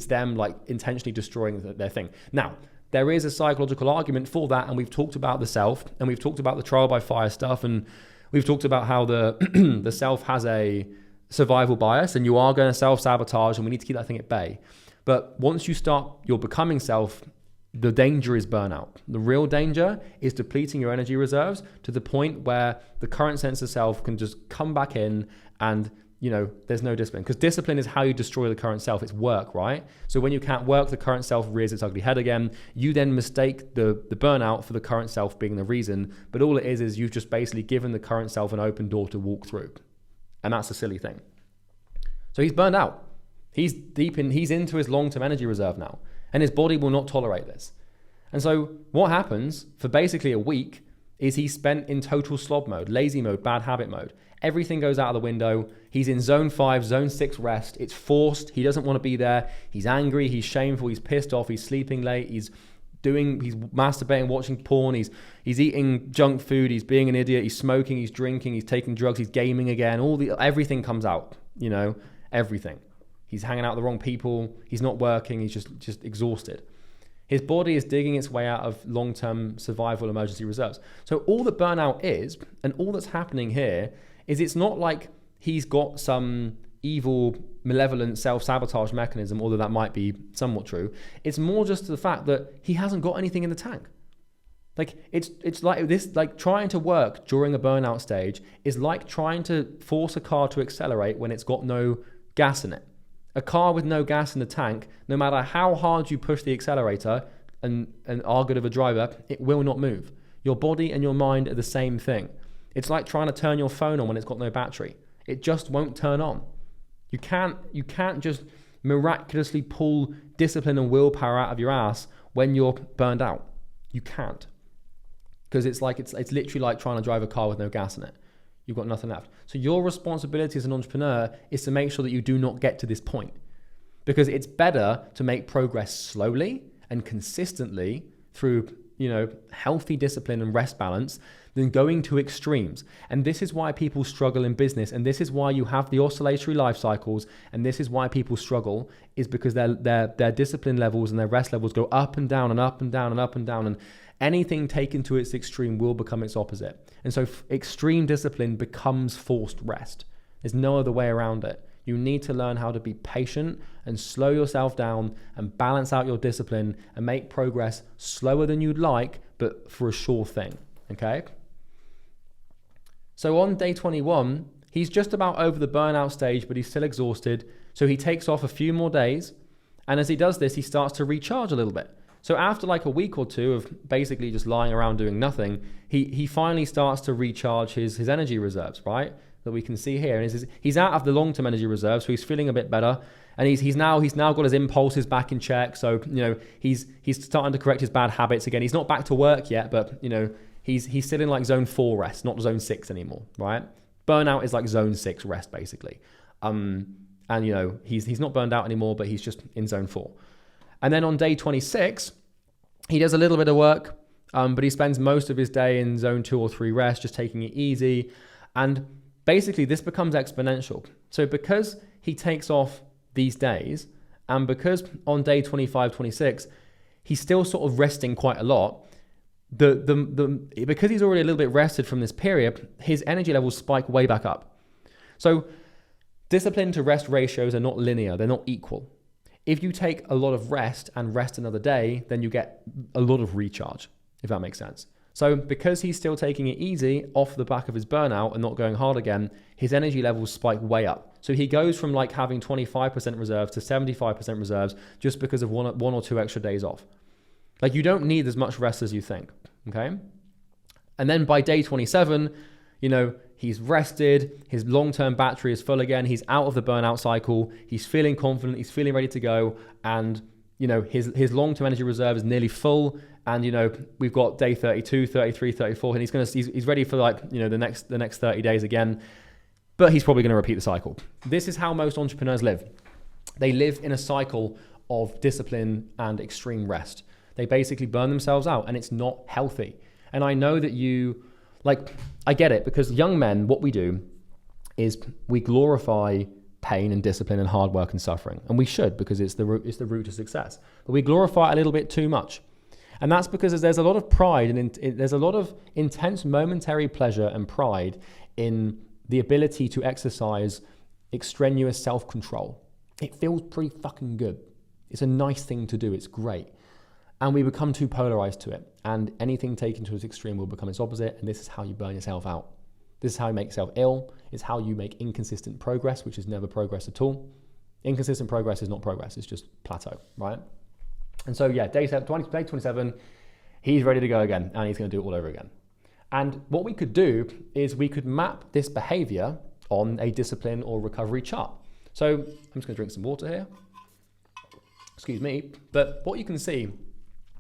them like intentionally destroying their thing. Now, there is a psychological argument for that, and we've talked about the self, and we've talked about the trial by fire stuff, and we've talked about how the the self has a survival bias, and you are going to self-sabotage, and we need to keep that thing at bay. But once you start your becoming self, the danger is burnout. The real danger is depleting your energy reserves to the point where the current sense of self can just come back in and there's no discipline, because discipline is how you destroy the current self. It's work, right? So when you can't work, the current self rears its ugly head again. You then mistake the burnout for the current self being the reason, but all it is you've just basically given the current self an open door to walk through. And that's a silly thing. So he's burned out. He's into his long-term energy reserve now, and his body will not tolerate this. And so what happens for basically a week is he's spent in total slob mode, lazy mode, bad habit mode. Everything goes out of the window. He's in zone 5, zone 6 rest. It's forced. He doesn't want to be there. He's angry. He's shameful. He's pissed off. He's sleeping late. He's masturbating, watching porn. He's eating junk food. He's being an idiot. He's smoking. He's drinking. He's taking drugs. He's gaming again. Everything comes out, everything. He's hanging out with the wrong people. He's not working. He's just exhausted. His body is digging its way out of long-term survival emergency reserves. So all that burnout is, and all that's happening here, is it's not like he's got some evil, malevolent self-sabotage mechanism, although that might be somewhat true. It's more just the fact that he hasn't got anything in the tank. Like it's like this, like trying to work during a burnout stage is like trying to force a car to accelerate when it's got no gas in it. A car with no gas in the tank, no matter how hard you push the accelerator and are good of a driver, it will not move. Your body and your mind are the same thing. It's like trying to turn your phone on when it's got no battery. It just won't turn on. You can't just miraculously pull discipline and willpower out of your ass when you're burned out. You can't. Because it's literally like trying to drive a car with no gas in it. You've got nothing left. So your responsibility as an entrepreneur is to make sure that you do not get to this point. Because it's better to make progress slowly and consistently through, healthy discipline and rest balance than going to extremes. And this is why people struggle in business. And this is why you have the oscillatory life cycles. And this is why people struggle, is because their discipline levels and their rest levels go up and down and up and down and up and down. And anything taken to its extreme will become its opposite. And so extreme discipline becomes forced rest. There's no other way around it. You need to learn how to be patient and slow yourself down and balance out your discipline and make progress slower than you'd like, but for a sure thing, okay? So on day 21, he's just about over the burnout stage, but he's still exhausted. So he takes off a few more days. And as he does this, he starts to recharge a little bit. So after like a week or two of basically just lying around doing nothing, he finally starts to recharge his energy reserves, right? That we can see here. And he's out of the long-term energy reserve, so he's feeling a bit better. And he's now got his impulses back in check. So, he's starting to correct his bad habits again. He's not back to work yet, but, he's still in like zone 4 rest, not zone 6 anymore, right? Burnout is like zone 6 rest, basically. And, he's not burned out anymore, but he's just in zone 4. And then on day 26, he does a little bit of work, but he spends most of his day in zone 2 or 3 rest, just taking it easy. And basically, this becomes exponential. So because he takes off these days, and because on day 25, 26, he's still sort of resting quite a lot, because he's already a little bit rested from this period, his energy levels spike way back up. So discipline to rest ratios are not linear, they're not equal. If you take a lot of rest and rest another day, then you get a lot of recharge, if that makes sense. So because he's still taking it easy off the back of his burnout and not going hard again, his energy levels spike way up. So he goes from like having 25% reserves to 75% reserves just because of one or two extra days off. Like you don't need as much rest as you think, okay? And then by day 27, he's rested, his long-term battery is full again, he's out of the burnout cycle, he's feeling confident, he's feeling ready to go, and his long-term energy reserve is nearly full, and we've got day 32, 33, 34, and he's ready for the next 30 days again, but he's probably going to repeat the cycle. This is how most entrepreneurs live. They live in a cycle of discipline and extreme rest. They basically burn themselves out, and it's not healthy. And I know that I get it, because young men, what we do is we glorify pain and discipline and hard work and suffering. And we should, because it's the root to success. But we glorify it a little bit too much. And that's because there's a lot of pride and there's a lot of intense momentary pleasure and pride in the ability to exercise extraneous self-control. It feels pretty fucking good. It's a nice thing to do. It's great. And we become too polarized to it. And anything taken to its extreme will become its opposite. And this is how you burn yourself out. This is how you make yourself ill. It's how you make inconsistent progress, which is never progress at all. Inconsistent progress is not progress. It's just plateau, right? And so, yeah, day 27, he's ready to go again, and he's going to do it all over again. And what we could do is we could map this behavior on a discipline or recovery chart. So I'm just going to drink some water here. Excuse me. But what you can see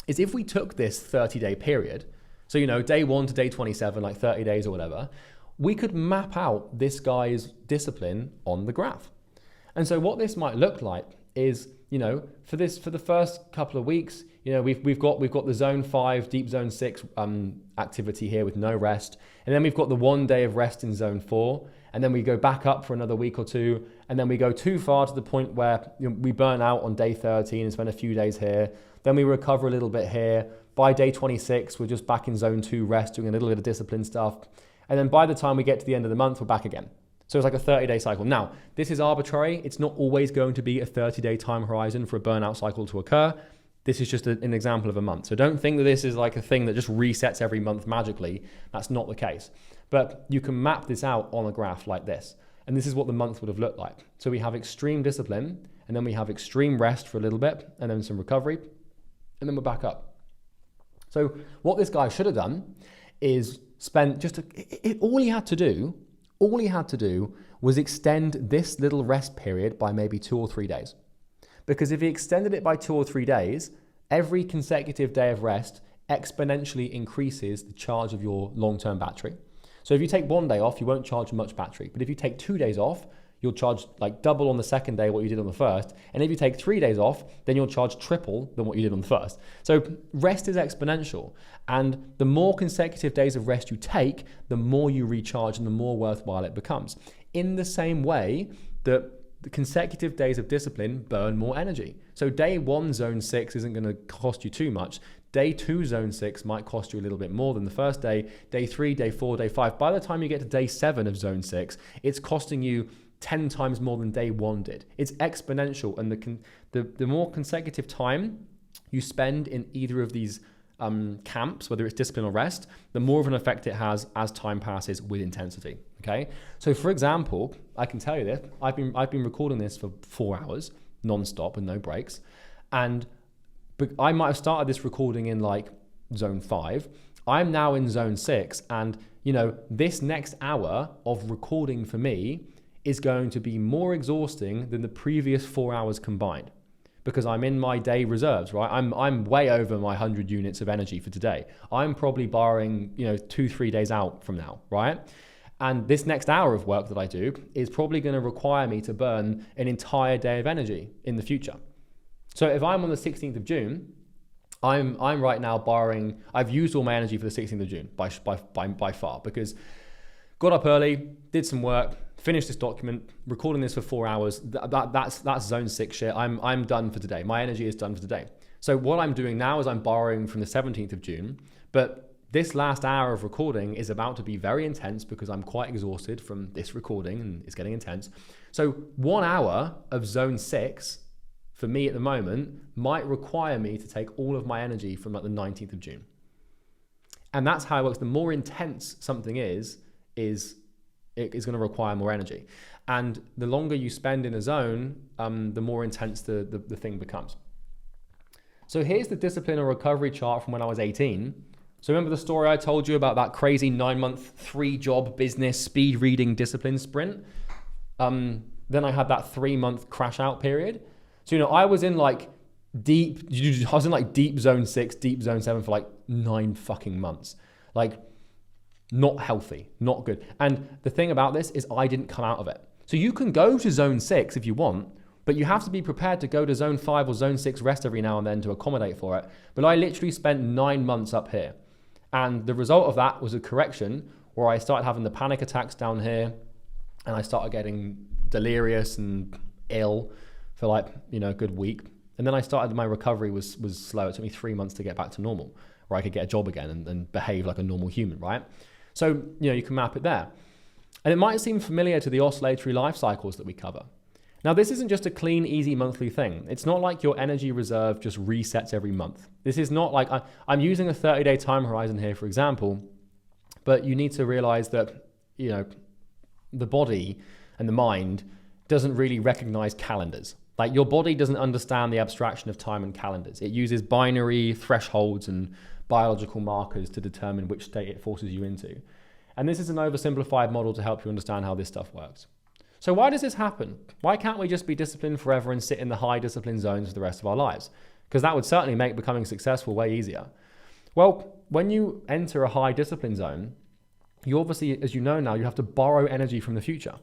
is if we took this 30-day period, so, day 1 to day 27, like 30 days or whatever, we could map out this guy's discipline on the graph. And so what this might look like is, for the first couple of weeks, we've got the zone 5, deep zone 6 activity here with no rest. And then we've got the 1 day of rest in zone 4. And then we go back up for another week or two. And then we go too far to the point where we burn out on day 13 and spend a few days here. Then we recover a little bit here. By day 26, we're just back in zone 2 rest, doing a little bit of discipline stuff. And then by the time we get to the end of the month, we're back again. So it's like a 30-day cycle. Now, this is arbitrary. It's not always going to be a 30-day time horizon for a burnout cycle to occur. This is just an example of a month. So don't think that this is like a thing that just resets every month magically. That's not the case. But you can map this out on a graph like this. And this is what the month would have looked like. So we have extreme discipline, and then we have extreme rest for a little bit, and then some recovery, and then we're back up. So what this guy should have done is spend all he had to do was extend this little rest period by maybe 2 or 3 days. Because if he extended it by 2 or 3 days, every consecutive day of rest exponentially increases the charge of your long-term battery. So if you take 1 day off, you won't charge much battery. But if you take 2 days off, you'll charge like double on the second day what you did on the first. And if you take 3 days off, then you'll charge triple than what you did on the first. So rest is exponential. And the more consecutive days of rest you take, the more you recharge and the more worthwhile it becomes. In the same way that the consecutive days of discipline burn more energy. So day 1, zone 6 isn't going to cost you too much. Day 2, zone 6 might cost you a little bit more than the first day. Day 3, day 4, day 5. By the time you get to day 7 of zone 6, it's costing you 10 times more than day 1 did. It's exponential. And the more consecutive time you spend in either of these camps, whether it's discipline or rest, the more of an effect it has as time passes with intensity. Okay. So for example, I can tell you this, I've been recording this for 4 hours non-stop with no breaks. And I might have started this recording in like zone 5. I'm now in zone 6. And this next hour of recording for me is going to be more exhausting than the previous 4 hours combined, because I'm in my day reserves, right? I'm way over my 100 units of energy for today. I'm probably borrowing, 2-3 days out from now, right? And this next hour of work that I do is probably going to require me to burn an entire day of energy in the future. So if I'm on the 16th of June, I'm right now borrowing, I've used all my energy for the 16th of June by far, because got up early, did some work, finished this document, recording this for 4 hours. That's zone 6 shit. I'm done for today. My energy is done for today. So what I'm doing now is I'm borrowing from the 17th of June, but this last hour of recording is about to be very intense because I'm quite exhausted from this recording and it's getting intense. So 1 hour of zone 6 for me at the moment might require me to take all of my energy from like the 19th of June. And that's how it works. The more intense something is going to require more energy. And the longer you spend in a zone, the more intense the thing becomes. So here's the discipline or recovery chart from when I was 18. So remember the story I told you about that crazy 9-month, 3-job business speed reading discipline sprint? Then I had that 3-month crash out period. So, I was in like deep zone 6, deep zone 7 for like 9 fucking months. Like, not healthy, not good. And the thing about this is I didn't come out of it. So you can go to zone 6 if you want, but you have to be prepared to go to zone 5 or zone 6 rest every now and then to accommodate for it. But I literally spent 9 months up here. And the result of that was a correction where I started having the panic attacks down here and I started getting delirious and ill for like, a good week. And then I started, my recovery was slow. It took me 3 months to get back to normal, where I could get a job again and behave like a normal human, right? So, you can map it there. And it might seem familiar to the oscillatory life cycles that we cover. Now, this isn't just a clean, easy monthly thing. It's not like your energy reserve just resets every month. This is not like, I'm using a 30-day time horizon here, for example, but you need to realize that the body and the mind doesn't really recognize calendars. Like your body doesn't understand the abstraction of time and calendars. It uses binary thresholds and biological markers to determine which state it forces you into. And this is an oversimplified model to help you understand how this stuff works. So why does this happen? Why can't we just be disciplined forever and sit in the high discipline zones for the rest of our lives? Because that would certainly make becoming successful way easier. Well, when you enter a high discipline zone, you obviously, as you know now, you have to borrow energy from the future.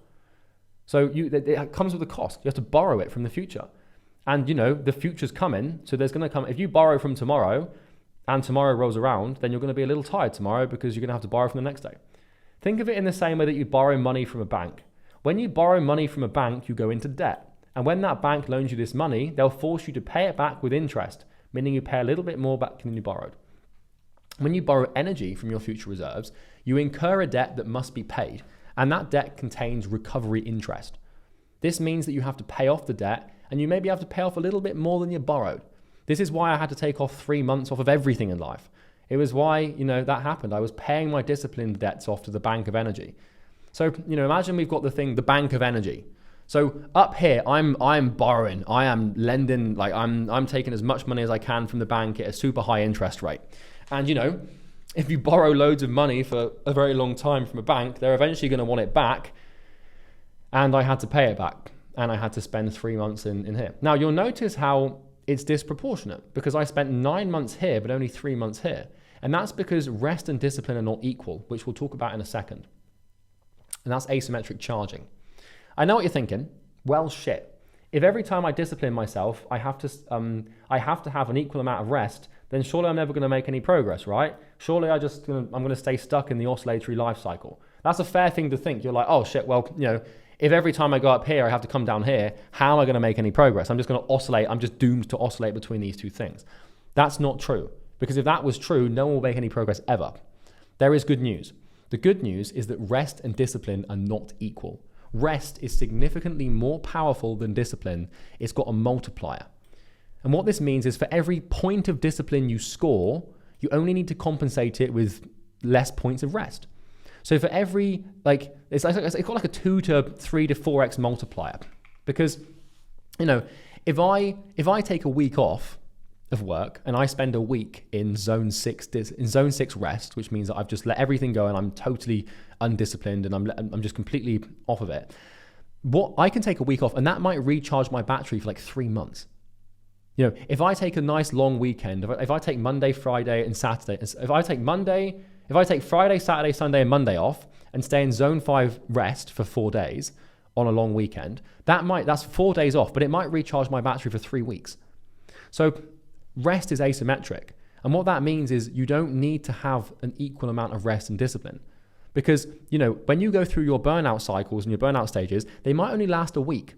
So it comes with a cost. You have to borrow it from the future. And the future's coming, so there's going to come, if you borrow from tomorrow and tomorrow rolls around, then you're going to be a little tired tomorrow because you're going to have to borrow from the next day. Think of it in the same way that you borrow money from a bank. When you borrow money from a bank, you go into debt. And when that bank loans you this money, they'll force you to pay it back with interest, meaning you pay a little bit more back than you borrowed. When you borrow energy from your future reserves, you incur a debt that must be paid, and that debt contains recovery interest. This means that you have to pay off the debt, and you maybe have to pay off a little bit more than you borrowed. This is why I had to take off 3 months off of everything in life. It was why, that happened. I was paying my discipline debts off to the bank of energy. So, imagine we've got the bank of energy. So up here, I'm borrowing, I am lending, like I'm taking as much money as I can from the bank at a super high interest rate. And if you borrow loads of money for a very long time from a bank, they're eventually going to want it back. And I had to pay it back. And I had to spend 3 months in here. Now you'll notice how it's disproportionate because I spent 9 months here, but only 3 months here. And that's because rest and discipline are not equal, which we'll talk about in a second. And that's asymmetric charging. I know what you're thinking. Well, shit. If every time I discipline myself, I have to have an equal amount of rest, then surely I'm never going to make any progress, right? Surely I'm going to stay stuck in the oscillatory life cycle. That's a fair thing to think. You're like, oh shit, well, if every time I go up here, I have to come down here, how am I going to make any progress? I'm just going to oscillate. I'm just doomed to oscillate between these two things. That's not true. Because if that was true, no one will make any progress ever. There is good news. The good news is that rest and discipline are not equal. Rest is significantly more powerful than discipline. It's got a multiplier. And what this means is for every point of discipline you score, you only need to compensate it with less points of rest. So for every, it's got like a 2 to 3 to 4x multiplier. Because, if I take a week off of work and I spend a week in zone 6 rest, which means that I've just let everything go and I'm totally undisciplined and I'm just completely off of it. I can take a week off and that might recharge my battery for like 3 months. If I take a nice long weekend, if I take Monday, Friday and Saturday, if I take Friday, Saturday, Sunday and Monday off and stay in zone 5 rest for 4 days on a long weekend, that's 4 days off, but it might recharge my battery for 3 weeks. So rest is asymmetric. And what that means is you don't need to have an equal amount of rest and discipline. Because, when you go through your burnout cycles and your burnout stages, they might only last a week.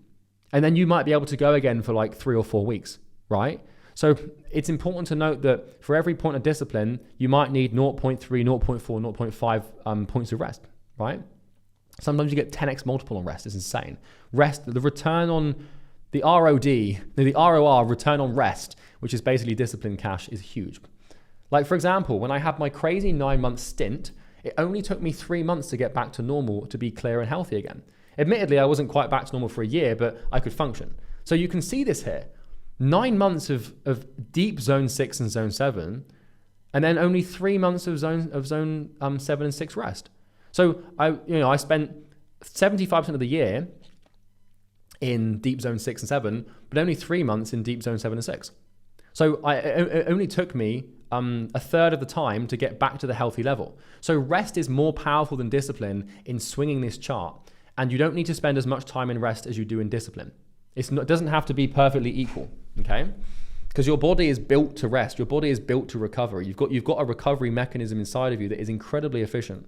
And then you might be able to go again for like 3 or 4 weeks, right? So it's important to note that for every point of discipline, you might need 0.3, 0.4, 0.5 points of rest, right? Sometimes you get 10x multiple on rest. It's insane. Rest, the return on the ROR, return on rest, which is basically discipline cash, is huge. Like for example, when I had my crazy 9-month stint, it only took me 3 months to get back to normal to be clear and healthy again. Admittedly, I wasn't quite back to normal for a year, but I could function. So you can see this here. 9 months of deep zone 6 and zone 7, and then only 3 months of zone 7 and 6 rest. So I spent 75% of the year in deep zone 6 and 7, but only 3 months in deep zone 7 and 6. So it only took me a third of the time to get back to the healthy level. So rest is more powerful than discipline in swinging this chart. And you don't need to spend as much time in rest as you do in discipline. It doesn't have to be perfectly equal, okay? Because your body is built to rest. Your body is built to recover. You've got a recovery mechanism inside of you that is incredibly efficient.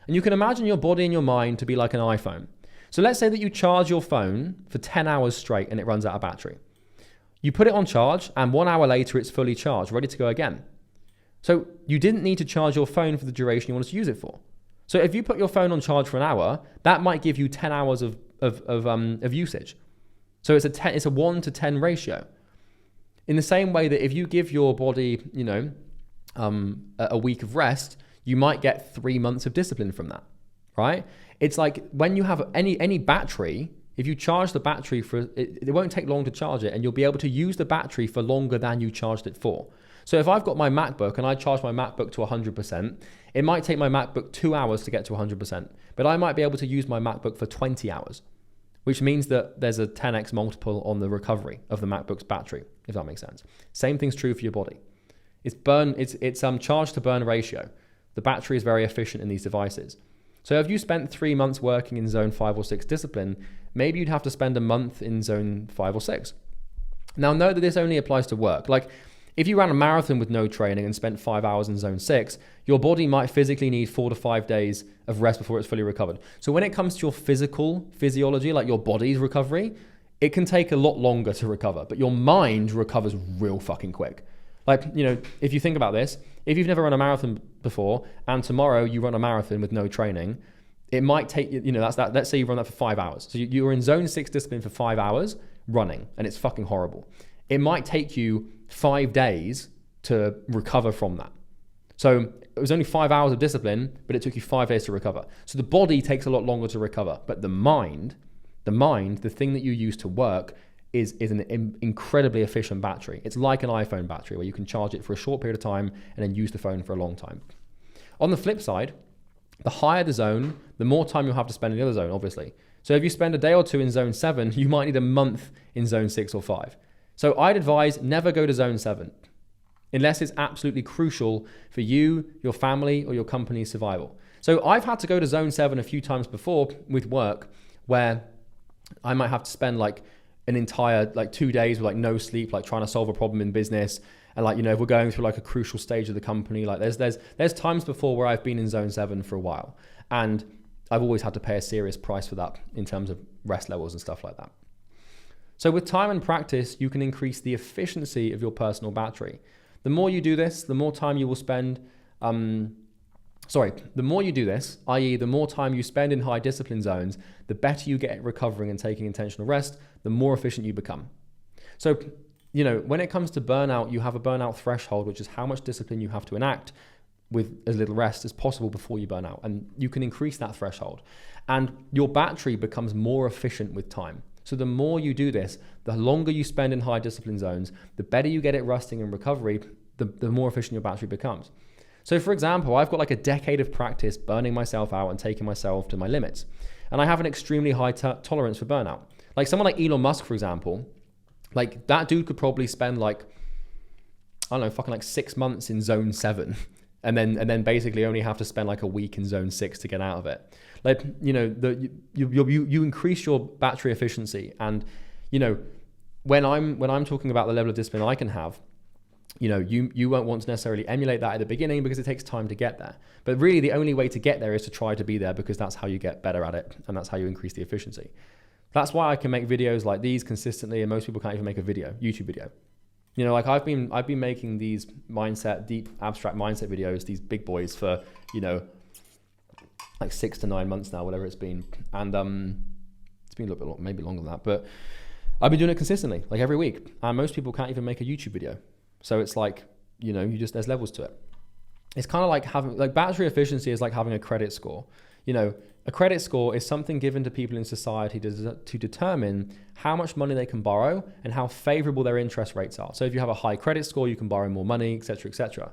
And you can imagine your body and your mind to be like an iPhone. So let's say that you charge your phone for 10 hours straight and it runs out of battery. You put it on charge and 1 hour later it's fully charged, ready to go again. So you didn't need to charge your phone for the duration you wanted to use it for. So if you put your phone on charge for an hour, that might give you 10 hours of usage. So it's a 1 to 10 ratio. In the same way that if you give your body, a week of rest, you might get 3 months of discipline from that, right? It's like when you have any battery, if you charge the battery it won't take long to charge it, and you'll be able to use the battery for longer than you charged it for. So if I've got my MacBook and I charge my MacBook to 100%, it might take my MacBook 2 hours to get to 100%, but I might be able to use my MacBook for 20 hours, which means that there's a 10x multiple on the recovery of the MacBook's battery, if that makes sense. Same thing's true for your body. It's charge to burn ratio. The battery is very efficient in these devices. So if you spent 3 months working in zone 5 or 6 discipline, maybe you'd have to spend a month in zone 5 or 6. Now, know that this only applies to work. Like, if you ran a marathon with no training and spent 5 hours in zone 6, your body might physically need 4 to 5 days of rest before it's fully recovered. So when it comes to your physiology, like your body's recovery, it can take a lot longer to recover, but your mind recovers real fucking quick. Like, if you think about this, if you've never run a marathon before and tomorrow you run a marathon with no training, it might take, let's say you run that for 5 hours. So you're in zone 6 discipline for 5 hours running, and it's fucking horrible. It might take you 5 days to recover from that. So it was only 5 hours of discipline, but it took you 5 days to recover. So the body takes a lot longer to recover, but the mind, the thing that you use to work, is an incredibly efficient battery. It's like an iPhone battery where you can charge it for a short period of time and then use the phone for a long time. On the flip side, the higher the zone, the more time you'll have to spend in the other zone, obviously. So if you spend a day or two in zone 7, you might need a month in zone 6 or 5. So I'd advise never go to zone 7 unless it's absolutely crucial for you, your family, or your company's survival. So I've had to go to zone 7 a few times before with work where I might have to spend like an entire 2 days with no sleep, trying to solve a problem in business. And if we're going through a crucial stage of the company, there's times before where I've been in zone 7 for a while, and I've always had to pay a serious price for that in terms of rest levels and stuff like that. So with time and practice, you can increase the efficiency of your personal battery. The more you do this, the more time you will spend, the more you do this, i.e. the more time you spend in high discipline zones, the better you get at recovering and taking intentional rest, the more efficient you become. So, when it comes to burnout, you have a burnout threshold, which is how much discipline you have to enact with as little rest as possible before you burn out. And you can increase that threshold. And your battery becomes more efficient with time. So the more you do this, the longer you spend in high discipline zones, the better you get at resting and recovery, the more efficient your battery becomes. So for example, I've got a decade of practice burning myself out and taking myself to my limits. And I have an extremely high tolerance for burnout. Like someone like Elon Musk, for example, that dude could probably spend 6 months in zone 7 and then basically only have to spend a week in zone 6 to get out of it. You increase your battery efficiency, and when I'm talking about the level of discipline I can have, you won't want to necessarily emulate that at the beginning because it takes time to get there. But really the only way to get there is to try to be there, because that's how you get better at it, and that's how you increase the efficiency. That's why I can make videos like these consistently, and most people can't even make a YouTube video. I've been making these deep abstract mindset videos, these big boys for 6 to 9 months now, whatever it's been, and it's been a little bit maybe longer than that, but I've been doing it consistently, every week, and most people can't even make a YouTube video. So it's there's levels to it. It's kind of like having battery efficiency is like having a credit score. A credit score is something given to people in society to determine how much money they can borrow and how favorable their interest rates are. So if you have a high credit score, you can borrow more money, etc., etc.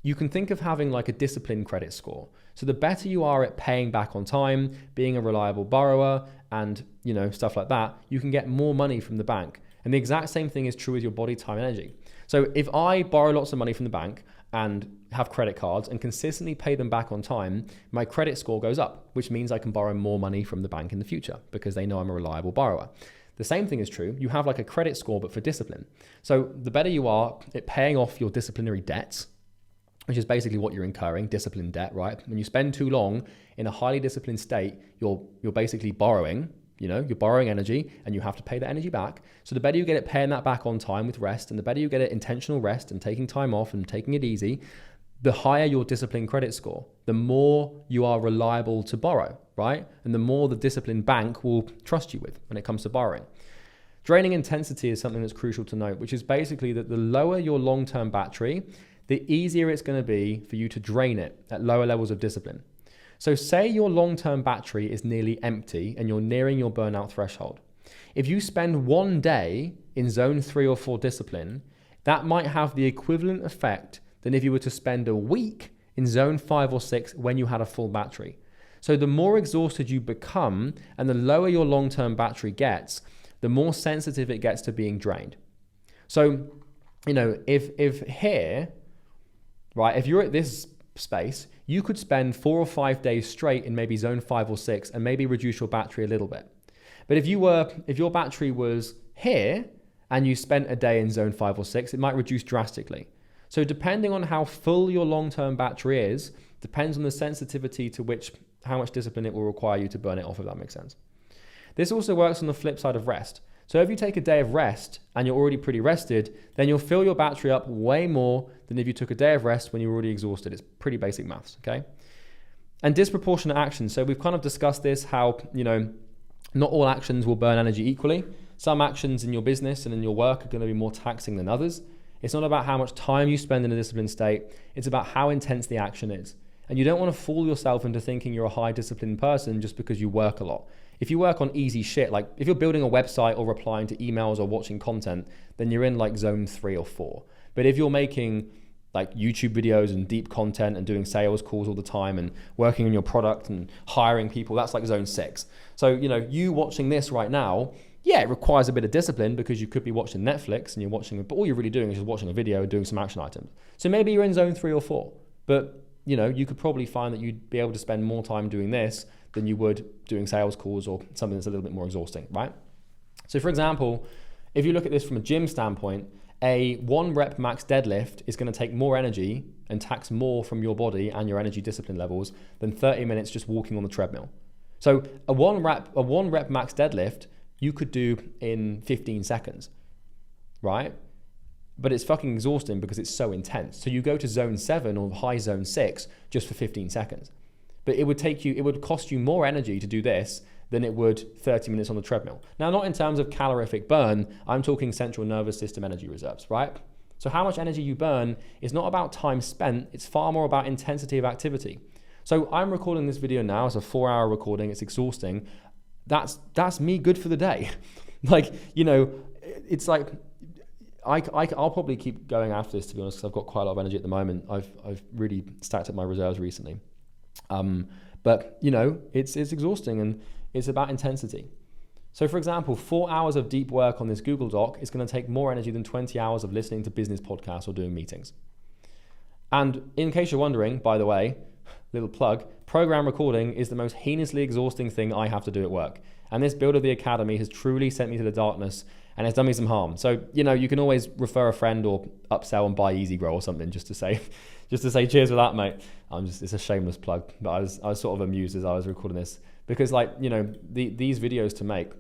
You can think of having a disciplined credit score. So the better you are at paying back on time, being a reliable borrower, and stuff like that, you can get more money from the bank. And the exact same thing is true with your body, time, and energy. So if I borrow lots of money from the bank and have credit cards and consistently pay them back on time, my credit score goes up, which means I can borrow more money from the bank in the future because they know I'm a reliable borrower. The same thing is true. You have a credit score, but for discipline. So the better you are at paying off your disciplinary debts, which is basically what you're incurring, discipline debt, right? When you spend too long in a highly disciplined state, you're basically borrowing. You're borrowing energy and you have to pay that energy back. So the better you get at paying that back on time with rest, and the better you get at intentional rest and taking time off and taking it easy, the higher your discipline credit score, the more you are reliable to borrow, right? And the more the disciplined bank will trust you with when it comes to borrowing. Draining intensity is something that's crucial to note, which is basically that the lower your long-term battery, the easier it's going to be for you to drain it at lower levels of discipline. So say your long-term battery is nearly empty and you're nearing your burnout threshold. If you spend one day in zone 3 or 4 discipline, that might have the equivalent effect than if you were to spend a week in zone 5 or 6 when you had a full battery. So the more exhausted you become and the lower your long-term battery gets, the more sensitive it gets to being drained. So, if here, right, if you're at this space, you could spend 4 or 5 days straight in maybe zone 5 or 6 and maybe reduce your battery a little bit. But if your battery was here and you spent a day in zone 5 or 6, it might reduce drastically. So depending on how full your long-term battery is, depends on the sensitivity to how much discipline it will require you to burn it off, if that makes sense. This also works on the flip side of rest. So if you take a day of rest and you're already pretty rested, then you'll fill your battery up way more than if you took a day of rest when you're already exhausted. It's pretty basic maths, okay? And disproportionate action. So we've kind of discussed this, how, not all actions will burn energy equally. Some actions in your business and in your work are going to be more taxing than others. It's not about how much time you spend in a disciplined state. It's about how intense the action is. And you don't want to fool yourself into thinking you're a high disciplined person just because you work a lot. If you work on easy shit, like if you're building a website or replying to emails or watching content, then you're in like zone 3 or 4. But if you're making like YouTube videos and deep content and doing sales calls all the time and working on your product and hiring people, that's like zone 6. So, you watching this right now, yeah, it requires a bit of discipline because you could be watching Netflix and you're watching, but all you're really doing is just watching a video and doing some action items. So maybe you're in zone 3 or 4, but you could probably find that you'd be able to spend more time doing this than you would doing sales calls or something that's a little bit more exhausting, right? So for example, if you look at this from a gym standpoint, a 1 rep max deadlift is going to take more energy and tax more from your body and your energy discipline levels than 30 minutes just walking on the treadmill. So a one rep max deadlift you could do in 15 seconds, right? But it's fucking exhausting because it's so intense. So you go to zone 7 or high zone 6 just for 15 seconds. But it would cost you more energy to do this than it would 30 minutes on the treadmill. Now, not in terms of calorific burn, I'm talking central nervous system energy reserves, right? So how much energy you burn is not about time spent, it's far more about intensity of activity. So I'm recording this video now, it's a 4-hour recording, it's exhausting. That's me good for the day. It's like, I'll probably keep going after this, to be honest, because I've got quite a lot of energy at the moment. I've really stacked up my reserves recently. But it's exhausting and it's about intensity. So for example, 4 hours of deep work on this Google Doc is going to take more energy than 20 hours of listening to business podcasts or doing meetings. And in case you're wondering, by the way, little plug, program recording is the most heinously exhausting thing I have to do at work. And this build of the academy has truly sent me to the darkness and has done me some harm. So, you can always refer a friend or upsell and buy Easy Grow or something just to say cheers for that, mate. It's a shameless plug, but I was sort of amused as I was recording this because these videos to make,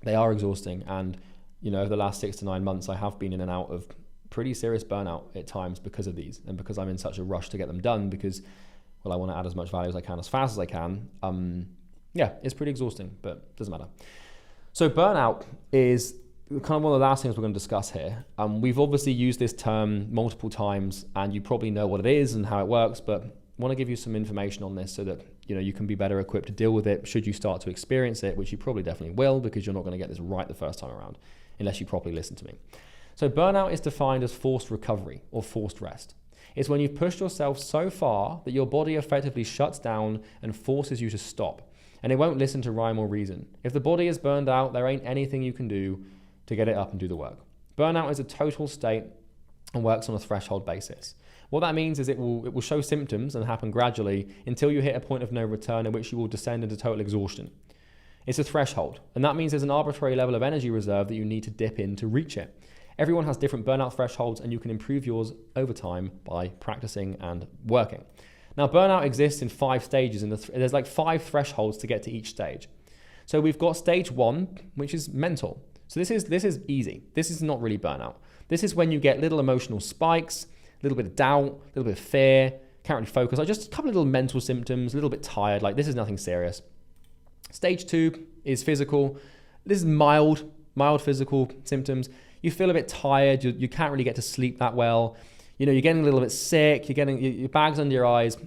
they are exhausting. And, over the last 6 to 9 months, I have been in and out of pretty serious burnout at times because of these and because I'm in such a rush to get them done because, I want to add as much value as I can as fast as I can. It's pretty exhausting, but it doesn't matter. So burnout is kind of one of the last things we're going to discuss here. We've obviously used this term multiple times and you probably know what it is and how it works, but I want to give you some information on this so that you can be better equipped to deal with it should you start to experience it, which you probably definitely will because you're not going to get this right the first time around unless you properly listen to me. So burnout is defined as forced recovery or forced rest. It's when you've pushed yourself so far that your body effectively shuts down and forces you to stop. And it won't listen to rhyme or reason. If the body is burned out, there ain't anything you can do to get it up and do the work. Burnout is a total state and works on a threshold basis. What that means is it will show symptoms and happen gradually until you hit a point of no return in which you will descend into total exhaustion. It's a threshold, and that means there's an arbitrary level of energy reserve that you need to dip in to reach it. Everyone has different burnout thresholds and you can improve yours over time by practicing and working. Now, burnout exists in 5 stages and there's like 5 thresholds to get to each stage. So we've got stage 1, which is mental. So this is easy. This is not really burnout. This is when you get little emotional spikes, a little bit of doubt, a little bit of fear, can't really focus, like just a couple of little mental symptoms, a little bit tired, like this is nothing serious. Stage 2 is physical. This is mild physical symptoms. You feel a bit tired, you can't really get to sleep that well. You're getting a little bit sick, you're getting your bags under your eyes,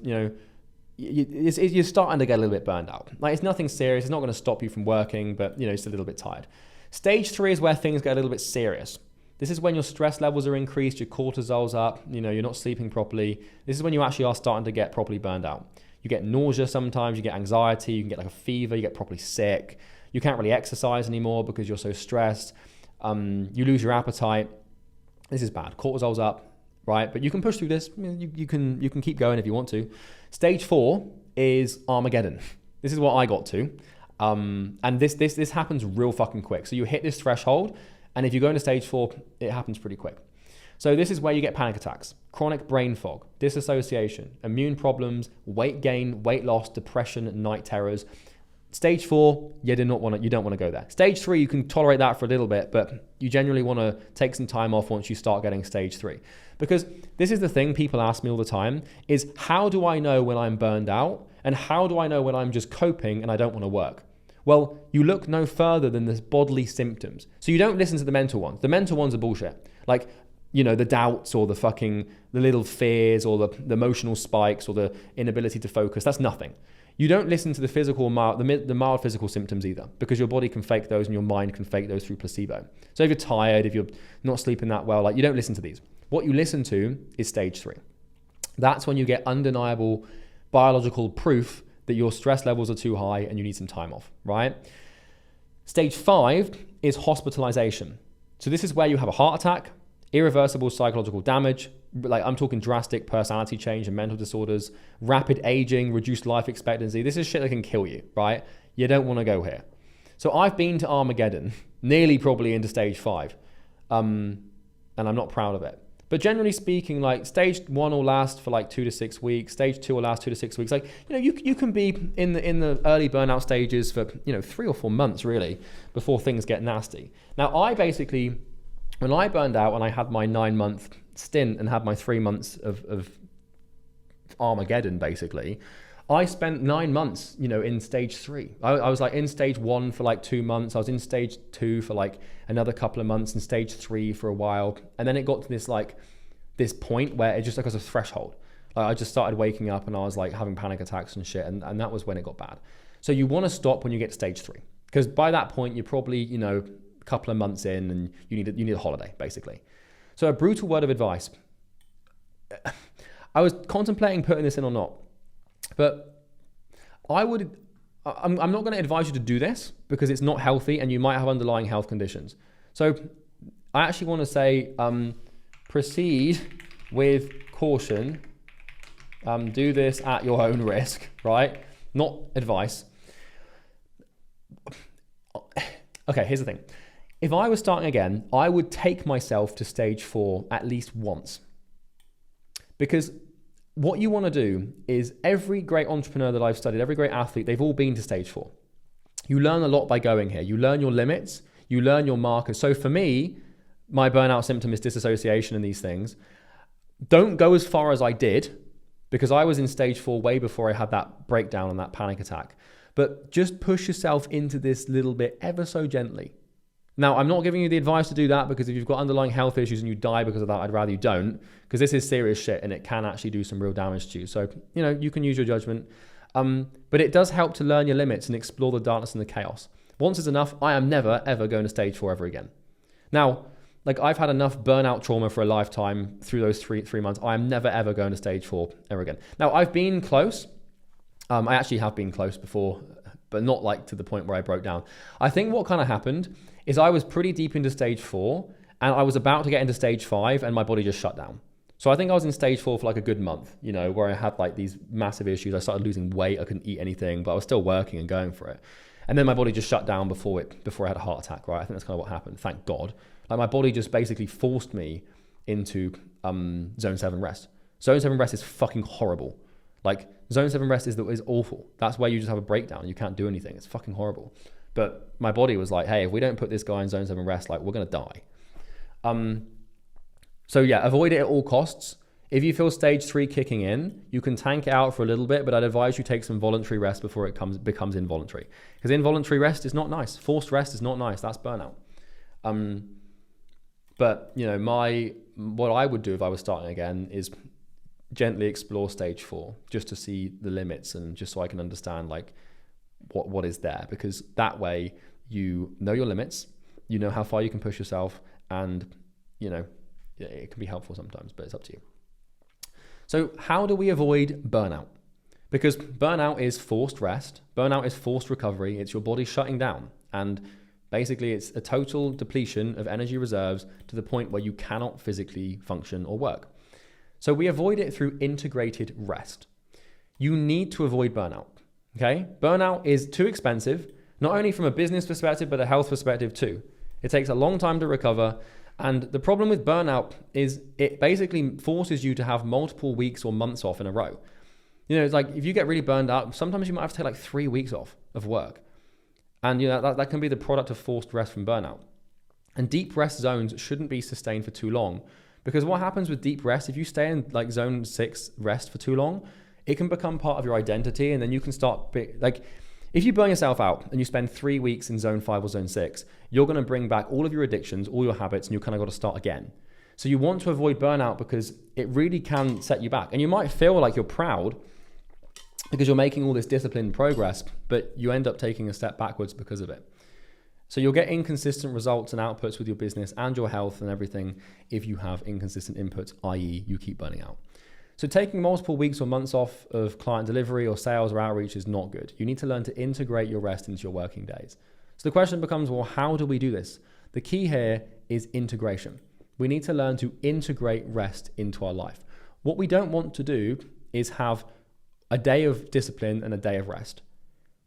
you're starting to get a little bit burned out. Like, it's nothing serious. It's not going to stop you from working, but it's a little bit tired. Stage 3 is where things get a little bit serious. This is when your stress levels are increased, your cortisol's up, you're not sleeping properly. This is when you actually are starting to get properly burned out. You get nausea sometimes, you get anxiety, you can get like a fever, you get properly sick. You can't really exercise anymore because you're so stressed. You lose your appetite. This is bad. Cortisol's up, right? But you can push through this. You can keep going if you want to. Stage 4 is Armageddon. This is what I got to. And this happens real fucking quick. So you hit this threshold, and if you go into stage 4, it happens pretty quick. So this is where you get panic attacks, chronic brain fog, disassociation, immune problems, weight gain, weight loss, depression, night terrors. Stage 4, you don't want to go there. Stage 3, you can tolerate that for a little bit, but you genuinely want to take some time off once you start getting stage 3. Because this is the thing people ask me all the time, is how do I know when I'm burned out? And how do I know when I'm just coping and I don't want to work? Well, you look no further than the bodily symptoms. So you don't listen to the mental ones. The mental ones are bullshit. Like, the doubts or the little fears or the emotional spikes or the inability to focus. That's nothing. You don't listen to the mild physical symptoms either, because your body can fake those and your mind can fake those through placebo. So if you're tired, if you're not sleeping that well, you don't listen to these. What you listen to is stage 3. That's when you get undeniable biological proof that your stress levels are too high and you need some time off, right? Stage 5 is hospitalization. So this is where you have a heart attack, irreversible psychological damage, like I'm talking drastic personality change and mental disorders, rapid aging, reduced life expectancy. This is shit that can kill you, right? You don't want to go here. So I've been to Armageddon, nearly probably into stage 5, and I'm not proud of it. But generally speaking, like stage 1 will last for like 2 to 6 weeks. Stage 2 will last 2 to 6 weeks. Like, you can be in the early burnout stages for 3 or 4 months really before things get nasty. Now when I burned out and I had my 9-month stint and had my 3 months of Armageddon basically, I spent 9 months, in stage 3. I was like in stage 1 for like 2 months. I was in stage 2 for like another couple of months, and stage 3 for a while. And then it got to this point where it just like was a threshold. Like I just started waking up and I was like having panic attacks and shit. And that was when it got bad. So you want to stop when you get to stage 3, because by that point you're probably, a couple of months in and you need a holiday basically. So a brutal word of advice. I was contemplating putting this in or not. But I'm not going to advise you to do this because it's not healthy and you might have underlying health conditions. So I actually want to say proceed with caution. Do this at your own risk, right? Not advice. Okay, here's the thing. If I was starting again, I would take myself to stage 4 at least once. Because what you want to do is, every great entrepreneur that I've studied, every great athlete, they've all been to stage 4. You learn a lot by going here. You learn your limits, you learn your markers. So for me, my burnout symptom is disassociation and these things. Don't go as far as I did, because I was in stage 4 way before I had that breakdown and that panic attack. But just push yourself into this little bit ever so gently. Now, I'm not giving you the advice to do that, because if you've got underlying health issues and you die because of that, I'd rather you don't, because this is serious shit and it can actually do some real damage to you. So, you can use your judgment. But it does help to learn your limits and explore the darkness and the chaos. Once is enough. I am never, ever going to stage 4 ever again. Now, I've had enough burnout trauma for a lifetime through those three months. I am never, ever going to stage 4 ever again. Now, I've been close. I actually have been close before, but not to the point where I broke down. I think what kind of happened is I was pretty deep into stage 4 and I was about to get into stage 5 and my body just shut down. So I think I was in stage 4 for a good month, where I had these massive issues. I started losing weight. I couldn't eat anything, but I was still working and going for it. And then my body just shut down before I had a heart attack, right? I think that's kind of what happened. Thank God. My body just basically forced me into zone 7 rest. Zone 7 rest is fucking horrible. Zone 7 rest is awful. That's where you just have a breakdown. You can't do anything. It's fucking horrible. But my body was like, hey, if we don't put this guy in zone 7 rest, we're going to die. So yeah, avoid it at all costs. If you feel stage 3 kicking in, you can tank it out for a little bit, but I'd advise you take some voluntary rest before it becomes involuntary. Because involuntary rest is not nice. Forced rest is not nice. That's burnout. But what I would do if I was starting again is gently explore stage 4 just to see the limits and just so I can understand like what is there, because that way you know your limits, you know how far you can push yourself, and it can be helpful sometimes, but it's up to you. So how do we avoid burnout? Because burnout is forced rest, burnout is forced recovery, it's your body shutting down, and basically it's a total depletion of energy reserves to the point where you cannot physically function or work. So we avoid it through integrated rest. You need to avoid burnout, okay? Burnout is too expensive, not only from a business perspective, but a health perspective too. It takes a long time to recover. And the problem with burnout is it basically forces you to have multiple weeks or months off in a row. It's like if you get really burned out, sometimes you might have to take like 3 weeks off of work. And that can be the product of forced rest from burnout. And deep rest zones shouldn't be sustained for too long, because what happens with deep rest, if you stay in like zone 6 rest for too long, it can become part of your identity, and then you can start if you burn yourself out and you spend 3 weeks in zone 5 or zone 6, you're going to bring back all of your addictions, all your habits, and you kind of got to start again. So you want to avoid burnout because it really can set you back. And you might feel like you're proud because you're making all this disciplined progress, but you end up taking a step backwards because of it. So you'll get inconsistent results and outputs with your business and your health and everything if you have inconsistent inputs, i.e. you keep burning out. So taking multiple weeks or months off of client delivery or sales or outreach is not good. You need to learn to integrate your rest into your working days. So the question becomes, well, how do we do this? The key here is integration. We need to learn to integrate rest into our life. What we don't want to do is have a day of discipline and a day of rest,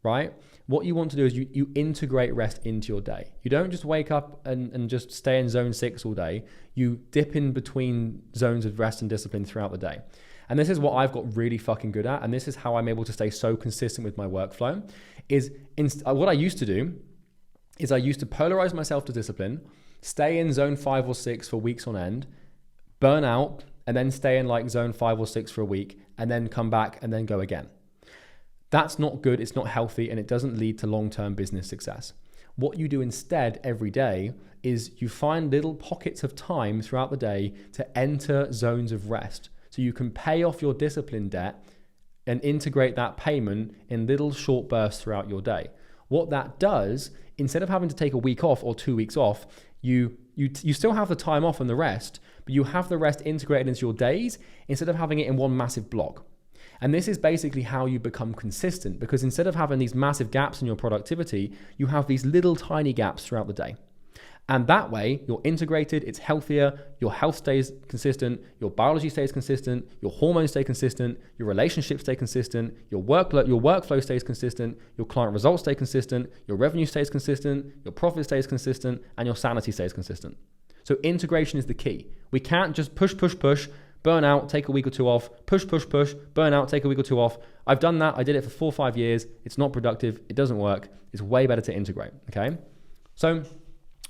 right? What you want to do is you integrate rest into your day. You don't just wake up and just stay in zone 6 all day. You dip in between zones of rest and discipline throughout the day. And this is what I've got really fucking good at. And this is how I'm able to stay so consistent with my workflow. What I used to do is I used to polarize myself to discipline, stay in zone 5 or 6 for weeks on end, burn out, and then stay in like zone 5 or 6 for a week, and then come back and then go again. That's not good, it's not healthy, and it doesn't lead to long-term business success. What you do instead every day is you find little pockets of time throughout the day to enter zones of rest, so you can pay off your discipline debt and integrate that payment in little short bursts throughout your day. What that does, instead of having to take a week off or 2 weeks off, you still have the time off and the rest, but you have the rest integrated into your days instead of having it in one massive block. And this is basically how you become consistent, because instead of having these massive gaps in your productivity, you have these little tiny gaps throughout the day. And that way, you're integrated, it's healthier, your health stays consistent, your biology stays consistent, your hormones stay consistent, your relationships stay consistent, your workflow stays consistent, your client results stay consistent, your revenue stays consistent, your profit stays consistent, and your sanity stays consistent. So integration is the key. We can't just push, burn out, take a week or 2 off, push, burn out, take a week or 2 off. I've done that. I did it for 4 or 5 years. It's not productive. It doesn't work. It's way better to integrate. Okay. So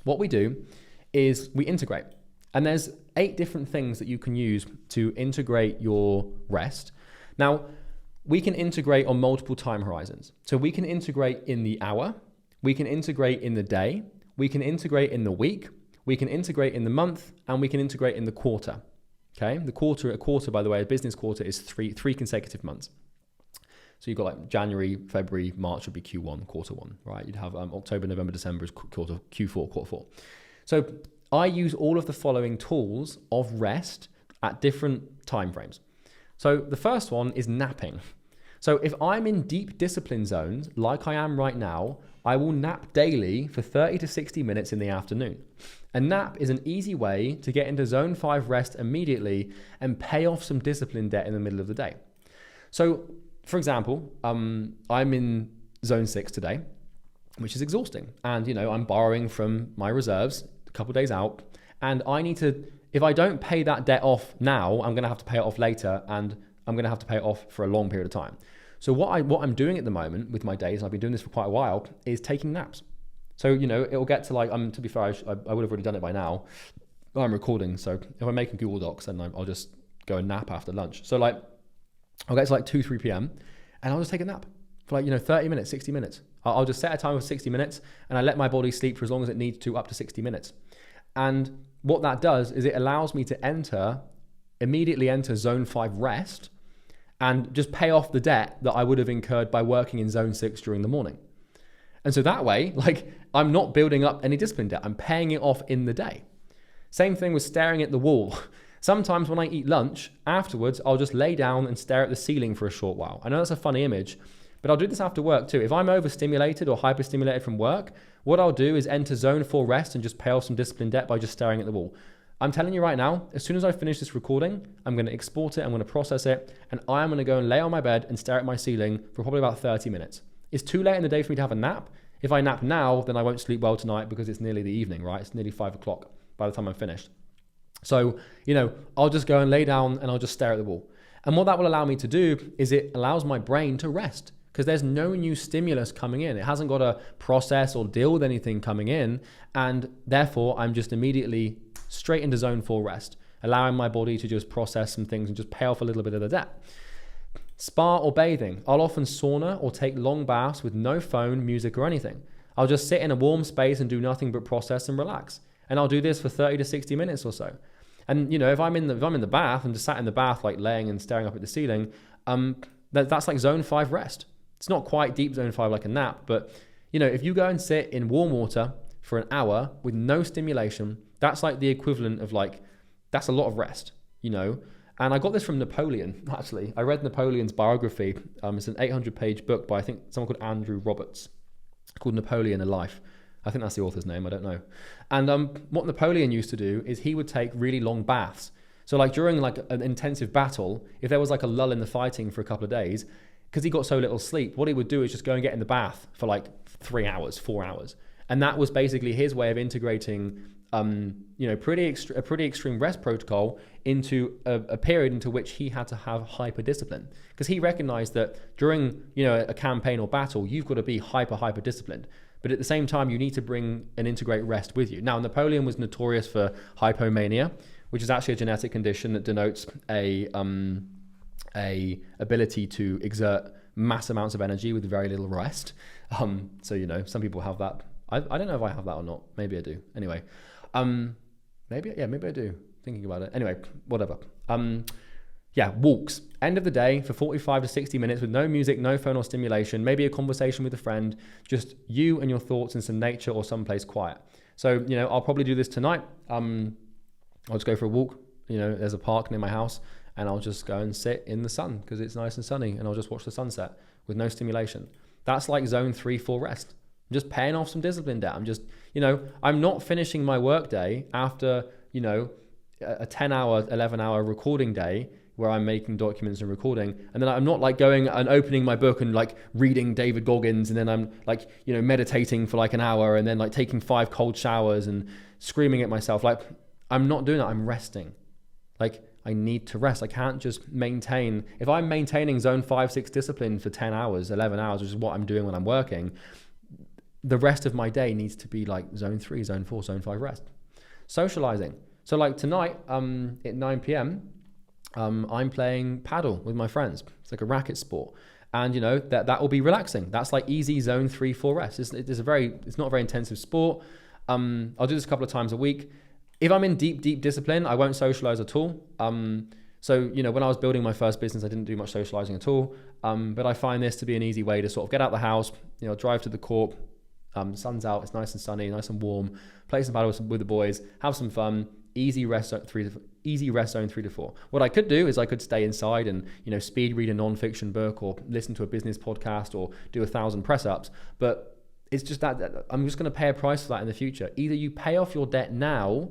what we do is we integrate, and there's 8 different things that you can use to integrate your rest. Now, we can integrate on multiple time horizons. So we can integrate in the hour, we can integrate in the day, we can integrate in the week, we can integrate in the month, and we can integrate in the quarter. Okay, a quarter, by the way, a business quarter is three consecutive months. So you've got like January, February, March would be Q1, quarter 1, right? You'd have October, November, December is Q4, quarter 4. So I use all of the following tools of rest at different time frames. So the first one is napping. So if I'm in deep discipline zones, like I am right now, I will nap daily for 30 to 60 minutes in the afternoon. A nap is an easy way to get into zone 5 rest immediately and pay off some discipline debt in the middle of the day. So for example, I'm in zone 6 today, which is exhausting. And I'm borrowing from my reserves a couple of days out, and I need to, if I don't pay that debt off now, I'm going to have to pay it off later, and I'm going to have to pay it off for a long period of time. So what I'm doing at the moment with my days, and I've been doing this for quite a while, is taking naps. So, it'll get to like, to be fair, I would have already done it by now. I'm recording, so if I'm making Google Docs, then I'll just go and nap after lunch. So like, I'll get to like 2, 3 p.m. and I'll just take a nap for like, 30 minutes, 60 minutes. I'll just set a time of 60 minutes and I let my body sleep for as long as it needs to, up to 60 minutes. And what that does is it allows me to enter immediately enter zone 5 rest and just pay off the debt that I would have incurred by working in zone 6 during the morning. And so that way, like, I'm not building up any discipline debt. I'm paying it off in the day. Same thing with staring at the wall. Sometimes when I eat lunch, afterwards, I'll just lay down and stare at the ceiling for a short while. I know that's a funny image, but I'll do this after work too. If I'm overstimulated or hyperstimulated from work, what I'll do is enter zone 4 rest and just pay off some discipline debt by just staring at the wall. I'm telling you right now, as soon as I finish this recording, I'm going to export it, I'm going to process it, and I'm going to go and lay on my bed and stare at my ceiling for probably about 30 minutes. It's too late in the day for me to have a nap. If I nap now, then I won't sleep well tonight because it's nearly the evening, right? It's nearly 5 o'clock by the time I'm finished. So, I'll just go and lay down and I'll just stare at the wall. And what that will allow me to do is it allows my brain to rest because there's no new stimulus coming in. It hasn't got to process or deal with anything coming in. And therefore, I'm just immediately straight into zone 4 rest, allowing my body to just process some things and just pay off a little bit of the debt. Spa or bathing. I'll often sauna or take long baths with no phone, music or anything. I'll just sit in a warm space and do nothing but process and relax. And I'll do this for 30 to 60 minutes or so. And if I'm in the bath and just sat in the bath, like laying and staring up at the ceiling, that's like zone 5 rest. It's not quite deep zone 5 like a nap, but if you go and sit in warm water for an hour with no stimulation, that's like the equivalent of that's a lot of rest, And I got this from Napoleon, actually. I read Napoleon's biography. It's an 800-page book by, I think, someone called Andrew Roberts, called Napoleon: A Life. I think that's the author's name, I don't know. And what Napoleon used to do is he would take really long baths. So during an intensive battle, if there was a lull in the fighting for a couple of days, because he got so little sleep, what he would do is just go and get in the bath for 3 hours, 4 hours. And that was basically his way of integrating a pretty extreme rest protocol into a period into which he had to have hyper discipline, because he recognized that during a campaign or battle, you've got to be hyper disciplined, but at the same time you need to bring and integrate rest with you. Now, Napoleon was notorious for hypomania, which is actually a genetic condition that denotes a ability to exert mass amounts of energy with very little rest. So some people have that. I don't know if I have that or not. Maybe I do. Anyway. Maybe I do, thinking about it. Anyway, whatever. Walks. End of the day for 45 to 60 minutes with no music, no phone or stimulation, maybe a conversation with a friend, just you and your thoughts in some nature or someplace quiet. So, I'll probably do this tonight. I'll just go for a walk. There's a park near my house and I'll just go and sit in the sun because it's nice and sunny, and I'll just watch the sunset with no stimulation. That's like zone 3-4 rest. I'm just paying off some discipline debt. I'm just, I'm not finishing my work day after, a 10-hour, 11-hour recording day where I'm making documents and recording. And then I'm not going and opening my book and reading David Goggins. And then I'm meditating for an hour and then taking 5 cold showers and screaming at myself. I'm not doing that. I'm resting. I need to rest. I can't just maintain. If I'm maintaining zone 5-6 discipline for 10 hours, 11 hours, which is what I'm doing when I'm working, the rest of my day needs to be zone 3, zone 4, zone 5 rest. Socializing. So tonight at 9 p.m, I'm playing paddle with my friends. It's a racket sport. And that will be relaxing. That's easy zone 3-4 rest. It's not a very intensive sport. I'll do this a couple of times a week. If I'm in deep discipline, I won't socialize at all. So, when I was building my first business, I didn't do much socializing at all. But I find this to be an easy way to sort of get out the house, drive to the court. Sun's out, it's nice and sunny, nice and warm. Play some paddle with the boys, have some fun. Easy rest zone 3-4. What I could do is I could stay inside and speed read a non-fiction book or listen to a business podcast or do 1,000 press-ups. But it's just that I'm just going to pay a price for that in the future. Either you pay off your debt now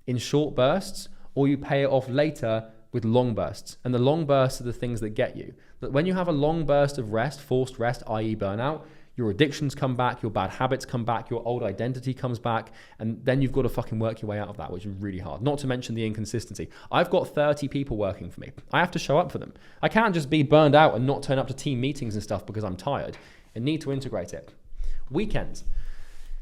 in short bursts, or you pay it off later with long bursts. And the long bursts are the things that get you. But when you have a long burst of rest, forced rest, i.e. burnout, your addictions come back, your bad habits come back, your old identity comes back, and then you've got to fucking work your way out of that, which is really hard. Not to mention the inconsistency. I've got 30 people working for me. I have to show up for them. I can't just be burned out and not turn up to team meetings and stuff because I'm tired. I need to integrate it. Weekends.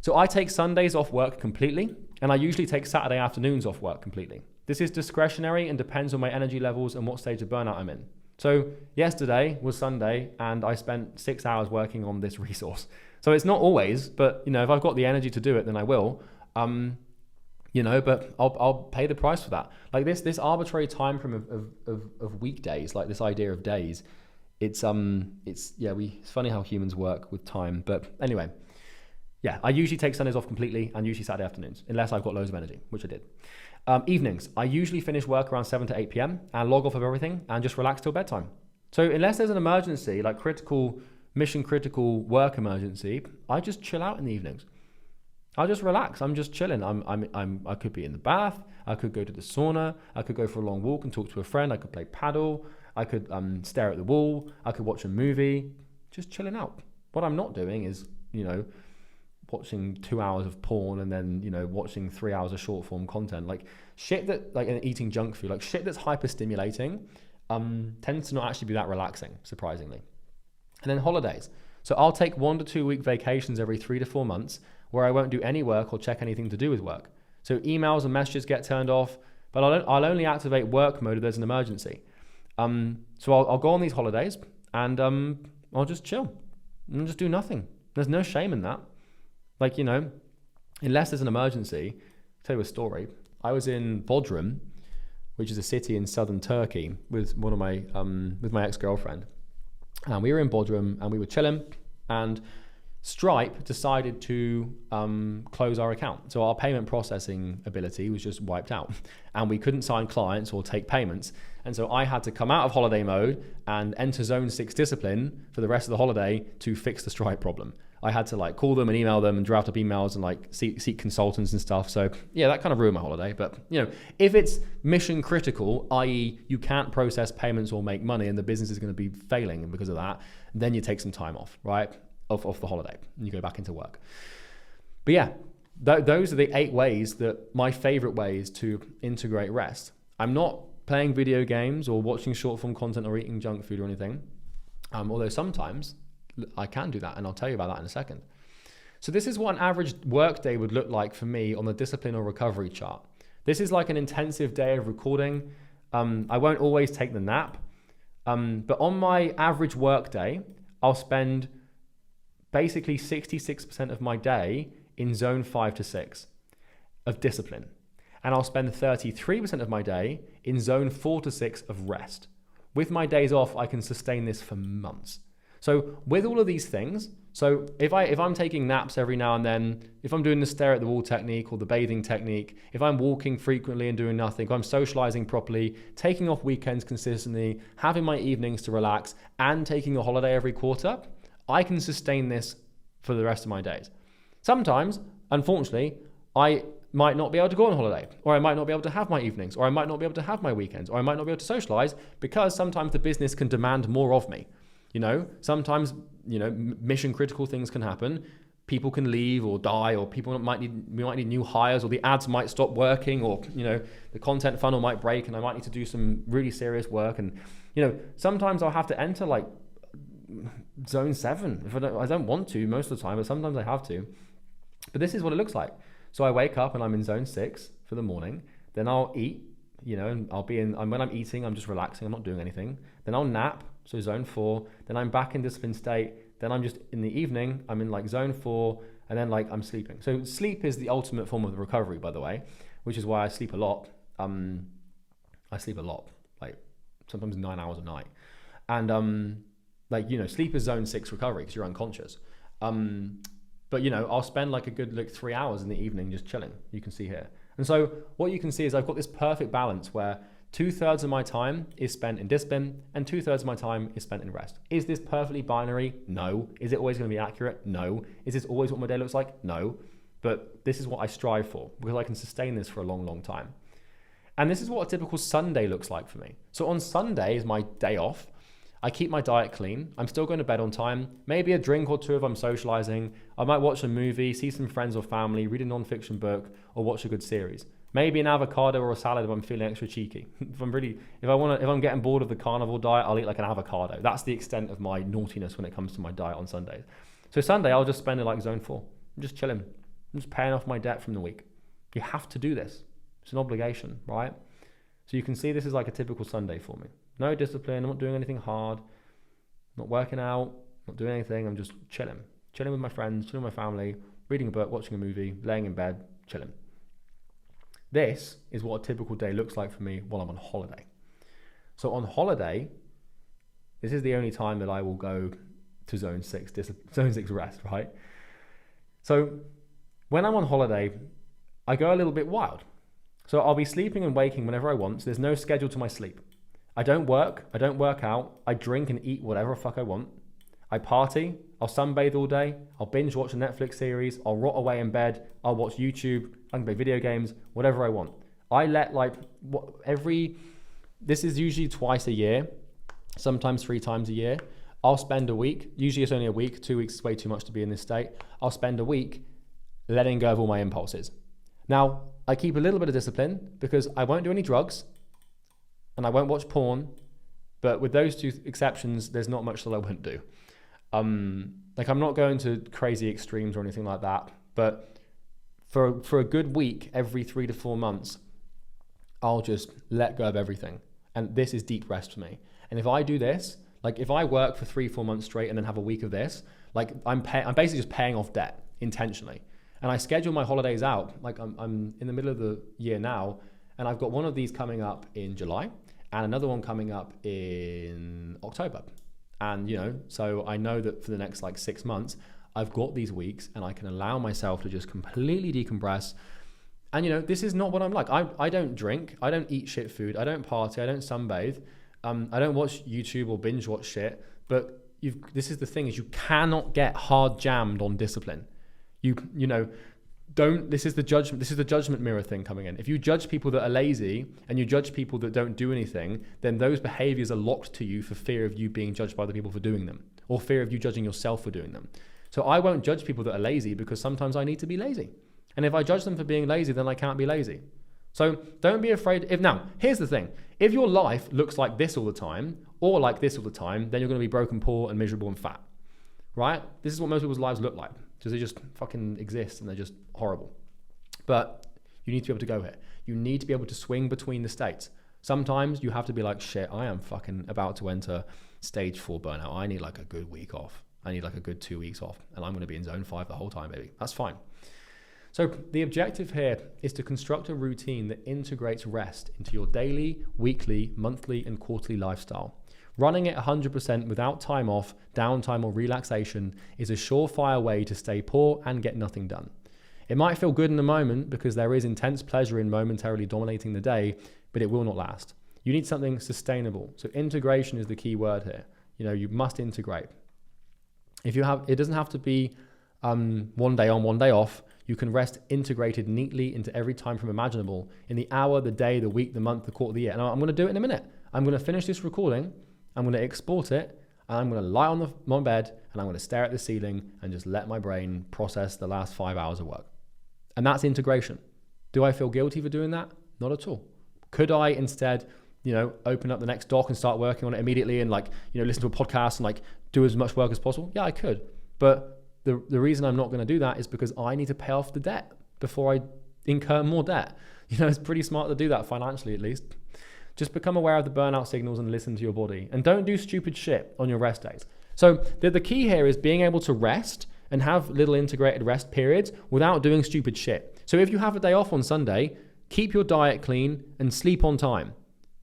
So I take Sundays off work completely, and I usually take Saturday afternoons off work completely. This is discretionary and depends on my energy levels and what stage of burnout I'm in. So yesterday was Sunday and I spent 6 hours working on this resource. So it's not always, but if I've got the energy to do it, then I will. but I'll pay the price for that. Like this arbitrary time frame of weekdays, like this idea of days, it's funny how humans work with time. But anyway, yeah, I usually take Sundays off completely and usually Saturday afternoons, unless I've got loads of energy, which I did. Evenings, I usually finish work around 7 to 8 p.m. and log off of everything and just relax till bedtime. So unless there's an emergency, like mission critical work emergency, I just chill out in the evenings. I'll just relax. I'm just chilling. I could be in the bath. I could go to the sauna. I could go for a long walk and talk to a friend. I could play paddle. I could stare at the wall. I could watch a movie. Just chilling out. What I'm not doing is, watching 2 hours of porn and then, watching 3 hours of short form content. Like shit that, like, and eating junk food, like shit that's hyper stimulating, tends to not actually be that relaxing, surprisingly. And then holidays. So I'll take 1 to 2 week vacations every 3 to 4 months where I won't do any work or check anything to do with work. So emails and messages get turned off, but I'll only activate work mode if there's an emergency. So I'll go on these holidays and I'll just chill and just do nothing. There's no shame in that. Like, unless there's an emergency. I'll tell you a story. I was in Bodrum, which is a city in southern Turkey, with with my ex-girlfriend. And we were in Bodrum and we were chilling, and Stripe decided to close our account. So our payment processing ability was just wiped out and we couldn't sign clients or take payments. And so I had to come out of holiday mode and enter zone 6 discipline for the rest of the holiday to fix the Stripe problem. I had to call them and email them and draft up emails and seek consultants and stuff. So yeah, that kind of ruined my holiday. But if it's mission critical, i.e. you can't process payments or make money and the business is going to be failing because of that, then you take some time off, right? Off the holiday and you go back into work. But yeah, those are the 8 ways that my favorite ways to integrate rest. I'm not playing video games or watching short form content or eating junk food or anything. Although sometimes I can do that, and I'll tell you about that in a second. So this is what an average work day would look like for me on the discipline or recovery chart. This is like an intensive day of recording. I won't always take the nap, but on my average work day, I'll spend basically 66% of my day in zone 5 to 6 of discipline. And I'll spend 33% of my day in zone 4 to 6 of rest. With my days off, I can sustain this for months. So with all of these things, so if I'm taking naps every now and then, if I'm doing the stare at the wall technique or the bathing technique, if I'm walking frequently and doing nothing, if I'm socializing properly, taking off weekends consistently, having my evenings to relax, and taking a holiday every quarter, I can sustain this for the rest of my days. Sometimes, unfortunately, I might not be able to go on holiday, or I might not be able to have my evenings, or I might not be able to have my weekends, or I might not be able to socialize because sometimes the business can demand more of me. Sometimes, mission critical things can happen. People can leave or die, or we might need new hires, or the ads might stop working, or, the content funnel might break and I might need to do some really serious work. And, sometimes I'll have to enter zone 7 if I don't want to most of the time, but sometimes I have to. But this is what it looks like. So I wake up and I'm in zone 6 for the morning. Then I'll eat, and when I'm eating, I'm just relaxing. I'm not doing anything. Then I'll nap. So zone 4. Then I'm back in discipline state. Then I'm just in the evening. I'm in zone 4, and then I'm sleeping. So sleep is the ultimate form of the recovery, by the way, which is why I sleep a lot. I sleep a lot, sometimes 9 hours a night. And sleep is zone 6 recovery because you're unconscious. But I'll spend a good 3 hours in the evening just chilling. You can see here. And so what you can see is I've got this perfect balance where 2/3 of my time is spent in discipline and 2/3 of my time is spent in rest. Is this perfectly binary? No. Is it always going to be accurate? No. Is this always what my day looks like? No. But this is what I strive for because I can sustain this for a long, long time. And this is what a typical Sunday looks like for me. So on Sunday is my day off. I keep my diet clean. I'm still going to bed on time. Maybe a drink or two if I'm socializing. I might watch a movie, see some friends or family, read a non-fiction book, or watch a good series. Maybe an avocado or a salad if I'm feeling extra cheeky. If I'm getting bored of the carnivore diet, I'll eat an avocado. That's the extent of my naughtiness when it comes to my diet on Sundays. So Sunday, I'll just spend it zone 4. I'm just chilling. I'm just paying off my debt from the week. You have to do this. It's an obligation, right? So you can see this is a typical Sunday for me. No discipline. I'm not doing anything hard. Not working out. Not doing anything. I'm just chilling. Chilling with my friends, chilling with my family, reading a book, watching a movie, laying in bed, chilling. This is what a typical day looks like for me while I'm on holiday. So on holiday, this is the only time that I will go to zone 6 rest, right? So when I'm on holiday, I go a little bit wild. So I'll be sleeping and waking whenever I want. So there's no schedule to my sleep. I don't work out. I drink and eat whatever the fuck I want. I party. I'll sunbathe all day. I'll binge watch a Netflix series. I'll rot away in bed. I'll watch YouTube. I can play video games, whatever I want. This is usually twice a year, sometimes 3 times a year. I'll spend a week, usually it's only a week, 2 weeks is way too much to be in this state. I'll spend a week letting go of all my impulses. Now, I keep a little bit of discipline because I won't do any drugs and I won't watch porn, but with those 2 exceptions, there's not much that I won't do. I'm not going to crazy extremes or anything like that, but for a good week, every 3 to 4 months, I'll just let go of everything. And this is deep rest for me. And if I do this, like if I work for 3-4 months straight and then have a week of this, like I'm basically just paying off debt intentionally. And I schedule my holidays out. Like I'm in the middle of the year now, and I've got one of these coming up in July and another one coming up in October. And so I know that for the next 6 months, I've got these weeks and I can allow myself to just completely decompress. And this is not what I'm like. I don't drink, I don't eat shit food, I don't party, I don't sunbathe, I don't watch YouTube or binge watch shit. But this is the thing, is you cannot get hard jammed on discipline. This is the judgment mirror thing coming in. If you judge people that are lazy and you judge people that don't do anything, then those behaviors are locked to you for fear of you being judged by the people for doing them, or fear of you judging yourself for doing them. So I won't judge people that are lazy because sometimes I need to be lazy. And if I judge them for being lazy, then I can't be lazy. So don't be afraid. Now, here's the thing. If your life looks like this all the time, or like this all the time, then you're going to be broken, poor, and miserable and fat, right? This is what most people's lives look like. Because they just fucking exist and they're just horrible. But you need to be able to go here. You need to be able to swing between the states. Sometimes you have to be like, shit, I am fucking about to enter stage 4 burnout. I need a good week off. I need a good 2 weeks off. And I'm going to be in zone 5 the whole time, baby. That's fine. So the objective here is to construct a routine that integrates rest into your daily, weekly, monthly, and quarterly lifestyle. Running it 100% without time off, downtime, or relaxation is a surefire way to stay poor and get nothing done. It might feel good in the moment because there is intense pleasure in momentarily dominating the day, but it will not last. You need something sustainable. So integration is the key word here. You must integrate. It doesn't have to be one day on, one day off. You can rest integrated neatly into every time frame imaginable in the hour, the day, the week, the month, the quarter, the year. And I'm going to do it in a minute. I'm going to finish this recording. I'm going to export it, and I'm going to lie on my bed, and I'm going to stare at the ceiling and just let my brain process the last 5 hours of work. And that's integration. Do I feel guilty for doing that? Not at all. Could I instead, open up the next doc and start working on it immediately and listen to a podcast and do as much work as possible? Yeah, I could. But the reason I'm not going to do that is because I need to pay off the debt before I incur more debt. It's pretty smart to do that financially, at least. Just become aware of the burnout signals and listen to your body. And don't do stupid shit on your rest days. So the key here is being able to rest and have little integrated rest periods without doing stupid shit. So if you have a day off on Sunday, keep your diet clean and sleep on time.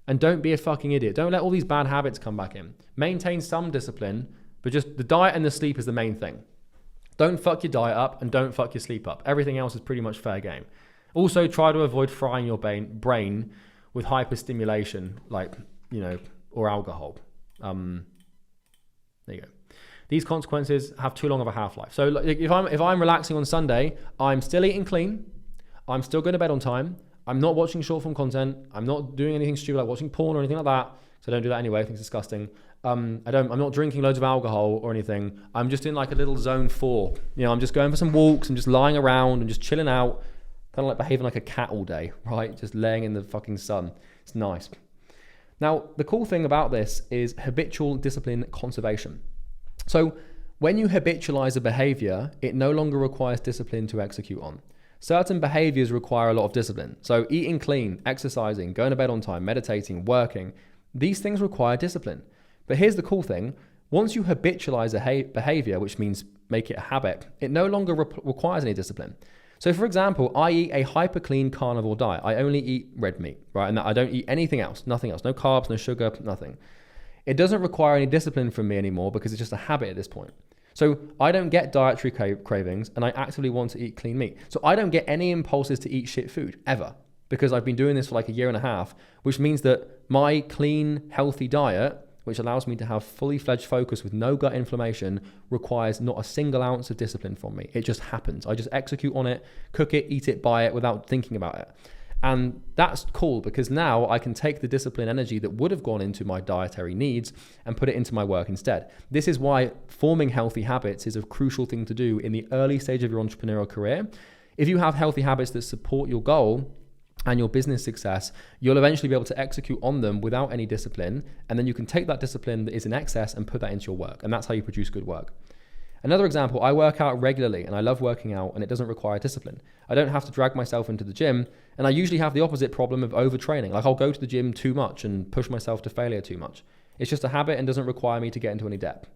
And don't be a fucking idiot. Don't let all these bad habits come back in. Maintain some discipline, but just the diet and the sleep is the main thing. Don't fuck your diet up and don't fuck your sleep up. Everything else is pretty much fair game. Also, try to avoid frying your brain with hyperstimulation, or alcohol. There you go. These consequences have too long of a half-life. So if I'm relaxing on Sunday, I'm still eating clean, I'm still going to bed on time, I'm not watching short-form content, I'm not doing anything stupid like watching porn or anything like that, so I don't do that anyway, I think it's disgusting. I'm not drinking loads of alcohol or anything. I'm just in a little zone 4. I'm just going for some walks, I'm just lying around and just chilling out, kind of behaving like a cat all day, right? Just laying in the fucking sun. It's nice. Now, the cool thing about this is habitual discipline conservation. So when you habitualize a behavior, it no longer requires discipline to execute on. Certain behaviors require a lot of discipline. So eating clean, exercising, going to bed on time, meditating, working, these things require discipline. But here's the cool thing. Once you habitualize a behavior, which means make it a habit, it no longer requires any discipline. So for example, I eat a hyper clean carnivore diet. I only eat red meat, right? And I don't eat anything else, nothing else, no carbs, no sugar, nothing. It doesn't require any discipline from me anymore because it's just a habit at this point. So I don't get dietary cravings and I actively want to eat clean meat. So I don't get any impulses to eat shit food ever because I've been doing this for like a year and a half, which means that my clean, healthy diet, which allows me to have fully fledged focus with no gut inflammation, requires not a single ounce of discipline from me. It just happens. I just execute on it, cook it, eat it, buy it without thinking about it. And that's cool because now I can take the discipline energy that would have gone into my dietary needs and put it into my work instead. This is why forming healthy habits is a crucial thing to do in the early stage of your entrepreneurial career. If you have healthy habits that support your goal and your business success, you'll eventually be able to execute on them without any discipline. And then you can take that discipline that is in excess and put that into your work. And that's how you produce good work. Another example, I work out regularly and I love working out and it doesn't require discipline. I don't have to drag myself into the gym, and I usually have the opposite problem of overtraining. Like I'll go to the gym too much and push myself to failure too much. It's just a habit and doesn't require me to get into any depth.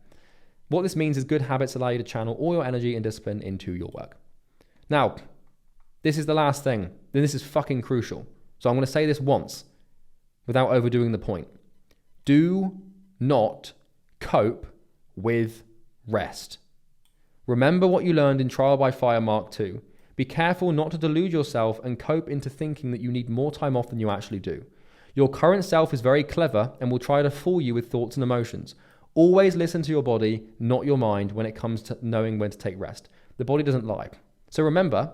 What this means is good habits allow you to channel all your energy and discipline into your work. Now, this is the last thing. This is fucking crucial. So I'm going to say this once without overdoing the point. Do not cope with rest. Remember what you learned in Trial by Fire Mark II. Be careful not to delude yourself and cope into thinking that you need more time off than you actually do. Your current self is very clever and will try to fool you with thoughts and emotions. Always listen to your body, not your mind, when it comes to knowing when to take rest. The body doesn't lie. So remember,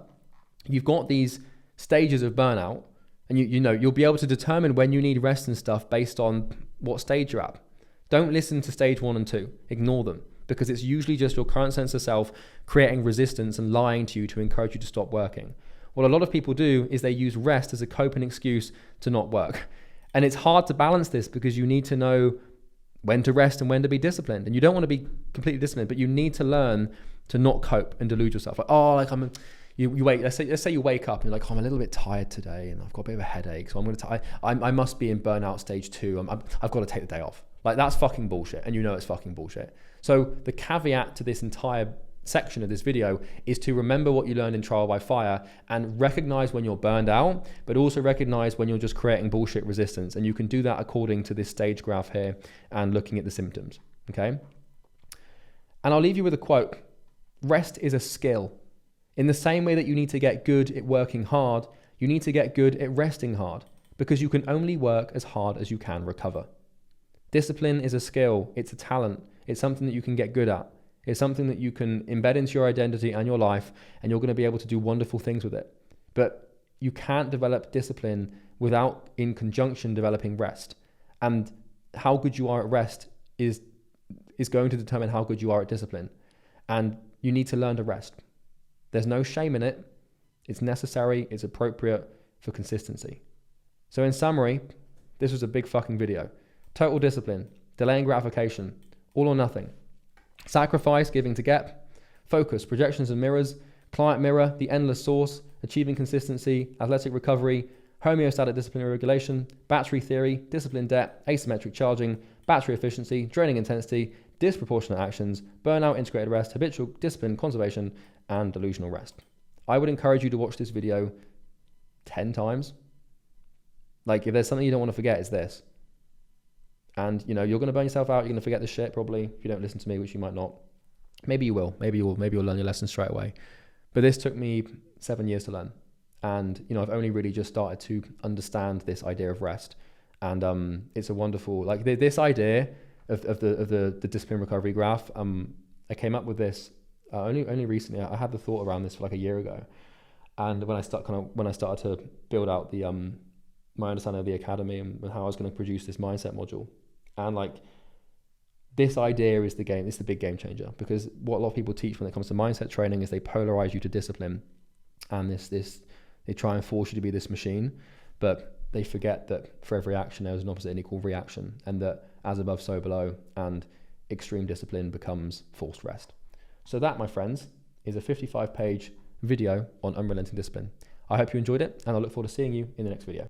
you've got these stages of burnout, and you'll be able to determine when you need rest and stuff based on what stage you're at. Don't listen to stage 1 and 2. Ignore them, because it's usually just your current sense of self creating resistance and lying to you to encourage you to stop working. What a lot of people do is they use rest as a coping excuse to not work. And it's hard to balance this because you need to know when to rest and when to be disciplined. And you don't want to be completely disciplined, but you need to learn to not cope and delude yourself. Like, you wake. Let's say you wake up and you're like, I'm a little bit tired today, and I've got a bit of a headache, so I must be in burnout stage 2. I've got to take the day off. Like, that's fucking bullshit, and you know it's fucking bullshit. So the caveat to this entire section of this video is to remember what you learned in Trial by Fire and recognize when you're burned out, but also recognize when you're just creating bullshit resistance. And you can do that according to this stage graph here and looking at the symptoms. Okay. And I'll leave you with a quote. Rest is a skill. In the same way that you need to get good at working hard, you need to get good at resting hard, because you can only work as hard as you can recover. Discipline is a skill. It's a talent. It's something that you can get good at. It's something that you can embed into your identity and your life, and you're going to be able to do wonderful things with it. But you can't develop discipline without, in conjunction, developing rest. And how good you are at rest is going to determine how good you are at discipline. And you need to learn to rest. There's no shame in it. It's necessary. It's appropriate for consistency. So in summary, this was a big fucking video. Total discipline, delaying gratification, all or nothing. Sacrifice, giving to get. Focus, projections and mirrors. Client mirror, the endless source. Achieving consistency, athletic recovery. Homeostatic disciplinary regulation. Battery theory, discipline debt. Asymmetric charging. Battery efficiency. Draining intensity. Disproportionate actions. Burnout, integrated rest. Habitual discipline, conservation, and delusional rest. I would encourage you to watch this video 10 times. Like, if there's something you don't want to forget, it's this. And you're going to burn yourself out. You're going to forget this shit probably if you don't listen to me, which you might not. Maybe you will. Maybe you'll learn your lesson straight away. But this took me 7 years to learn. And, I've only really just started to understand this idea of rest. And it's a wonderful, like this idea of the discipline recovery graph. I came up with this only recently. I had the thought around this for like a year ago. And when I started to build out the my understanding of the academy and how I was going to produce this mindset module, and like this idea is the big game changer, because what a lot of people teach when it comes to mindset training is they polarize you to discipline, and they try and force you to be this machine, but they forget that for every action there is an opposite and equal reaction, and that as above so below, and extreme discipline becomes forced rest. So that, my friends, is a 55-page video on unrelenting discipline. I hope you enjoyed it, and I look forward to seeing you in the next video.